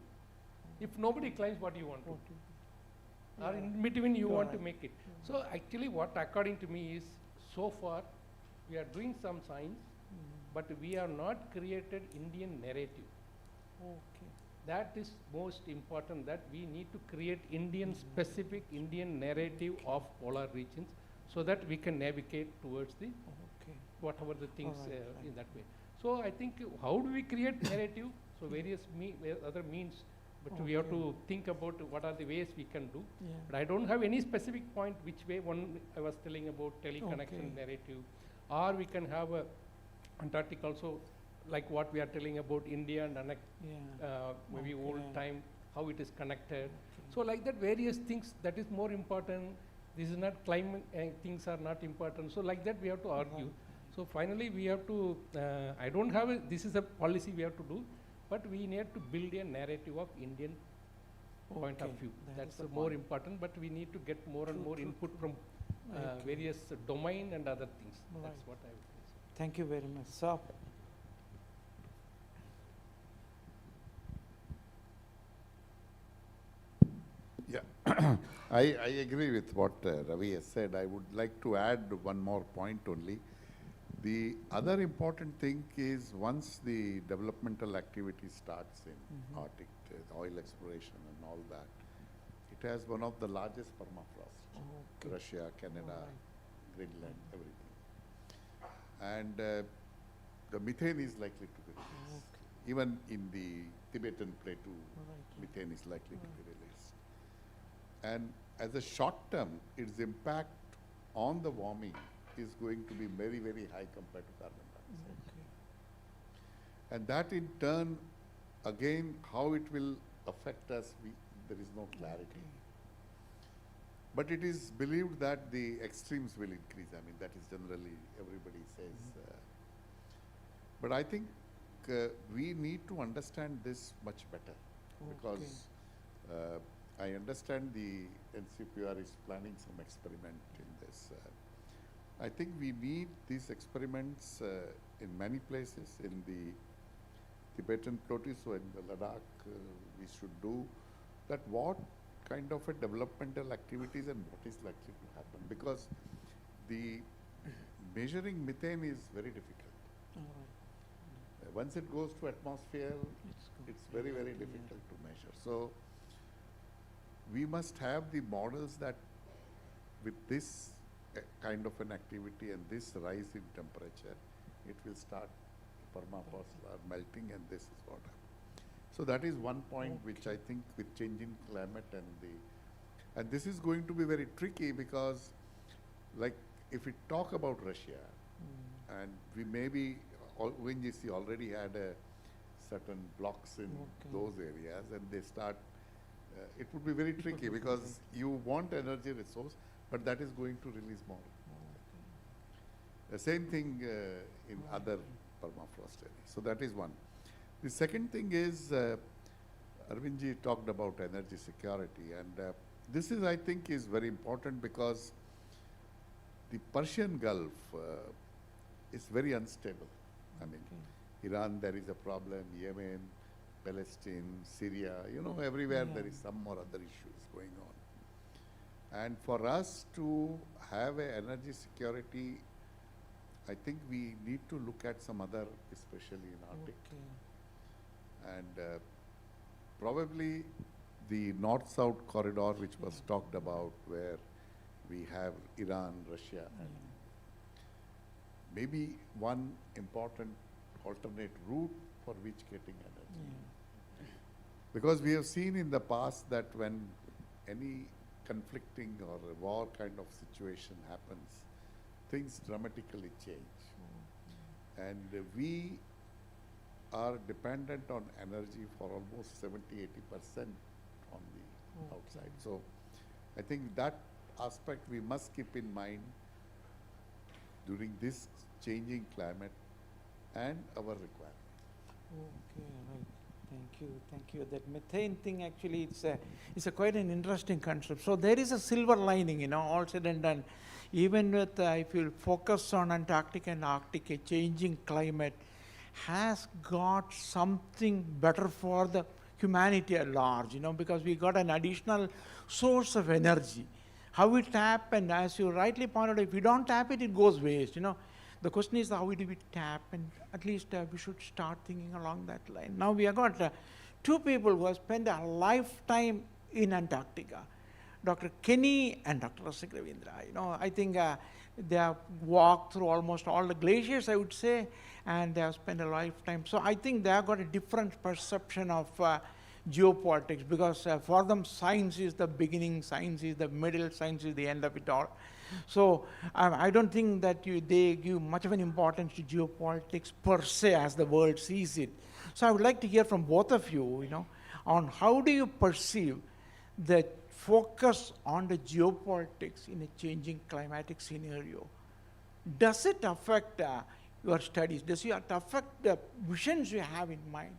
If nobody climbs, what do you want to do? Or in between you want to make it. So actually what according to me is, so far we are doing some science, but we have not created Indian narrative. That is most important, that we need to create Indian specific Indian narrative of polar regions, so that we can navigate towards the whatever the things in that way. So I think, how do we create narrative? So various other means, but we have to think about what are the ways we can do. But I don't have any specific point which way. One I was telling about teleconnection narrative, or we can have a Antarctic also, like what we are telling about India and maybe old time, how it is connected. So like that, various things, that is more important. This is not climate, things are not important. So like that we have to argue. So finally we have to, I don't have this is a policy we have to do, but we need to build a narrative of Indian point of view. That's more important, but we need to get more and more input from various domain and other things. That's what I would say. Thank you very much. So, yeah, I agree with what Ravi has said. I would like to add one more point only. The other important thing is, once the developmental activity starts in Arctic, the oil exploration and all that, it has one of the largest permafrost. Okay. Russia, Canada, Alright. Greenland, everything. And the methane is likely to be released. Even in the Tibetan plateau, methane is likely to be released. And as a short term, its impact on the warming is going to be very, very high compared to carbon dioxide. And that in turn, again, how it will affect us, there is no clarity. But it is believed that the extremes will increase. I mean, that is generally everybody says. But I think we need to understand this much better because I understand the NCPOR is planning some experiment in this. I think we need these experiments in many places. In the Tibetan plateau, so in the Ladakh, we should do that. What kind of a developmental activities and what is likely to happen? Because the measuring methane is very difficult. Once it goes to atmosphere, it's very, very difficult to measure. So we must have the models that with this kind of an activity and this rise in temperature, it will start permafrost are melting, and this is what happens. So that is one point which I think with changing climate and this is going to be very tricky because, like, if we talk about Russia, and we maybe ONGC already had a certain blocks in those areas, and they start. It would be very tricky because you want energy resource, but that is going to release more. The same thing in other permafrost areas. So that is one. The second thing is, Arvindji talked about energy security, and this is, I think, is very important because the Persian Gulf is very unstable. I mean, Iran, there is a problem, Yemen, Palestine, Syria, you know, everywhere there is some or other issues going on. And for us to have a energy security, I think we need to look at some other, especially in Arctic. And probably the north-south corridor, which was talked about, where we have Iran, Russia, and maybe one important alternate route for which getting energy. Because we have seen in the past that when any conflicting or a war kind of situation happens, things dramatically change. And we are dependent on energy for almost 70–80% on the outside. So I think that aspect we must keep in mind during this changing climate and our requirements. Okay, right. Thank you. That methane thing actually, it's a quite an interesting concept. So there is a silver lining, you know, all said and done. Even with, if you focus on Antarctic and Arctic, a changing climate has got something better for the humanity at large, you know, because we got an additional source of energy. How we tap, and as you rightly pointed out, if we don't tap it, it goes waste, you know. The question is, how do we tap? And at least we should start thinking along that line. Now we have got two people who have spent a lifetime in Antarctica, Dr. Kenny and Dr. Ravindra. You know, I think they have walked through almost all the glaciers, I would say, and they have spent a lifetime. So I think they have got a different perception of geopolitics, because for them science is the beginning, science is the middle, science is the end of it all. So I don't think that they give much of an importance to geopolitics per se as the world sees it. So I would like to hear from both of you, you know, on how do you perceive the focus on the geopolitics in a changing climatic scenario? Does it affect your studies? Does it affect the visions you have in mind?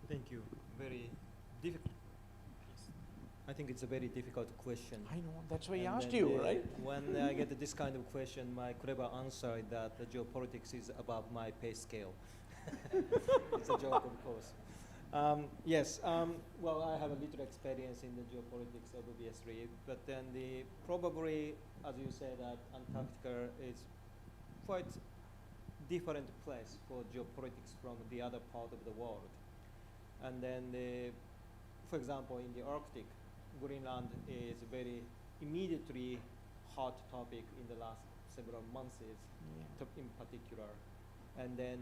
Thank you. Very difficult. I think it's a very difficult question. I know, that's why I And asked then, you, right? When I get this kind of question, my clever answer is that the geopolitics is above my pay scale. It's a joke, of course. Yes, well, I have a little experience in the geopolitics, obviously, but then probably, as you said, that Antarctica is quite different place for geopolitics from the other part of the world. And then for example, in the Arctic, Greenland is a very immediately hot topic in the last several months, in particular. And then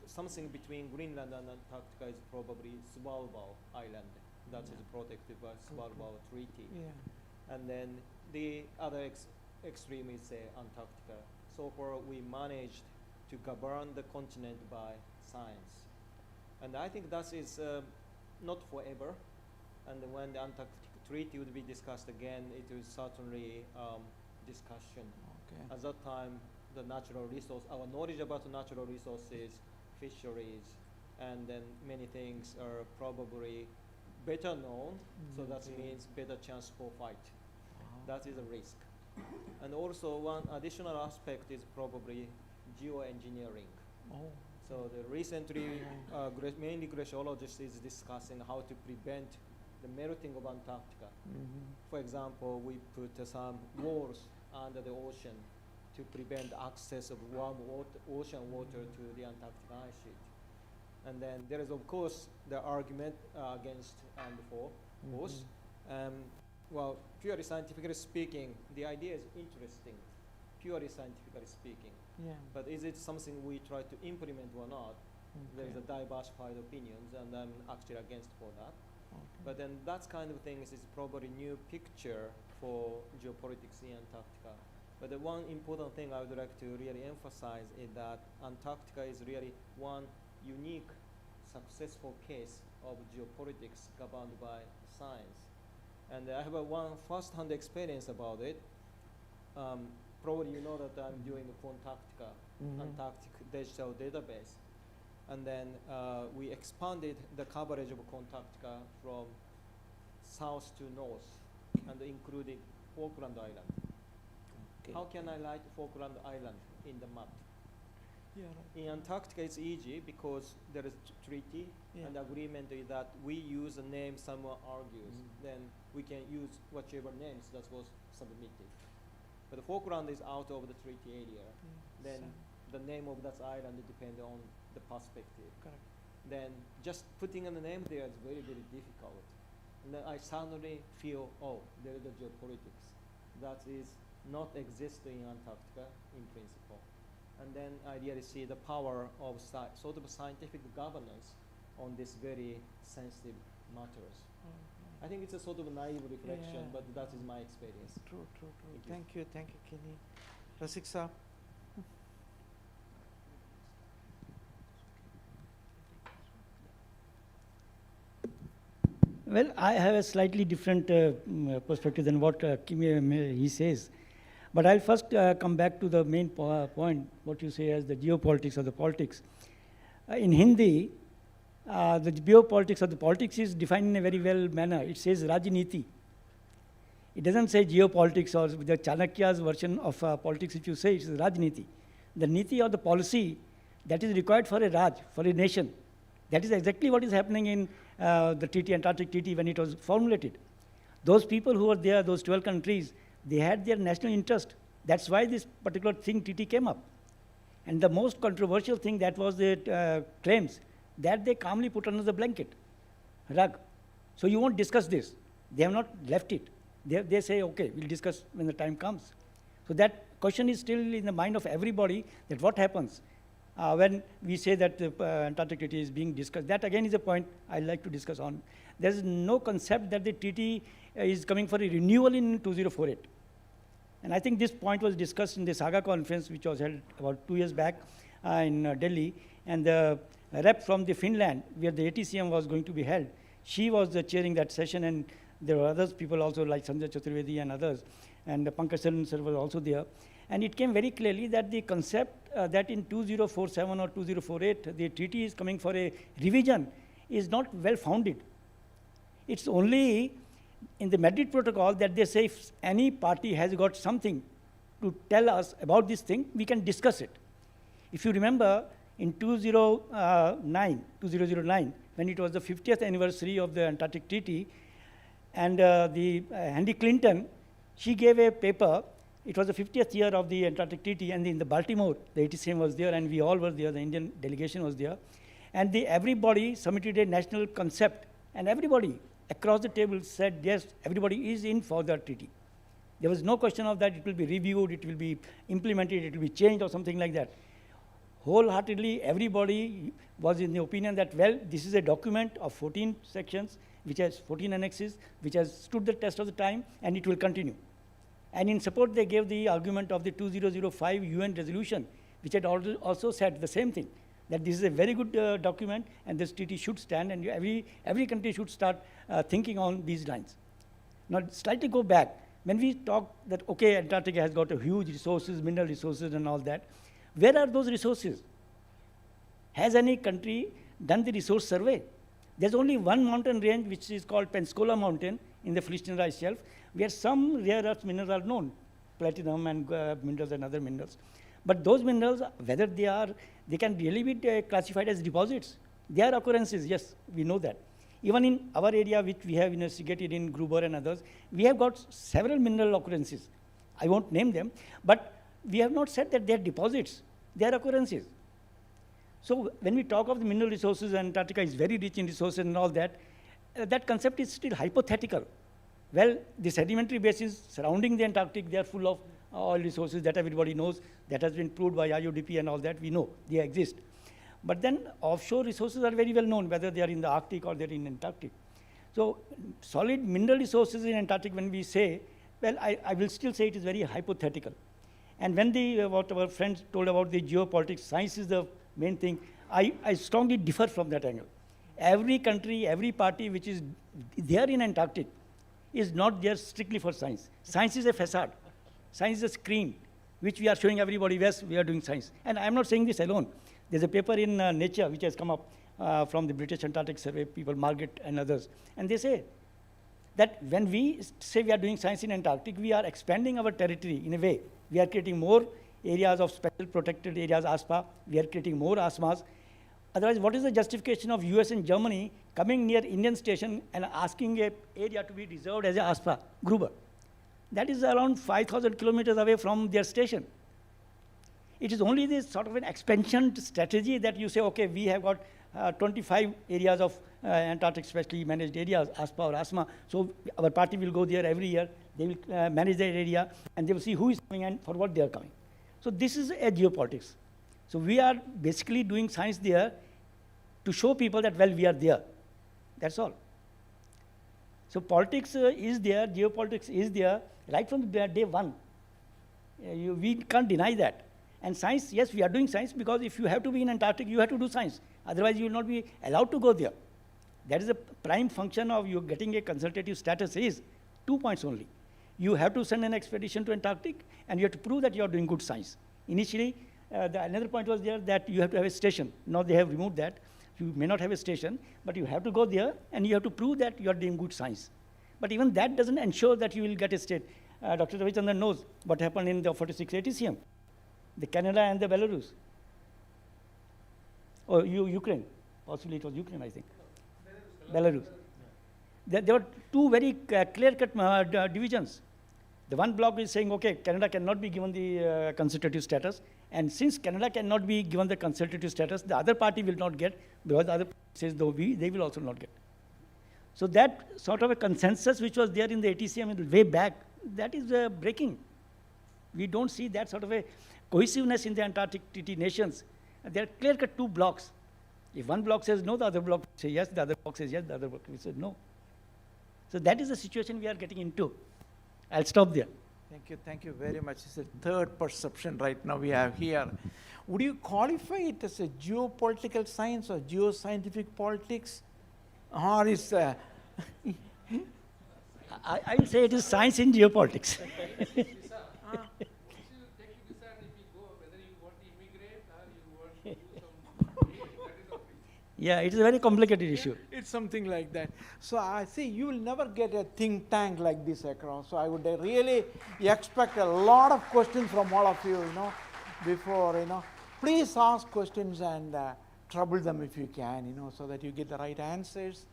something between Greenland and Antarctica is probably Svalbard Island. That is protected by Svalbard Treaty. And then the other extreme is Antarctica. So far, we managed to govern the continent by science. And I think that is not forever. And when the Antarctic Treaty would be discussed again, it was certainly discussion. At that time, the natural resource, our knowledge about the natural resources, fisheries, and then many things are probably better known, so that means better chance for fight. That is a risk. And also one additional aspect is probably geoengineering. So the recently, mainly glaciologists is discussing how to prevent the melting of Antarctica. For example, we put some walls under the ocean to prevent access of warm ocean water to the Antarctic ice sheet. And then there is, of course, the argument against and for both. Well, purely scientifically speaking, the idea is interesting, purely scientifically speaking. But is it something we try to implement or not? There is a diversified opinions, and I'm actually against for that. But then that kind of things is probably new picture for geopolitics in Antarctica. But the one important thing I would like to really emphasize is that Antarctica is really one unique, successful case of geopolitics governed by science. And I have one first-hand experience about it. Probably you know that I'm doing a Antarctica, Antarctic digital database. And then we expanded the coverage of Antarctica from south to north and included Falkland Island. How can I write Falkland Island in the map? In Antarctica, it's easy because there is treaty and agreement is that we use a name someone argues. Then we can use whichever names that was submitted. But the Falkland is out of the treaty area. Then the name of that island depends on the perspective. Then just putting in the name there is very, very difficult. And then I suddenly feel, oh, there is the geopolitics. That is not existing in Antarctica in principle. And then I really see the power of sort of scientific governance on this very sensitive matters. I think it's a sort of naive reflection, but that is my experience. True. Thank you, Kenny. Rasik sir. Well, I have a slightly different perspective than what he says. But I'll first come back to the main point, what you say as the geopolitics or the politics. In Hindi, the geopolitics or the politics is defined in a very well manner. It says Rajniti. It doesn't say geopolitics or the Chanakya's version of politics. If you say it's Rajniti, the niti or the policy that is required for a Raj, for a nation. That is exactly what is happening in the treaty, Antarctic Treaty, when it was formulated. Those people who were there, those 12 countries, they had their national interest. That's why this particular treaty came up. And the most controversial thing that was the claims that they calmly put under the blanket, rug. So you won't discuss this. They have not left it. They say, okay, we'll discuss when the time comes. So that question is still in the mind of everybody, that what happens when we say that the Antarctic Treaty is being discussed. That again is a point I'd like to discuss on. There is no concept that the treaty is coming for a renewal in 2048. And I think this point was discussed in the Saga conference, which was held about 2 years back in Delhi. And the rep from the Finland, where the ATCM was going to be held, she was chairing that session, and there were others people also like Sanjay Chaturvedi and others, and Pankaj Saran sir was also there. And it came very clearly that the concept that in 2047 or 2048 the treaty is coming for a revision is not well founded. It's only in the Madrid Protocol that they say if any party has got something to tell us about this thing, we can discuss it. If you remember, in 2009, when it was the 50th anniversary of the Antarctic Treaty, and the Hillary Clinton, she gave a paper. It was the 50th year of the Antarctic Treaty, and in the Baltimore, the ATCM was there, and we all were there, the Indian delegation was there. And everybody submitted a national concept, and everybody, across the table said, yes, everybody is in for the treaty. There was no question of that it will be reviewed, it will be implemented, it will be changed or something like that. Wholeheartedly, everybody was in the opinion that, well, this is a document of 14 sections, which has 14 annexes, which has stood the test of the time, and it will continue. And in support, they gave the argument of the 2005 UN resolution, which had also said the same thing, that this is a very good document, and this treaty should stand, and every country should start thinking on these lines. Now, slightly go back. When we talk that, okay, Antarctica has got a huge resources, mineral resources and all that, where are those resources? Has any country done the resource survey? There's only one mountain range, which is called Pensacola Mountain in the Philistine Ice Shelf, where some rare earth minerals are known, platinum and minerals and other minerals. But those minerals, whether they can really be classified as deposits. They are occurrences, yes, we know that. Even in our area, which we have investigated in Gruber and others, we have got several mineral occurrences. I won't name them, but we have not said that they are deposits. They are occurrences. So when we talk of the mineral resources, Antarctica is very rich in resources and all that, that concept is still hypothetical. Well, the sedimentary basins surrounding the Antarctic, they are full of oil resources that everybody knows. That has been proved by IODP and all that. We know they exist. But then offshore resources are very well known, whether they are in the Arctic or they're in Antarctic. So solid mineral resources in Antarctic, when we say, well, I will still say it is very hypothetical. And when what our friends told about the geopolitics, science is the main thing, I strongly differ from that angle. Every country, every party which is there in Antarctic is not there strictly for science. Science is a facade. Science is a screen, which we are showing everybody, yes, we are doing science. And I'm not saying this alone. There's a paper in Nature which has come up from the British Antarctic Survey people, Margaret and others. And they say that when we say we are doing science in Antarctic, we are expanding our territory in a way. We are creating more areas of special protected areas, ASPA. We are creating more ASMAs. Otherwise, what is the justification of US and Germany coming near Indian station and asking an area to be reserved as a ASPA, Gruber? That is around 5,000 kilometers away from their station. It is only this sort of an expansion strategy that you say, okay, we have got 25 areas of Antarctic specially managed areas, ASPA or ASMA, so our party will go there every year, they will manage that area, and they will see who is coming and for what they are coming. So this is a geopolitics. So we are basically doing science there to show people that, well, we are there. That's all. So politics is there, geopolitics is there, right from day one. We can't deny that. And science, yes, we are doing science because if you have to be in Antarctic, you have to do science. Otherwise, you will not be allowed to go there. That is the prime function of you getting a consultative status is 2 points only. You have to send an expedition to Antarctic, and you have to prove that you are doing good science. Initially, another point was there that you have to have a station. Now they have removed that. You may not have a station, but you have to go there, and you have to prove that you are doing good science. But even that doesn't ensure that you will get a state. Dr. Ravichandran knows what happened in the 46 ATCM. The Canada and the Belarus. Or Ukraine. Possibly it was Ukraine, I think. Belarus. There were two very clear-cut divisions. The one bloc is saying, okay, Canada cannot be given the consultative status. And since Canada cannot be given the consultative status, the other party will not get, because the other party says, though they will also not get. So that sort of a consensus which was there in the ATCM way back, that is breaking. We don't see that sort of a cohesiveness in the Antarctic Treaty nations. There are clear-cut two blocks. If one bloc says no, the other bloc says yes, the other bloc says yes, the other bloc says no. So that is the situation we are getting into. I'll stop there. Thank you very much. It's a third perception right now we have here. Would you qualify it as a geopolitical science or geoscientific politics? Or is I will say it is science in geopolitics. Yeah, it is a very complicated issue. It's something like that. So I see you will never get a think tank like this across. So I would really expect a lot of questions from all of you, before, Please ask questions and trouble them if you can, so that you get the right answers.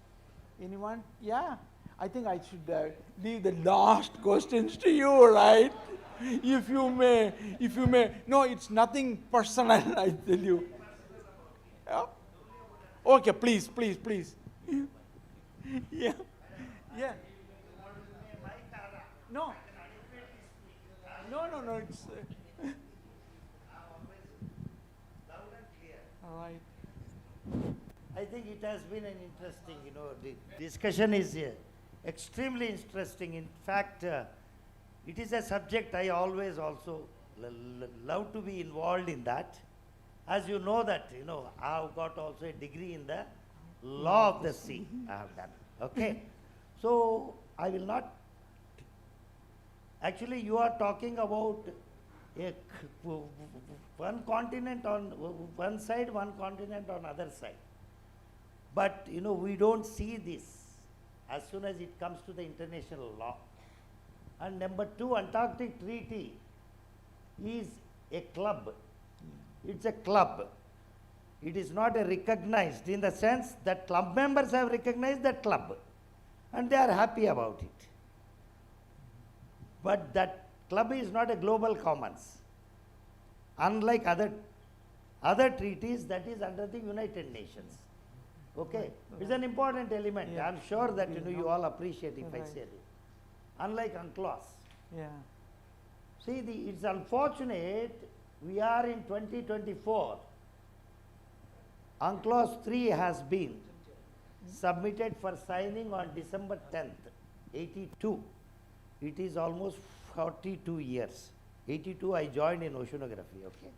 Anyone? Yeah. I think I should leave the last questions to you, right? If you may. No, it's nothing personal, I tell you. Yeah? Okay, please. Yeah. Yeah. No. No, it's... All right. I think it has been an interesting, the discussion is extremely interesting. In fact, it is a subject I always also love to be involved in that. As you know that, I have got also a degree in the law of the sea. I have done. Okay. So I will not. Actually, you are talking about one continent on one side, one continent on other side. But, we don't see this as soon as it comes to the international law. And number two, Antarctic Treaty is a club. It's a club. It is not a recognized in the sense that club members have recognized that club and they are happy about it. But that club is not a global commons. Unlike other treaties that is under the United Nations. Okay, it's an important element. Yeah. I'm sure that you all appreciate if I say it. Unlike UNCLOS. Yeah. See, it's unfortunate we are in 2024. UNCLOS 3 has been submitted for signing on December 10th, 82. It is almost 42 years. 82 I joined in oceanography, okay.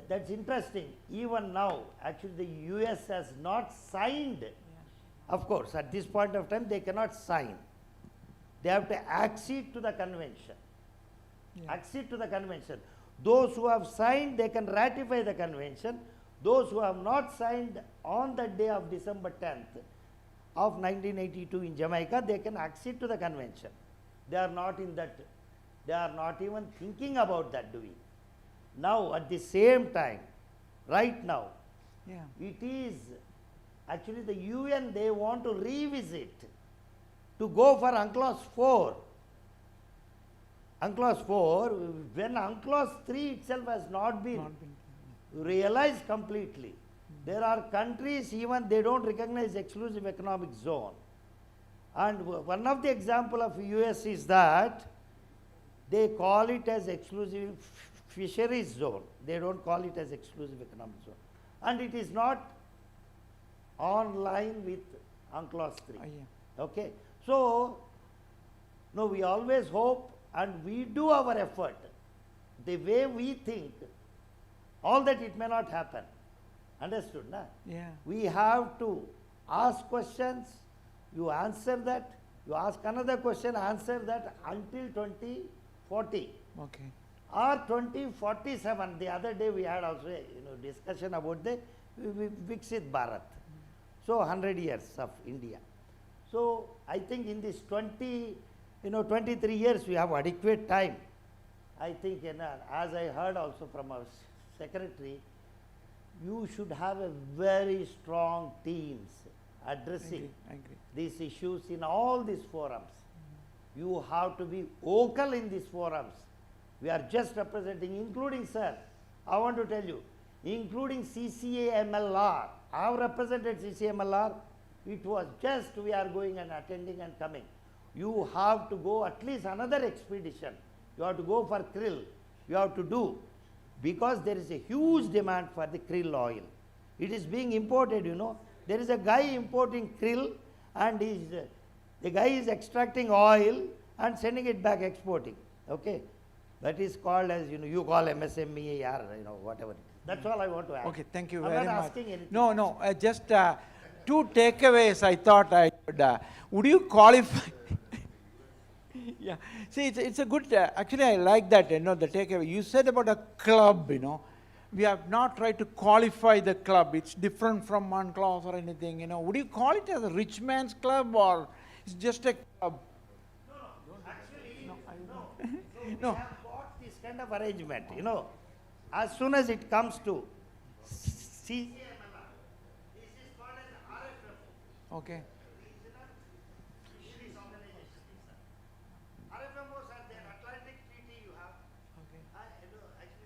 That's interesting. Even now, actually the US has not signed. Of course, at this point of time, they cannot sign. They have to accede to the convention. Yeah. Accede to the convention. Those who have signed, they can ratify the convention. Those who have not signed on the day of December 10th of 1982 in Jamaica, they can accede to the convention. They are not in that, they are not even thinking about that doing. Now, at the same time, right now, Yeah. it is actually the UN, they want to revisit to go for UNCLOS 4. UNCLOS 4, when UNCLOS 3 itself has not been realized completely. There are countries, even they don't recognize exclusive economic zone. And one of the example of US is that they call it as exclusive fisheries zone. They don't call it as exclusive economic zone. And it is not on line with UNCLOS 3. Yeah. Okay. So, no, we always hope and we do our effort. The way we think, all that it may not happen. Understood, na? Yeah. We have to ask questions, you answer that, you ask another question, answer that until 2040. Okay. Or 2047. The other day we had also a discussion about the Viksit Bharat. So 100 years of India. So I think in this 23 years we have adequate time. I think as I heard also from our Secretary, you should have a very strong teams addressing I agree. these issues in all these forums. You have to be vocal in these forums. We are just representing, including, sir, I want to tell you, including CCAMLR. I have represented CCAMLR. It was just we are going and attending and coming. You have to go at least another expedition. You have to go for krill. You have to do, because there is a huge demand for the krill oil. It is being imported, There is a guy importing krill and the guy is extracting oil and sending it back exporting. Okay. That is called as, you call MSME or, whatever. That's all I want to add. Okay, thank you I'm very not much. asking anything. No, just two takeaways I thought I would you qualify? Yeah, see, it's a good, actually I like that, the takeaway. You said about a club, we have not tried to qualify the club. It's different from UNCLOS or anything, Would you call it as a rich man's club or it's just a club? No. We have got this kind of arrangement, As soon as it comes to CCMLR, this is called as RFMO. Okay. RFMOs are there, Atlantic Treaty you have. Okay. Actually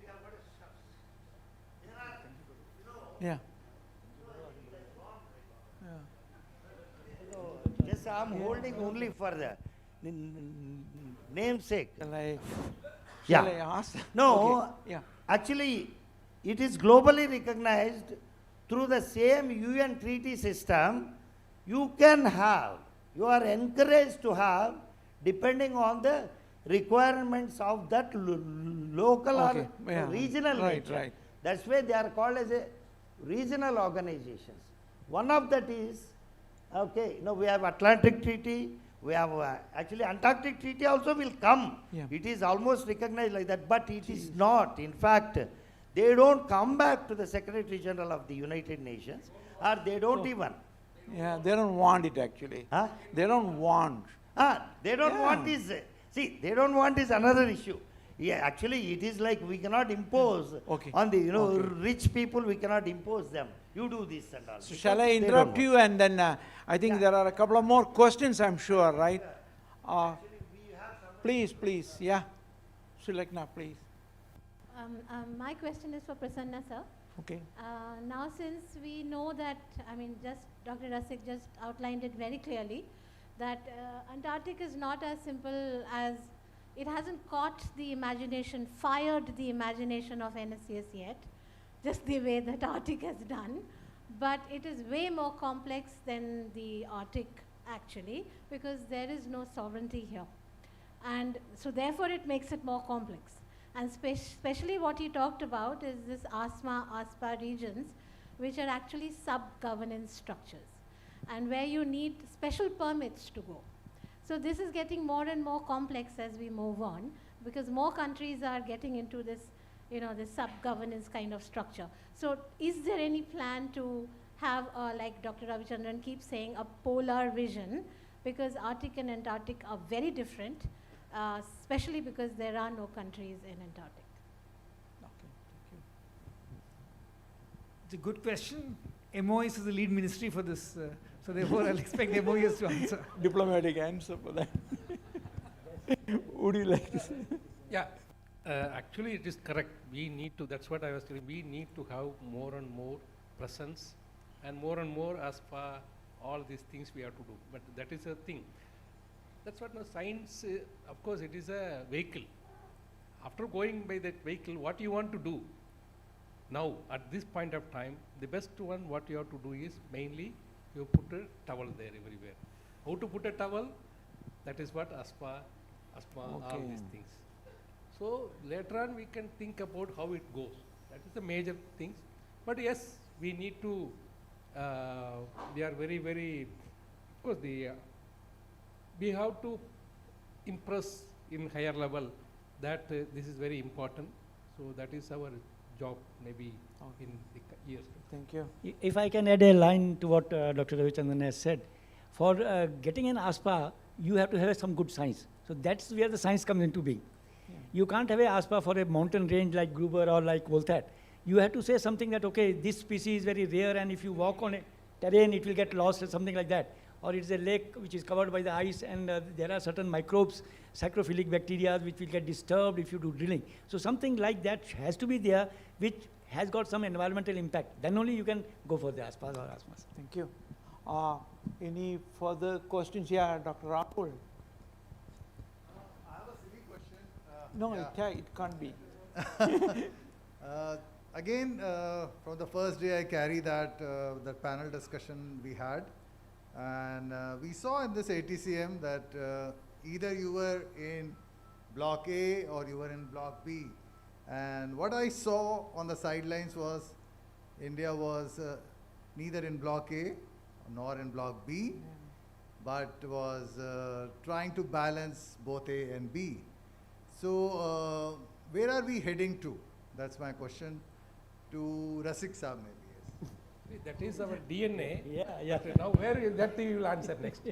we have got a there are, Yeah. just this I am holding only for the namesake. Shall I Yeah. ask? No, Okay, yeah. actually, it is globally recognized through the same UN treaty system. You can have, you are encouraged to have, depending on the requirements of that local Okay, or yeah, regional right, nature. right. That's why they are called as a regional organizations. One of that is, okay, we have Atlantic Treaty, we have actually Antarctic Treaty also will come. Yeah. It is almost recognized like that, but it is not. In fact, they don't come back to the Secretary General of the United Nations, or they don't even. Yeah, they don't want it actually. Huh? They don't want. They don't want is, see, they don't want is another issue. Yeah, actually it is like we cannot impose on the, rich people, we cannot impose them. You do this and all. So shall I interrupt you, and then I think there are a couple of more questions, I'm sure, right? Please, yeah. Sulekna, please. My question is for Prasanna, sir. Okay. Now, since we know that, just Dr. Rasik just outlined it very clearly, that Antarctic is not as simple as, it hasn't caught the imagination, fired the imagination of NSCS yet, just the way that Arctic has done. But it is way more complex than the Arctic, actually, because there is no sovereignty here. And so therefore it makes it more complex. And especially what he talked about is this ASPA regions, which are actually sub-governance structures, and where you need special permits to go. So this is getting more and more complex as we move on, because more countries are getting into this, this sub-governance kind of structure. So is there any plan to have, like Dr. Ravichandran keeps saying, a polar vision, because Arctic and Antarctic are very different, especially because there are no countries in Antarctic. Okay, thank you. It's a good question. MOEs is the lead ministry for this, so therefore I'll expect the MOEs to answer. Diplomatic answer for that. Would you like to say? Yeah, actually it is correct. We need to, that's what I was telling, we need to have more and more presence and more as far all these things we have to do. But that is a thing. That's what now science, of course it is a vehicle. After going by that vehicle, what you want to do? Now, at this point of time, the best one what you have to do is mainly you put a towel there everywhere. How to put a towel? That is what asthma, all these things. So later on we can think about how it goes. That is the major things. But yes, we need to, we are very, very, of course we have to impress in higher level that this is very important. So that is our job maybe in the years. Thank you. If I can add a line to what Dr. Ravichandran has said, for getting an ASPA, you have to have some good science. So that's where the science comes into being. Yeah. You can't have an ASPA for a mountain range like Gruber or like Voltat. You have to say something that, okay, this species is very rare, and if you walk on a terrain, it will get lost or something like that. Or it's a lake which is covered by the ice, and there are certain microbes, sacrophilic bacteria, which will get disturbed if you do drilling. So something like that has to be there, which has got some environmental impact. Then only you can go for the ASPAs or ASMAs. Thank you. Any further questions? Yeah, Dr. Rahul. I have a silly question. No, yeah. it can't be. Again, from the first day I carry that panel discussion we had, and we saw in this ATCM that either you were in Block A or you were in Block B. And what I saw on the sidelines was India was neither in Block A nor in Block B, but was trying to balance both A and B. So where are we heading to? That's my question to Rasik Saab maybe. That is our DNA. Yeah. Now where is that you will answer next?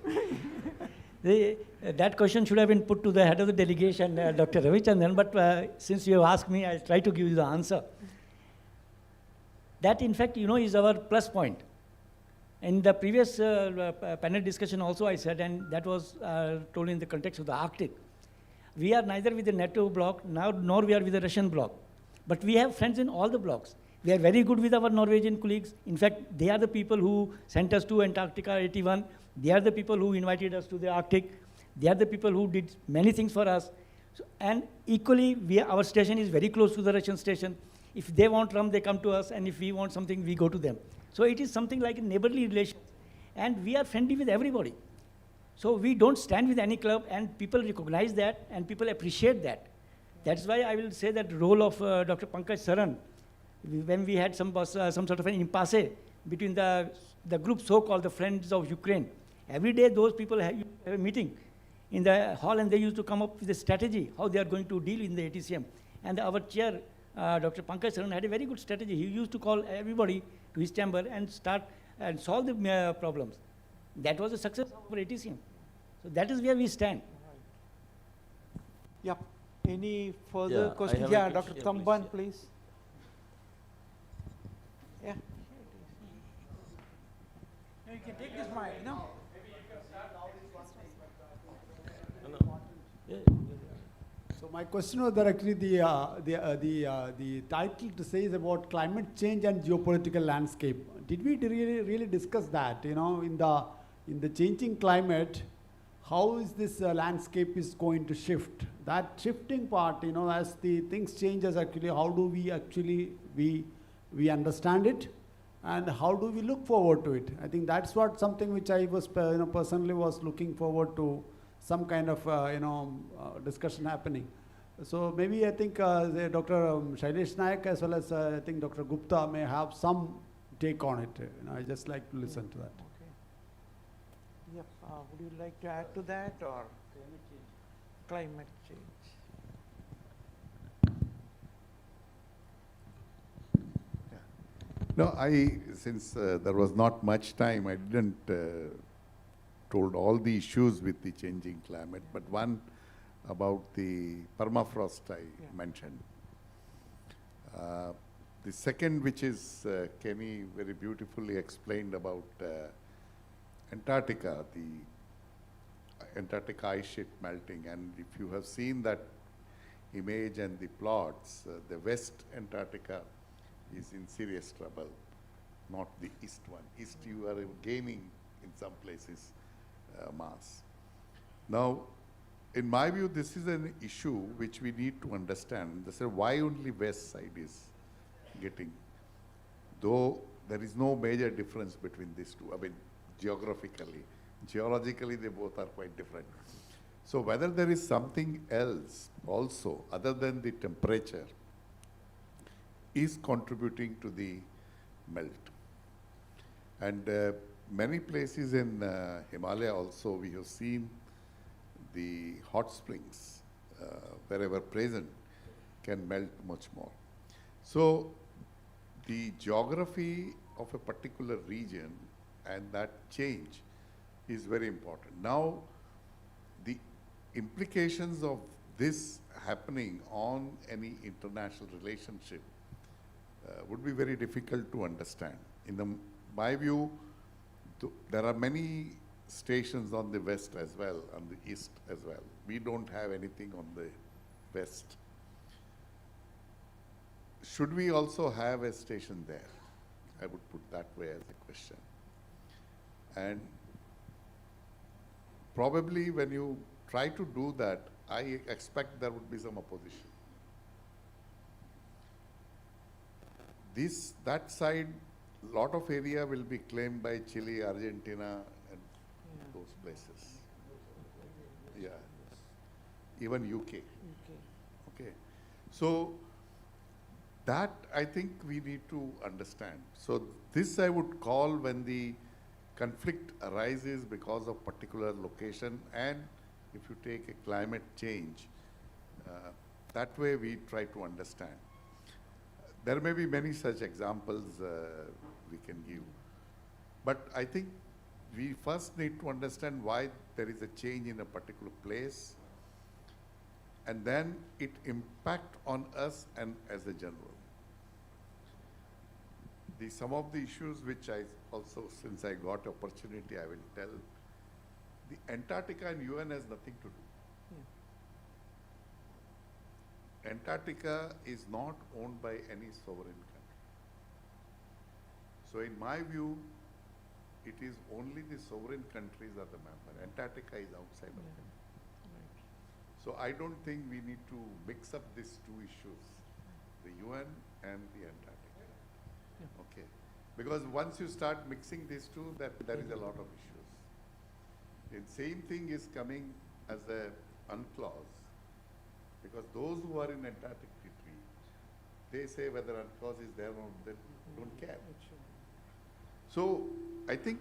That question should have been put to the head of the delegation, Dr. Ravichandran, but since you have asked me, I'll try to give you the answer. That, in fact, is our plus point. In the previous panel discussion also I said, and that was told in the context of the Arctic, we are neither with the NATO bloc nor we are with the Russian bloc. But we have friends in all the blocs. We are very good with our Norwegian colleagues. In fact, they are the people who sent us to Antarctica 81. They are the people who invited us to the Arctic. They are the people who did many things for us. So, and equally, our station is very close to the Russian station. If they want rum, they come to us, and if we want something, we go to them. So it is something like a neighborly relation, and we are friendly with everybody. So we don't stand with any club, and people recognize that, and people appreciate that. That's why I will say that role of Dr. Pankaj Saran, when we had some sort of an impasse between the group so-called the Friends of Ukraine. Every day those people have a meeting in the hall, and they used to come up with a strategy, how they are going to deal in the ATCM. And our chair, Dr. Pankaj Saran, had a very good strategy. He used to call everybody to his chamber and start and solve the problems. That was the success of our ATCM. So that is where we stand. Yeah. Any further Yeah, questions? I have a Yeah, question. Dr. Yeah, Tamban, please. Yeah. No, you can take this mic, no? So my question was that actually the title to say is about climate change and geopolitical landscape. Did we really discuss that? You know, in the changing climate, how is this landscape is going to shift? That shifting part, you know, as the things changes, actually, how do we actually we understand it, and how do we look forward to it? I think that's what something which I was personally was looking forward to, some kind of discussion happening. So maybe I think Dr. Shailesh Nayak as well as I think Dr. Gupta may have some take on it. I just like to listen to that. Okay. Yep. Would you like to add to that, or climate change? No, since there was not much time, I didn't told all the issues with the changing climate, but one about the permafrost I mentioned. The second, which is Kenny very beautifully explained about Antarctica, the Antarctic ice sheet melting, and if you have seen that image and the plots, the West Antarctica is in serious trouble, not the East one. East you are gaining in some places mass. Now, in my view, this is an issue which we need to understand. They say, why only West side is getting, though there is no major difference between these two. I mean, geographically, geologically, they both are quite different. So whether there is something else also, other than the temperature, is contributing to the melt. And many places in Himalaya also, we have seen the hot springs, wherever present, can melt much more. So the geography of a particular region and that change is very important. Now, the implications of this happening on any international relationship would be very difficult to understand. In my view, there are many stations on the west as well, on the east as well. We don't have anything on the west. Should we also have a station there? I would put that way as a question. And probably when you try to do that, I expect there would be some opposition. That side, lot of area will be claimed by Chile, Argentina, and those places. Yeah, even UK. Okay, so that I think we need to understand. So this I would call when the conflict arises because of particular location, and if you take a climate change, that way we try to understand. There may be many such examples we can give. But I think we first need to understand why there is a change in a particular place, and then it impact on us and as a general. Some of the issues which I also, since I got opportunity, I will tell. The Antarctica and UN has nothing to do. Antarctica is not owned by any sovereign country. So in my view, it is only the sovereign countries are the member. Antarctica is outside of it. So I don't think we need to mix up these two issues, the UN and the Antarctica. Okay. Because once you start mixing these two, that there is a lot of issues. The same thing is coming as a UNCLOS, because those who are in Antarctic treaty, they say whether UNCLOS is there or not, they don't care. So I think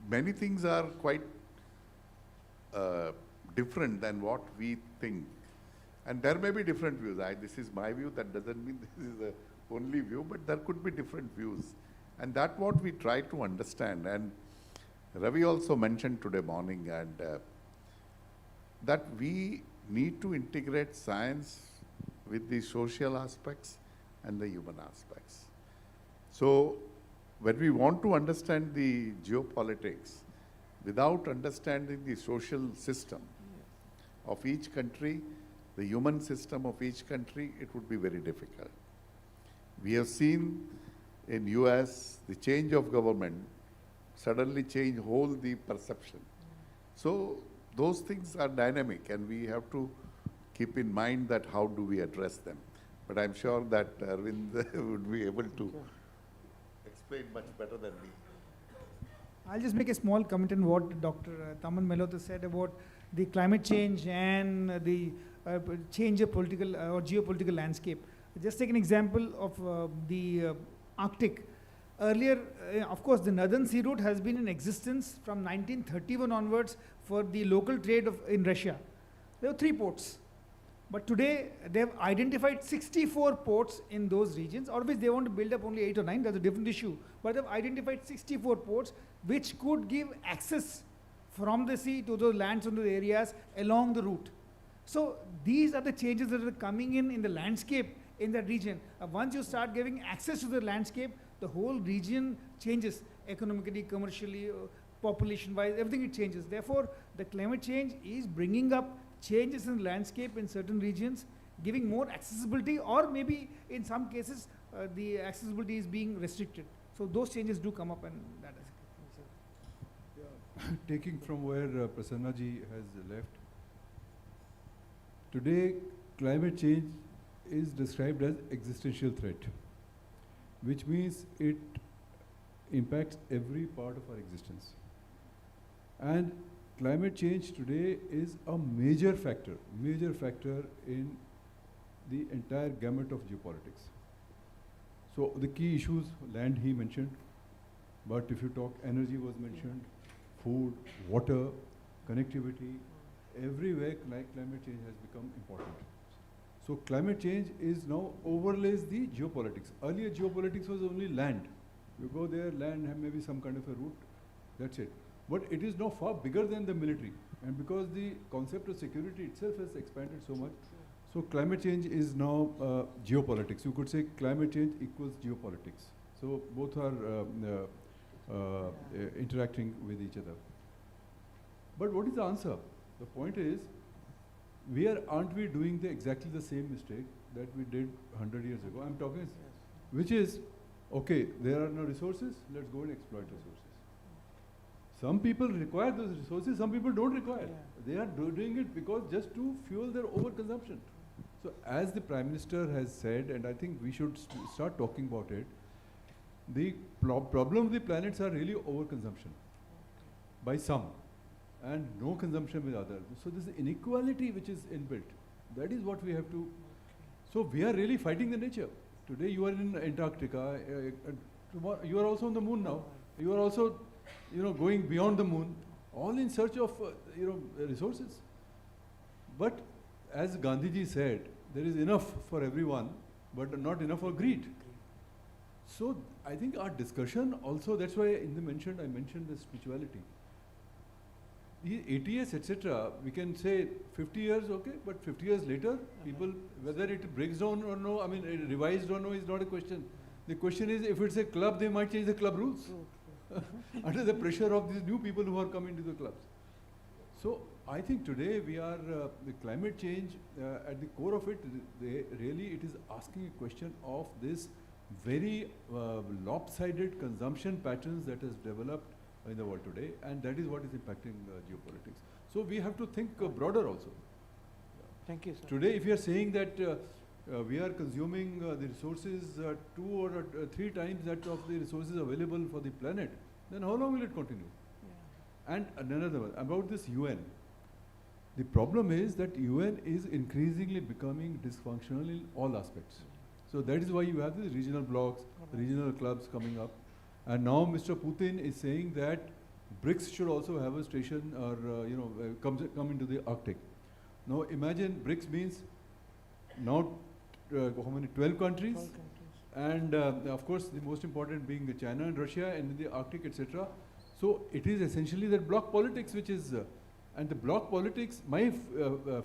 many things are quite different than what we think. And there may be different views. This is my view. That doesn't mean this is the only view, but there could be different views. And that's what we try to understand. And Ravi also mentioned today morning that we need to integrate science with the social aspects and the human aspects. So when we want to understand the geopolitics without understanding the social system of each country, the human system of each country, it would be very difficult. We have seen in US, the change of government suddenly change whole the perception. So those things are dynamic, and we have to keep in mind that how do we address them. But I'm sure that Arvind would be able to explain much better than me. I'll just make a small comment on what Dr. Tamban Melot said about the climate change and the change of political or geopolitical landscape. Just take an example of the Arctic. Earlier, of course, the Northern Sea Route has been in existence from 1931 onwards for the local trade in Russia. There were 3 ports. But today, they have identified 64 ports in those regions, or which they want to build up only 8 or 9, that's a different issue. But they've identified 64 ports which could give access from the sea to those lands and those areas along the route. So these are the changes that are coming in the landscape in that region. Once you start giving access to the landscape, the whole region changes economically, commercially, population-wise, everything it changes. Therefore, the climate change is bringing up changes in the landscape in certain regions, giving more accessibility, or maybe in some cases, the accessibility is being restricted. So those changes do come up, and that is. Taking from where Prasanna ji has left, today climate change is described as existential threat, which means it impacts every part of our existence. And climate change today is a major factor in the entire gamut of geopolitics. So the key issues, land he mentioned, but if you talk, energy was mentioned, food, water, connectivity, everywhere climate change has become important. So climate change is now overlays the geopolitics. Earlier geopolitics was only land. You go there, land, have maybe some kind of a route, that's it. But it is now far bigger than the military. And because the concept of security itself has expanded so much, so climate change is now geopolitics. You could say climate change equals geopolitics. So both are interacting with each other. But what is the answer? The point is, aren't we doing exactly the same mistake that we did 100 years ago? I'm talking, which is, okay, there are no resources, let's go and exploit resources. Some people require those resources, some people don't require. They are doing it because just to fuel their overconsumption. So as the Prime Minister has said, and I think we should start talking about it, the problem of the planets are really overconsumption by some and no consumption with others. So this inequality which is inbuilt, that is what we have to, so we are really fighting the nature. Today you are in Antarctica, tomorrow you are also on the moon now, you are also going beyond the moon, all in search of resources. But as Gandhiji said, there is enough for everyone, but not enough for greed. So I think our discussion also, that's why I mentioned the spirituality. The ATS, etc., we can say 50 years, okay, but 50 years later, people, whether it breaks down or no, I mean, revised or no is not a question. The question is, if it's a club, they might change the club rules under the pressure of these new people who are coming to the clubs. So I think today we are, the climate change, at the core of it, it is asking a question of this very lopsided consumption patterns that has developed in the world today, and that is what is impacting geopolitics. So we have to think broader also. Thank you, sir. Today, if you are saying that we are consuming the resources 2 or 3 times that of the resources available for the planet, then how long will it continue? Yeah. And another one, about this UN. The problem is that UN is increasingly becoming dysfunctional in all aspects. So that is why you have these regional blocs, regional clubs coming up. And now Mr. Putin is saying that BRICS should also have a station or, come into the Arctic. Now imagine BRICS means now how many, 12 countries? 12 countries. And of course the most important being China and Russia and the Arctic, etc. So it is essentially that bloc politics which is, and the bloc politics, my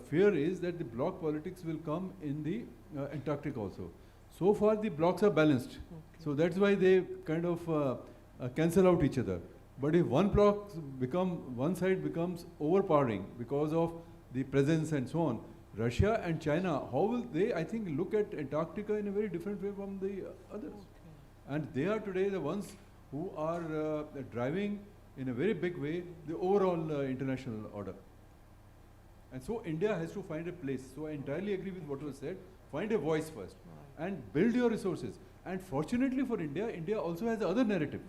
fear is that the bloc politics will come in the Antarctic also. So far the blocs are balanced. Okay. So that's why they kind of cancel out each other. But if one side becomes overpowering because of the presence and so on, Russia and China, how will they, I think, look at Antarctica in a very different way from the others. Okay. And they are today the ones who are driving in a very big way the overall international order. And so India has to find a place. So I entirely agree with what was said. Find a voice first and build your resources. And fortunately for India, India also has the other narrative.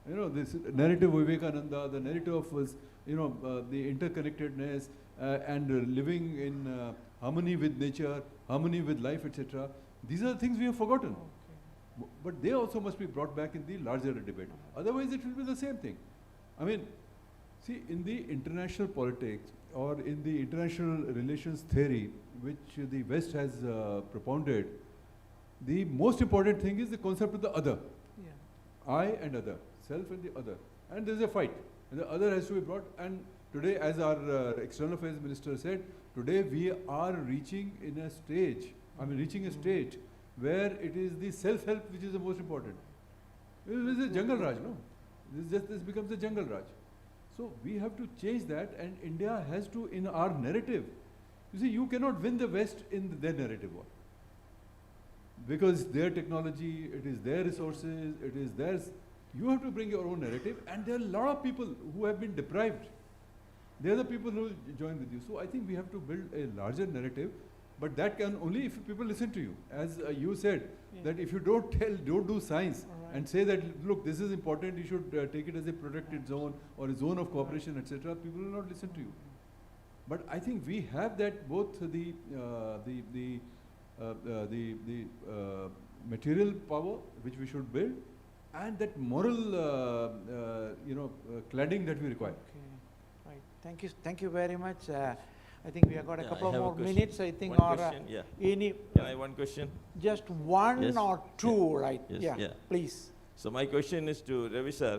You know, this narrative Vivekananda, the narrative of the interconnectedness and living in harmony with nature, harmony with life, etc. These are the things we have forgotten. Okay. But they also must be brought back in the larger debate. Otherwise it will be the same thing. I mean, see, in the international politics or in the international relations theory, which the West has propounded, the most important thing is the concept of the other. Yeah. I and other, self and the other. And there is a fight. And the other has to be brought. And today, as our External Affairs Minister said, today we are reaching in a stage, reaching a stage where it is the self-help which is the most important. This is a jungle Raj, no? This becomes a jungle Raj. So we have to change that, and India has to, in our narrative, you see, you cannot win the West in their narrative war. Because their technology, it is their resources, it is theirs. You have to bring your own narrative, and there are a lot of people who have been deprived. They are the people who will join with you. So I think we have to build a larger narrative, but that can only if people listen to you. As you said, that if you don't do science and say that, look, this is important, you should take it as a protected zone or a zone of cooperation, etc., people will not listen to you. But I think we have that both the material power which we should build and that moral cladding that we require. Okay. Right. Thank you very much. I think we have got a couple of more minutes. I think, one question, any. Can I have one question? Just one or two, right? Yes. Yeah. Please. So my question is to Ravi sir.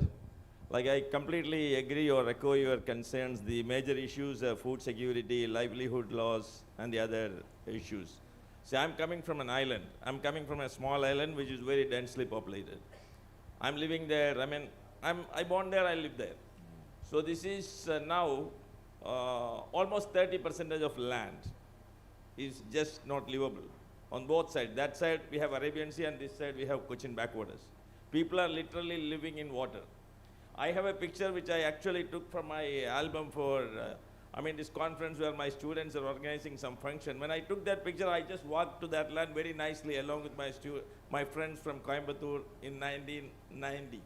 Like, I completely agree or echo your concerns. The major issues are food security, livelihood laws, and the other issues. See, I'm coming from an island. I'm coming from a small island which is very densely populated. I'm living there. I born there, I live there. So this is now almost 30% of land is just not livable on both sides. That side we have Arabian Sea and this side we have Cochin backwaters. People are literally living in water. I have a picture which I actually took from my album for this conference where my students are organizing some function. When I took that picture, I just walked to that land very nicely along with my friends from Coimbatore in 1990.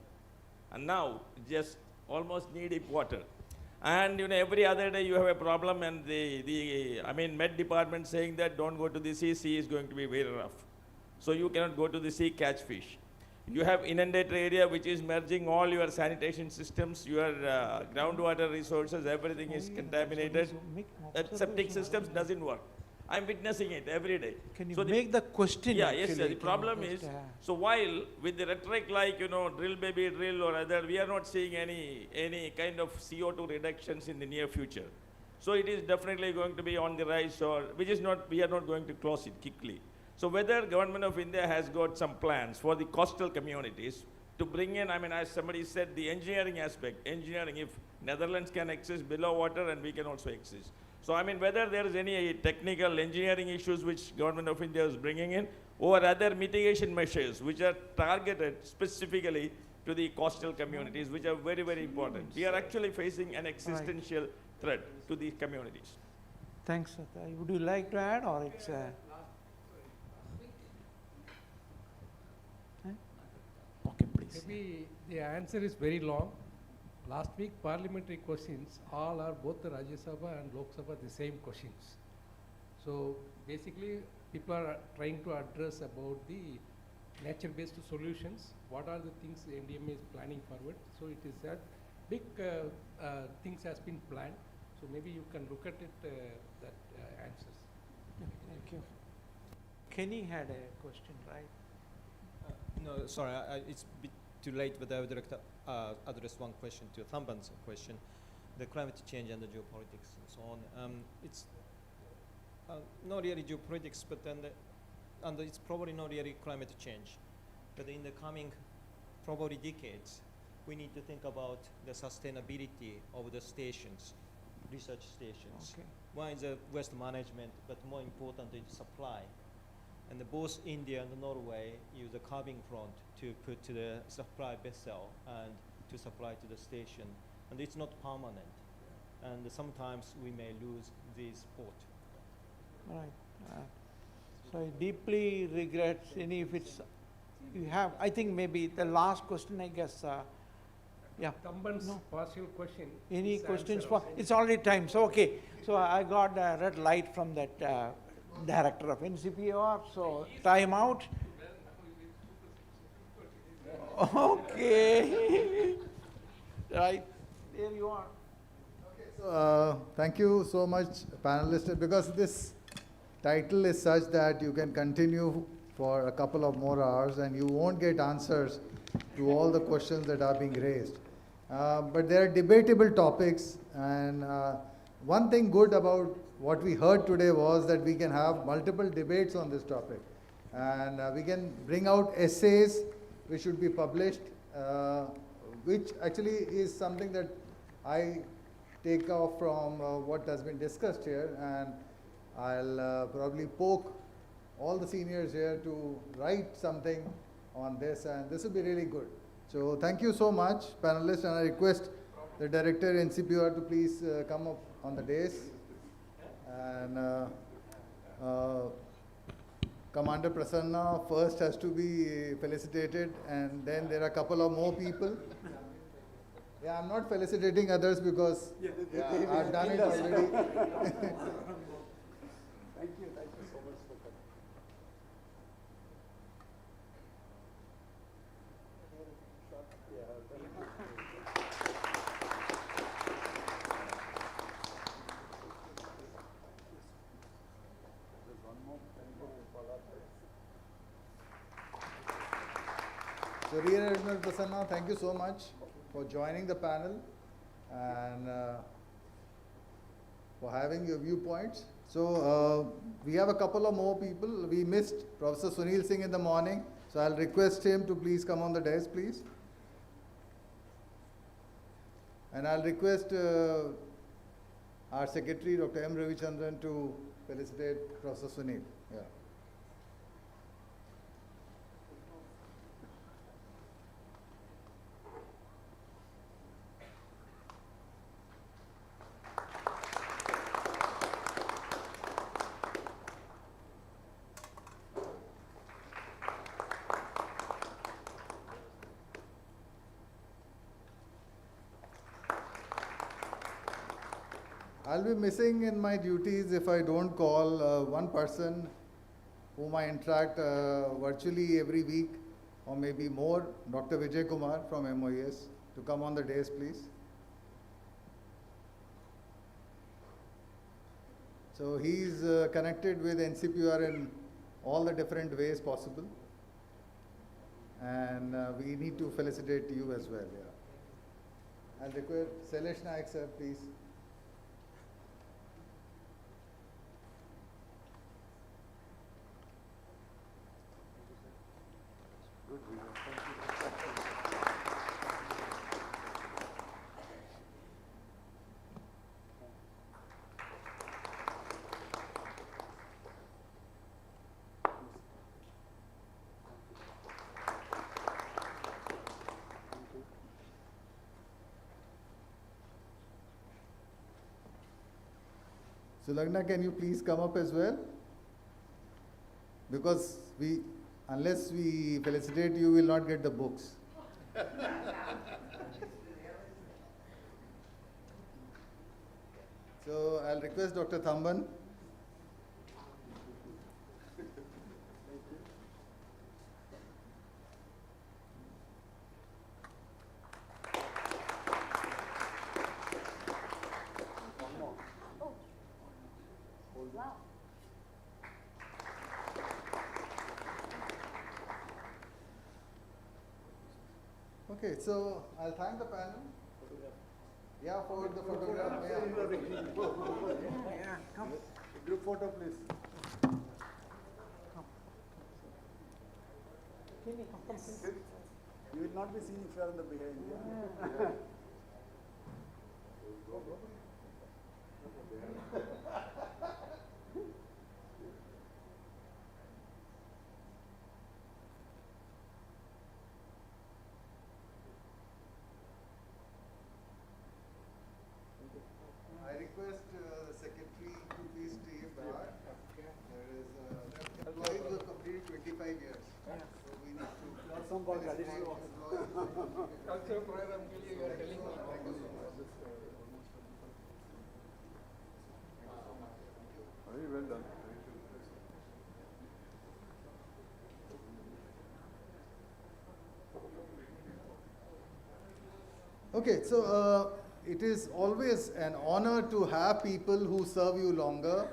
And now, just almost knee-deep water. And every other day you have a problem, and the Met department saying that don't go to the sea is going to be very rough. So you cannot go to the sea, catch fish. You have inundated area which is merging all your sanitation systems, your groundwater resources, everything is contaminated. That septic systems doesn't work. I'm witnessing it every day. Can you make the question? Yeah, yes, sir. The problem is, so while with the rhetoric like, drill baby drill or other, we are not seeing any kind of CO2 reductions in the near future. So it is definitely going to be on the rise, or we are not going to close it quickly. So whether Government of India has got some plans for the coastal communities to bring in, as somebody said, the engineering aspect. Engineering, if Netherlands can exist below water, and we can also exist. So whether there is any technical engineering issues which Government of India is bringing in, or other mitigation measures which are targeted specifically to the coastal communities, which are very, very important. We are actually facing an existential threat to these communities. Thanks, Sata. Would you like to add, or it's... Okay, please. Maybe the answer is very long. Last week, parliamentary questions, all are both the Rajya Sabha and Lok Sabha the same questions. So basically, people are trying to address about the nature-based solutions. What are the things the NDMA is planning forward? So it is that big things has been planned. So maybe you can look at it, that answers. Thank you. Kenny had a question, right? No, sorry, it's a bit too late, but I would like to address one question to Thamban's question, the climate change and the geopolitics and so on. It's not really geopolitics, but then and it's probably not really climate change. But in the coming probably decades, we need to think about the sustainability of the stations, research stations. Okay. One is the waste management, but more important is supply. And both India and Norway use a carving front to put to the supply vessel and to supply to the station. And it's not permanent. And sometimes we may lose this port. Right. So I deeply regret any if it's, you have, I think maybe the last question, I guess, yeah. Thamban's partial question. Any is questions answered for, already. it's already time, so okay. So I got a red light from that director of NCPOR, so time out. Okay. Right, there you are. So, thank you so much, panelists, because this title is such that you can continue for a couple of more hours and you won't get answers to all the questions that are being raised. But there are debatable topics, and one thing good about what we heard today was that we can have multiple debates on this topic. And we can bring out essays which should be published, which actually is something that I take off from what has been discussed here, and I'll probably poke all the seniors here to write something on this, and this will be really good. So thank you so much, panelists, and I request the director NCPOR to please come up on the dais. And Commander Prasanna first has to be felicitated, and then there are a couple of more people. Yeah, I'm not felicitating others because I've done it already. Thank you so much for coming. So Rear Admiral Prasanna, thank you so much for joining the panel and for having your viewpoints. So we have a couple of more people. We missed Professor Sunil Singh in the morning, so I'll request him to please come on the dais, please. And I'll request our Secretary, Dr. M. Ravichandran, to felicitate Professor Sunil. Yeah. I'll be missing in my duties if I don't call one person whom I interact virtually every week or maybe more, Dr. Vijay Kumar from MOES, to come on the dais, please. So he's connected with NCPOR in all the different ways possible. And we need to felicitate you as well. Yeah. I'll request Sailesh Naik, sir, please. Sulagna, can you please come up as well? Because unless we felicitate you, will not get the books. So I'll request Dr. Thamban. Okay, so I'll thank the panel. Yeah, for the photograph. Yeah, come. Group photo, please. You will not be seen if you are in the behind. I request the secretary to please stay back. There is employees who have completed 25 years. So we need to. Some about traditional. Culture program के लिए you are telling me. Thank you so much. Very well done. Okay, so it is always an honor to have people who serve you longer,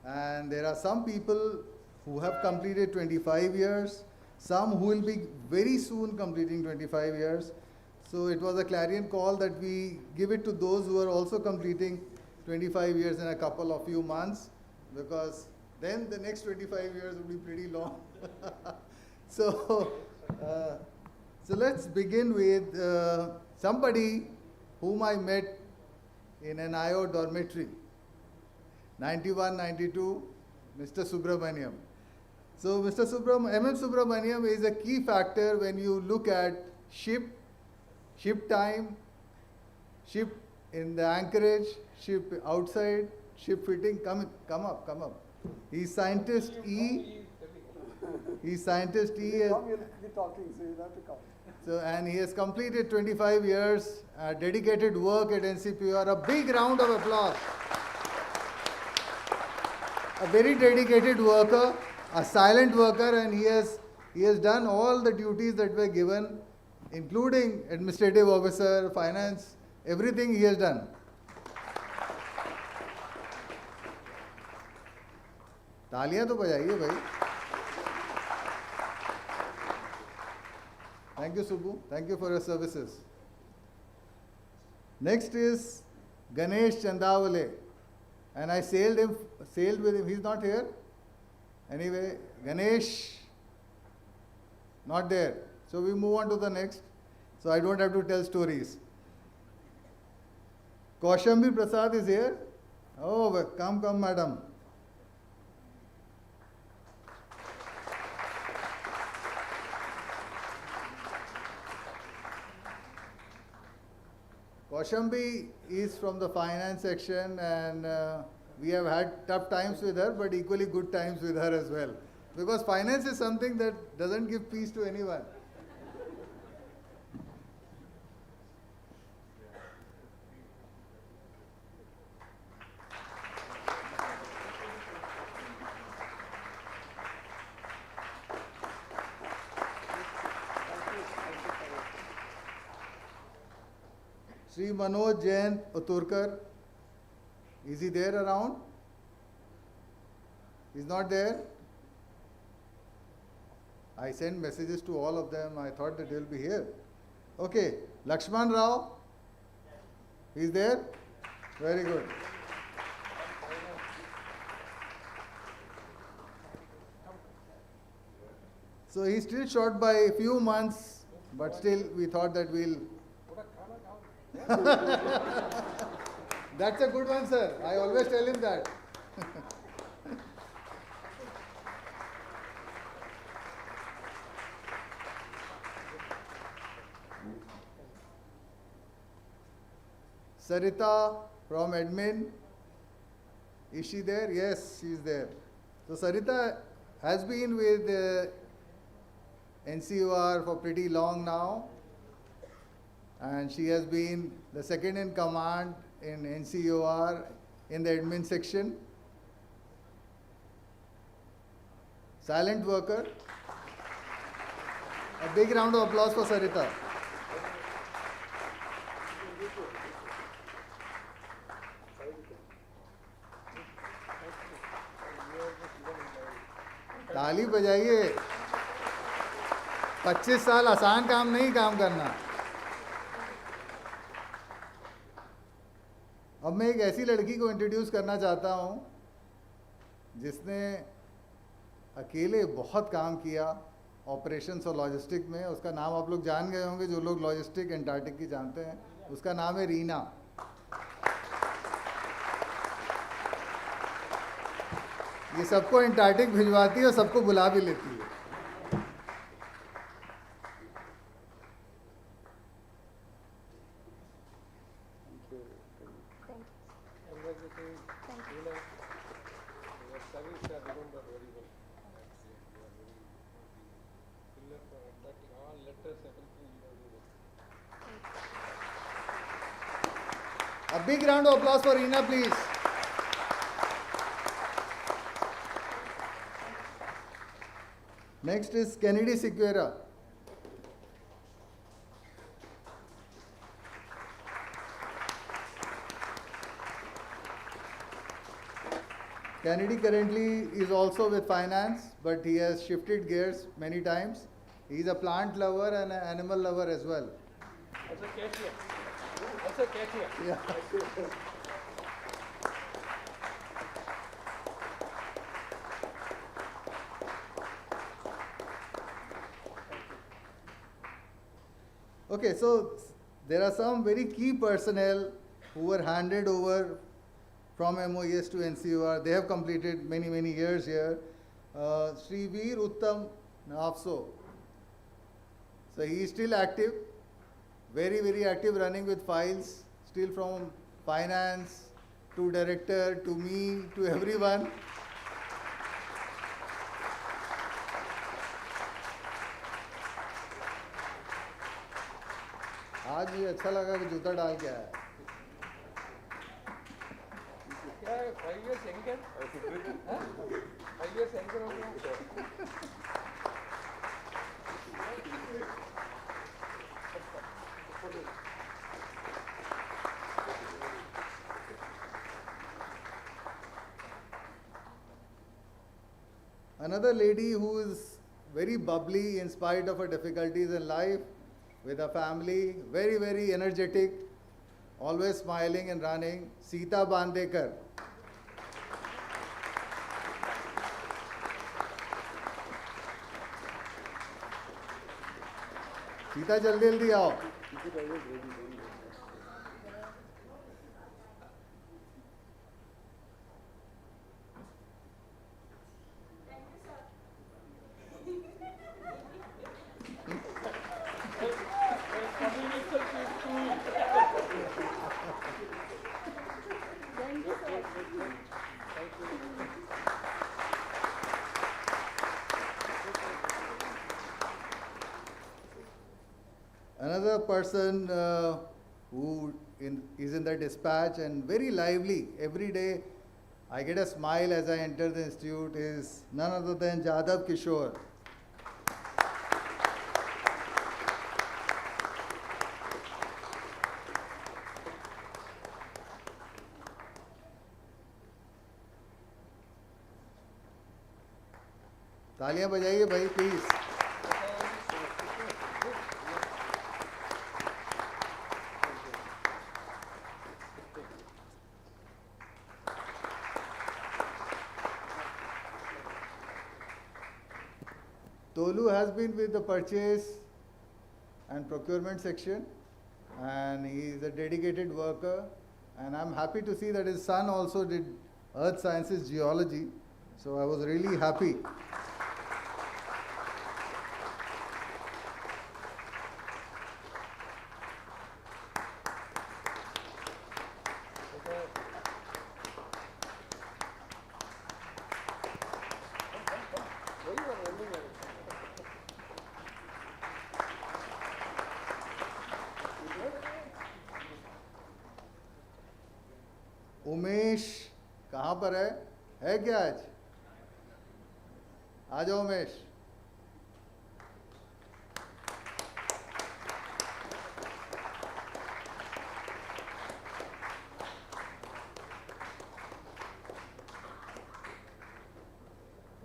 and there are some people who have completed 25 years, some who will be very soon completing 25 years. So it was a clarion call that we give it to those who are also completing 25 years in a couple of few months, because then the next 25 years will be pretty long. So let's begin with somebody whom I met in an IO dormitory, 91, 92, Mr. Subramaniam. So Mr. MM Subramaniam is a key factor when you look at ship time, ship in the anchorage, ship outside, ship fitting. Come up. He's scientist E. He's scientist E. You'll be talking, so you have to come. So, and he has completed 25 years, dedicated work at NCPOR. A big round of applause. A very dedicated worker, a silent worker, and he has done all the duties that were given, including administrative officer, finance, everything he has done. तालियां तो बजाइए भाई. Thank you, Subbu. Thank you for your services. Next is Ganesh Chandavale. And I sailed with him. He's not here. Anyway, Ganesh, not there. So we move on to the next. So I don't have to tell stories. Kaushambi Prasad is here. Oh, come, madam. Kaushambi is from the finance section, and we have had tough times with her, but equally good times with her as well. Because finance is something that doesn't give peace to anyone. Sri Manoj Jain Uturkar, is he there around? He's not there? I sent messages to all of them. I thought that they'll be here. Okay, Lakshman Rao, he's there? Very good. So he's still short by a few months, but still we thought that we'll... That's a good one, sir. I always tell him that. Sarita from admin. Is she there? Yes, she is there. So Sarita has been with NCOR for pretty long now, and she has been the second in command in NCOR in the admin section. Silent worker. A big round of applause for Sarita. ताली बजाइए। 25 साल आसान काम नहीं काम करना। अब मैं एक ऐसी लड़की को इंट्रोड्यूस करना चाहता हूँ जिसने अकेले बहुत काम किया ऑपरेशंस और लॉजिस्टिक में। उसका नाम आप लोग जान गए होंगे, जो लोग लॉजिस्टिक एंटार्क्टिक की जानते हैं। उसका नाम है रीना। ये सबको एंटार्क्टिक भिजवाती है और सबको बुला भी लेती है। A big round of applause for Reena, please. Next is Kennedy Sequeira. Kennedy currently is also with finance, but he has shifted gears many times. He is a plant lover and an animal lover as well. Also cashier. Also cashier. Yeah. Okay, so there are some very key personnel who were handed over from MOES to NCOR. They have completed many, many years here. Sri Veer Uttam Nafso. So he is still active, very, very active, running with files, still from finance to director to me to everyone. आज मुझे अच्छा लगा कि जूता डाल के आया। क्या 5 years younger? 5 years younger हो गया? Another lady who is very bubbly in spite of her difficulties in life, with her family, very, very energetic, always smiling and running, Sita Bandekar. Sita, jaldi jaldi आओ. Another person who is in the dispatch and very lively every day, I get a smile as I enter the institute, is none other than Jadhav Kishore. तालियां बजाइए भाई please. Tolu has been with the purchase and procurement section, and he is a dedicated worker, and I'm happy to see that his son also did earth sciences geology, so I was really happy. Umesh कहाँ पर है क्या आज? आ जाओ Umesh.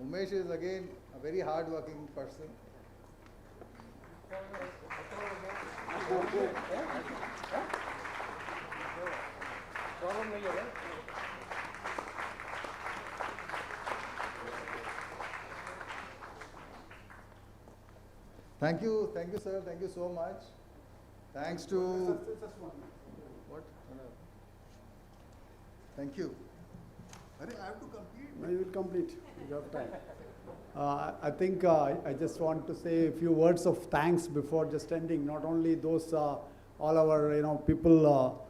Umesh is again a very hard-working person. Thank you, sir. Thank you so much. Thanks to what? Thank you. I have to complete. No, you will complete. You have time. I think I just want to say a few words of thanks before just ending. Not only those all our people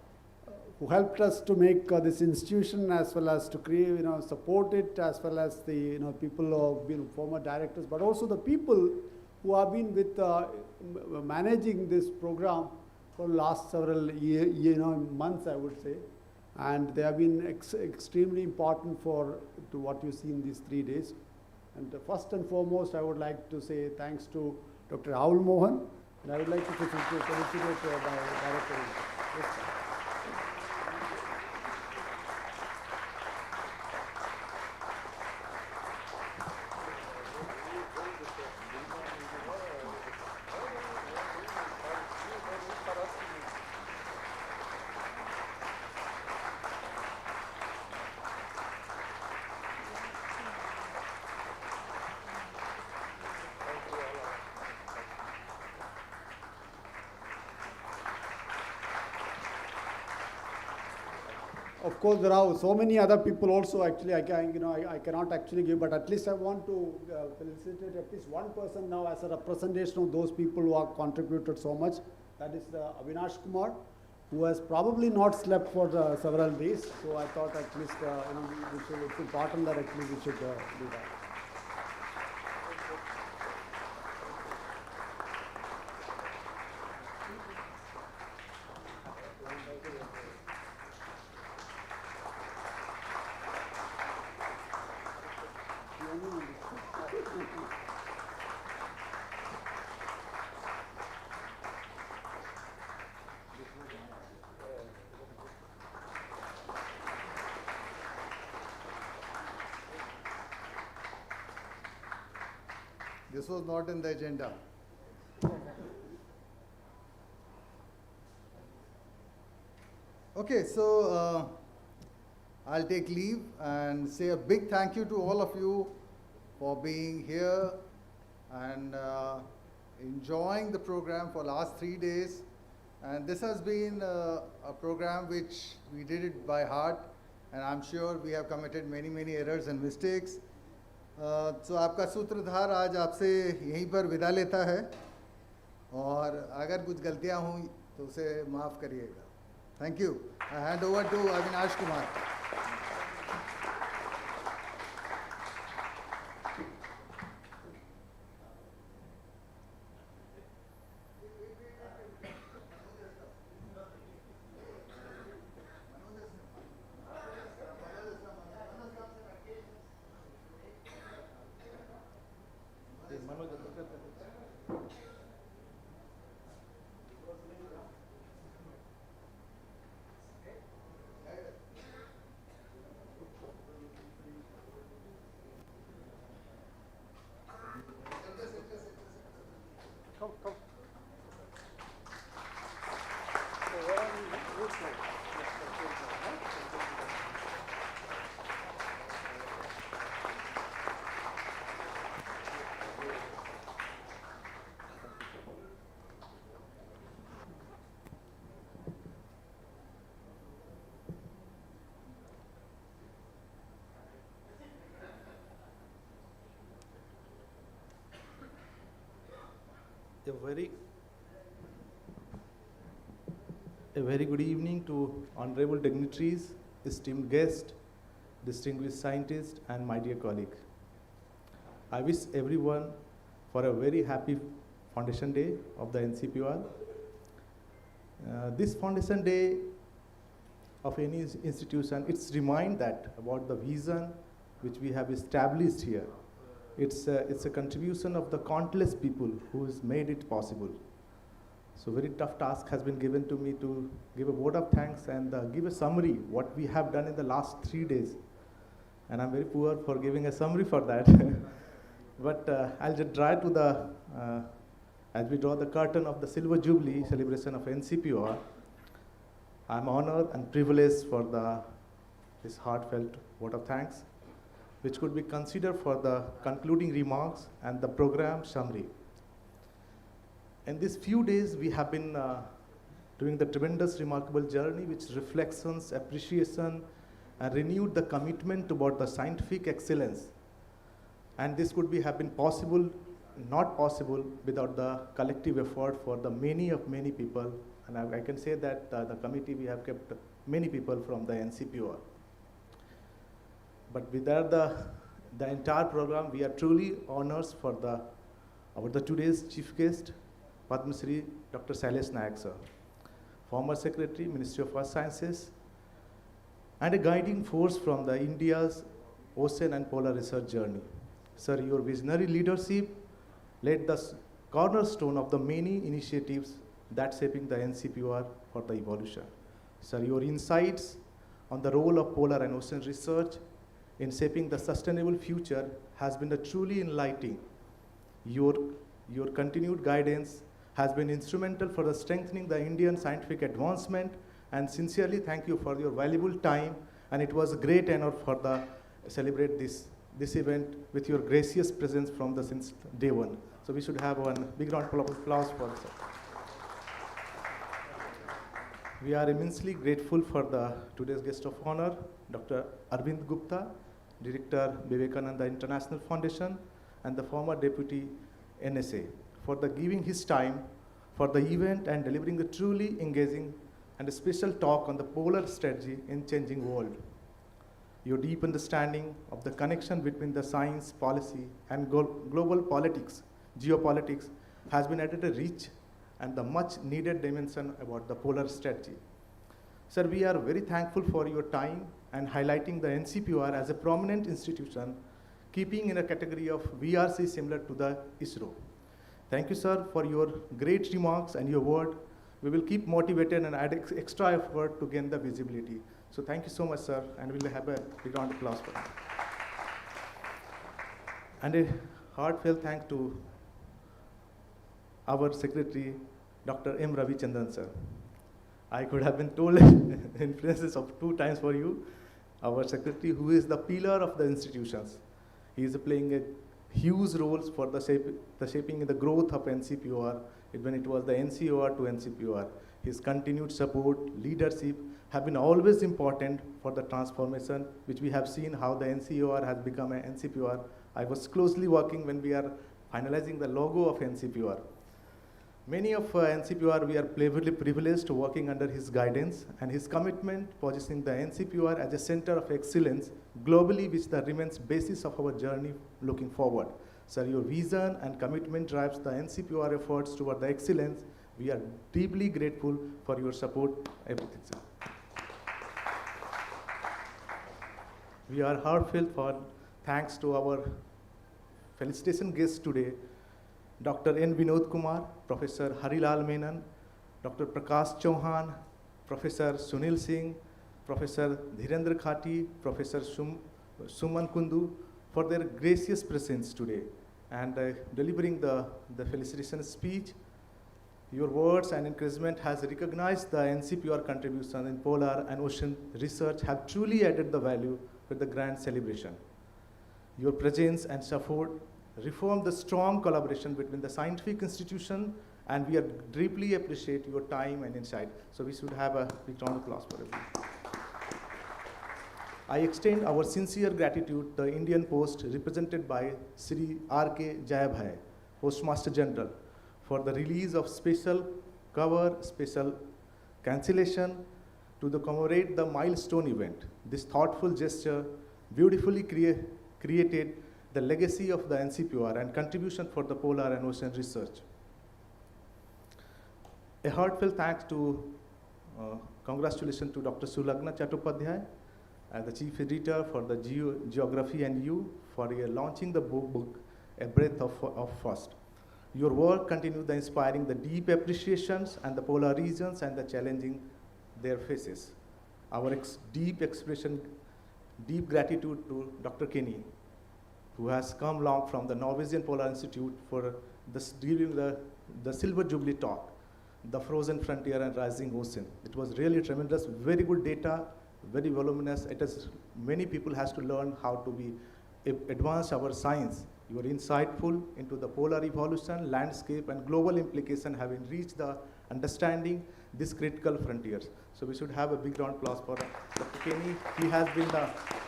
who helped us to make this institution, as well as to create support it, as well as the people who have been former directors, but also the people who have been with managing this program for last several months, I would say. And they have been extremely important to what you see in these 3 days. And first and foremost, I would like to say thanks to Dr. Rahul Mohan, and I would like to felicitate my director. Yes, sir. Of course, there are so many other people also. Actually, I cannot actually give, but at least I want to felicitate at least one person now as a representation of those people who have contributed so much. That is Avinash Kumar, who has probably not slept for several days. So I thought at least it's important that actually we should do that. This was not in the agenda. Okay, so I'll take leave and say a big thank you to all of you for being here and enjoying the program for last 3 days. And this has been a program which we did it by heart, and I'm sure we have committed many errors and mistakes. So आपका सूत्रधार आज आपसे यहीं पर विदा लेता है, और अगर कुछ गलतियां हुई तो उसे माफ़ करिएगा. Thank you. I hand over to Avinash Kumar. A very good evening to honorable dignitaries, esteemed guests, distinguished scientists, and my dear colleague. I wish everyone for a very happy Foundation Day of the NCPOR. This Foundation Day of any institution, it's remind that about the vision which we have established here. It's a contribution of the countless people who has made it possible. So very tough task has been given to me to give a vote of thanks and give a summary what we have done in the last 3 days. And I'm very poor for giving a summary for that. But I'll just try to the, as we draw the curtain of the Silver Jubilee celebration of NCPOR, I'm honored and privileged for this heartfelt vote of thanks, which could be considered for the concluding remarks and the program summary. In these few days, we have been doing the tremendous, remarkable journey, which reflections, appreciation, and renewed the commitment toward the scientific excellence. And this could have been possible, not possible, without the collective effort for the many people. And I can say that the committee, we have kept many people from the NCPOR. But without the entire program, we are truly honored for our today's chief guest, Padma Shri Dr. Shailesh Nayak sir, former Secretary, Ministry of Earth Sciences, and a guiding force from the India's ocean and polar research journey. Sir, your visionary leadership laid the cornerstone of the many initiatives that shaping the NCPOR for the evolution. Sir, your insights on the role of polar and ocean research in shaping the sustainable future has been truly enlightening. Your continued guidance has been instrumental for the strengthening the Indian scientific advancement, and sincerely thank you for your valuable time, and it was a great honor for celebrate this event with your gracious presence from since day one. So we should have one big round of applause for us. We are immensely grateful for today's guest of honor, Dr. Arvind Gupta, Director, Vivekananda International Foundation, and the former Deputy NSA, for giving his time for the event and delivering a truly engaging and a special talk on the polar strategy in changing world. Your deep understanding of the connection between the science, policy, and global politics, geopolitics, has been added a rich and the much needed dimension about the polar strategy. Sir, we are very thankful for your time and highlighting the NCPOR as a prominent institution, keeping in a category of VRC similar to the ISRO. Thank you, sir, for your great remarks and your word. We will keep motivated and add extra effort to gain the visibility. So thank you so much, sir, and we'll have a big round of applause for that. And a heartfelt thanks to our Secretary, Dr. M. Ravichandran, sir. I could have been told in presence of 2 times for you, our Secretary, who is the pillar of the institutions. He is playing a huge role for the shaping the growth of NCPOR, when it was the NCOR to NCPOR. His continued support, leadership have been always important for the transformation, which we have seen how the NCOR has become an NCPOR. I was closely working when we are finalizing the logo of NCPOR. Many of NCPOR, we are privileged to working under his guidance and his commitment, positioning the NCPOR as a center of excellence globally, which remains basis of our journey looking forward. Sir, your vision and commitment drives the NCPOR efforts toward the excellence. We are deeply grateful for your support, everything, sir. We are heartfelt for thanks to our felicitation guests today, Dr. N. Vinod Kumar, Professor Harilal Menon, Dr. Prakash Chauhan, Professor Sunil Singh, Professor Dhirendra Khati, Professor Suman Kundu, for their gracious presence today and delivering the felicitation speech. Your words and encouragement has recognized the NCPOR contribution in polar and ocean research have truly added the value with the grand celebration. Your presence and support reform the strong collaboration between the scientific institution, and we deeply appreciate your time and insight. So we should have a big round of applause for everyone. I extend our sincere gratitude to the Indian Post, represented by Sri R.K. Jayabhai, Postmaster General, for the release of special cover, special cancellation to commemorate the milestone event. This thoughtful gesture beautifully created the legacy of the NCPOR and contribution for the polar and ocean research. A heartfelt thanks to congratulations to Dr. Sulagna Chattopadhyay, the Chief Editor for the Geography and you for your launching the book, A Breath of First. Your work continues the inspiring the deep appreciations and the polar regions and the challenging their faces. Our deep gratitude to Dr. Kenny, who has come along from the Norwegian Polar Institute for giving the Silver Jubilee talk, the Frozen Frontier and Rising Ocean. It was really tremendous, very good data, very voluminous. It is, many people has to learn how to be advance our science. You are insightful into the polar evolution, landscape, and global implication having reached the understanding these critical frontiers. So we should have a big round of applause for Dr. Kenny. He has been,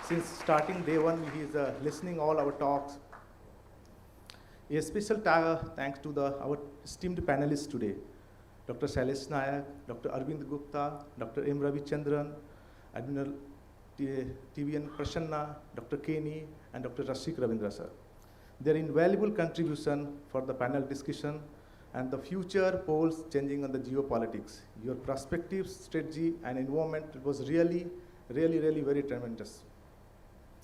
since starting day one, he is listening all our talks. A special thanks to our esteemed panelists today, Dr. Shailesh Nayak, Dr. Arvind Gupta, Dr. M. Ravichandran, Admiral TVN Prasanna, Dr. Kenny, and Dr. Rashik Ravindra sir. Their invaluable contribution for the panel discussion and the future polls changing on the geopolitics. Your perspectives, strategy, and environment was really very tremendous.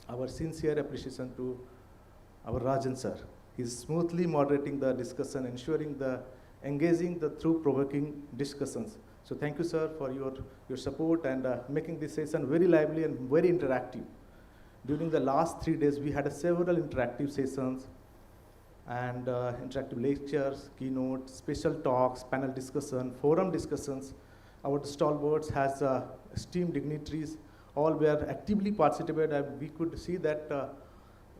Our sincere appreciation to our Rajan sir. He's smoothly moderating the discussion, ensuring the engaging the through-provoking discussions. So thank you, sir, for your support and making this session very lively and very interactive. During the last 3 days, we had several interactive sessions and interactive lectures, keynotes, special talks, panel discussion, forum discussions. Our stalwarts has esteemed dignitaries, all were actively participated, and we could see that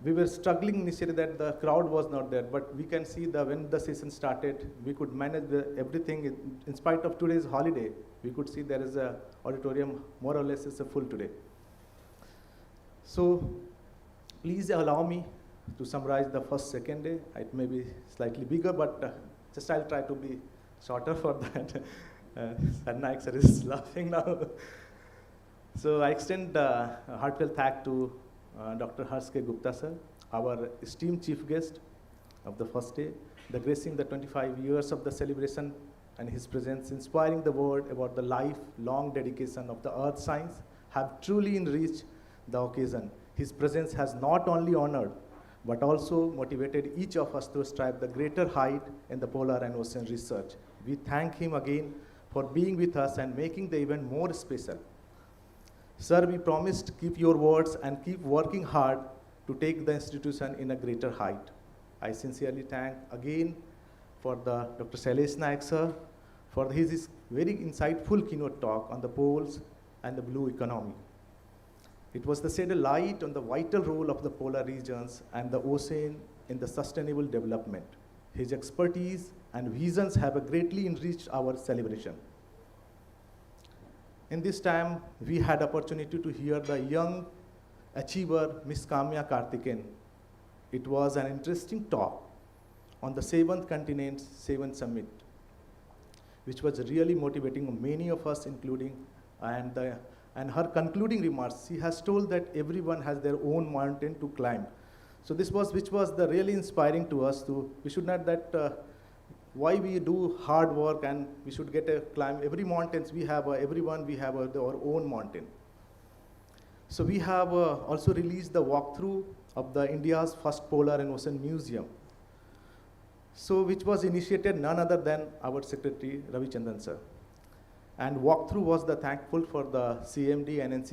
we were struggling initially that the crowd was not there, but we can see that when the session started, we could manage everything. In spite of today's holiday, we could see there is a auditorium more or less is full today. So please allow me to summarize the first, second day. It may be slightly bigger, but just I'll try to be shorter for that. Naik sir is laughing now. So I extend a heartfelt thanks to Dr. Harske Gupta sir, our esteemed chief guest of the first day, the gracing the 25 years of the celebration and his presence, inspiring the world about the lifelong dedication of the earth science, have truly enriched the occasion. His presence has not only honored, but also motivated each of us to strive the greater height in the polar and ocean research. We thank him again for being with us and making the event more special. Sir, we promised keep your words and keep working hard to take the institution in a greater height. I sincerely thank again for the Dr. Shailesh Nayak sir for his very insightful keynote talk on the poles and the blue economy. It was to shed a light on the vital role of the polar regions and the ocean in the sustainable development. His expertise and visions have greatly enriched our celebration. In this time, we had opportunity to hear the young achiever, Miss Kamya Karthikeyan. It was an interesting talk on the 7th continent, 7th summit, which was really motivating many of us, including, and her concluding remarks, she has told that everyone has their own mountain to climb. So this was, which was the really inspiring to us to, we should not that, why we do hard work and we should get a climb. Every mountains we have, everyone we have our own mountain. So we have also released the walkthrough of the India's first polar and ocean museum. So which was initiated none other than our Secretary Ravichandran sir. And walkthrough was the thankful for the CMD and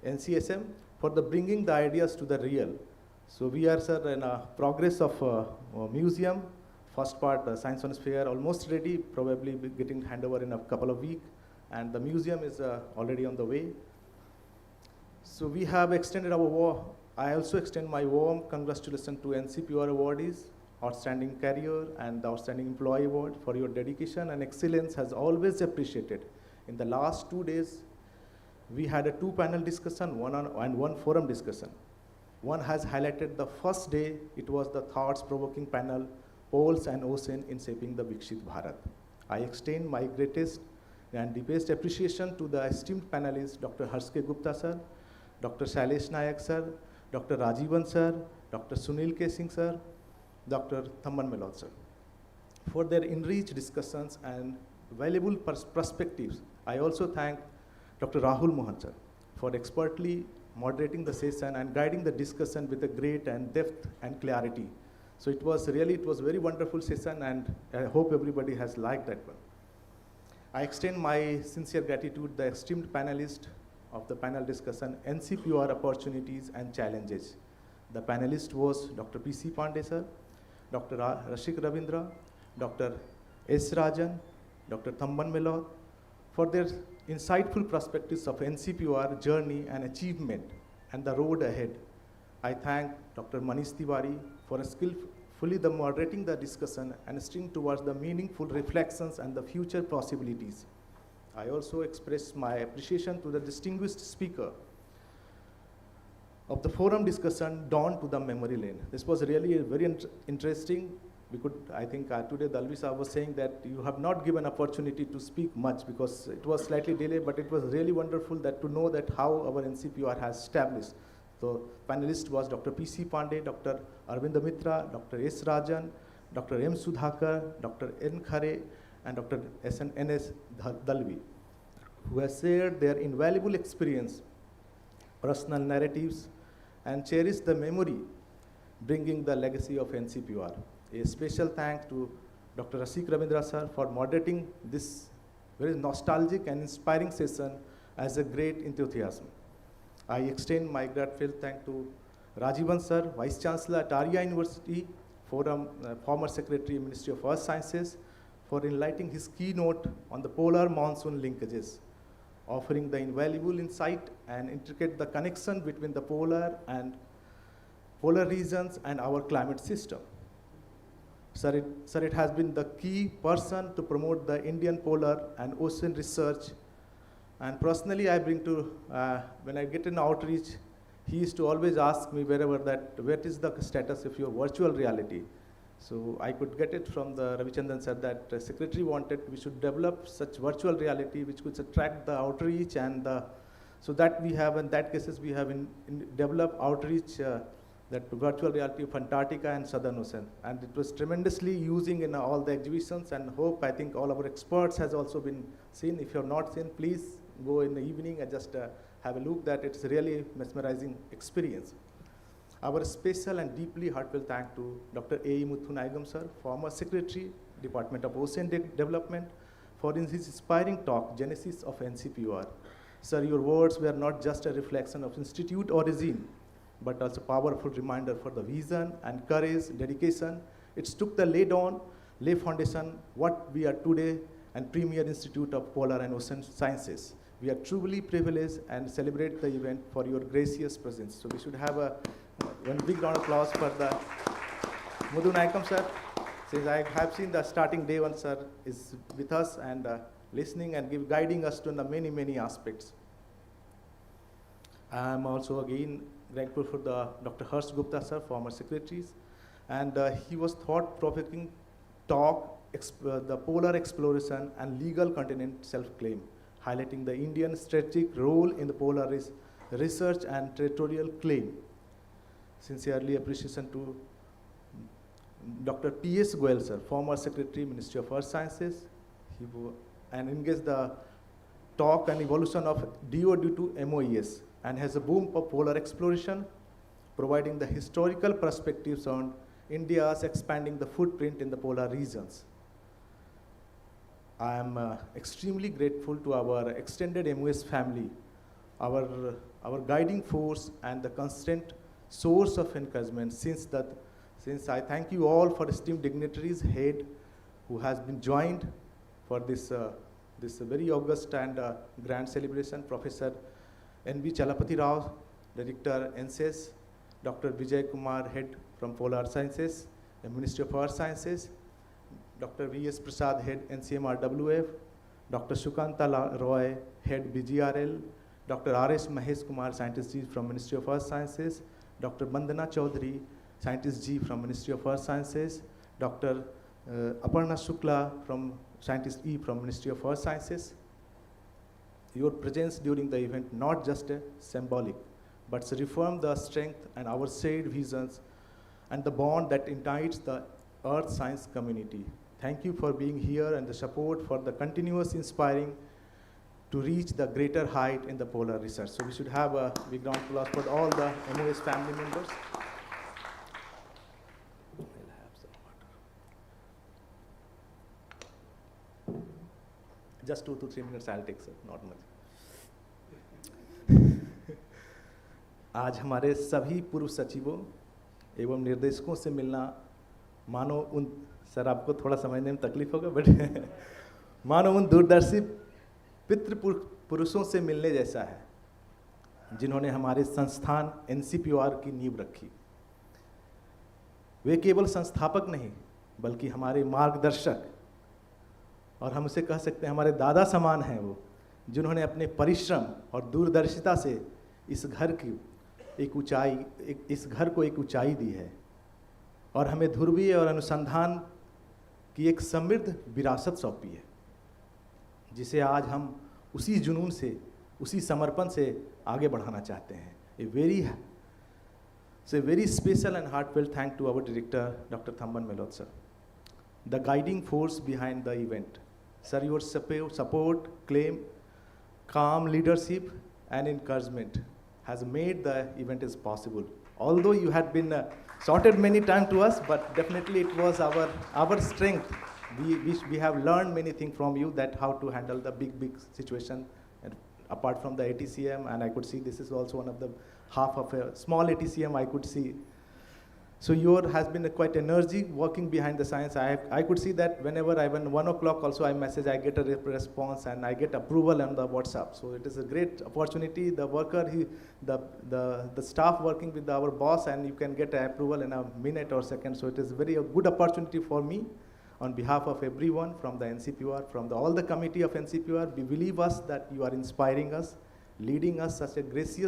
NCSM for the bringing the ideas to the real. So we are, sir, in a progress of museum. First part, the Science on Sphere, almost ready, probably be getting handover in a couple of weeks. And the museum is already on the way. So we have extended our I also extend my warm congratulations to NCPOR awardees, Outstanding Career and the Outstanding Employee Award for your dedication and excellence has always appreciated. In the last 2 days, we had a 2 panel discussion, and 1 forum discussion. One has highlighted the first day, it was the thoughts-provoking panel, Poles and Ocean in Shaping the Vikshit Bharat. I extend my greatest and deepest appreciation to the esteemed panelists, Dr. Harske Gupta sir, Dr. Shailesh Nayak sir, Dr. Rajivan sir, Dr. Sunil K. Singh sir, Dr. Thamban Melot sir, for their enriched discussions and valuable perspectives. I also thank Dr. Rahul Mohan sir for expertly moderating the session and guiding the discussion with a great and depth and clarity. So it was very wonderful session, and I hope everybody has liked that one. I extend my sincere gratitude to the esteemed panelists of the panel discussion, NCPOR Opportunities and Challenges. The panelist was Dr. P.C. Pandey sir, Dr. Rashik Ravindra, Dr. S. Rajan, Dr. Thamban Melot, for their insightful perspectives of NCPOR journey and achievement and the road ahead. I thank Dr. Manish Tiwari for skillfully moderating the discussion and steering towards the meaningful reflections and the future possibilities. I also express my appreciation to the distinguished speaker of the forum discussion, Dawn to the Memory Lane. This was really very interesting. I think today Dalvi Saab was saying that you have not given opportunity to speak much because it was slightly delayed, but it was really wonderful that to know that how our NCPOR has established. So panelist was Dr. P.C. Pandey, Dr. Arvind Mitra, Dr. S. Rajan, Dr. M. Sudhakar, Dr. N. Khare, and Dr. N.S. Dalvi, who has shared their invaluable experience, personal narratives, and cherished the memory, bringing the legacy of NCPOR. A special thanks to Dr. Rashik Ravindra sir for moderating this very nostalgic and inspiring session as a great enthusiasm. I extend my grateful thanks to Rajivan sir, Vice Chancellor at Arya University, former Secretary, Ministry of Earth Sciences, for enlightening his keynote on the polar monsoon linkages, offering the invaluable insight and intricate the connection between the polar regions and our climate system. Sir, it has been the key person to promote the Indian polar and ocean research. And personally, I bring to, when I get an outreach, he used to always ask me wherever that, what is the status of your virtual reality? So I could get it from the Ravichandran sir that the Secretary wanted we should develop such virtual reality which could attract the outreach and so that we have, in that cases, we have developed outreach that virtual reality of Antarctica and Southern Ocean. And it was tremendously using in all the exhibitions, and hope, I think all our experts has also been seen. If you have not seen, please go in the evening and just have a look that it's really mesmerizing experience. Our special and deeply heartfelt thanks to Dr. A. Muthunaigam sir, former Secretary, Department of Ocean Development, for his inspiring talk, Genesis of NCPOR. Sir, your words were not just a reflection of institute origin, but also powerful reminder for the vision and courage, dedication. It took the lay foundation, what we are today, and premier institute of polar and ocean sciences. We are truly privileged and celebrate the event for your gracious presence. So we should have one big round of applause for the Mudhu Naikam sir. Since I have seen the starting day one sir is with us and listening and guiding us to the many, many aspects. I am also again grateful for the Dr. Harsh Gupta sir, former secretaries, and he was thought-provoking talk, the polar exploration and legal continent self-claim, highlighting the Indian strategic role in the polar research and territorial claim. Sincerely appreciation to Dr. P.S. Goel sir, former Secretary, Ministry of Earth Sciences, and engaged the talk and evolution of DOD to MOES, and has a boom of polar exploration, providing the historical perspectives on India's expanding the footprint in the polar regions. I am extremely grateful to our extended MOS family, our guiding force and the constant source of encouragement since I thank you all for esteemed dignitaries, head, who has been joined for this very august and grand celebration, Professor N.B. Chalapati Rao, Director NCS, Dr. Vijay Kumar, Head from Polar Sciences, the Ministry of Earth Sciences, Dr. V.S. Prasad, Head NCMRWF, Dr. Shukanta Roy, Head BGRL, Dr. R.S. Mahesh Kumar, Scientist G from Ministry of Earth Sciences, Dr. Bandana Chaudhary, Scientist G from Ministry of Earth Sciences, Dr. Aparna Shukla, from Scientist E from Ministry of Earth Sciences. Your presence during the event not just symbolic, but reaffirm the strength and our shared visions and the bond that unites the earth science community. Thank you for being here and the support for the continuous inspiring to reach the greater height in the polar research. So we should have a big round of applause for all the MOS family members. Just 2 to 3 minutes I'll take, sir, not much. आज हमारे सभी पूर्व सचिवों एवं निर्देशकों से मिलना मानो उन, सर आपको थोड़ा समझने में तकलीफ होगा, बट मानो उन दूरदर्शी पितृपुरुषों से मिलने जैसा है जिन्होंने हमारे संस्थान NCPOR की नींव रखी। वे केवल संस्थापक नहीं बल्कि हमारे मार्गदर्शक और हम उसे कह सकते हैं हमारे दादा समान हैं वो, जिन्होंने अपने परिश्रम और दूरदर्शिता से इस घर को एक ऊंचाई दी है और हमें ध्रुवीय और अनुसंधान की एक समृद्ध विरासत सौंपी है, जिसे आज हम उसी जुनून से, उसी समर्पण से आगे बढ़ाना चाहते हैं। A very special and heartfelt thank to our director, Dr. Thamban Melot, sir, the guiding force behind the event. Sir, your support, claim, calm leadership and encouragement has made the event is possible. Although you had been shorted many times to us, but definitely it was our strength. We have learned many things from you, that how to handle the big situation, and apart from the ATCM, and I could see this is also one of the half of a small ATCM I could see. So your has been quite energy working behind the science. I could see that whenever I went 1 o'clock also I message, I get a response and I get approval on the WhatsApp. So it is a great opportunity. The worker, the staff working with our boss, and you can get approval in a minute or second. So it is a good opportunity for me. On behalf of everyone from the NCPOR, from all the committee of NCPOR, we believe us that you are inspiring us, leading us such a grace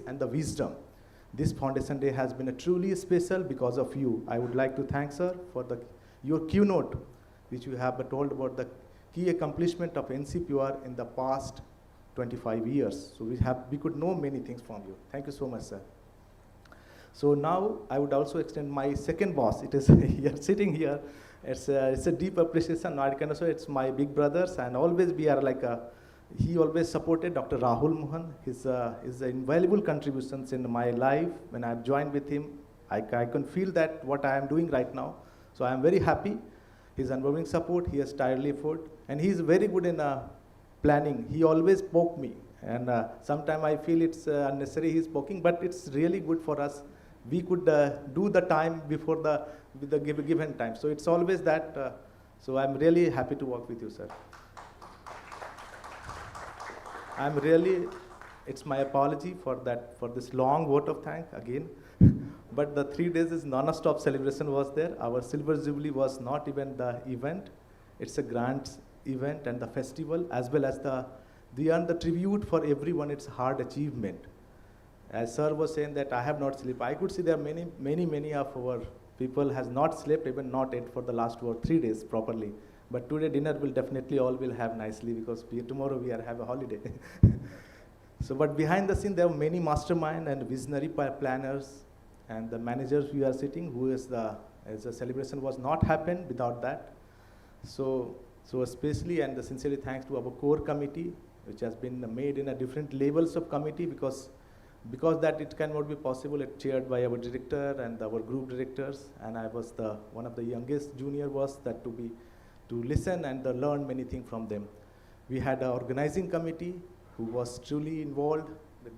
and the wisdom. This Foundation Day has been truly special because of you. I would like to thank, sir, for your keynote, which you have told about the key accomplishment of NCPOR in the past 25 years. So we could know many things from you. Thank you so much, sir. So now I would also extend my second boss. It is here, sitting here. It's a deep appreciation. I can also, it's my big brothers, and always we are like he always supported Dr. Rahul Mohan. His invaluable contributions in my life. When I've joined with him, I can feel that what I am doing right now. So I am very happy. His unwavering support, he has tirelessly effort, and he is very good in planning. He always poke me, and sometimes I feel it's unnecessary he's poking, but it's really good for us. We could do the time before the given time. So it's always that. So I'm really happy to work with you, sir. It's my apology for this long vote of thanks again. But the 3 days is non-stop celebration was there. Our Silver Jubilee was not even the event. It's a grand event and the festival, as well as the tribute for everyone. It's hard achievement. As sir was saying that I have not slept. I could see there are many of our people has not slept, even not yet for the last 2 or 3 days properly. But today dinner will definitely all will have nicely, because tomorrow we have a holiday. So, but behind the scene there are many mastermind and visionary planners and the managers we are sitting, who is as the celebration was not happened without that. So especially and sincerely thanks to our core committee, which has been made in a different levels of committee, because that it cannot be possible. It's chaired by our director and our group directors, and I was one of the youngest junior was that to listen and learn many things from them. We had an organizing committee who was truly involved with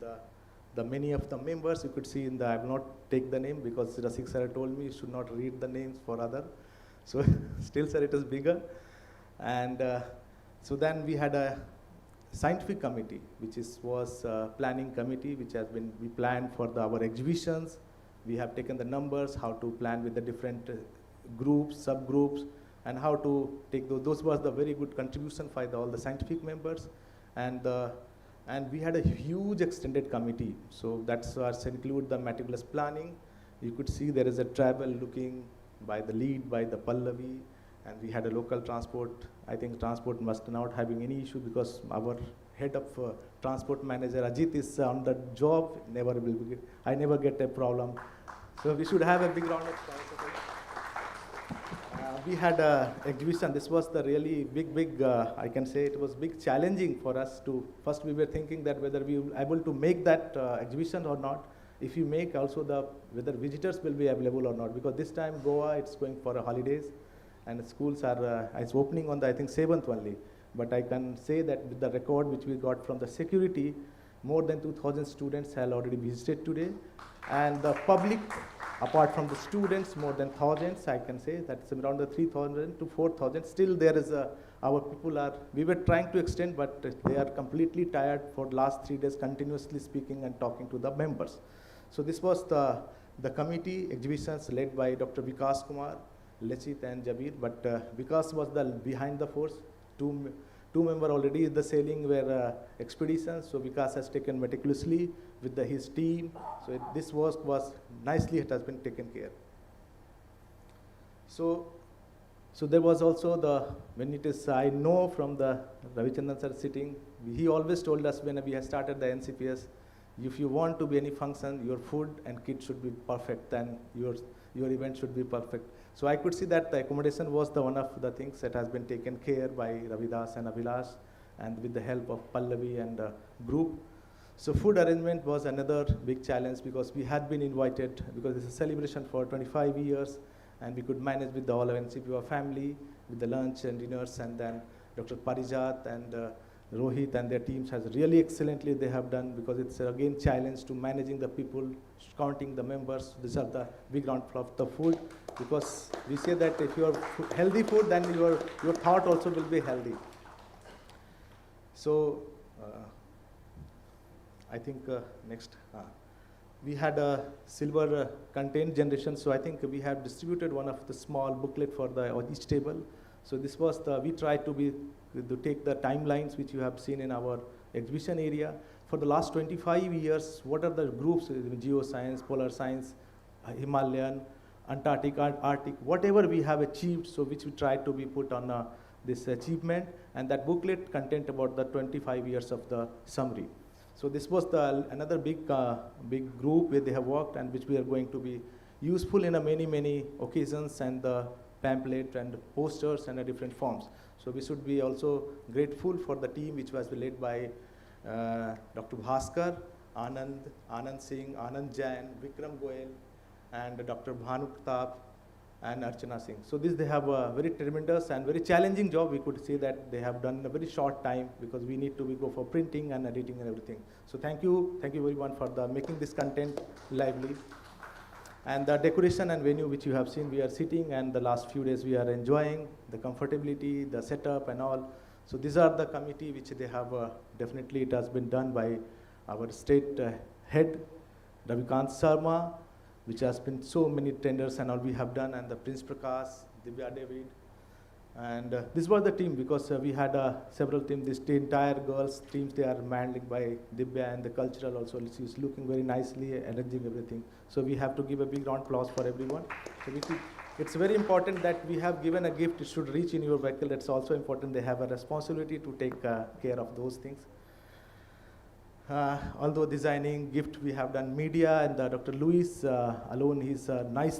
the many of the members. You could see I will not take the name because Rasik sir told me you should not read the names for other. So still, sir, it is bigger. And so then we had a scientific committee, which was a planning committee, which has been, we planned for our exhibitions. We have taken the numbers, how to plan with the different groups, subgroups, and how to take those was the very good contribution by all the scientific members. And we had a huge extended committee. So that's include the meticulous planning. You could see there is a travel looking by the lead, by the Pallavi, and we had a local transport. I think transport must not having any issue, because our head of transport manager Ajit is on the job. I never get a problem. So we should have a big round of applause. we had a exhibition. This was the really big, I can say it was big challenging for us to, first we were thinking that whether we will able to make that exhibition or not. If you make also whether visitors will be available or not, because this time Goa, it's going for a holidays and schools are, it's opening on the, I think, 7th only. But I can say that with the record which we got from the security, more than 2,000 students have already visited today. And the public, apart from the students, more than thousands, I can say that's around the 3,000 to 4,000. Still there is our people are, we were trying to extend, but they are completely tired for the last 3 days continuously speaking and talking to the members. So this was the committee exhibitions led by Dr. Vikas Kumar, Lechit and Jabir, but Vikas was the behind the force. Two members already in the sailing were expeditions, so Vikas has taken meticulously with his team. So this work was nicely, it has been taken care. So there was also when it is, I know from the Ravichandran sir sitting, he always told us when we had started the NCPS, if you want to be any function, your food and kit should be perfect, then your event should be perfect. So I could see that the accommodation was one of the things that has been taken care by Ravidas and Abhilash, and with the help of Pallavi and group. So food arrangement was another big challenge because we had been invited, because it's a celebration for 25 years, and we could manage with the whole of NCPOR family, with the lunch and dinners, and then Dr. Parijat and Rohit and their teams has really excellently they have done, because it's again challenge to managing the people, counting the members. These are the big round of the food, because we say that if you are healthy food, then your thought also will be healthy. So I think next, we had a silver content generation. So I think we have distributed one of the small booklet for each table. So this was we tried to take the timelines which you have seen in our exhibition area. For the last 25 years, what are the groups, geoscience, polar science, Himalayan, Antarctic, Arctic, whatever we have achieved, so which we tried to be put on this achievement, and that booklet content about the 25 years of the summary. So this was another big group where they have worked, and which we are going to be useful in many occasions, and the pamphlet and posters and different forms. So we should be also grateful for the team which was led by Dr. Bhaskar, Anand Singh, Anand Jain, Vikram Goel, and Dr. Bhanu Pratap and Archana Singh. So they have a very tremendous and very challenging job. We could say that they have done in a very short time, because we need to go for printing and editing and everything. So thank you everyone for making this content lively. And the decoration and venue which you have seen, we are sitting, and the last few days we are enjoying the comfortability, the setup and all. So these are the committee which they have, definitely it has been done by our state head, Ravikant Sharma, which has been so many tenders and all we have done, and the Prince Prakash, Divya David. And this was the team, because we had several teams, the entire girls teams, they are managed by Divya, and the cultural also, she's looking very nicely, arranging everything. So we have to give a big round of applause for everyone. So it's very important that we have given a gift, it should reach in your vehicle. That's also important. They have a responsibility to take care of those things. Although designing gift, we have done media, and Dr. Luis alone, he's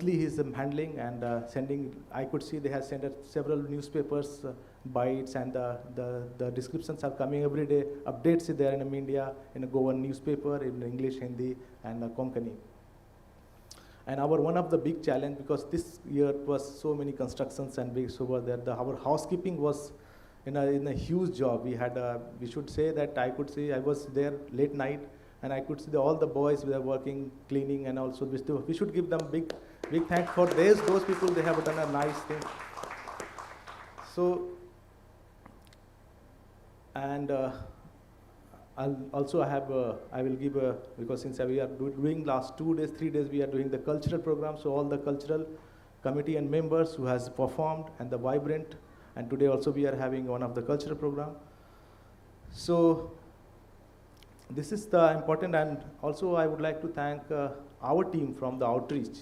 he's handling and sending. I could see they have sent several newspapers bites, and the descriptions are coming every day. Updates are there in media, in a Goan newspaper, in English, Hindi, and Konkani. And one of the big challenge, because this year it was so many constructions and big over there, our housekeeping was in a huge job. We had, we should say that I could see, I was there late night, and I could see all the boys were working, cleaning, and also we should give them big thanks for those people. They have done a nice thing. So, and I'll also have, I will give because since we are doing last 2 days, 3 days, we are doing the cultural program. So all the cultural committee and members who has performed, and the vibrant. And today also we are having one of the cultural program. So this is the important, and also I would like to thank our team from the outreach,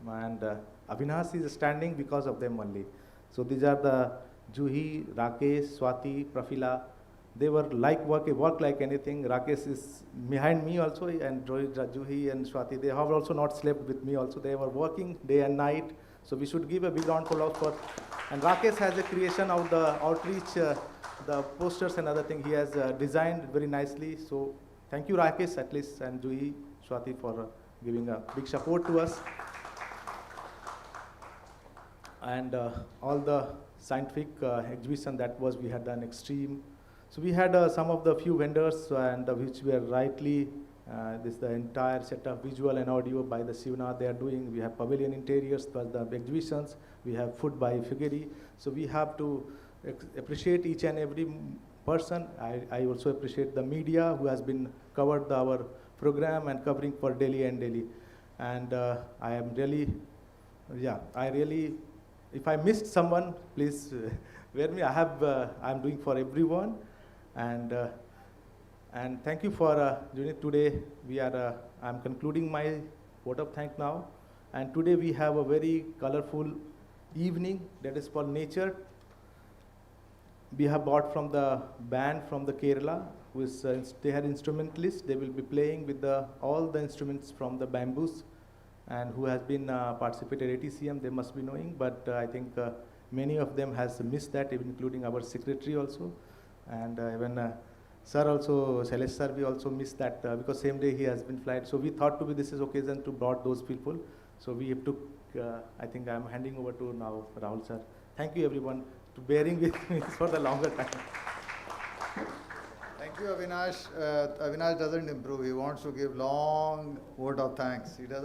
and Avinash is standing because of them only. So these are the Juhi, Rakesh, Swati, Prafila. They were work like anything. Rakesh is behind me also, and Juhi and Swati, they have also not slept with me also. They were working day and night. So we should give a big round of applause for. And Rakesh has a creation of the outreach, the posters and other thing he has designed very nicely. So thank you Rakesh at least, and Juhi, Swati for giving a big support to us. And all the scientific exhibition that was, we had done extreme. So we had some of the few vendors and which were rightly, this the entire set of visual and audio by the Sivana they are doing. We have pavilion interiors plus the exhibitions. We have food by Figuri. So we have to appreciate each and every person. I also appreciate the media who has been covered our program and covering for Delhi and Delhi. And I am really, if I missed someone, please bear me. I'm doing for everyone. And thank you for doing it today. I'm concluding my vote of thanks now. And today we have a very colorful evening that is for nature. We have bought from the band from the Kerala, who is, they had instrumentalists. They will be playing with all the instruments from the bamboos, and who has been participated at ATCM, they must be knowing, but I think many of them has missed that, even including our secretary also. And even sir also, Shailesh sir, we also missed that because same day he has been flight. So we thought to be this is occasion to brought those people. So we took, I think I'm handing over to now Rahul sir. Thank you everyone to bearing with me for the longer time. Thank you, Avinash. Avinash doesn't improve. He wants to give long vote of thanks. He doesn't